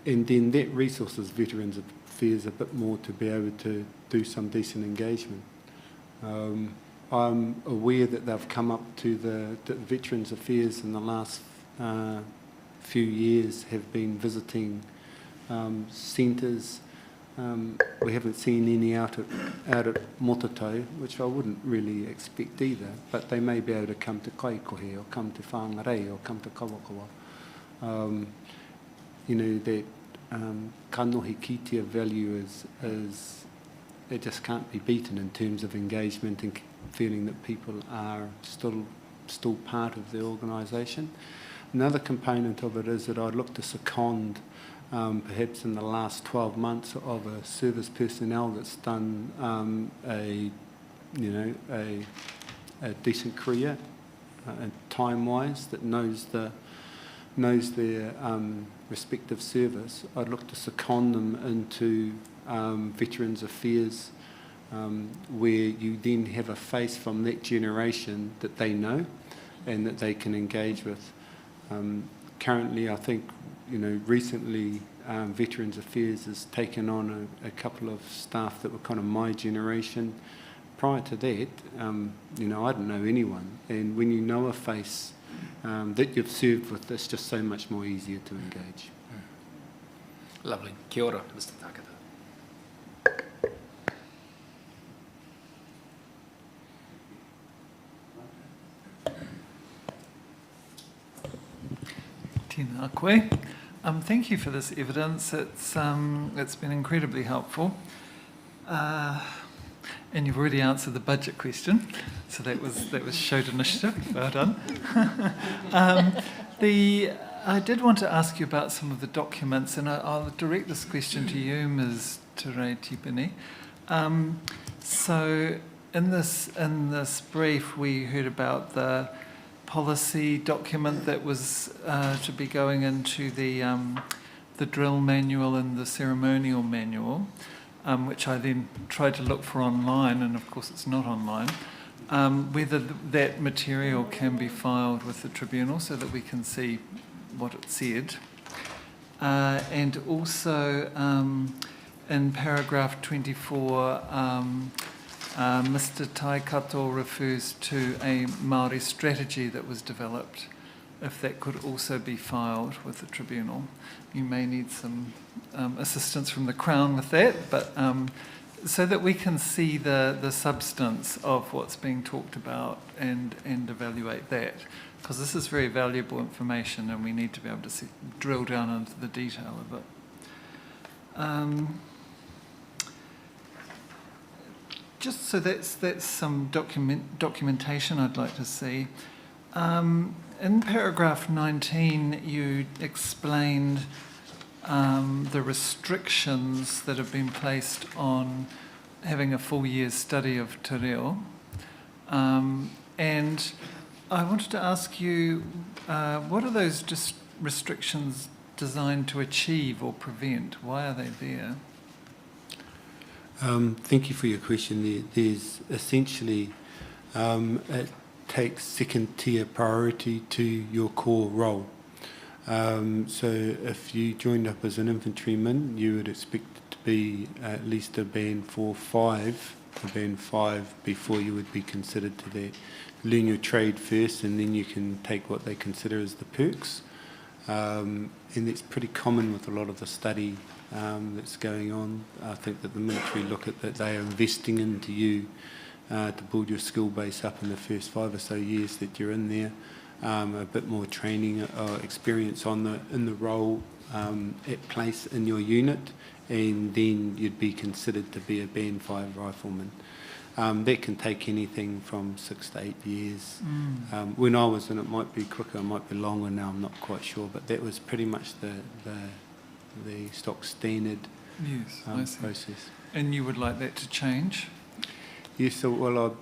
then that resources Veterans Affairs a bit more to be able to do some decent engagement. I'm aware that they've come up to the Veterans Affairs in the last few years, have been visiting centres We haven't seen any out at Mototou, which I wouldn't really expect either, but they may be able to come to Kaikohe or come to Whangarei or come to Kawakawa. You know, that kanohi kitia value is it just can't be beaten in terms of engagement and feeling that people are still part of the organisation. Another component of it is that I'd look to second perhaps in the last 12 months of a service personnel that's done a decent career time-wise, that knows their respective service. I'd look to second them into Veterans Affairs, where you then have a face from that generation that they know and that they can engage with. Currently, I think, recently Veterans Affairs has taken on a couple of staff that were kind of my generation. Prior to that, I didn't know anyone. And when you know a face that you've served with, it's just so much more easier to engage. Lovely. Kia ora, Mr. Takata. Tēnā koe. Thank you for this evidence. It's been incredibly helpful. And you've already answered the budget question, so that was showed initiative. Well done. I did want to ask you about some of the documents, and I'll direct this question to you, Ms. Ture Tipene. So in this brief, we heard about the policy document that was to be going into the drill manual and the ceremonial manual, which I then tried to look for online, and of course it's not online, whether that material can be filed with the tribunal so that we can see what it said. And also in paragraph 24, Mr. Taikato refers to a Māori strategy that was developed, if that could also be filed with the tribunal. You may need some assistance from the Crown with that, but so that we can see the substance of what's being talked about and evaluate that, because this is very valuable information and we need to be able to drill down into the detail of it. Just so that's some documentation I'd like to see. In paragraph 19, you explained the restrictions that have been placed on having a full year's study of te reo. And I wanted to ask you, what are those restrictions designed to achieve or prevent? Why are they there? Thank you for your question. There's essentially, it takes second tier priority to your core role. So if you joined up as an infantryman, you would expect it to be at least a band 4-5, a band 5 before you would be considered to that. Learn your trade first, and then you can take what they consider as the perks. And it's pretty common with a lot of the study that's going on. I think that the military look at that they are investing into you to build your skill base up in the first 5 or so years that you're in there. A bit more training or experience in the role at place in your unit, and then you'd be considered to be a band 5 rifleman. That can take anything from 6 to 8 years. When I was in, it might be quicker, it might be longer now, I'm not quite sure, but that was pretty much the stock standard process. And you would like that to change? Yes, so, well,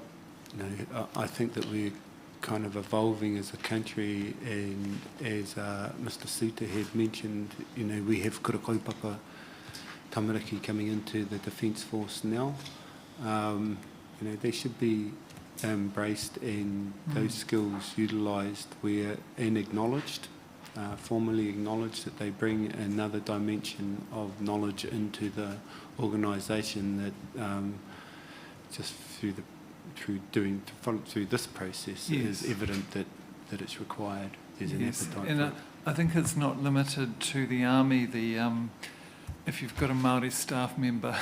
I think that we're kind of evolving as a country, and as Mr. Suter had mentioned, we have kura kaupapa tamariki coming into the Defence Force now. They should be embraced and those skills utilised and acknowledged, formally acknowledged, that they bring another dimension of knowledge into the organisation that just through this process is evident that it's required. There's an appetite for it. I think it's not limited to the army. if you've got a Māori staff member,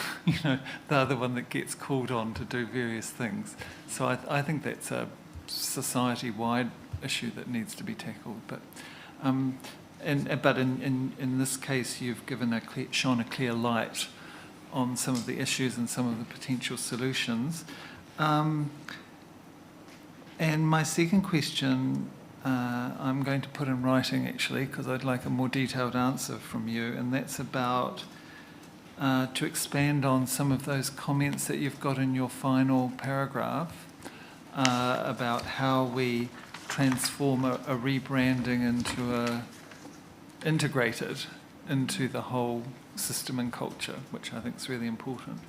they're the one that gets called on to do various things. So I think that's a society-wide issue that needs to be tackled. But in this case, you've shone a clear light on some of the issues and some of the potential solutions. And my second question, I'm going to put in writing actually, because I'd like a more detailed answer from you, and that's about to expand on some of those comments that you've got in your final paragraph about how we transform a rebranding into integrated into the whole system and culture, which I think is really important.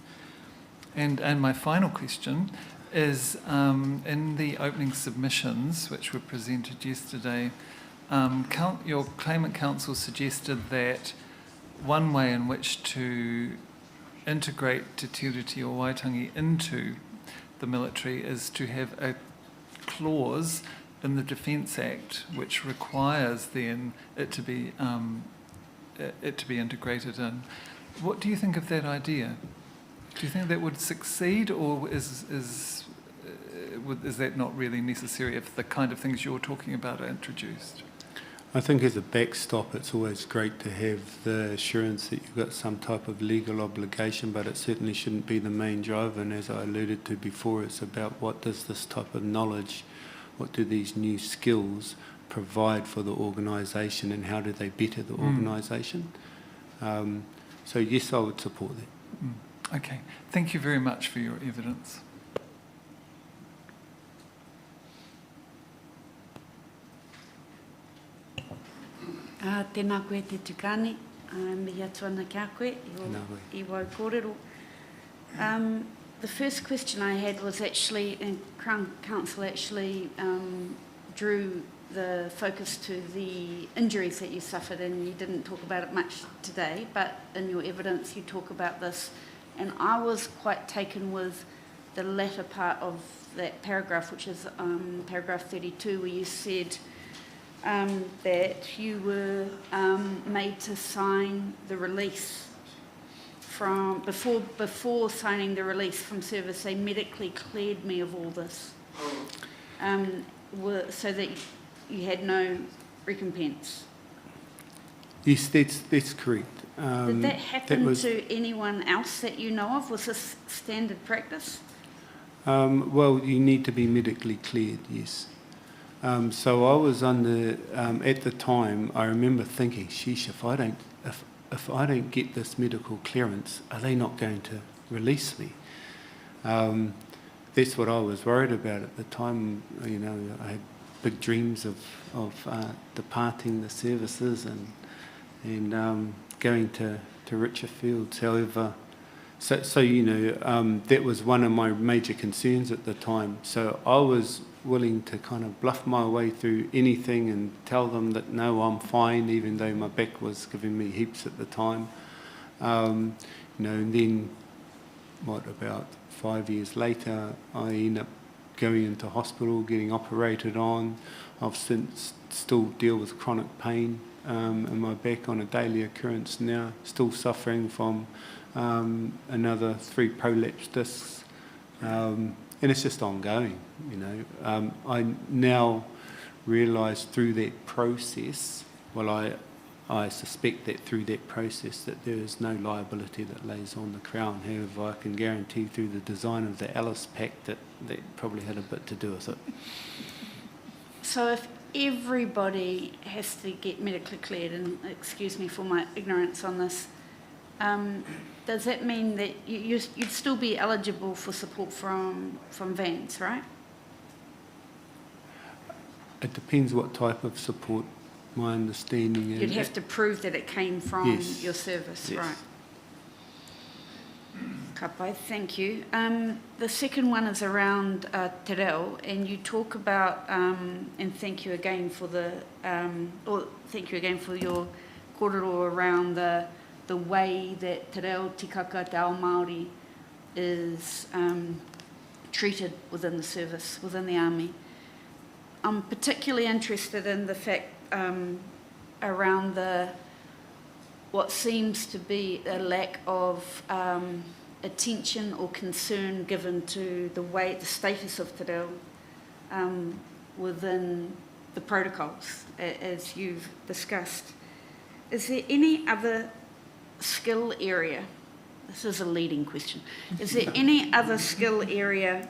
And my final question is, in the opening submissions, which were presented yesterday, your claimant council suggested that one way in which to integrate Te Tiriti o Waitangi into the military is to have a clause in the Defence Act which requires then it to be integrated in. What do you think of that idea? Do you think that would succeed, or is that not really necessary if the kind of things you're talking about are introduced? I think as a backstop, it's always great to have the assurance that you've got some type of legal obligation, but it certainly shouldn't be the main driver. And as I alluded to before, it's about what does this type of knowledge, what do these new skills provide for the organisation, and how do they better the organisation? So yes, I would support that. Okay, thank you very much for your evidence. Tēnā koe te tukane, mihi atu ana kia koe, I wau kōrero. The first question I had was actually, and Crown Council actually drew the focus to the injuries that you suffered, and you didn't talk about it much today, but in your evidence you talk about this. And I was quite taken with the latter part of that paragraph, which is paragraph 32, where you said that you were made to sign the release from, before signing the release from service, they medically cleared me of all this, so that you had no recompense. Yes, that's correct. Did that happen to anyone else that you know of? Was this standard practice? Well, you need to be medically cleared, yes. So I was under, at the time, I remember thinking, sheesh, if I don't get this medical clearance, are they not going to release me? That's what I was worried about at the time. You know, I had big dreams of departing the services and going to richer fields. However, so you know, that was one of my major concerns at the time. So I was willing to kind of bluff my way through anything and tell them that no, I'm fine, even though my back was giving me heaps at the time. You know, and then about 5 years later, I ended up going into hospital, getting operated on. I've since still deal with chronic pain in my back on a daily occurrence now, still suffering from another 3 prolapsed discs. And it's just ongoing, you know. I now realise through that process, well, I suspect that through that process that there is no liability that lays on the Crown. However, I can guarantee through the design of the Alice Pact that probably had a bit to do with it. So if everybody has to get medically cleared, and excuse me for my ignorance on this, does that mean that you'd still be eligible for support from VANS, right? It depends what type of support, my understanding is. You'd have to prove that it came from your service, right? Ka pai, thank you. The second one is around te reo, and you talk about, and thank you again for your kōrero around the way that te reo tikaka te ao Māori is treated within the service, within the army. I'm particularly interested in the fact around the what seems to be a lack of attention or concern given to the status of te reo within the protocols, as you've discussed. Is there any other skill area? This is a leading question. Is there any other skill area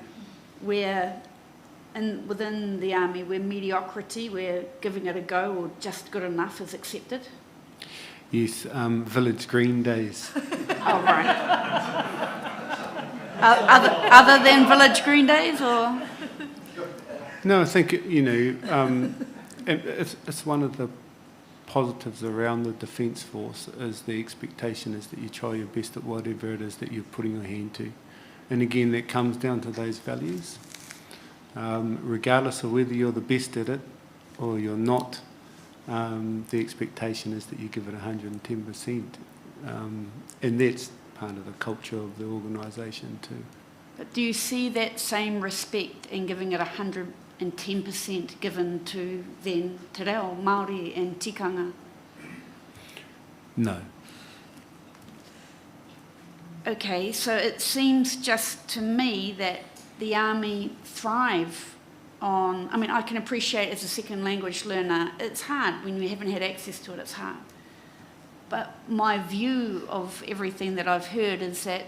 where, within the army, where mediocrity, where giving it a go or just good enough is accepted? Yes, Village Green Days. Oh, right. Other than Village Green Days, or? No, I think, it's one of the positives around the Defence Force is the expectation is that you try your best at whatever it is that you're putting your hand to. And again, that comes down to those values. Regardless of whether you're the best at it or you're not, the expectation is that you give it 110%. And that's part of the culture of the organisation too. But do you see that same respect in giving it 110% given to then te reo, Māori and tikanga? No. Okay, so it seems just to me that the army thrive on, I mean, I can appreciate as a second language learner, it's hard when you haven't had access to it, it's hard. But my view of everything that I've heard is that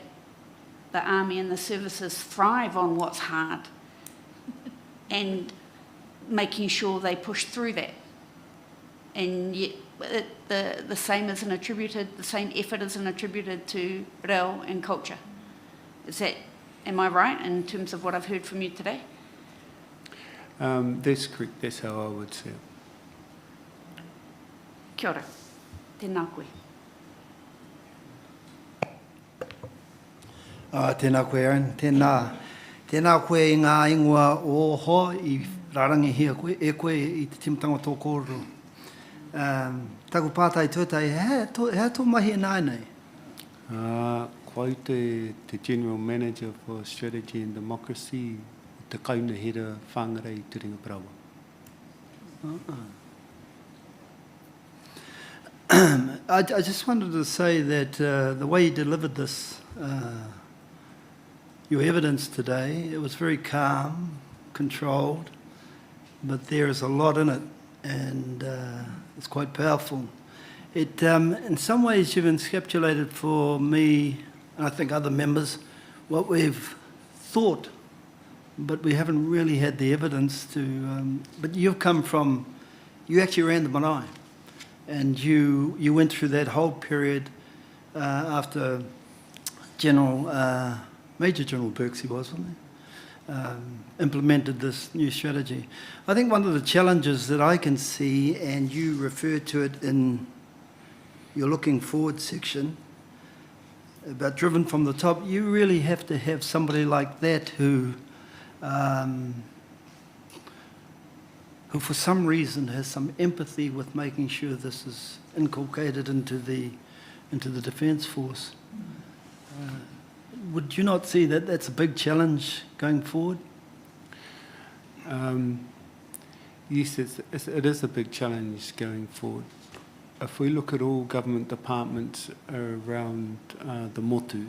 the army and the services thrive on what's hard and making sure they push through that. And yet the same isn't attributed, the same effort isn't attributed to reo and culture. Is that, am I right in terms of what I've heard from you today? That's correct, that's how I would see it. Kia ora, tēnā koe. Tēnā koe, Aaron. Tēnā koe I ngā ingoa o hoa I rarangi hia koe, e koe I te timatanga tō kōrero. Taku pātai tuatai, hea tō mahi e nāi nei? Koe te General Manager for Strategy and Democracy, te kauna hera whangarei Turinga Parawa. I just wanted to say that the way you delivered this, your evidence today, it was very calm, controlled, but there is a lot in it, and it's quite powerful. It, in some ways, you've encapsulated for me, and I think other members, what we've thought, but we haven't really had the evidence to. But you've come from, you actually ran the marae, and you went through that whole period after Major General Birksey was, wasn't he? Implemented this new strategy. I think one of the challenges that I can see, and you referred to it in your looking forward section, about driven from the top, you really have to have somebody like that who for some reason has some empathy with making sure this is inculcated into the Defence Force. Would you not see that that's a big challenge going forward? Yes, it is a big challenge going forward. If we look at all government departments around the motu,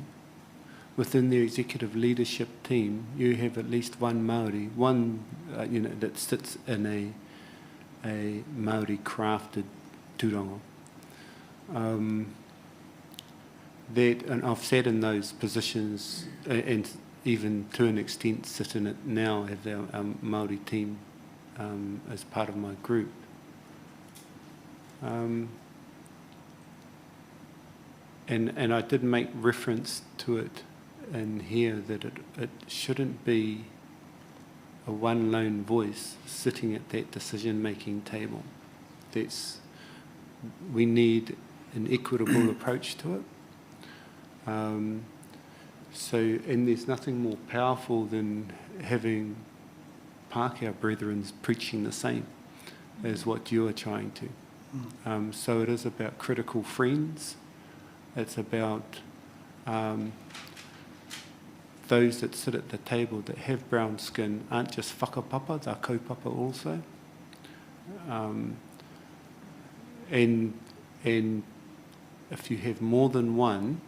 within the executive leadership team, you have at least one Māori, one that sits in a Māori crafted tūrango. And I've sat in those positions, and even to an extent sit in it now, have our Māori team as part of my group. And I did make reference to it in here that it shouldn't be a one lone voice sitting at that decision-making table. We need an equitable approach to it. And there's nothing more powerful than having Pākehā brethren preaching the same as what you are trying to. So it is about critical friends. It's about those that sit at the table that have brown skin aren't just whakapapa, they're kaupapa also. And if you have more than one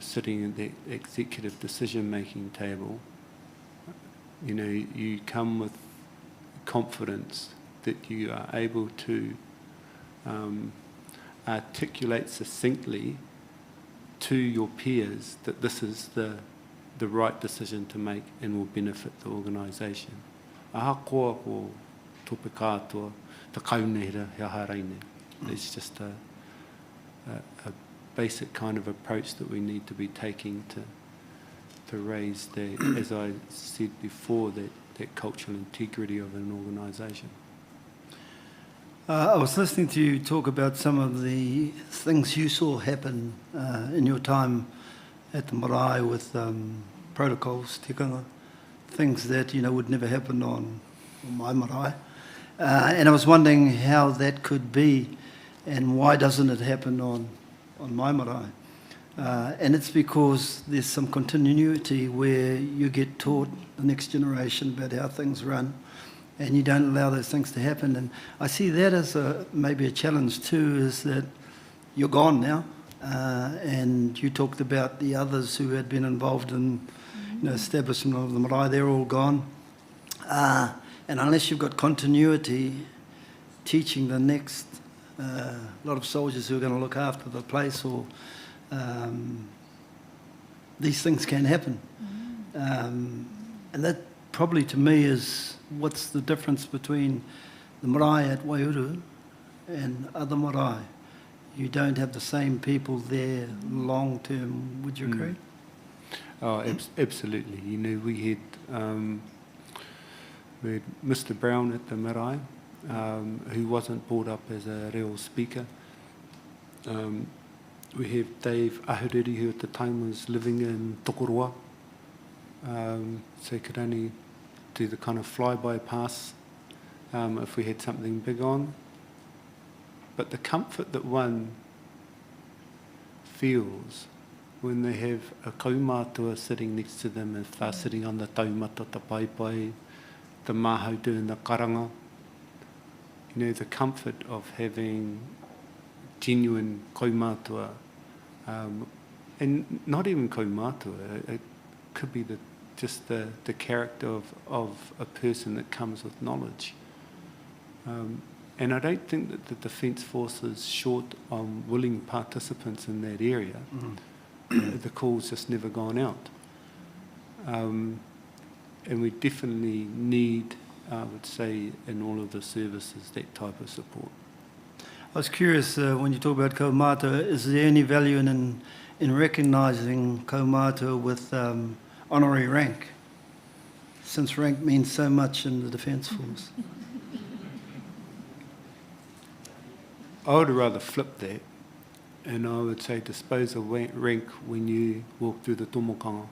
sitting at the executive decision-making table, you know, you come with confidence that you are able to articulate succinctly to your peers that this is the right decision to make and will benefit the organisation. Ahakoa ko tope katoa, te kaunehira he haraine. It's just a basic kind of approach that we need to be taking to raise the, as I said before, that cultural integrity of an organisation. I was listening to you talk about some of the things you saw happen in your time at the marae with protocols, tikanga, things that, you know, would never happen on my marae. And I was wondering how that could be and why doesn't it happen on my marae. And it's because there's some continuity where you get taught the next generation about how things run, and you don't allow those things to happen. And I see that as maybe a challenge too, is that you're gone now, and you talked about the others who had been involved in, you know, establishment of the marae. They're all gone, and unless you've got continuity, teaching the next lot of soldiers who are going to look after the place, or these things can happen. And that probably to me is what's the difference between the marae at Waihuru and other marae. You don't have the same people there long term, would you agree? Oh, absolutely. You know, we had Mr. Brown at the marae, who wasn't brought up as a reo speaker. We have Dave Ahuriri, who at the time was living in Tokoroa, so he could only do the kind of fly-by pass if we had something big on. But the comfort that one feels when they have a kaumātua sitting next to them, if they're sitting on the taumata, the paipai, the mahau doing the karanga, you know, the comfort of having genuine kaumātua, and not even kaumātua, it could be just the character of a person that comes with knowledge. And I don't think that the Defence Force is short on willing participants in that area. The call's just never gone out. And we definitely need, I would say, in all of the services, that type of support. I was curious, when you talk about kaumātua, is there any value in recognising kaumātua with honorary rank, since rank means so much in the Defence Force? I would rather flip that, and I would say dispose of rank when you walk through the tomokanga.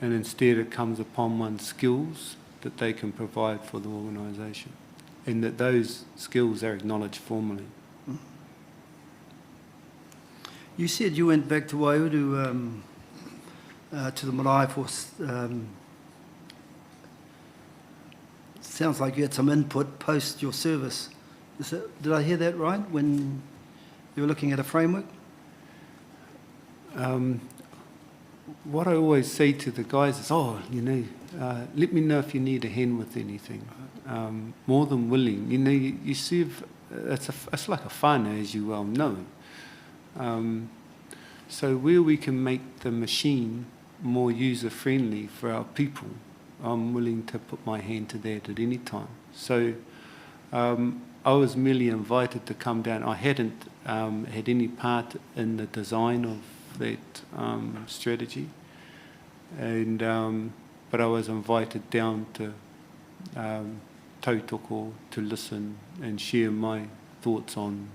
And instead it comes upon one's skills that they can provide for the organisation, and that those skills are acknowledged formally. You said you went back to Waihuru to the marae for, sounds like you had some input post your service. Did I hear that right, when you were looking at a framework? What I always say to the guys is, let me know if you need a hand with anything. More than willing. You know, you serve, it's like a whānau, as you well know. So where we can make the machine more user-friendly for our people, I'm willing to put my hand to that at any time. So I was merely invited to come down. I hadn't had any part in the design of that strategy, and but I was invited down to Tautoko to listen and share my thoughts on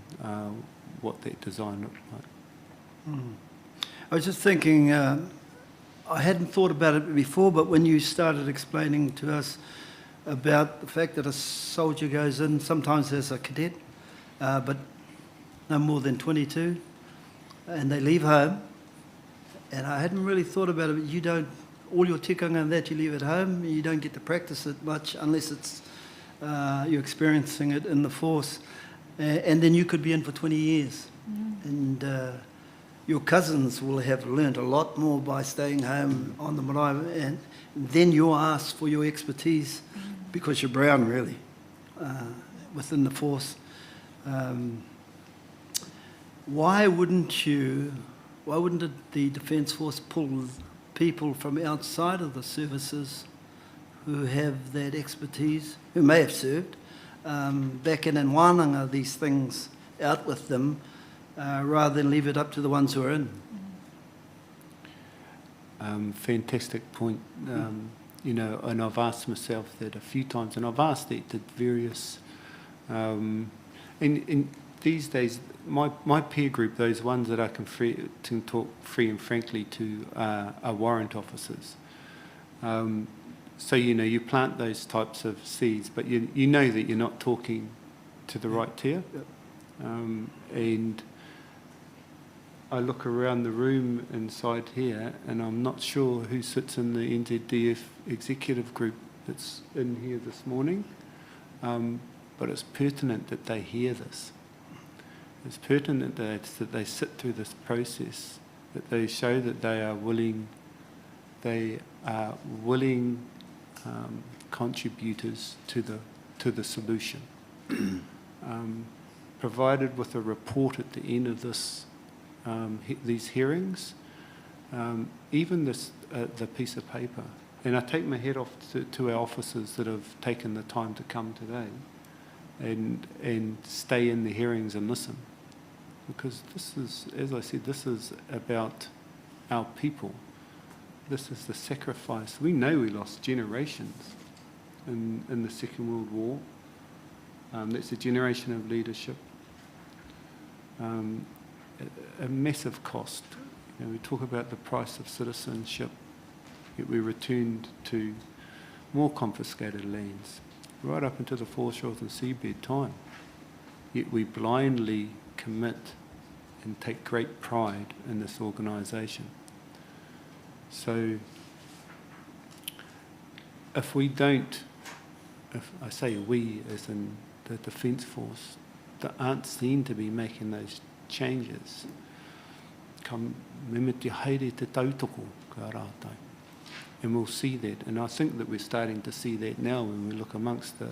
what that design looked like. I was just thinking, I hadn't thought about it before, but when you started explaining to us about the fact that a soldier goes in, sometimes as a cadet, but no more than 22, and they leave home, and I hadn't really thought about it, but you don't, all your tikanga and that you leave at home, you don't get to practice it much unless it's you're experiencing it in the force. and then you could be in for 20 years. And your cousins will have learnt a lot more by staying home on the marae, and then you're asked for your expertise because you're brown, really, within the force. Why wouldn't the Defence Force pull people from outside of the services who have that expertise, who may have served, back in Wānanga, these things out with them, rather than leave it up to the ones who are in? Fantastic point. You know, and I've asked myself that a few times, and I've asked it to various, in these days, my peer group, those ones that I can talk free and frankly to, are warrant officers. So, you know, you plant those types of seeds, but you know that you're not talking to the right tier. And I look around the room inside here, and I'm not sure who sits in the NZDF executive group that's in here this morning, but it's pertinent that they hear this. It's pertinent that they sit through this process, that they show that they are willing contributors to the solution. Provided with a report at the end of these hearings, even the piece of paper, and I take my hat off to our officers that have taken the time to come today and stay in the hearings and listen, because this is, as I said, this is about our people. This is the sacrifice. We know we lost generations in the Second World War. That's a generation of leadership. A massive cost. You know, we talk about the price of citizenship, yet we returned to more confiscated lands, right up into the foreshores and seabed time. Yet we blindly commit and take great pride in this organisation. So if we don't, if I say we as in the Defence Force, that aren't seen to be making those changes, and we'll see that. And I think that we're starting to see that now when we look amongst the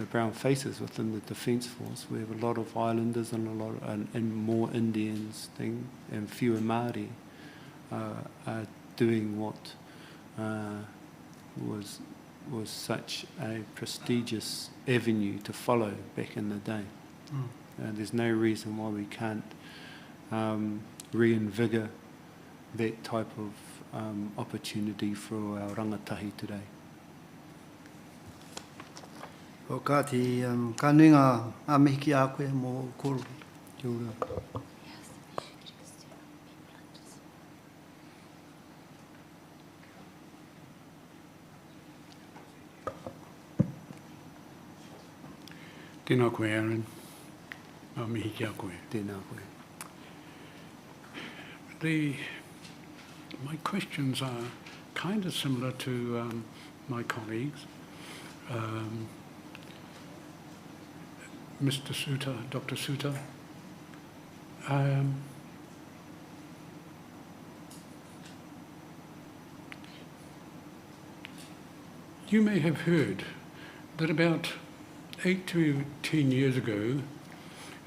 brown faces within the Defence Force. We have a lot of Islanders and and more Indians and fewer Māori are doing what was such a prestigious avenue to follow back in the day. There's no reason why we can't reinvigor that type of opportunity for our rangatahi today. O kāti, ka nui ngā āmihiki a koe mō kōru. Kia ora. Tēnā koe, Aaron. Mihi kia koe. Tēnā koe. My questions are kind of similar to my colleagues. Mr. Suter, Dr. Suter. You may have heard that about 8 to 10 years ago,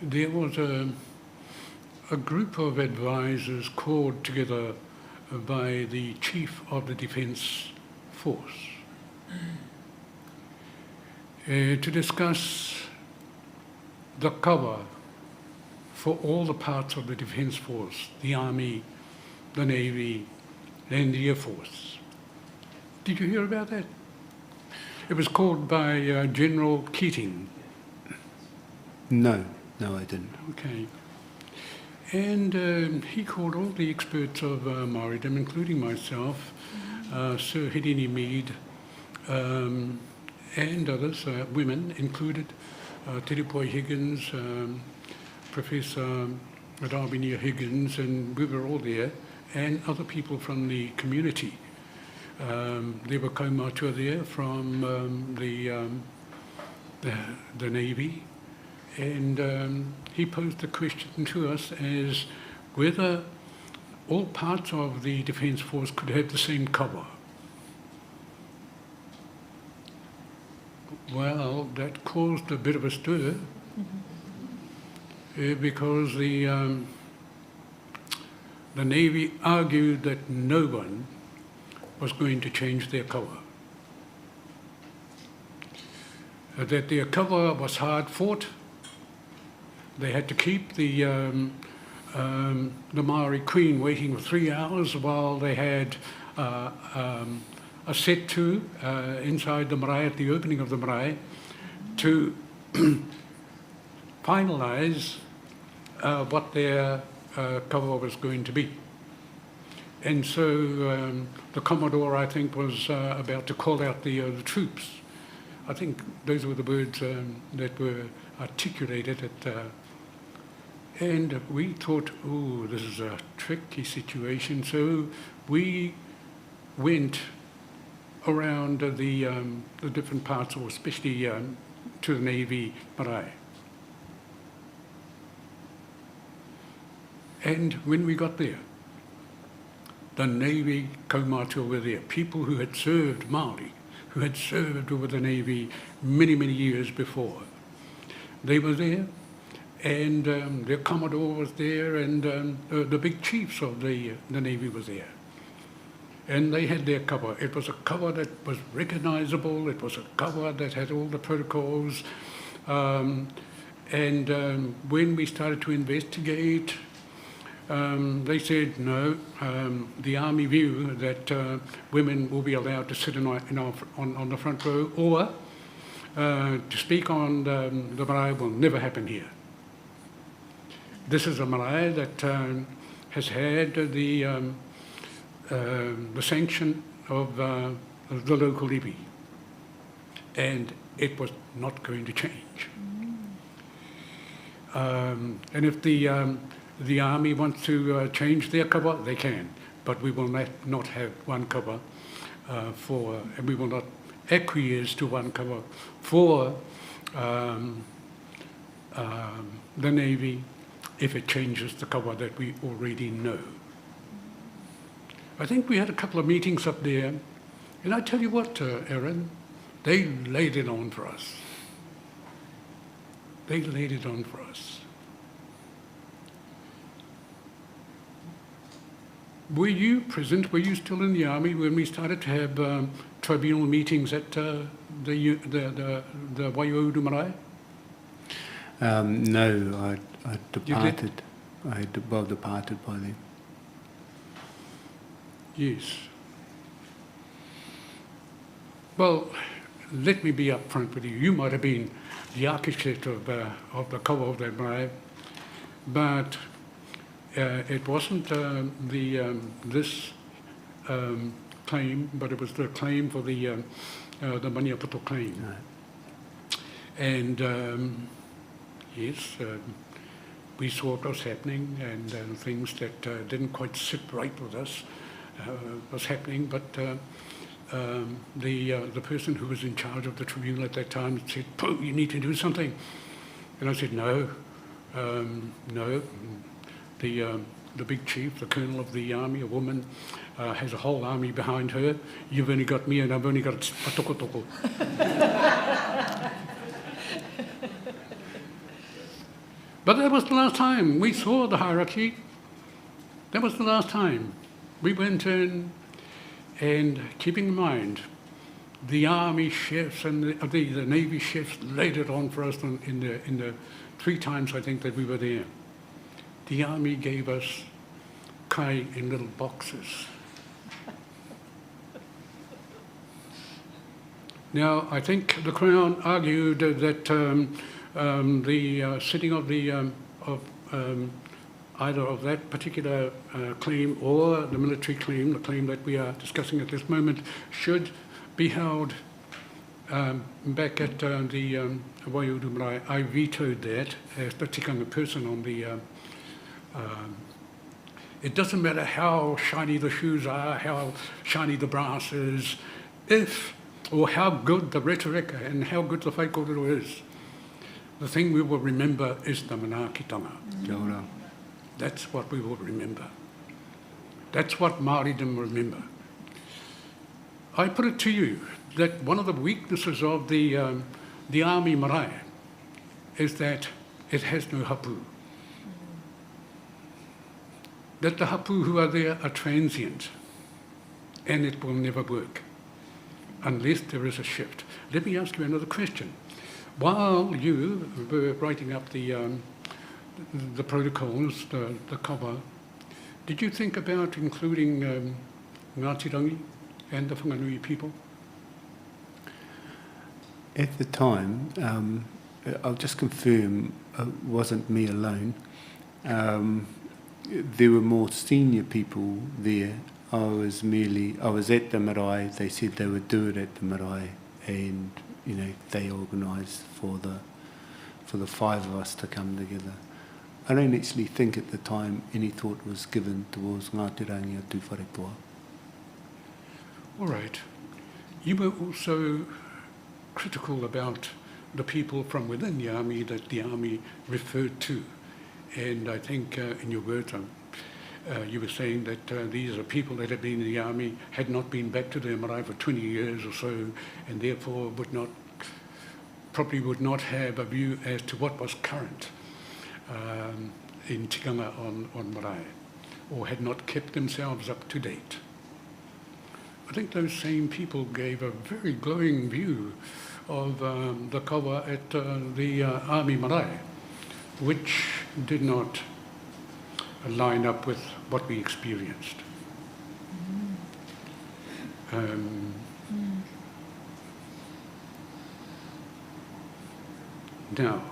there was a group of advisors called together by the Chief of the Defence Force to discuss the cover for all the parts of the Defence Force, the Army, the Navy, and the Air Force. Did you hear about that? It was called by General Keating. No, I didn't. Okay. And he called all the experts of Māoridom, including myself, Sir Hirini Mead, and others, women included, Te Ripoi Higgins, Professor Rabinia Higgins, and we were all there, and other people from the community. There were kaumatua there from the Navy, And he posed the question to us as whether all parts of the Defence Force could have the same cover. Well, that caused a bit of a stir because the Navy argued that no one was going to change their cover. That their cover was hard fought. They had to keep the Maori Queen waiting for 3 hours while they had a set to inside the marae, at the opening of the marae, to finalise what their cover was going to be. And so the Commodore, I think, was about to call out the troops. I think those were the words that were articulated and we thought, oh, this is a tricky situation. So we went around the different parts, or especially to the Navy marae. And when we got there, the Navy kaumātua were there, people who had served Māori, who had served with the Navy many, many years before. They were there, and their Commodore was there, and the big chiefs of the Navy was there. And they had their cover. It was a cover that was recognisable, it was a cover that had all the protocols. And when we started to investigate, they said no, the Army view that women will be allowed to sit on the front row, or to speak on the marae will never happen here. This is a marae that has had the sanction of the local levy, and it was not going to change. And if the Army wants to change their cover, they can, but we will not have one cover and we will not acquiesce to one cover for the Navy if it changes the cover that we already know. I think we had a couple of meetings up there, and I tell you what, Aaron, they laid it on for us. They laid it on for us. Were you present, were you still in the Army when we started to have tribunal meetings at the Waiouru marae? No, I departed. I had departed by then. Yes. Well, let me be upfront with you. You might have been the architect of the cover of that marae, but it wasn't this claim, but it was the claim for the Maniapoto claim. Right. And yes, we saw what was happening, and things that didn't quite sit right with us was happening, but the person who was in charge of the tribunal at that time said, "Pooh, you need to do something." And I said, no. The big chief, the colonel of the army, a woman, has a whole army behind her. You've only got me, and I've only got a toko. But that was the last time we saw the hierarchy. That was the last time. We went in, and keeping in mind, the army chefs and the Navy chefs laid it on for us in the 3 times I think that we were there. The army gave us kai in little boxes. Now, I think the Crown argued that the sitting of either of that particular claim or the military claim, the claim that we are discussing at this moment, should be held back at the Waiouru marae. I vetoed that as the tikanga person on the... it doesn't matter how shiny the shoes are, how shiny the brass is, or how good the rhetoric and how good the whaikorero is. the thing we will remember is the manaakitanga. Kia ora. That's what we will remember. That's what Māoridom remember. I put it to you that one of the weaknesses of the army marae is that it has no hapu. That the hapu who are there are transient, and it will never work unless there is a shift. Let me ask you another question. While you were writing up the protocols, the kawa, did you think about including Ngāti Rangi and the Whanganui people? At the time, I'll just confirm, it wasn't me alone. There were more senior people there. I was at the marae. They said they would do it at the marae, and they organised for the five of us to come together. I don't actually think at the time any thought was given towards Ngāti Rangi atu wharetoa. All right. You were also critical about the people from within the army that the army referred to. And I think in your words, you were saying that these are people that have been in the army, had not been back to their marae for 20 years or so, and therefore probably would not have a view as to what was current in tikanga on marae, or had not kept themselves up to date. I think those same people gave a very glowing view of the kawa at the army marae, which did not line up with what we experienced. Now,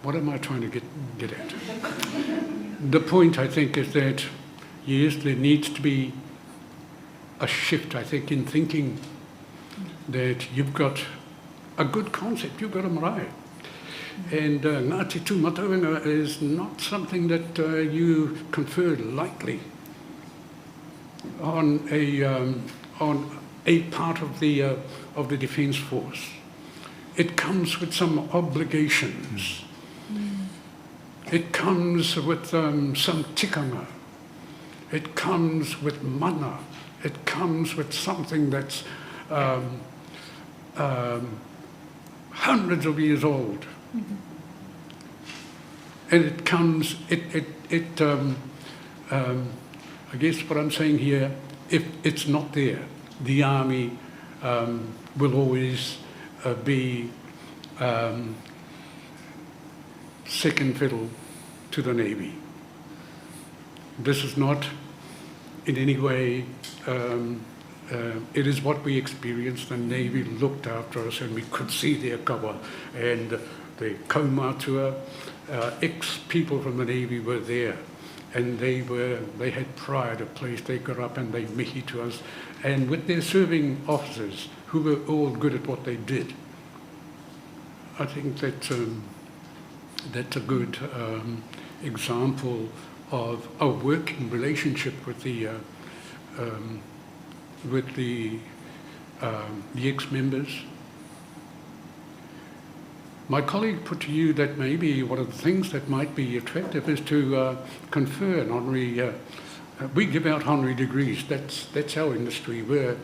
what am I trying to get at? The point, I think, is that, yes, there needs to be a shift, I think, in thinking that you've got a good concept, you've got a marae. And Ngāti Tūmatauenga is not something that you confer lightly on a part of the Defence Force. It comes with some obligations. It comes with some tikanga. It comes with mana. It comes with something that's hundreds of years old. And it comes, I guess what I'm saying here, if it's not there, the army will always be second fiddle to the Navy. This is not in any way, it is what we experienced. The Navy looked after us and we could see their cover, and the kaumātua, ex-people from the Navy were there, and they had pride of place. They got up and they mihi to us, and with their serving officers who were all good at what they did. I think that's a good example of a working relationship with the ex-members. My colleague put to you that maybe one of the things that might be attractive is to confer an honorary. We give out honorary degrees. That's our industry. We're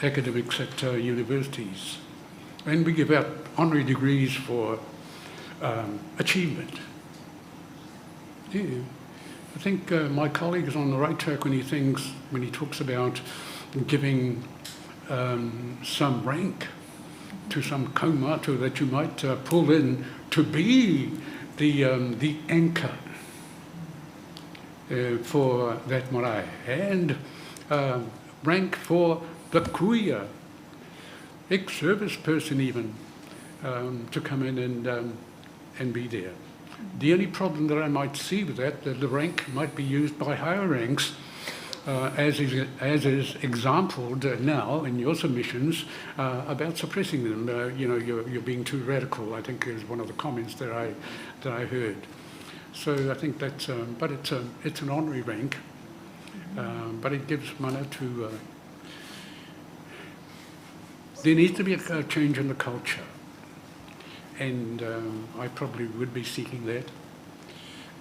academics at universities, and we give out honorary degrees for achievement. Yeah. I think my colleague is on the right track when he talks about giving some rank to some kaumātua that you might pull in to be the anchor for that marae, and rank for the kuia, ex-service person even, to come in and be there. The only problem that I might see with that the rank might be used by higher ranks, as is exampled now in your submissions, about suppressing them. You're being too radical, I think is one of the comments that I heard. So I think that's, but it's an honorary rank, but it gives mana to. There needs to be a change in the culture. and I probably would be seeking that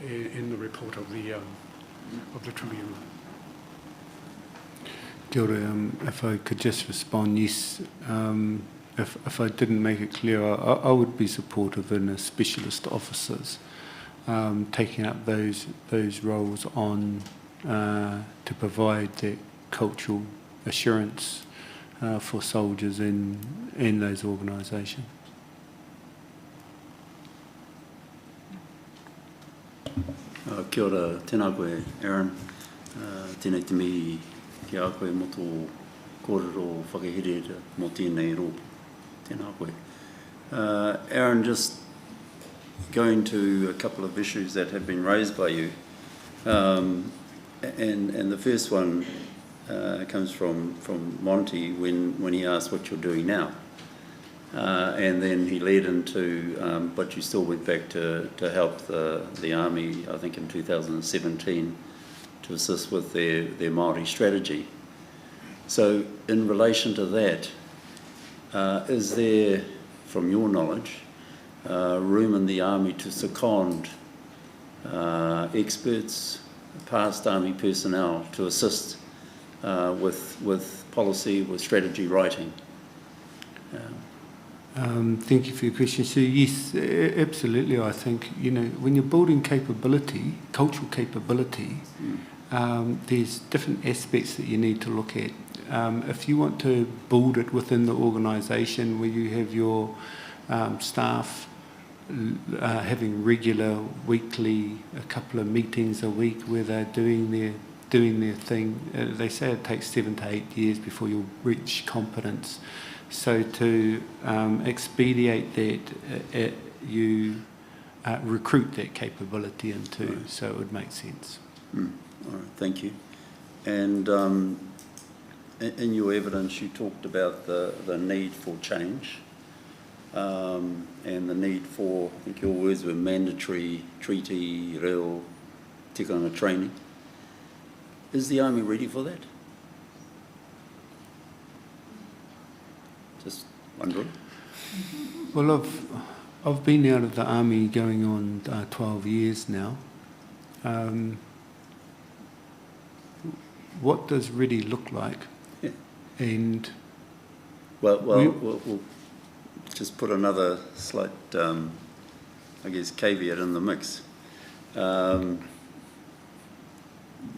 in the report of the tribunal. Kia ora, if I could just respond, yes, if I didn't make it clear, I would be supportive in a specialist officers taking up those roles on to provide that cultural assurance for soldiers in those organisations. Kia ora, tēnā koe, Aaron. Tēnei te mihi ki a koe mo tō kōrero whakaherera mō tēnei rō. Tēnā koe. Aaron, just going to a couple of issues that have been raised by you. And the first one comes from Monty when he asked what you're doing now. And then he led into, but you still went back to help the Army, I think in 2017, to assist with their Māori strategy. So in relation to that, is there, from your knowledge, room in the Army to second experts, past Army personnel, to assist with policy, with strategy writing? Thank you for your question. So yes, absolutely. I think, you know, when you're building capability, cultural capability, there's different aspects that you need to look at. If you want to build it within the organisation where you have your staff having regular, weekly, a couple of meetings a week where they're doing their thing, they say it takes 7 to 8 years before you'll reach competence. So to expedite that, you recruit that capability into, right. So it would make sense. All right, thank you. And in your evidence, you talked about the need for change and the need for, I think your words were mandatory treaty, reo, tikanga training. Is the Army ready for that? Just wondering. Well, I've been out of the Army going on 12 years now. What does ready look like? Yeah. And we'll just put another slight, I guess, caveat in the mix.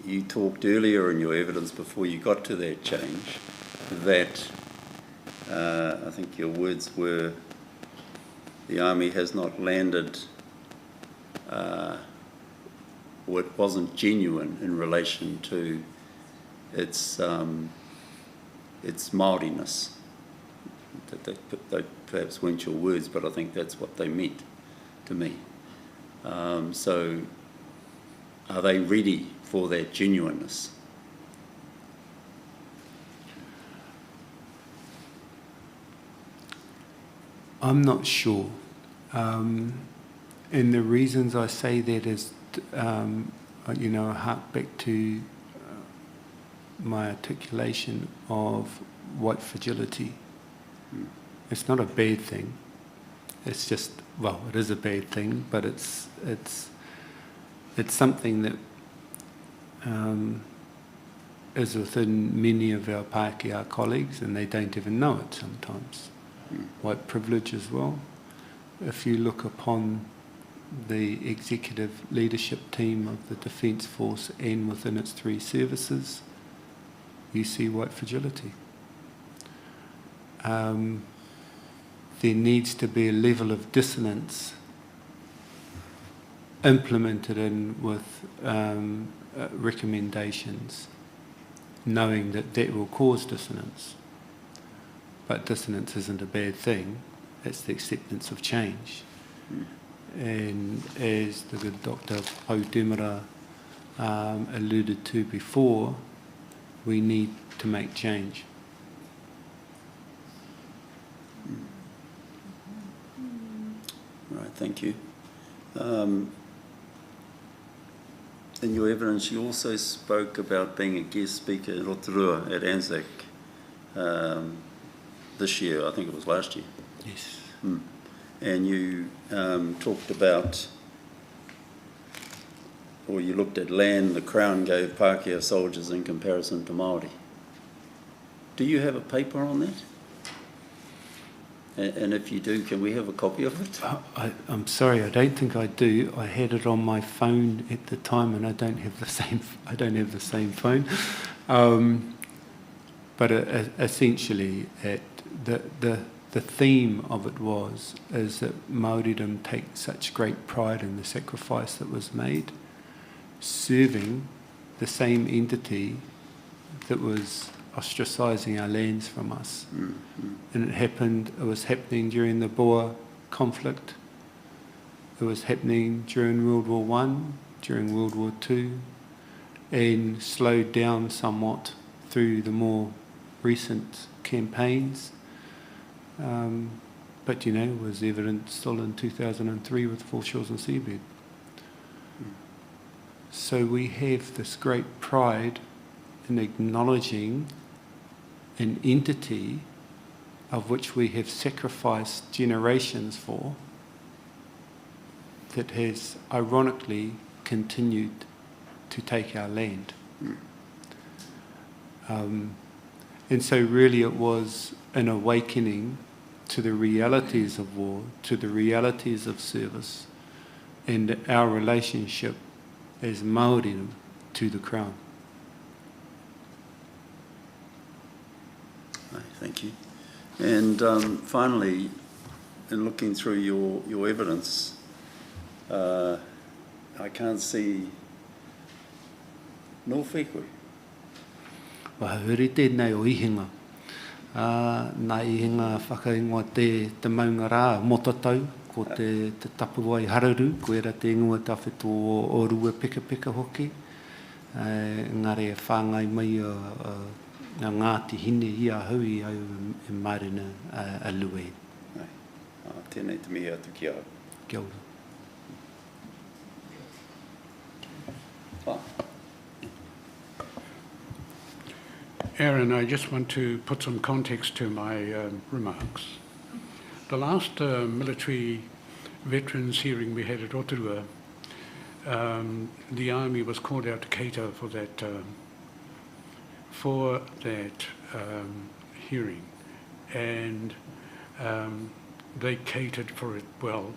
You talked earlier in your evidence before you got to that change that I think your words were the Army has not landed what wasn't genuine in relation to its Māoriness. They perhaps weren't your words, but I think that's what they meant to me. So are they ready for that genuineness? I'm not sure. And the reasons I say that is, you know, I hark back to my articulation of white fragility. It's not a bad thing. It's just, well, it is a bad thing, but it's something that is within many of our Pākehā colleagues, and they don't even know it sometimes. White privilege as well. If you look upon the executive leadership team of the Defence Force and within its 3 services, you see white fragility. There needs to be a level of dissonance implemented in with recommendations, knowing that that will cause dissonance. But dissonance isn't a bad thing, it's the acceptance of change. And as the good Dr. Paudemara alluded to before, we need to make change. Right, thank you. In your evidence, you also spoke about being a guest speaker in Rotorua at Anzac this year. I think it was last year. Yes. and you talked about, or you looked at land the Crown gave Pākehā soldiers in comparison to Māori. Do you have a paper on that? And if you do, can we have a copy of it? I'm sorry, I don't think I do. I had it on my phone at the time, and I don't have the same. I don't have the same phone. But essentially, the theme of it is that Māoridom take such great pride in the sacrifice that was made, serving the same entity that was ostracising our lands from us. And it was happening during the Boer conflict. It was happening during World War I, during World War II, and slowed down somewhat through the more recent campaigns. But, it was evident still in 2003 with Foreshores and Seabed. So we have this great pride in acknowledging an entity of which we have sacrificed generations for, that has ironically continued to take our land. And so really it was an awakening to the realities of war, to the realities of service, and our relationship as Māori to the Crown. Thank you. And finally, in looking through your evidence, I can't see no whekui. Wahuri tēnei o ihinga. Nā ihinga whakaingoa te maunga rā, motatau, ko te tapuai hararu, ko era te ingoa tawhito o rua peka peka hoki. Ngare e whāngai mai a Ngāti hine I a hui au e marina a lue. Tēnei te mihi atu ki au. Kia ora. Aaron, I just want to put some context to my remarks. The last military veterans hearing we had at Rotorua, the Army was called out to cater for that hearing, and they catered for it well,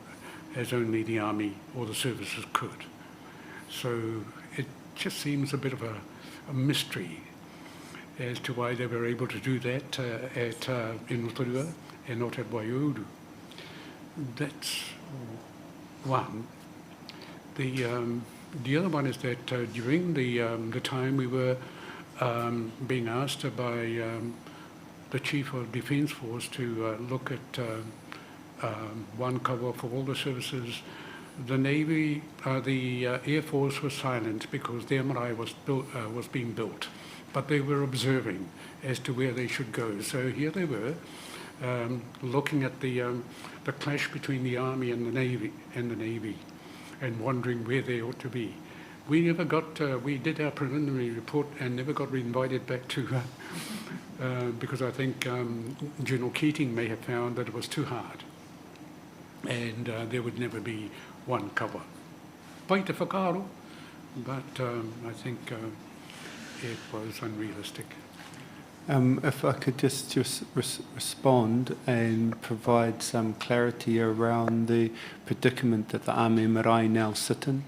as only the Army or the services could. So it just seems a bit of a mystery as to why they were able to do that in Rotorua and not at Waiuru. That's one. The other one is that during the time we were being asked by the Chief of Defence Force to look at one cover for all the services, the Navy, the Air Force was silent because the MRI was being built, but they were observing as to where they should go. So here they were, looking at the clash between the Army and the Navy, and wondering where they ought to be. We never got, we did our preliminary report and never got invited back to, because I think General Keating may have found that it was too hard, and there would never be one cover. Pai te whakaaro, but I think it was unrealistic. If I could just respond and provide some clarity around the predicament that the Army Marae now sit in.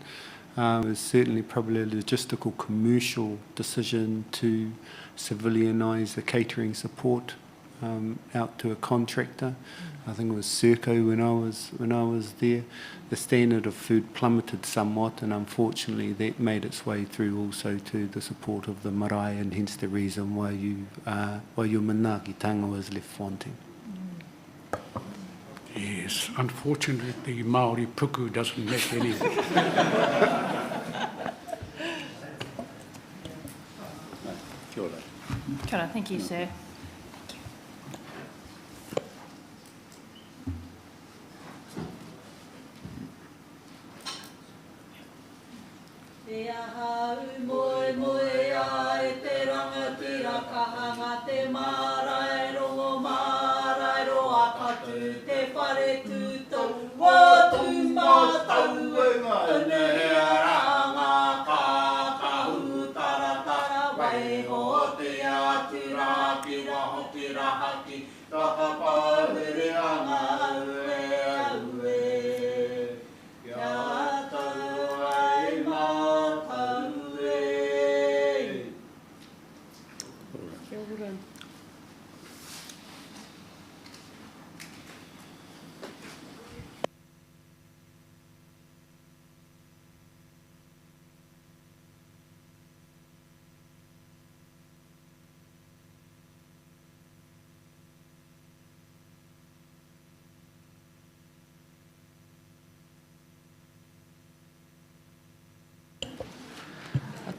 It was certainly probably a logistical commercial decision to civilianise the catering support out to a contractor. I think it was Serco when I was there. The standard of food plummeted somewhat, and unfortunately that made its way through also to the support of the marae, and hence the reason why your manaakitanga was left wanting. Yes, unfortunately the Māori puku doesn't make any. Kia ora. Kia ora, thank you, sir. E aha u moe moe a e te rangatira kahanga te mārairo a katu te whare tūtau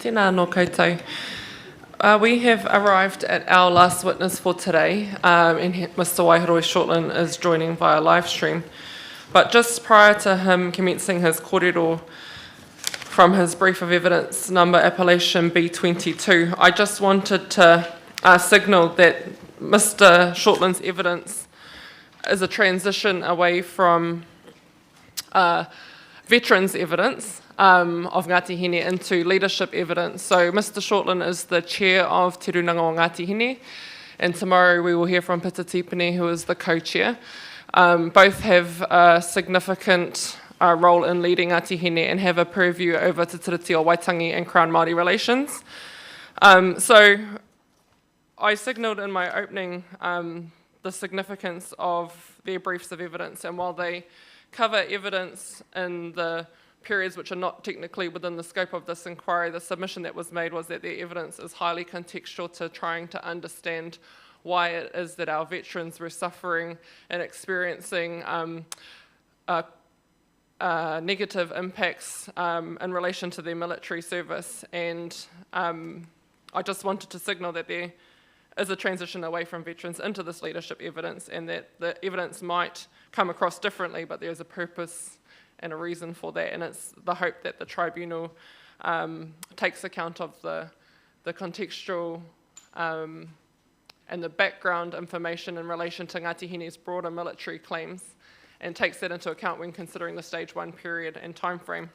Tēnā anō koutou. We have arrived at our last witness for today, and Mr. Waihoroi Shortland is joining via live stream. But just prior to him commencing his kōrero from his brief of evidence number appellation B22, I just wanted to signal that Mr. Shortland's evidence is a transition away from veterans' evidence of Ngāti Hine into leadership evidence. So Mr. Shortland is the chair of Te Runanga o Ngāti Hine, and tomorrow we will hear from Pita Tipene, who is the co-chair. Both have a significant role in leading Ngāti Hine and have a purview over Te Tiriti o Waitangi and Crown Māori relations. So I signalled in my opening the significance of their briefs of evidence, and while they cover evidence in the periods which are not technically within the scope of this inquiry, the submission that was made was that their evidence is highly contextual to trying to understand why it is that our veterans were suffering and experiencing negative impacts in relation to their military service. And I just wanted to signal that there is a transition away from veterans into this leadership evidence, and that the evidence might come across differently, but there's a purpose and a reason for that, and it's the hope that the tribunal takes account of the contextual and the background information in relation to Ngāti Hine's broader military claims, and takes that into account when considering the stage 1 period and time frame.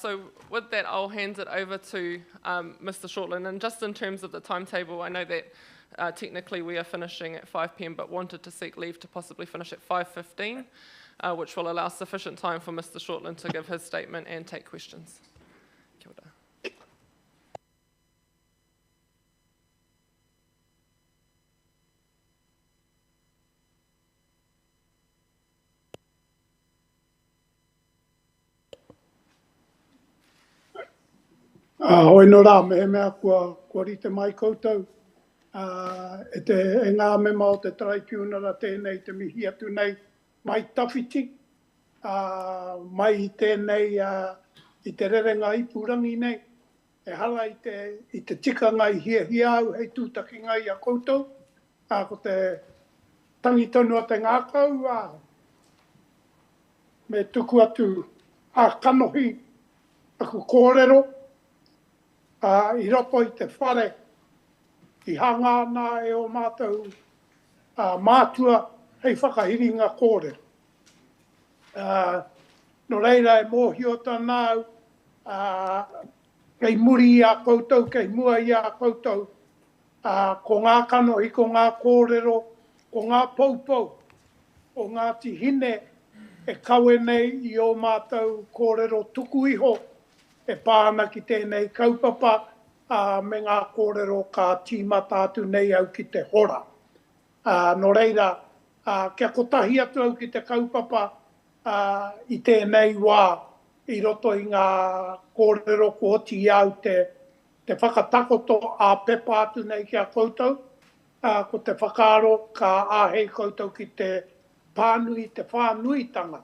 So with that, I'll hand it over to Mr. Shortland. And just in terms of the timetable, I know that technically we are finishing at 5 p.m, but wanted to seek leave to possibly finish at 5:15, which will allow sufficient time for Mr. Shortland to give his statement and take questions. Kia ora. Hoi no rā, mea kua rite mai koutou. E ngā mema o te traikiunara tēnei te mihi atu nei mai tawhiti. Mai I tēnei I te rerenga ipurangi nei. E hala I te tikanga I hia au hei tūtaki ngai a koutou. Ko te tangitonu a te ngākau. Me tuku atu a kanohi aku kōrero. I roto I te whare, I hanga ana e o mātou mātua hei whakahiri ngā kōre. No reira e mōhio tānau, kei muri a koutou, kei mua I a koutou, ko ngā kanohi, ko ngā kōrero, ko ngā poupou, o Ngāti Hine e kawe nei I o mātou kōrero tuku iho, e pāna ki tēnei kaupapa me ngā kōrero ka tīmata atu nei au ki te hora. No reira, kia kotahi atu au ki te kaupapa I tēnei wā I roto I ngā kōrero ko oti au te whakatakoto a pepa atu nei ki a koutou. Ko te whakaaro ka āhei koutou ki te pānui, te whānuitanga.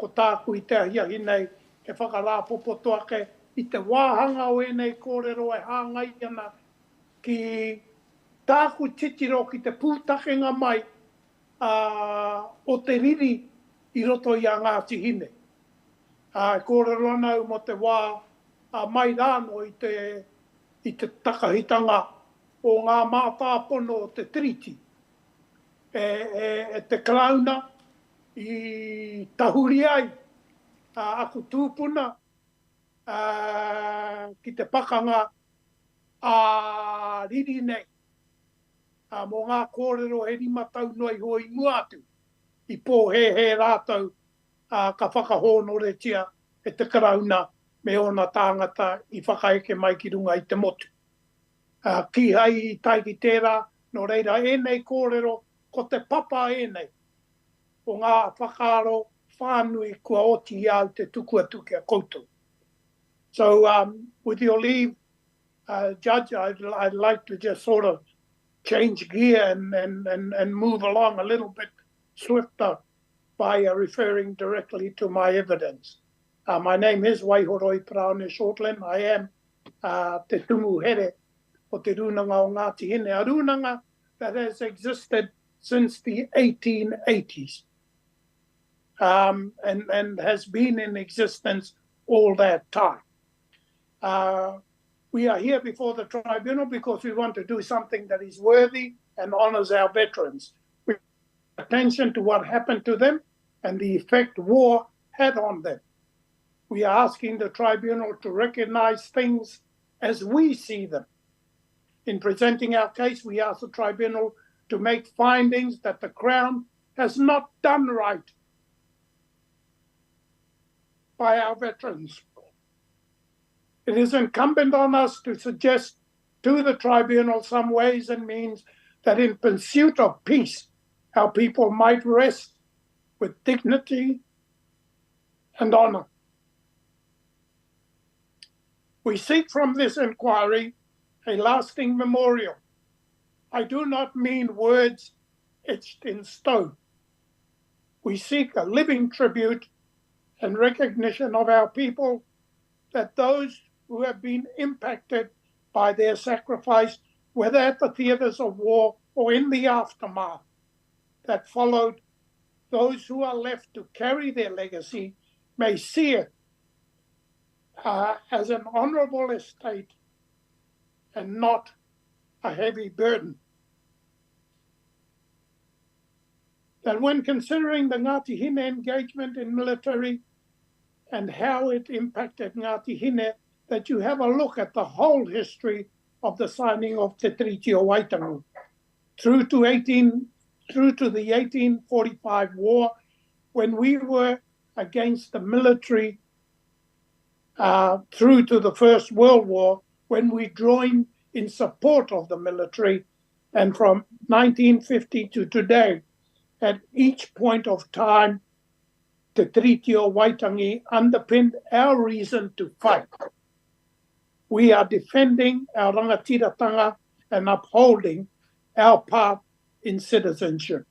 Ko tāku I te ahiahi nei, e whakarāpopo toake I te wāhanga o enei kōrero e hāngai ana ki tāku titiro ki te pūtakenga mai o te riri I roto I a Ngāti Hine. Kōrero ana mo te wā mai rāno I te takahitanga o ngā mātāpono o te tiriti. E te krauna I tahuri ai aku tūpuna ki te pakanga a riri nei. Mō ngā kōrero he rima tau noi hoi muatu i pō he rātou ka whakahonoretia e te karauna me ona tāngata i whakaeke mai ki runga i te motu. Ki hai i tai ki tērā, no reira enei kōrero ko te papa enei o ngā whakaaro whānui kua oti au te tukuatuki a koutou. So with your leave, Judge, I'd like to just sort of change gear and move along a little bit swifter by referring directly to my evidence. My name is Waihoroi Praone Shortland. I am te tumu here o te runanga o Ngāti Hine, a runanga that has existed since the 1880s and has been in existence all that time. We are here before the tribunal because we want to do something that is worthy and honours our veterans. We pay attention to what happened to them and the effect war had on them. We are asking the tribunal to recognise things as we see them. In presenting our case, we ask the tribunal to make findings that the Crown has not done right by our veterans. It is incumbent on us to suggest to the tribunal some ways and means that in pursuit of peace, our people might rest with dignity and honour. We seek from this inquiry a lasting memorial. I do not mean words etched in stone. We seek a living tribute and recognition of our people, that those who have been impacted by their sacrifice, whether at the theatres of war or in the aftermath that followed, those who are left to carry their legacy may see it as an honourable estate and not a heavy burden. That when considering the Ngāti Hine engagement in military and how it impacted Ngāti Hine, that you have a look at the whole history of the signing of Te Tiriti o Waitangi through to the 1845 war, when we were against the military, through to the First World War, when we joined in support of the military, and from 1950 to today, at each point of time, Te Tiriti o Waitangi underpinned our reason to fight. We are defending our rangatiratanga and upholding our part in citizenship.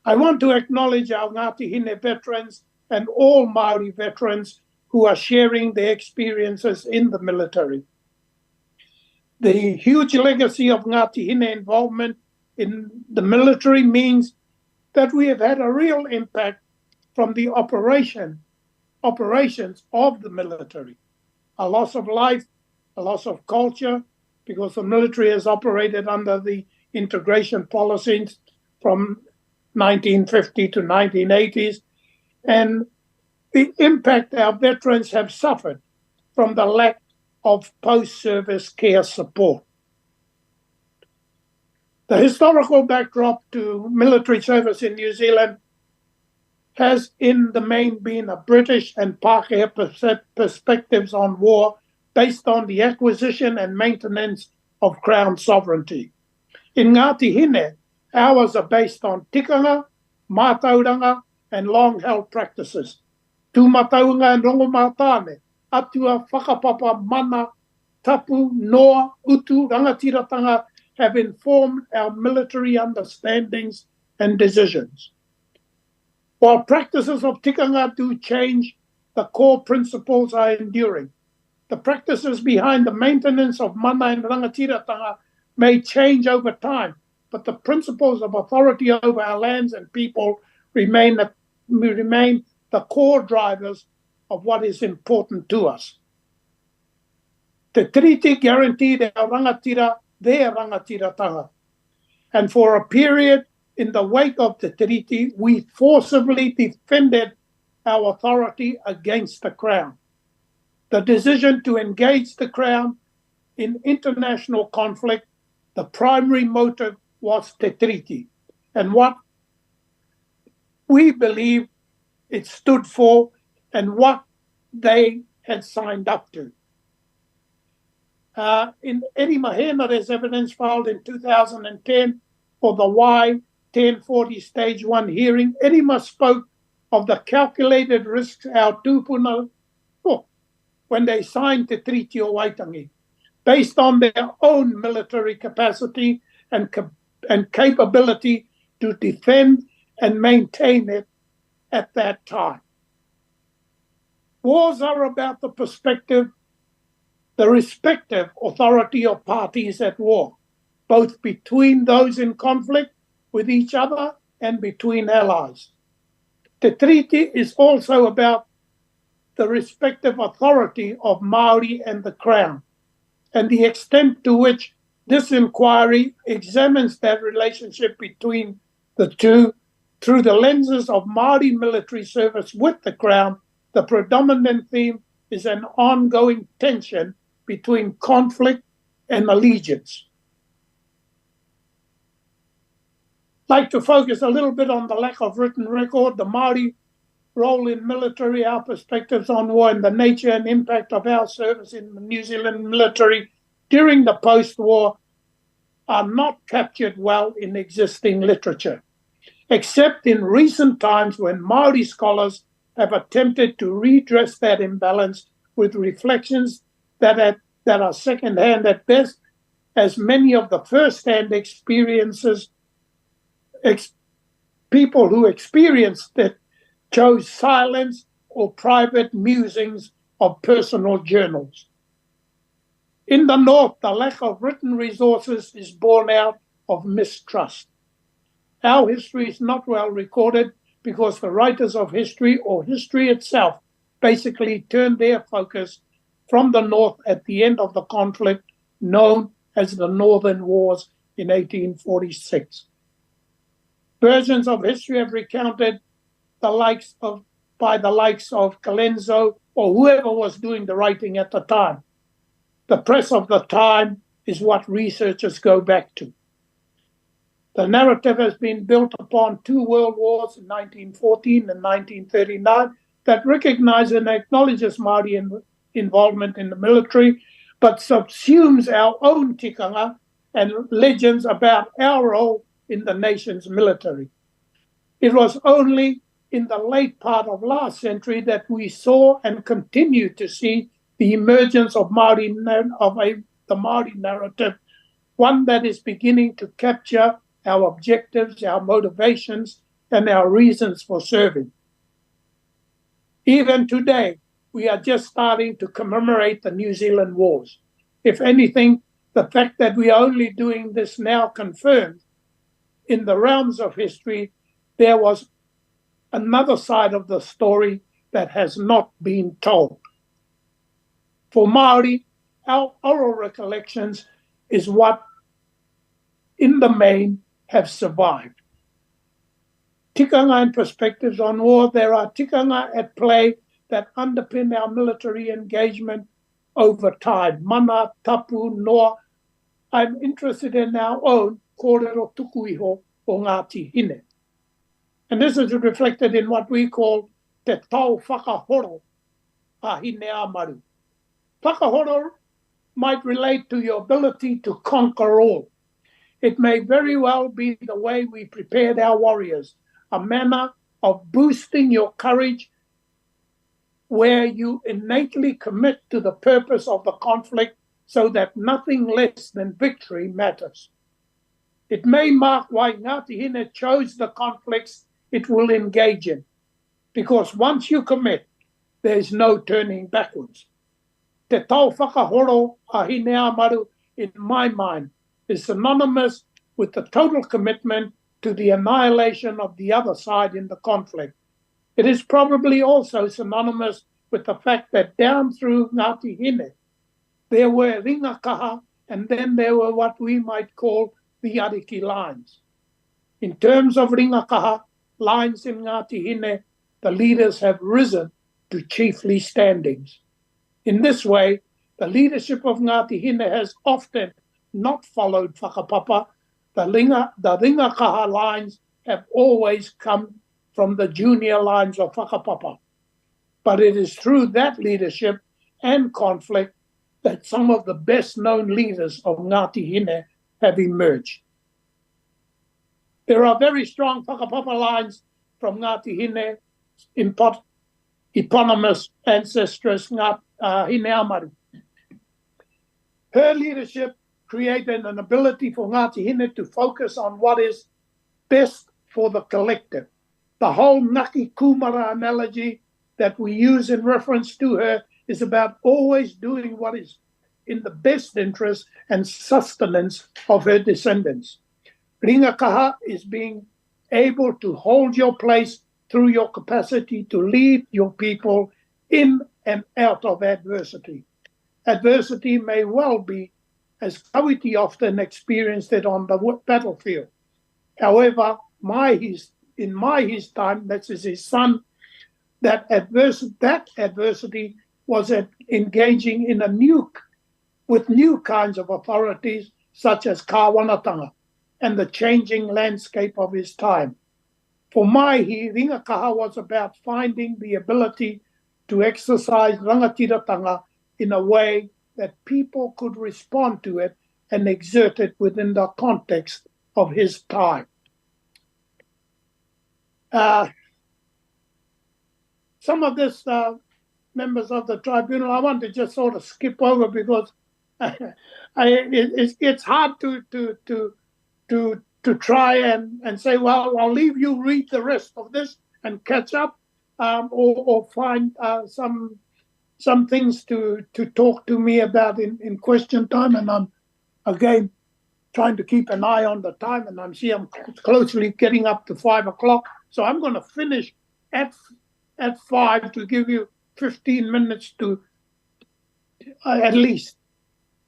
I want to acknowledge our Ngāti Hine veterans and all Māori veterans who are sharing their experiences in the military. The huge legacy of Ngāti Hine involvement in the military means that we have had a real impact from the operations of the military. A loss of life, a loss of culture, because the military has operated under the integration policies from 1950 to 1980s, and the impact our veterans have suffered from the lack of post-service care support. The historical backdrop to military service in New Zealand has in the main been a British and Pākehā perspectives on war based on the acquisition and maintenance of Crown sovereignty. In Ngāti Hine, ours are based on tikanga, mātauranga, and long-held practices. Tūmataunga and rongomatāne, atua, whakapapa, mana, tapu, noa, utu, rangatiratanga have informed our military understandings and decisions. While practices of tikanga do change, the core principles are enduring. The practices behind the maintenance of mana and rangatiratanga may change over time, but the principles of authority over our lands and people remain the core drivers of what is important to us. Te Tiriti guaranteed our rangatira their rangatiratanga, and for a period in the wake of the Tiriti, we forcibly defended our authority against the Crown. The decision to engage the Crown in international conflict, the primary motive was Te Tiriti, and what we believe it stood for and what they had signed up to. In Eddie Mahena, there's evidence filed in 2010 for the Y1040 Stage 1 hearing. Edima spoke of the calculated risks our tūpuna took when they signed the Treaty o Waitangi, based on their own military capacity and capability to defend and maintain it at that time. Wars are about the respective authority of parties at war, both between those in conflict with each other and between allies. The treaty is also about the respective authority of Māori and the Crown, and the extent to which this inquiry examines that relationship between the two through the lenses of Māori military service with the Crown. The predominant theme is an ongoing tension between conflict and allegiance. I'd like to focus a little bit on the lack of written record, the Māori role in military, our perspectives on war, and the nature and impact of our service in the New Zealand military during the post-war are not captured well in existing literature, except in recent times when Māori scholars have attempted to redress that imbalance with reflections that are second-hand at best, as many of the first-hand experiences, people who experienced it chose silence or private musings of personal journals. In the North, the lack of written resources is born out of mistrust. Our history is not well recorded because the writers of history or history itself basically turned their focus from the North at the end of the conflict known as the Northern Wars in 1846. Versions of history have recounted by the likes of Colenso or whoever was doing the writing at the time. The press of the time is what researchers go back to. The narrative has been built upon two world wars in 1914 and 1939 that recognize and acknowledges Māori involvement in the military, but subsumes our own tikanga and legends about our role in the nation's military. It was only in the late part of last century that we saw and continue to see the emergence of the Māori narrative, one that is beginning to capture our objectives, our motivations, and our reasons for serving. Even today, we are just starting to commemorate the New Zealand Wars. If anything, the fact that we are only doing this now confirms in the realms of history, there was another side of the story that has not been told. For Māori, our oral recollections is what, in the main, have survived. Tikanga and perspectives on war, there are tikanga at play that underpin our military engagement over time. Mana, tapu, noa. I'm interested in our own kōrero tukuiho o Ngāti Hine. And this is reflected in what we call te tau whakahoro a hine amaru. Whakahoro might relate to your ability to conquer all. It may very well be the way we prepared our warriors, a manner of boosting your courage where you innately commit to the purpose of the conflict so that nothing less than victory matters. It may mark why Ngāti Hine chose the conflicts it will engage in, because once you commit, there is no turning backwards. Te tau whakahoro a hine amaru, in my mind, is synonymous with the total commitment to the annihilation of the other side in the conflict. It is probably also synonymous with the fact that down through Ngāti Hine, there were ringakaha, and then there were what we might call the Ariki lines. In terms of ringakaha, lines in Ngāti Hine, the leaders have risen to chiefly standings. In this way, the leadership of Ngāti Hine has often not followed whakapapa. The ringakaha lines have always come from the junior lines of whakapapa. But it is through that leadership and conflict that some of the best-known leaders of Ngāti Hine have emerged. There are very strong whakapapa lines from Ngāti Hine, eponymous ancestress Hine Amaru. Her leadership created an ability for Ngāti Hine to focus on what is best for the collective. The whole Ngaki Kumara analogy that we use in reference to her is about always doing what is in the best interest and sustenance of her descendants. Ringakaha is being able to hold your place through your capacity to lead your people in and out of adversity. Adversity may well be, as Kawiti often experienced it on the battlefield. However, in his time, that is his son, that adversity was engaging in with new kinds of authorities, such as kāwanatanga, and the changing landscape of his time. For Maihi, Ringakaha was about finding the ability to exercise rangatiratanga in a way that people could respond to it and exert it within the context of his time. Some of this, members of the tribunal, I want to just sort of skip over because it's hard to try and say, well, I'll leave you read the rest of this and catch up, or find some things to talk to me about in question time. And I'm, again, trying to keep an eye on the time, and I'm closely getting up to 5 o'clock. So I'm going to finish at 5 to give you 15 minutes to at least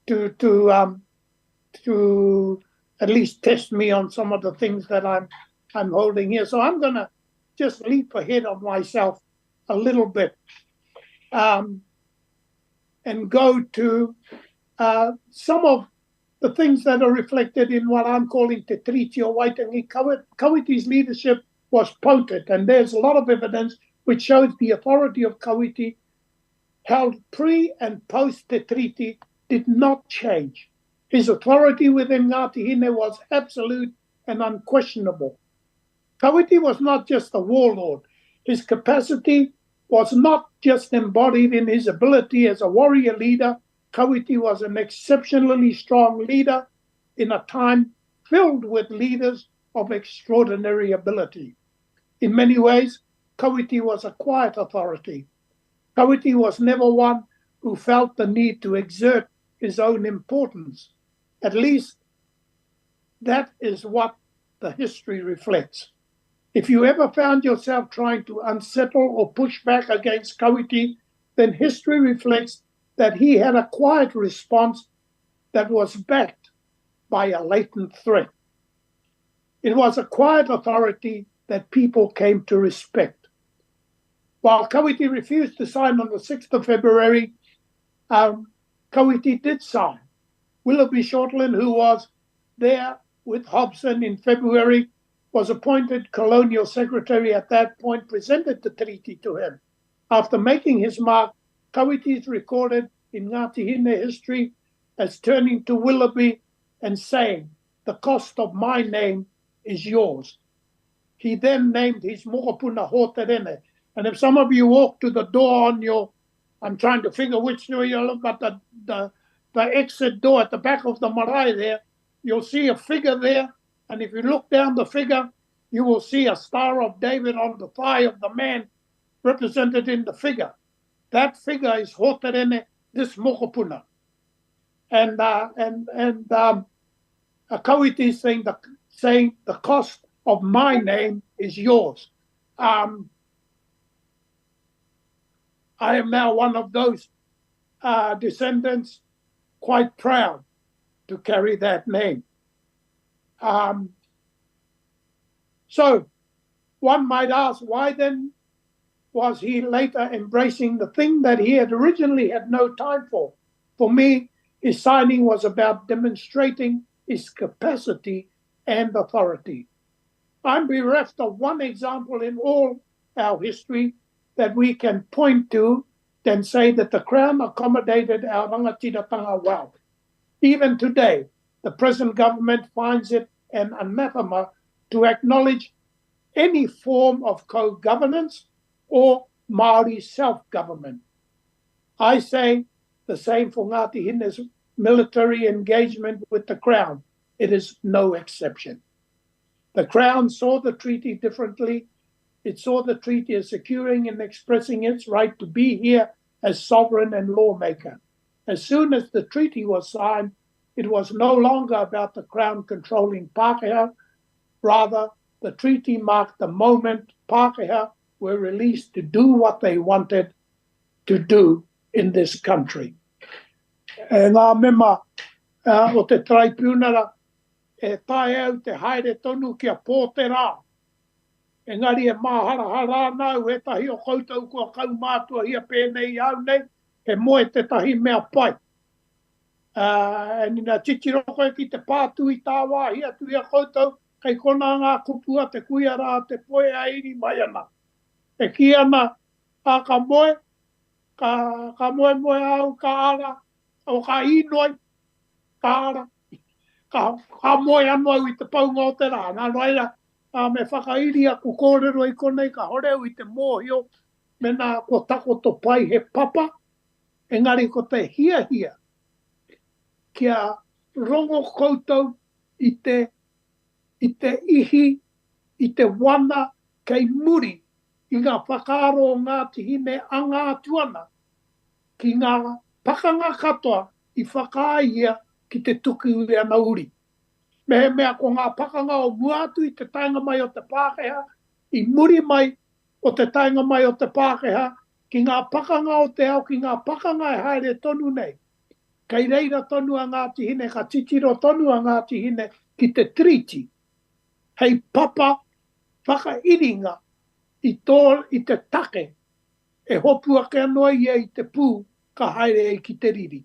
to at least test me on some of the things that I'm holding here. So I'm going to just leap ahead of myself a little bit, and go to some of the things that are reflected in what I'm calling Te Tiriti o Waitangi. Kawiti's leadership was potent, and there's a lot of evidence which shows the authority of Kawiti held pre and post Te Tiriti did not change. His authority within Ngāti Hine was absolute and unquestionable. Kawiti was not just a warlord. His capacity was not just embodied in his ability as a warrior leader. Kawiti was an exceptionally strong leader in a time filled with leaders of extraordinary ability. In many ways, Kawiti was a quiet authority. Kawiti was never one who felt the need to exert his own importance. At least that is what the history reflects. If you ever found yourself trying to unsettle or push back against Kawiti, then history reflects that he had a quiet response that was backed by a latent threat. It was a quiet authority that people came to respect. While Kawiti refused to sign on the 6th of February, Kawiti did sign. Willoughby Shortland, who was there with Hobson in February, was appointed colonial secretary at that point, presented the treaty to him. After making his mark, Kawiti is recorded in Ngāti Hine history as turning to Willoughby and saying, "The cost of my name is yours." He then named his mokopuna Hoterene. And if some of you walk to the door on your, I'm trying to figure which door you look at, the exit door at the back of the marae there, you'll see a figure there. And if you look down the figure, you will see a Star of David on the thigh of the man represented in the figure. That figure is Hoterene, this mokopuna. And Kawiti is saying the cost of my name is yours. I am now one of those descendants, quite proud to carry that name. So one might ask, why then was he later embracing the thing that he had originally had no time for. For me, his signing was about demonstrating his capacity and authority. I'm bereft of one example in all our history that we can point to and say that the Crown accommodated our rangatiratanga well. Even today, the present government finds it an anathema to acknowledge any form of co-governance or Māori self-government. I say the same for Ngāti Hine's military engagement with the Crown. It is no exception. The Crown saw the treaty differently. It saw the treaty as securing and expressing its right to be here as sovereign and lawmaker. As soon as the treaty was signed, it was no longer about the Crown controlling Pākehā. Rather, the treaty marked the moment Pākehā were released to do what they wanted to do in this country. E ngā mema o te tribunala e tae au te haere tonu kia pōtera. Engari e mahara nau e tahi o koutou kua kaumātua hia pēnei au nei, he moe te tahi mea pai. E nina titiroko e ki te pātu I tā wāhi atu ia koutou, kei kona ngā kupua te kuia rā te poe a iri mai ana. E ki ana a ka moe au ka ara, o ka inoi, ka ara, ka moe anu au I te paunga o te rā. Nā reira, me whakairi a ko kōrero I konei ka horeu I te mōhio, me nā ko takoto pai he papa, engari ko te hia, kia rongo koutou I te ihi, I te wana, kei muri, I ngā whakaaro o Ngāti Hine a ngā tuana, ki ngā pakanga katoa I whakaia ki te tuku I ana uri. Me he mea ko ngā pakanga o muatu I te tainga mai o te Pākehā, I muri mai o te tainga mai o te Pākehā, ki ngā pakanga o te au, ki ngā pakanga e haere tonu nei. Kei reira tonu a Ngāti Hine, ka titiro tonu a Ngāti Hine ki te treaty. Hei papa whakairinga I te take, e hopua ke anoa ia I te pū, ka haere e ki te riri.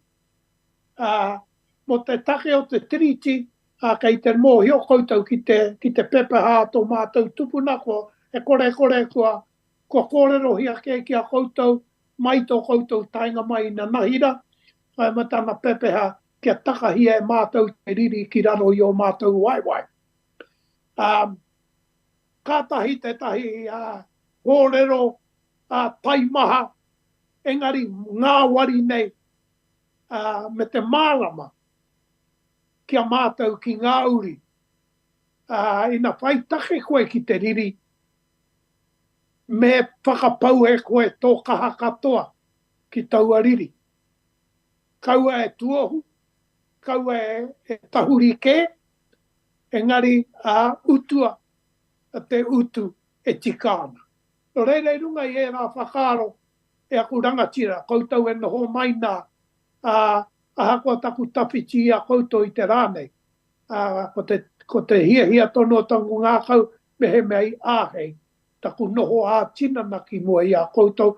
Mo te take o te treaty, kei te mōhio koutou ki te pepeha tō mātou tupuna ko, e kore kua kōrero hia ke kia koutou, mai tō koutou tainga mai na nahira, ai matana pepeha kia takahia e mātou te riri ki raro I o mātou waiwai. Kātahi te tahi kōrero taimaha, engari ngā wari nei me te mārama kia mātou ki ngā uri. Ina whaitake koe ki te riri, me whakapau e koe tō kaha katoa ki taua riri. Kaua e tuohu, kaua e tahuri ke, engari utua te utu e tikana. No reirei runga I e rā whakaaro e aku rangatira, koutou e noho mai nā ahako taku tawhiti a koutou I te rānei. Ko te hia tono tangu ngā kau mehe mei āhei, taku noho ā tinana ki mua I a koutou.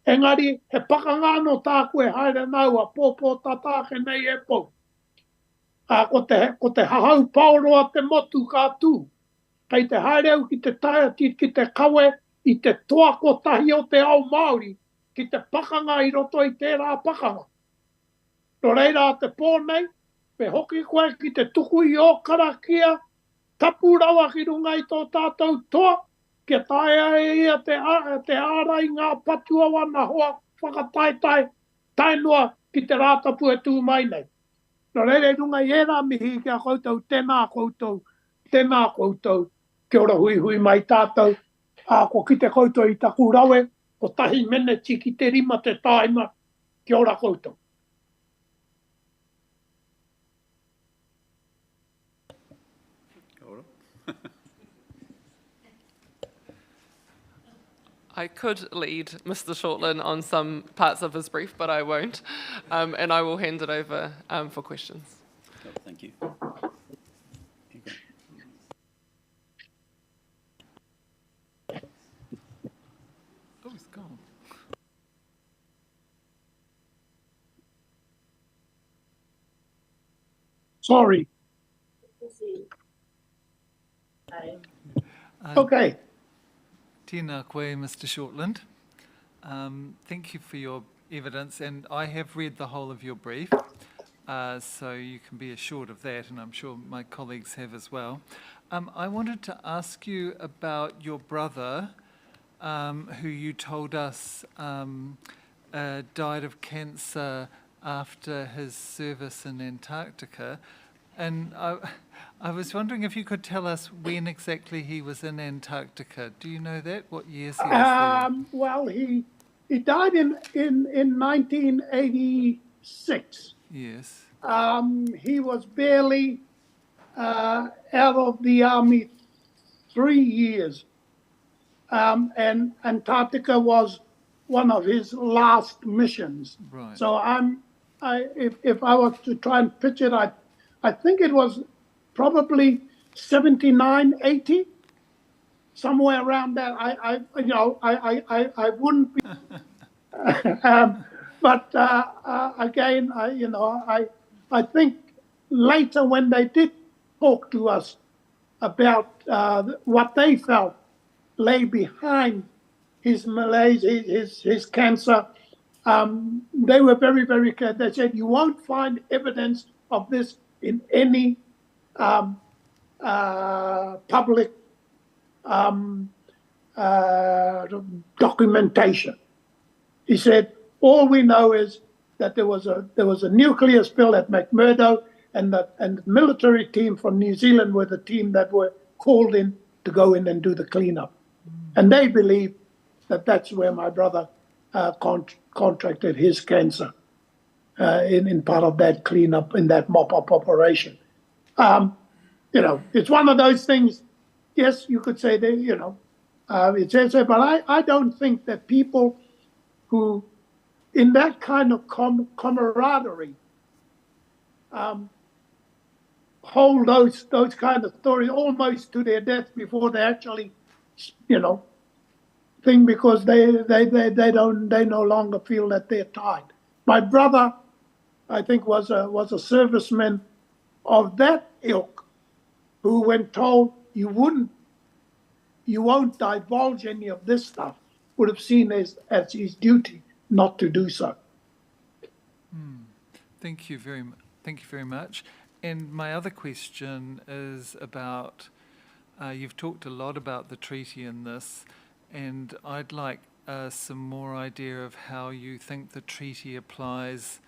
Engari, he pakangano tāku e haere nau a pōpō tātāke nei e pou. Ko te hahau pauroa te motu kā tū. Kei te haere au ki te taiati ki te kawe I te toako tahi o te ao Māori ki te pakanga I roto I tērā pakanga. No reira te pōnei, me hoki koe ki te tuku I o karakia, tapu rawa ki runga I tō tātou toa, kia tae ia te ārai ngā patua wana hoa whakataitai, tainua ki te rātapu e tū mai nei. No reire runga I era mihi kia koutou, tēnā koutou, kia ora hui mai tātou, ko ki te koutou I taku rawe, ko tahi meneti ki te rima te taima, kia ora koutou. I could lead Mr. Shortland on some parts of his brief, but I won't, and I will hand it over for questions. Thank you. Oh, he's gone. Sorry. Okay. Tēnā koe, Mr. Shortland. Thank you for your evidence, and I have read the whole of your brief, so you can be assured of that, and I'm sure my colleagues have as well. I wanted to ask you about your brother, who you told us died of cancer after his service in Antarctica. And I was wondering if you could tell us when exactly he was in Antarctica. Do you know that? What years he was there? Well, he died in 1986. Yes. He was barely out of the army 3 years. And Antarctica was one of his last missions. Right. So if I was to try and pitch it, I think it was probably 79, 80, somewhere around that. I wouldn't be. But again, I think later when they did talk to us about what they felt lay behind his malaise, his cancer, they were very, very clear. They said, you won't find evidence of this in any public documentation. He said, all we know is that there was a nuclear spill at McMurdo, and the military team from New Zealand were the team that were called in to go in and do the cleanup. And they believe that that's where my brother contracted his cancer in part of that cleanup, in that mop-up operation. It's one of those things, yes, you could say that, but I don't think that people who, in that kind of camaraderie, hold those kind of stories almost to their death before they actually, think, because they no longer feel that they're tied. My brother, I think, was a serviceman of that ilk, who, when told you won't divulge any of this stuff, would have seen as his duty not to do so. Thank you very much. And my other question is about, you've talked a lot about the treaty in this, and I'd like some more idea of how you think the treaty applies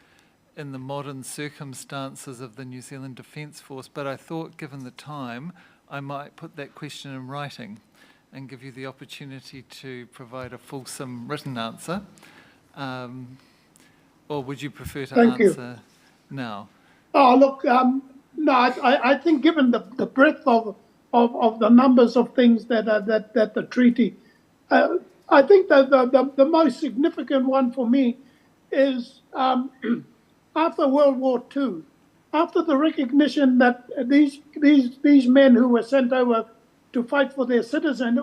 in the modern circumstances of the New Zealand Defence Force. But I thought, given the time, I might put that question in writing and give you the opportunity to provide a fulsome written answer. Or would you prefer to answer now? Oh, look, no, I think given the breadth of the numbers of things that the treaty, I think the most significant one for me is after World War II, after the recognition that these men who were sent over to fight for their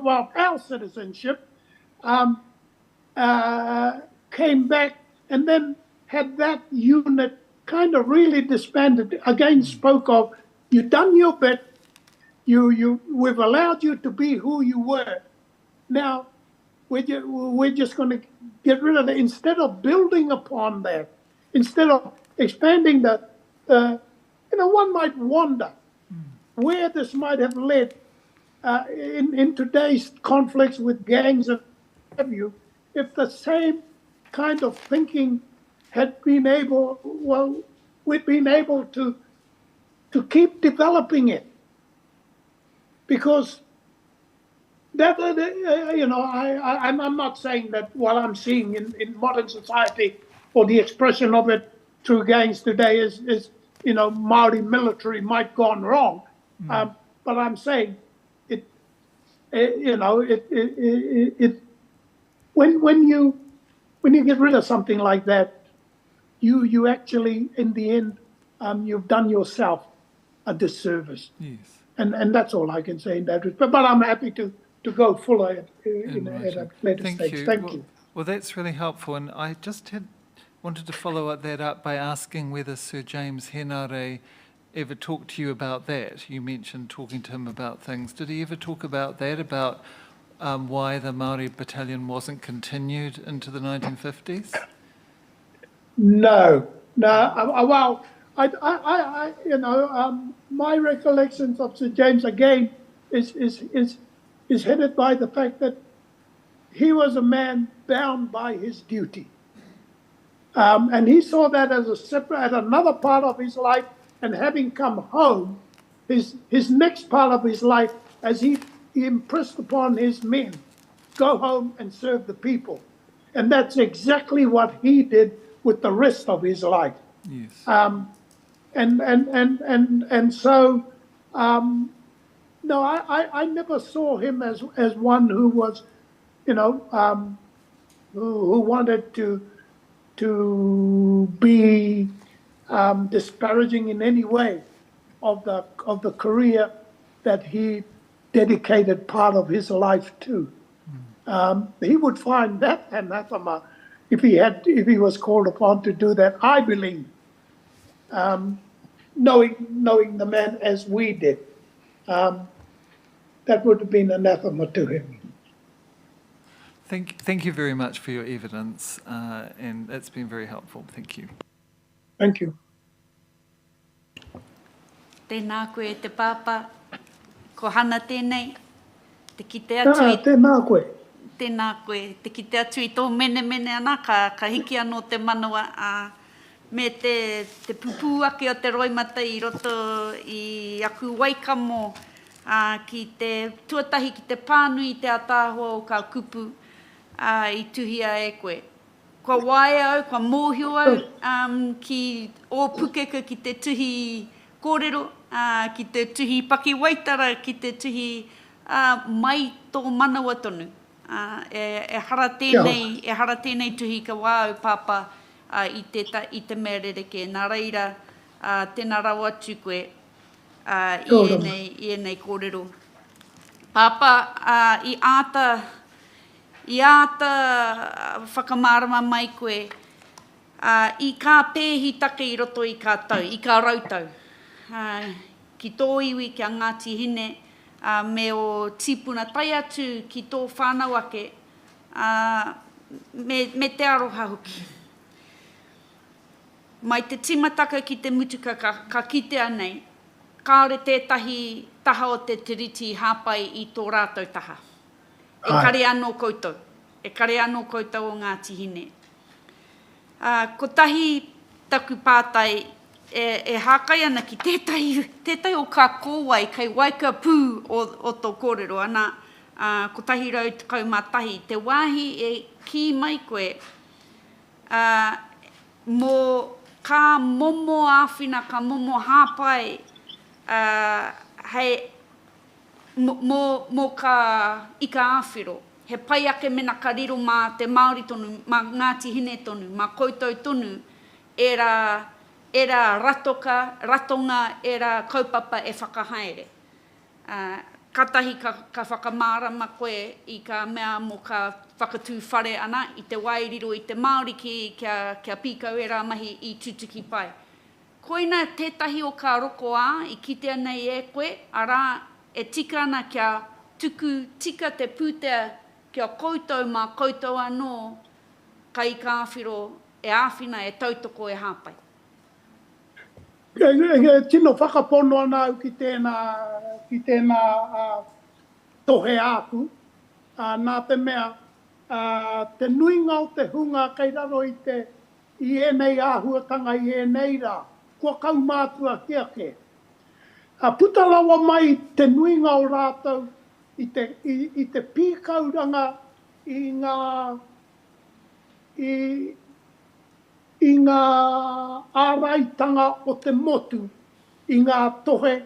our citizenship, came back and then had that unit kind of really disbanded. Again, spoke of, you've done your bit, we've allowed you to be who you were. Now, we're just going to get rid of it. Instead of building upon that, instead of expanding one might wonder where this might have led in today's conflicts with gangs and what have you, if the same kind of thinking had been we'd been able to keep developing it. Because that, I'm not saying that what I'm seeing in modern society, or the expression of it through gangs today, is Maori military might gone wrong. But I'm saying when you get rid of something like that, you actually, in the end, you've done yourself a disservice. Yes. And that's all I can say in that respect. But I'm happy to go fuller at a later stage. Thank you. Well, that's really helpful. And I just wanted to follow that up by asking whether Sir James Henare ever talk to you about that? You mentioned talking to him about things. Did he ever talk about that, about why the Māori battalion wasn't continued into the 1950s? No, well, my recollections of Sir James again is headed by the fact that he was a man bound by his duty. And he saw that as another part of his life, and having come home, his next part of his life, as he impressed upon his men, go home and serve the people. And that's exactly what he did with the rest of his life. Yes. And so, no, I never saw him as one who was, who wanted to be disparaging in any way of the career that he dedicated part of his life to. He would find that anathema if he was called upon to do that, I believe, knowing the man as we did. That would have been anathema to him. Thank you very much for your evidence, and it's been very helpful. Thank you. Thank you. Tēnā koe te pāpā, ko hana tēnei, te kite atu i... Tēnā koe. Tēnā koe, te kite atu i tō mene ana, ka hiki anō te manawa, me te pupu ake o te roimata i roto i aku waikamo, ki te tuatahi ki te pānui te atāhua o ka kupu i tuhia e koe. Kua wae au, kua mōhio au, ki o pukeka ki te tuhi kōrero, ki te tuhi paki waitara, ki te tuhi mai tō manawa tonu. E hara tēnei tuhi ka wāu pāpā i te mea rereke. Nā reira, tēnā rau atu koe i enei kōrero. Pāpā, i āta whakamārama mai koe, i kā pēhi take i roto i kā tau, i kā rautau. Ki tō iwi ki a Ngāti Hine, me o tipuna tai atu ki tō whānau ake, me te aroha hoki. Mai te timataka ki te mutuka ka kitea nei, kāore tētahi taha o te tiriti hāpai i tō rātou taha. E kare anō koutou. E kare anō koutou o Ngāti Hine. Ko tahi taku pātai e hākai ana ki tētai o ka kōwai, kai waika pū o tō kōrero ana, ko tahi rau tukau mātahi. Te wāhi e ki mai koe, mō ka momo āwhina, ka momo hāpai, hei, mō ka ika āwhiro. He pai ake mena ka riro mā te Māori tonu, mā Ngāti Hine tonu, mā koutou tonu, era ratonga, era kaupapa e whakahaere. Katahi ka whakamārama koe i ka mea mo ka whakatū whare ana i te wairiro i te Māori kia pīkau e rā mahi i tutuki pai. Koina tētahi o ka roko i kitea nei e koe, arā e tika ana kia tuku tika te pūtea kia koutou mā koutou anō ka i ka āwhiro e āwhina e tautoko e hāpai. Tino whakapono ana au ki tēnā tohe āku, nā te mea, te nuinga o te hunga kei raro i enei āhuatanga i enei rā, kua kaumātua kia ke. Putalawa mai te nuinga o rātou i te pīkauranga i ngā āraitanga o te motu, i ngā tohe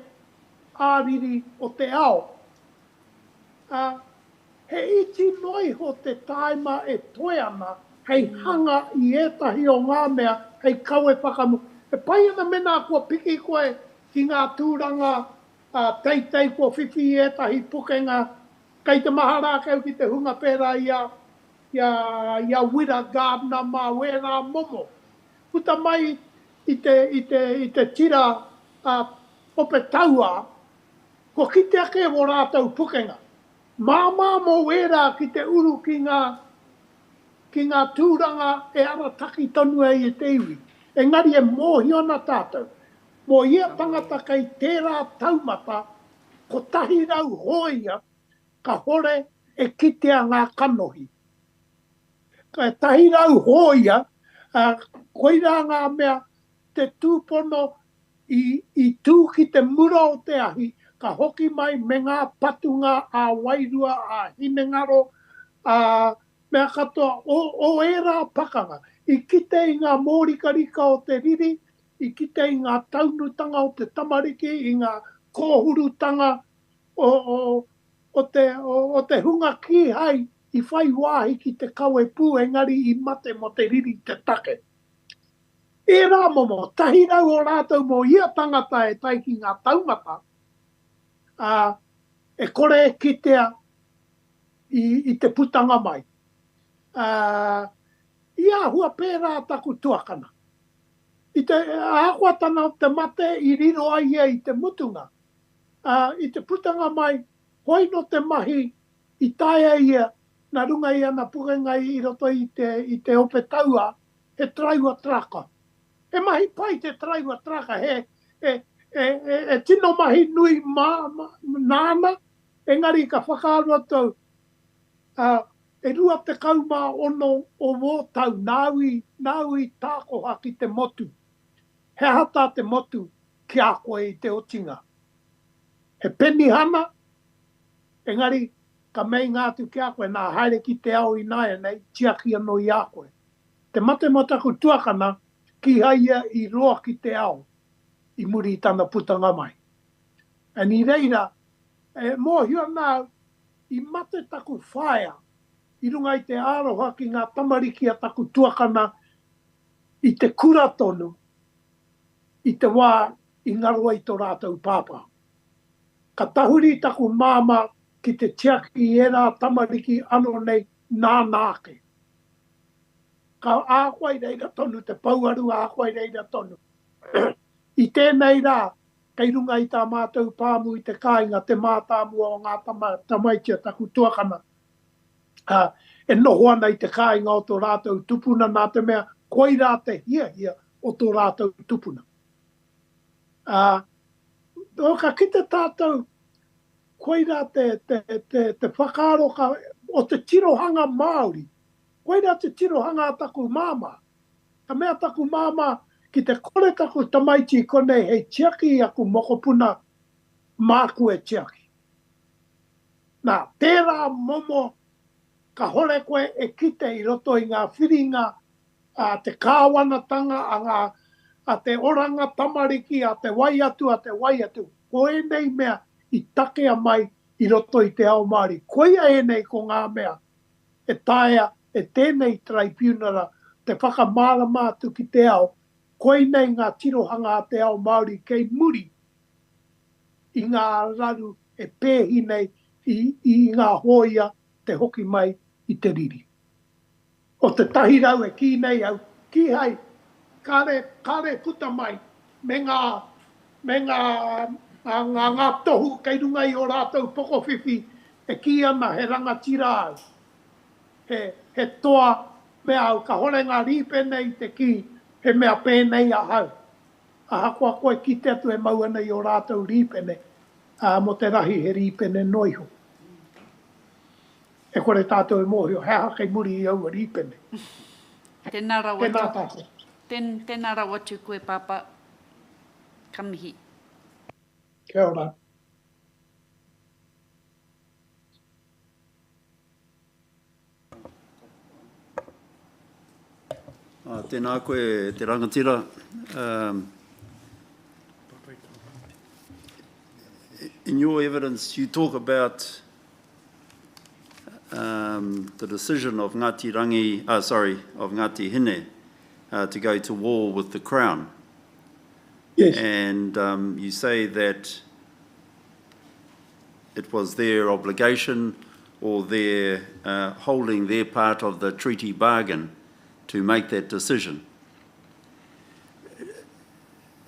āriri o te ao. He iti noi ho te taima e toe ana, hei hanga i etahi o ngā mea, hei kaue whakamu. E pai ana mena kua piki koe ki ngā tūranga teitei kua whiwhi i etahi pukenga, kei te mahara keu ki te hunga pēra ia wira gābna mā wērā momo. Puta mai i te tira ope taua, ko ki te ake o rātou pukenga. Māmā mō wera ki te uru ki ngā tūranga e ara taki tonu e te iwi. Engari e mōhiona tātou. Mō ia tangata kei tērā taumata, ko tahi rau hoia, ka hore e kitea ngā kanohi. Ka tahi rau hoia, koira ngā mea te tūpono i tū ki te mura o te ahi, ka hoki mai me ngā patunga a wairua, a hinengaro, mea katoa o era pakanga. I kite i ngā mōrikarika o te riri, i kite i ngā taunutanga o te tamariki, i ngā kōhurutanga o te hunga ki hai, i whai wāhi ki te kawe pū, engari i mate mo te riri te take. E rā momo, tahi rau o rātou mo ia tangata e tai ki ngā taumata, e kore e kitea i te putanga mai. Ia hua pērā taku tuakana. I te ākuatana o te mate i riro ai i te mutunga. I te putanga mai, hoi no te mahi i taia ia, na runga ia na pukenga i roto i te ope taua, he traiwa traka. E mahi pai te traiwa traka, e tino mahi nui nāna, engari ka whakaarua tau, e rua te kauma ono o wōtau, nāui tākoha ki te motu. He hata te motu ki a koe i te otinga. He peni hana, engari ka mei ngātu ki a koe, nā haere ki te ao i nāia nei, tiaki anō i a koe. Te mate mataku tuakana, ki haia i roa ki te ao, i muri i tana putanga mai. E ni reira, mōhio nā, i mate taku whaia, i runga i te aroha ki ngā tamariki a taku tuakana, i te kura tonu, i te wā i ngaroa i tō rātou pāpā. Ka tahuri taku māma ki te tiaki i era tamariki ano nei nā nāke. Ka ākwai reira tonu, te pauaru ākwai reira tonu. I tēnei rā, kei runga i tā mātou pāmu i te kāinga, te mātāmua o ngā tamaitia taku tuakana. E noho ana i te kāinga o tō rātou tupuna nā te mea, koi rā te hia o tō rātou tupuna. Ka kite tātou, koi rā te whakaaro o te tirohanga Māori. Koi rā te tirohanga taku māma. Ka mea taku māma ki te kore taku tamaiti konei hei tiaki aku mokopuna māku e tiaki. Nā, tērā momo ka hore koe e kite i roto i ngā whiringa, te kāwanatanga, a te oranga tamariki, a te waiatu, Koe nei mea i takea mai i roto i te ao Māori. Koia e nei ko ngā mea e taea e tēnei tribunara, te whakamāramātu ki te ao, koe nei ngā tirohanga a te ao Māori kei muri i ngā raru e pēhi nei i ngā hoia te hoki mai i te riri. O te tahi rau e ki nei au, ki hai, kare puta mai, me ngā tohu kei runga i o rātou poko whiwhi, e ki ana he rangatira au. He toa mea au, ka hore ngā rīpene i te ki, he mea pēnei a hau. A hakoa koe ki te atu e mauana i o rātou rīpene, mo te rahi he rīpene noiho. E kore tātou e mōhio, he hake muri i au a rīpene. Tēnā rawa Tēnā tātou. Tēnā rawa tu koe papa, ka mihi. Kia ora. Tēnā koe te rangatira. In your evidence, you talk about the decision of Ngāti of Ngāti Hine to go to war with the Crown. Yes. And you say that it was their obligation or their holding their part of the treaty bargain to make that decision.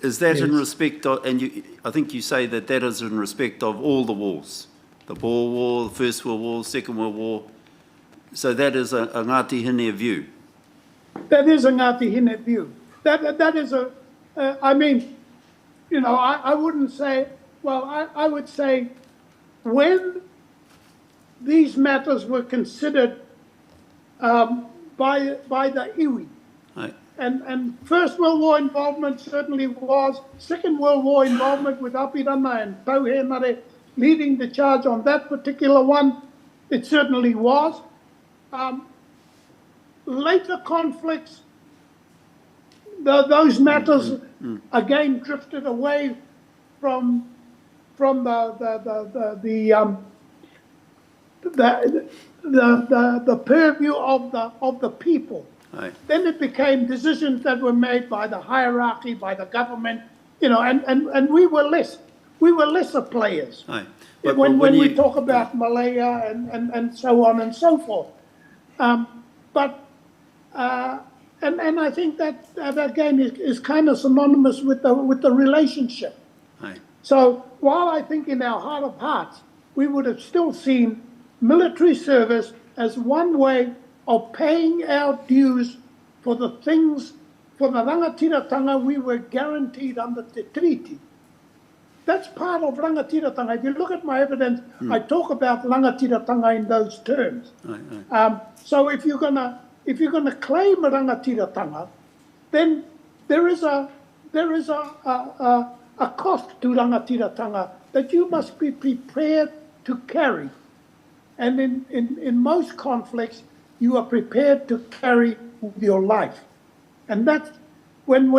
Is that in Yes. respect of, and I think you say that that is in respect of all the wars? The Boer War, the First World War, Second World War. So that is a Ngāti Hine view. That is a Ngāti Hine view. That is I mean, you know, I wouldn't say, well, I would say when these matters were considered by the iwi, Aye. and First World War involvement certainly was, Second World War involvement with Apirana and Tauhenare leading the charge on that particular one, it certainly was. Later conflicts, those matters again drifted away from the purview of the people. Aye. Then it became decisions that were made by the hierarchy, by the government, you know, and we were lesser players. Aye. When we talk about Malaya and so on and so forth. And I think that again is kind of synonymous with the relationship. Aye. So while I think in our heart of hearts we would have still seen military service as one way of paying our dues for the things, for the rangatiratanga we were guaranteed under the treaty. That's part of rangatiratanga. If you look at my evidence, I talk about rangatiratanga in those terms. Aye, aye. So if you're gonna claim rangatiratanga, then there is a cost to rangatiratanga that you must be prepared to carry. And in most conflicts, you are prepared to carry your life. And that's when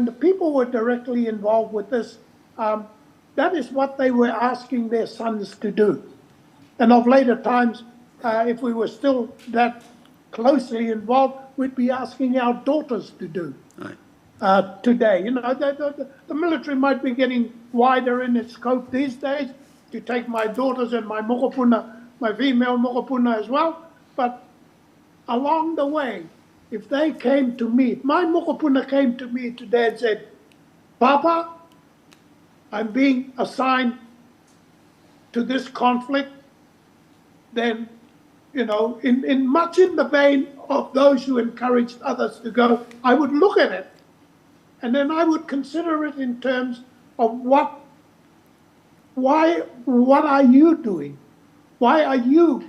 the people were directly involved with this, that is what they were asking their sons to do. And of later times, if we were still that closely involved, we'd be asking our daughters to do. Today, you know, the military might be getting wider in its scope these days. To take my daughters and my mokopuna, my female mokopuna as well, but along the way, if they came to me, my mokopuna came to me today and said, Papa, I'm being assigned to this conflict, then, you know, in much in the vein of those who encouraged others to go, I would look at it and then I would consider it in terms of what are you doing? Why are you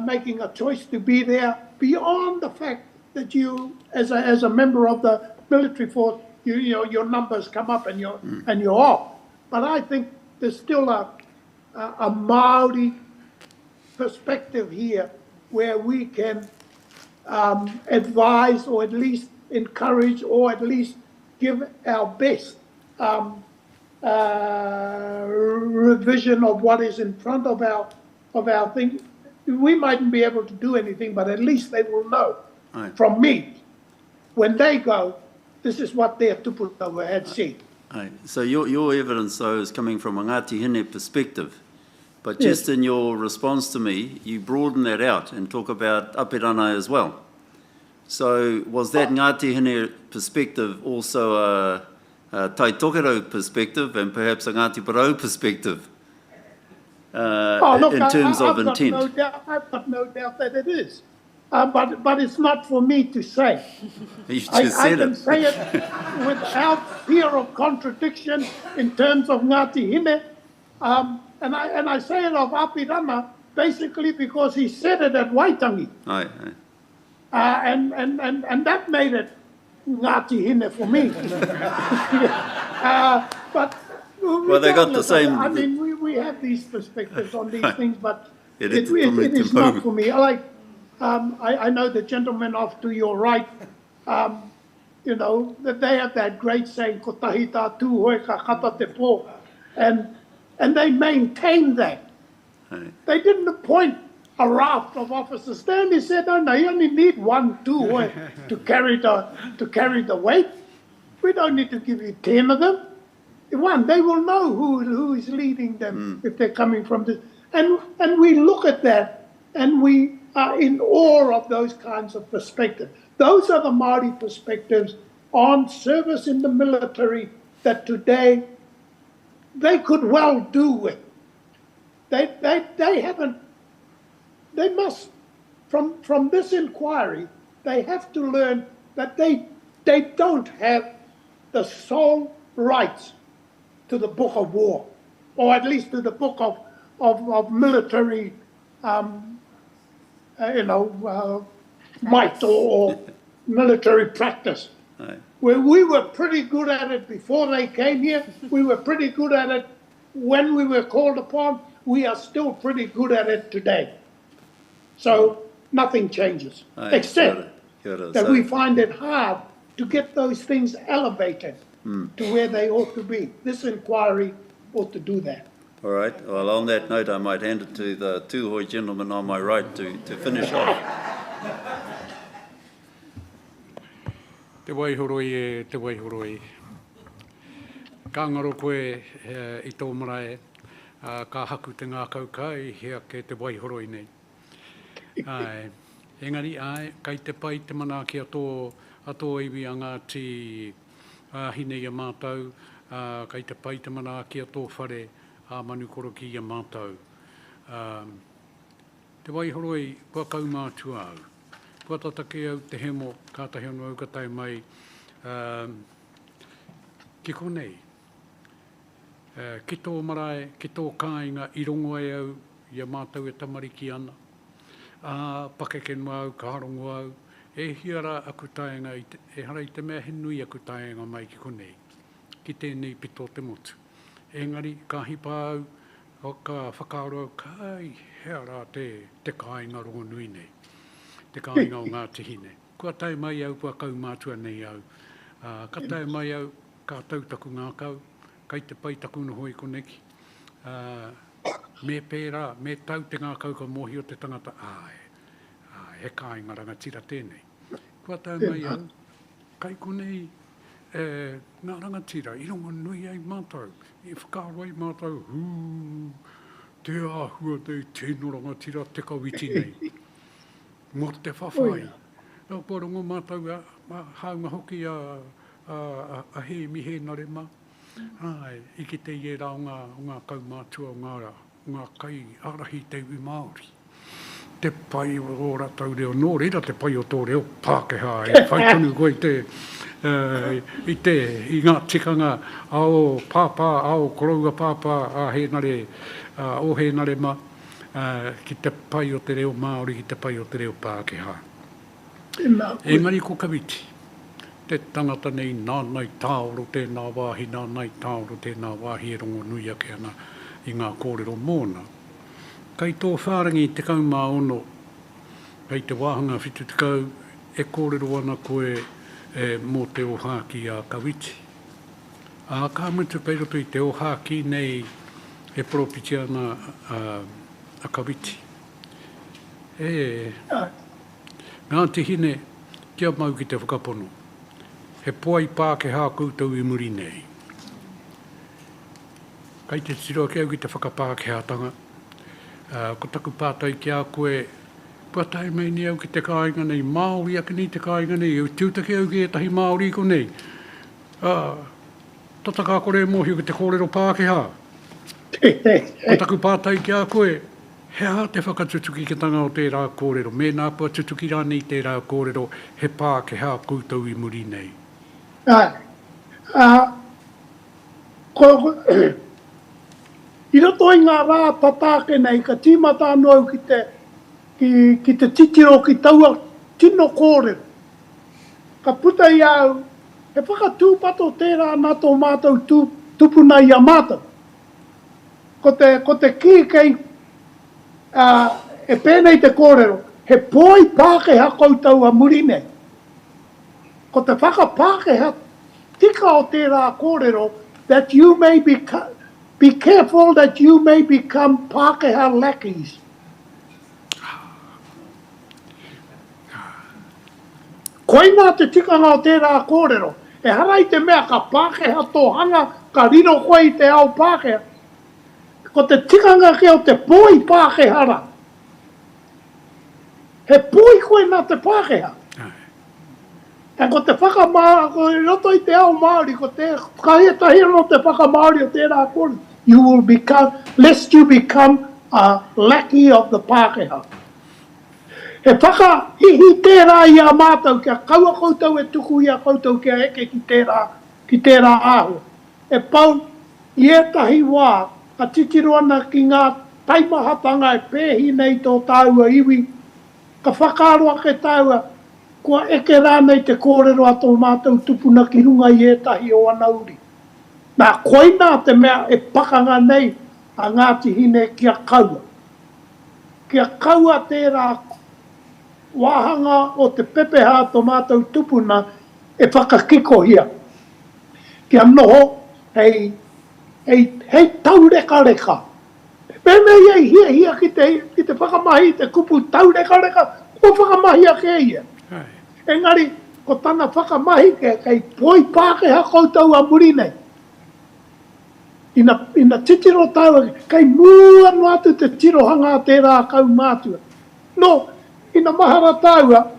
making a choice to be there beyond the fact that you, as a member of the military force, you know your numbers come up and you're off. But I think there's still a Maori perspective here where we can advise or at least encourage or at least give our best revision of what is in front of our thing. We mightn't be able to do anything, but at least they will know from me when they go, this is what their tuputawa had seen. Aye. So your evidence, though, is coming from a Ngāti Hine perspective. But just in your response to me, you broaden that out and talk about Apirana as well. So was that Ngāti Hine perspective also a Tai Tokerau perspective and perhaps a Ngāti Porou perspective in terms of intent? I've got no doubt that it is. But it's not for me to say. You just I said can it. say it without fear of contradiction in terms of Ngāti Hine. And I say it of Apirana basically because he said it at Waitangi. Aye, aye. And that made it Ngāti Hine for me. But Well, they got the same. I mean, we have these perspectives on these things, but It it is is not for me. I know the gentleman off to your right, you know, that they have that great saying, ko tahi tā tū hoi ka kata te pō. And they maintain that. Aye. They didn't appoint a raft of officers. They only said, oh no, you only need 1, 2 hoi to carry the weight. We don't need to give you 10 of them. One, they will know who is leading them if they're coming from this. And we look at that and we are in awe of those kinds of perspectives. Those are the Māori perspectives on service in the military that today they could well do with. They haven't, they must, from this inquiry, they have to learn that they don't have the sole rights to the Book of War, or at least to the Book of military, might or military practice. Aye. Where we were pretty good at it before they came here, we were pretty good at it when we were called upon, we are still pretty good at it today. So nothing changes, Aye, except kia ora. that So- we find it hard to get those things elevated to where they ought to be. This inquiry ought to do that. All right, well, on that note, I might hand it to the Tūhoi gentleman on my right to finish off. Te waihoroi te waihoroi. Ka ngaro koe i tō marae, ka haku te ngā kaukai, hea ke te waihoroi nei. Ai, engari ai, kai te pai te mana ki a tō iwi a Ngāti Hinei a mātou, kai te pai te mana ki a tō whare a Manukoro ki a mātou. Te waihoroi, kua kaumātua au. Kua tatake au te hemo, kātahi anu au ka tai mai, ki konei. Ki tō marae, ki tō kāinga, i rongo ai au, ia mātou e tamariki ana. Pakeken au, ka harongo au, e hiara aku taenga, e hara i te mea he nui aku taenga mai ki konei. Ki tēnei pito te motu. Engari, ka hipa au, o ka whakaaro au, kai, hea rā te kāinga rongo nui nei. Te kāinga o Ngāti Hine. Kua tai mai au, kua kaumātua nei au. Ka tai mai au, ka tautaku ngā kau, kai te pai taku no hoi koneki. Me pērā, me tau te ngā kau ka mohi o te tangata, he kāinga rangatira tēnei. Kua tai mai au, kai konei, ngā rangatira, i rongo nui ai mātou, i whakaaro ai mātou, te āhua te tēno rangatira te kawiti nei. Mō te whawhai. Nā porongo mātou haunga hoki a he mihe nare mā. Ai, i ki te iera o ngā kaumātua o ngā kai arahi te iwi Māori. Te pai o ratau reo, nō reira te pai o tō reo Pākehā, e whai tonu koe i ngā tikanga ao pāpā, ao koroua pāpā a he nare, o he nare mā. Ki te pai o te reo Māori, ki te pai o te reo Pākehā. Engari ko kawiti, te tangata nei nānai tāoro tēnā wāhi, nānai tāoro tēnā wāhi e rongo nui ake ana i ngā kōrero mōna. Kai tō whārangi te kaumā ono, kai te wāhanga whitu te kau, e kōrero ana koe mō te ohaki a kawiti. Ka mutu pei roto i te ohaki nei e propiti ana a kawiti. Ngāti Hine, kia mau ki te whakapono. He poai Pākehā koutou i muri nei. Kai te tiro ke au ki te whakapākehatanga. Ko taku pātai ki a koe, puatai mai ni au ki te kāinga nei, Māori ake ni te kāinga nei, au tiutake au ki e tahi Māori ko nei. Tata kā kore mohi o ki te kōrero Pākehā. Ko taku pātai ki a koe, hea te whakatutuki ki tanga o tērā kōrero, me nā pua tutuki rānei tērā kōrero, he Pākehā koutou i muri nei. I roto i ngā rā papāke nei, ka tīmata anō au ki te titiro ki taua tino kōrero. Ka puta i au, he whakatūpato tērā nā tō mātou tupuna i a mātou. Ko te ki kei e pēnei te kōrero, he poi Pākehā koutou a muri nei. Ko te whakapākehā tika o tērā kōrero, that you may be careful that you may become Pākehā lackeys. Koe nā te tikanga o tērā kōrero, e harai te mea ka Pākehā tōhanga, ka riro koe i te ao Pākehā. Ko te tikanga ki o te poi Pākehara. He poi koe nā te Pākehā. E ko te whakamā, ko i roto i te ao Māori, ko te whakahia no te whakamaori o tērā kore. You will become, lest you become a lackey of the Pākehā. He whaka hihi tērā i a mātou, kia kaua koutou e tuku i a koutou kia eke ki tērā aho. E pau i etahi wā, a titiro ana ki ngā taimahatanga e pēhi nei tō tāua iwi, ka whakaaroa ke tāua, kua eke rānei te kōrero a tō mātou tupuna ki runga i etahi o anauri. Nā koina te mea e pakanga nei a Ngāti Hine kia kaua. Kia kaua tērā wāhanga o te pepeha tō mātou tupuna e whakakikohia. Kia noho hei taureka reka. Pēmei ei hia ki te whakamahi te kupu taureka reka, ko whakamahi a ke ia. Engari, ko tana whakamahi kei poi Pākehā koutou a muri nei. Ina titiro tāua, kei mua no atu te tirohanga tērā kau mātua. No, ina mahara tāua,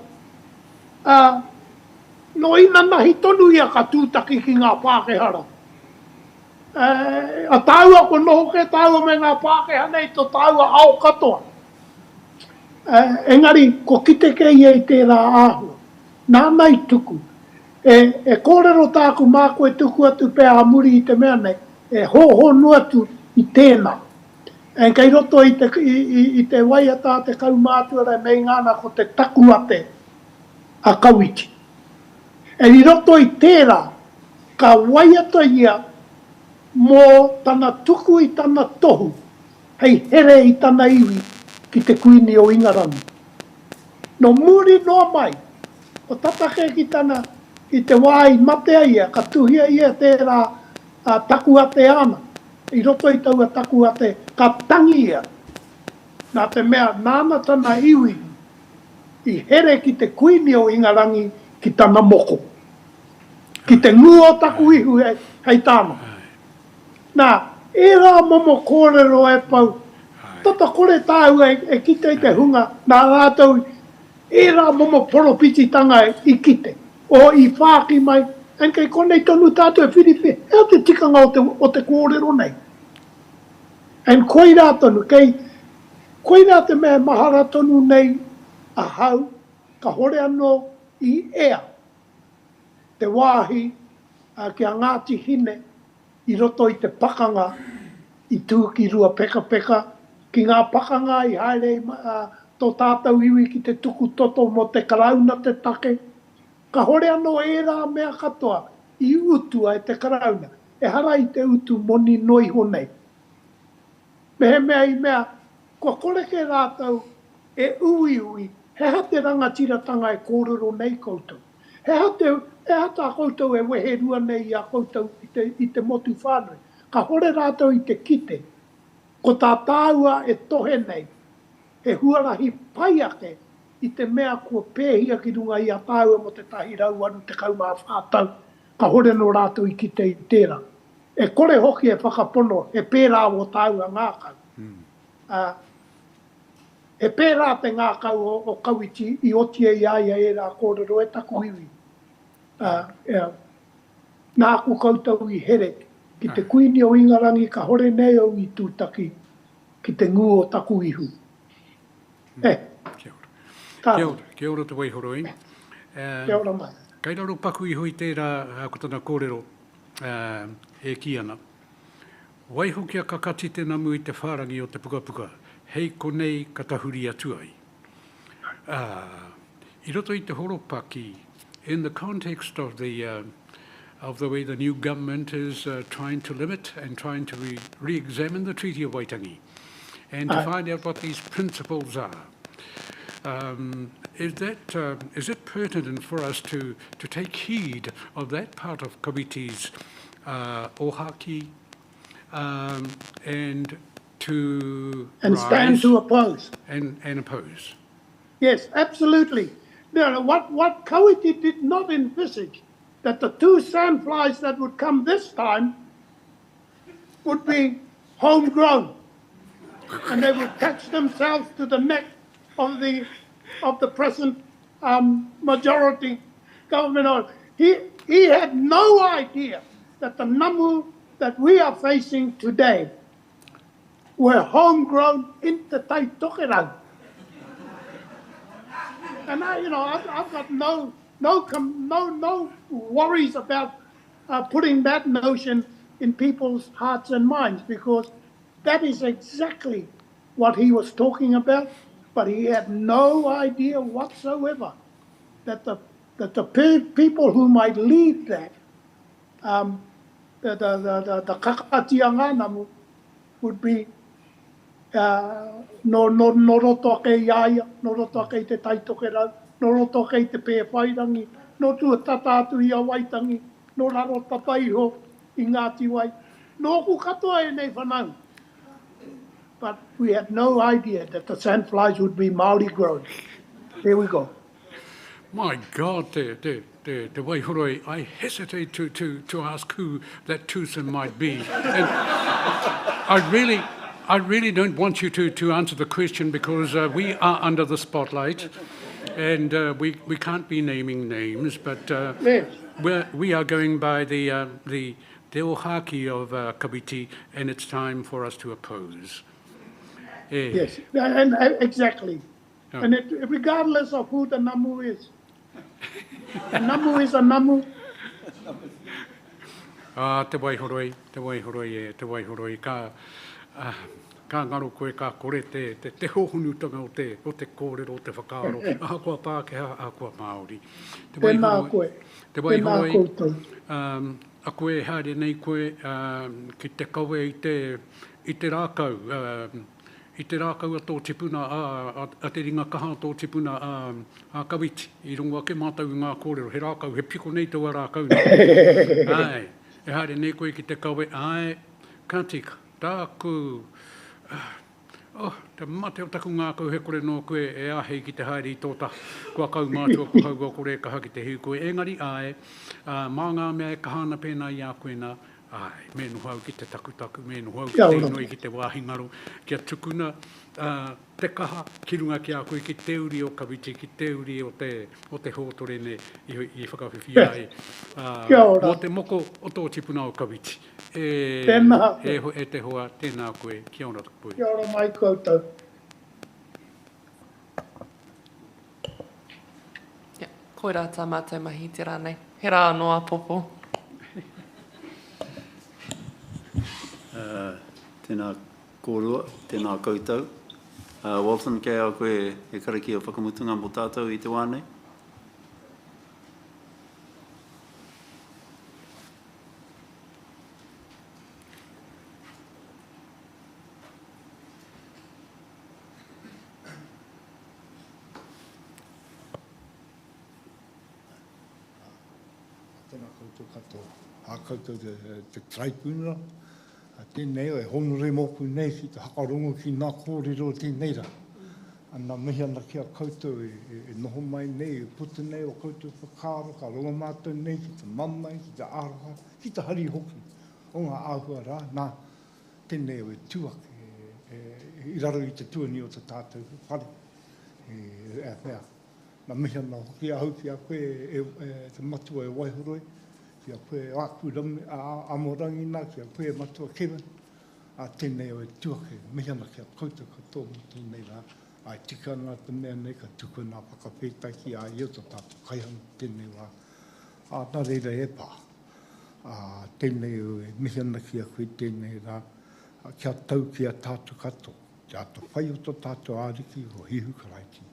no ina nahi tonu ia ka tūtaki ki ngā Pākehara. A tāua ko noho ke tāua me ngā Pākeha nei to tāua ao katoa. Engari, ko kite kei ei tērā āhua. Nā nei tuku. E kōrero tāku mā koe tuku atu pēa muri i te mea nei, e ho nuatu i tēnā. E kei roto i te waiata te kaumātua mei ngāna ko te taku ate a kauiti. E i roto i tērā, ka waiata ia mō tana tuku i tana tohu, hei here i tana iwi ki te kuini o Ingarangi. No muri noa mai, o tatake ki tana i te wai matea ia, ka tuhia ia tērā taku ate ana. I roto i taua taku ate, ka tangi ia. Nā te mea nāna tana iwi, i here ki te kuini o Ingarangi ki tana moko. Ki te ngua taku ihu hei tāna. Nā, e rā momo kōrero e pau. Tata kore tāu e kite i te hunga, nā rātou e rā momo poropititanga i kite. O i whāki mai, en kei konei tonu tātou e whiriwhi, ea te tikanga o te kōrero nei. En koi rā tonu, koi rā te mea mahara tonu nei a hau, ka hore anō i ea. Te wāhi ki a Ngāti Hine, i roto i te pakanga, i tūki rua peka peka, ki ngā pakanga i haere tō tātou iwi ki te tuku toto mo te karauna te take. Ka hore anō e rā mea katoa i utua e te karauna. E hara i te utu moni noi honei. Mehe mea i mea, kua koreke rātou e ui, he hate rangatiratanga e kōrero nei koutou. He hata koutou e wehe rua nei a koutou i te motu whānui. Ka hore rātou i te kite, ko tā tāua e tohe nei. E huarahi pai ake i te mea kua pēhia ki runga i a tāua mo te tahi rau anu te kaumā whātau. Ka hore no rātou i kite i tērā. E kore hoki e whakapono, e pērā o tāua ngākau. E pērā te ngākau o kauiti i otie i aia e rā kōrero e taku iwi. Nā ku koutou i here, ki te kuini o Ingarangi ka hore nei au i tūtaki ki te ngu o taku ihu. Kia ora te waihoroi. Kia ora mai. Kai raro paku i hui tērā ko tana kōrero e ki ana. Waiho kia kakati te namu i te whārangi o te pukapuka, hei konei ka tahuri atu ai. I roto i te horopaki, in the context of the way the new government is trying to limit and trying to re-examine the Treaty of Waitangi and to find out what these principles are. Is it pertinent for us to take heed of that part of Kawiti's ohaki and to stand to oppose. And oppose? Yes, absolutely. Now, what Kawiti did not envisage, that the two sandflies that would come this time would be homegrown, and they would attach themselves to the neck of the present majority government on. He had no idea that the namu that we are facing today were homegrown in Te Tai Tokerau. And I've got no worries about putting that notion in people's hearts and minds, because that is exactly what he was talking about. But he had no idea whatsoever that the people who might lead that, the kakatianga namu, would be no roto ke iaia, no roto ke te taitokerau, no roto ke te pēwhairangi, no tua tatatu i a waitangi, no raro tataiho i Ngāti Wai, no ku katoa e nei whanau. But we had no idea that the sandflies would be Māori grown. There we go. My God, the Waihoroi, I hesitate to ask who that twosome might be. And I really don't want you to answer the question, because we are under the spotlight and we can't be naming names, but Yes. we are going by the Te Ohaki of Kawiti, and it's time for us to oppose. Yes, and exactly. Oh. And regardless of who the namu is, a namu is a namu. Te waihoroi, te waihoroi, ka ngaro koe ka kore te hohunutanga o te kōrero, o te whakaaro, aha kua Pākehā, aha kua Māori. Tēnā koe. Te Tēnā waihoroi, koutou. a koe haere nei koe ki te kawe i te rākau, i te rākau a tō tipuna, a te ringa kaha tō tipuna a Kawiti, i rongo ake mātau ngā kōrero, he rākau, he piko nei tau a rākau. Ai, e haere nei koe ki te kawe, ai, ka tika, tāku, te mate o taku ngā kau he kore no koe e ahei ki te haere i tōta, kua kau mātua ko haua kore kaha ki te hiu koe. Engari ai, mā ngā mea e kahana pēnā i a koe nā, ai, me nuhau ki te takutaku, me nuhau ki te inoi ki te wāhingaro, kia tukuna te kaha ki runga ki a koe ki te uri o Kawiti, ki te uri o te hōtorene i whakawhiwhi ai. Kia ora. Mō te moko o tō tipuna o Kawiti. Tēnā koe. E te hoa, tēnā koe, kia ora pui. Kia ora mai koutou. Koe rā tā mātou mahi te rānei. He rā noa popo. Tēnā kōrua, tēnā koutou. Walton, kei au koe e kariki o whakamutunga mō tātou i te wānei. Tēnā koutou katoa. A koutou te traipuna. Tēnei e honore moku nei ki te hakarongo ki nā kōrero tēnei rā. Ana mihi ana kia koutou e noho mai nei, e puta nei o koutou whakaaro, ka rongo mātou nei ki te mamai, ki te aroha, ki te hari hoki. O ngā āhua rā, nā tēnei o e tuake, i raro i te tuani o te tātou whare. E mea, nā mihi ana hoki ahau ki a koe te matua e Waihoroi, ki a koe aku rami, amorangi nā, ki a koe matua Kevin, a tēnei o e tuake, mihi ana ki a koutou katoa mo tēnei rā, ai tika nā te mea nei, ka tuku nā whakapētaki a i o tā tātou kaihana tēnei rā. Nā reira e pā, tēnei o e mihi ana ki a koe tēnei rā, kia tau ki a tātou katoa, kia tā whai o tā tātou āriki o hihu karaiti.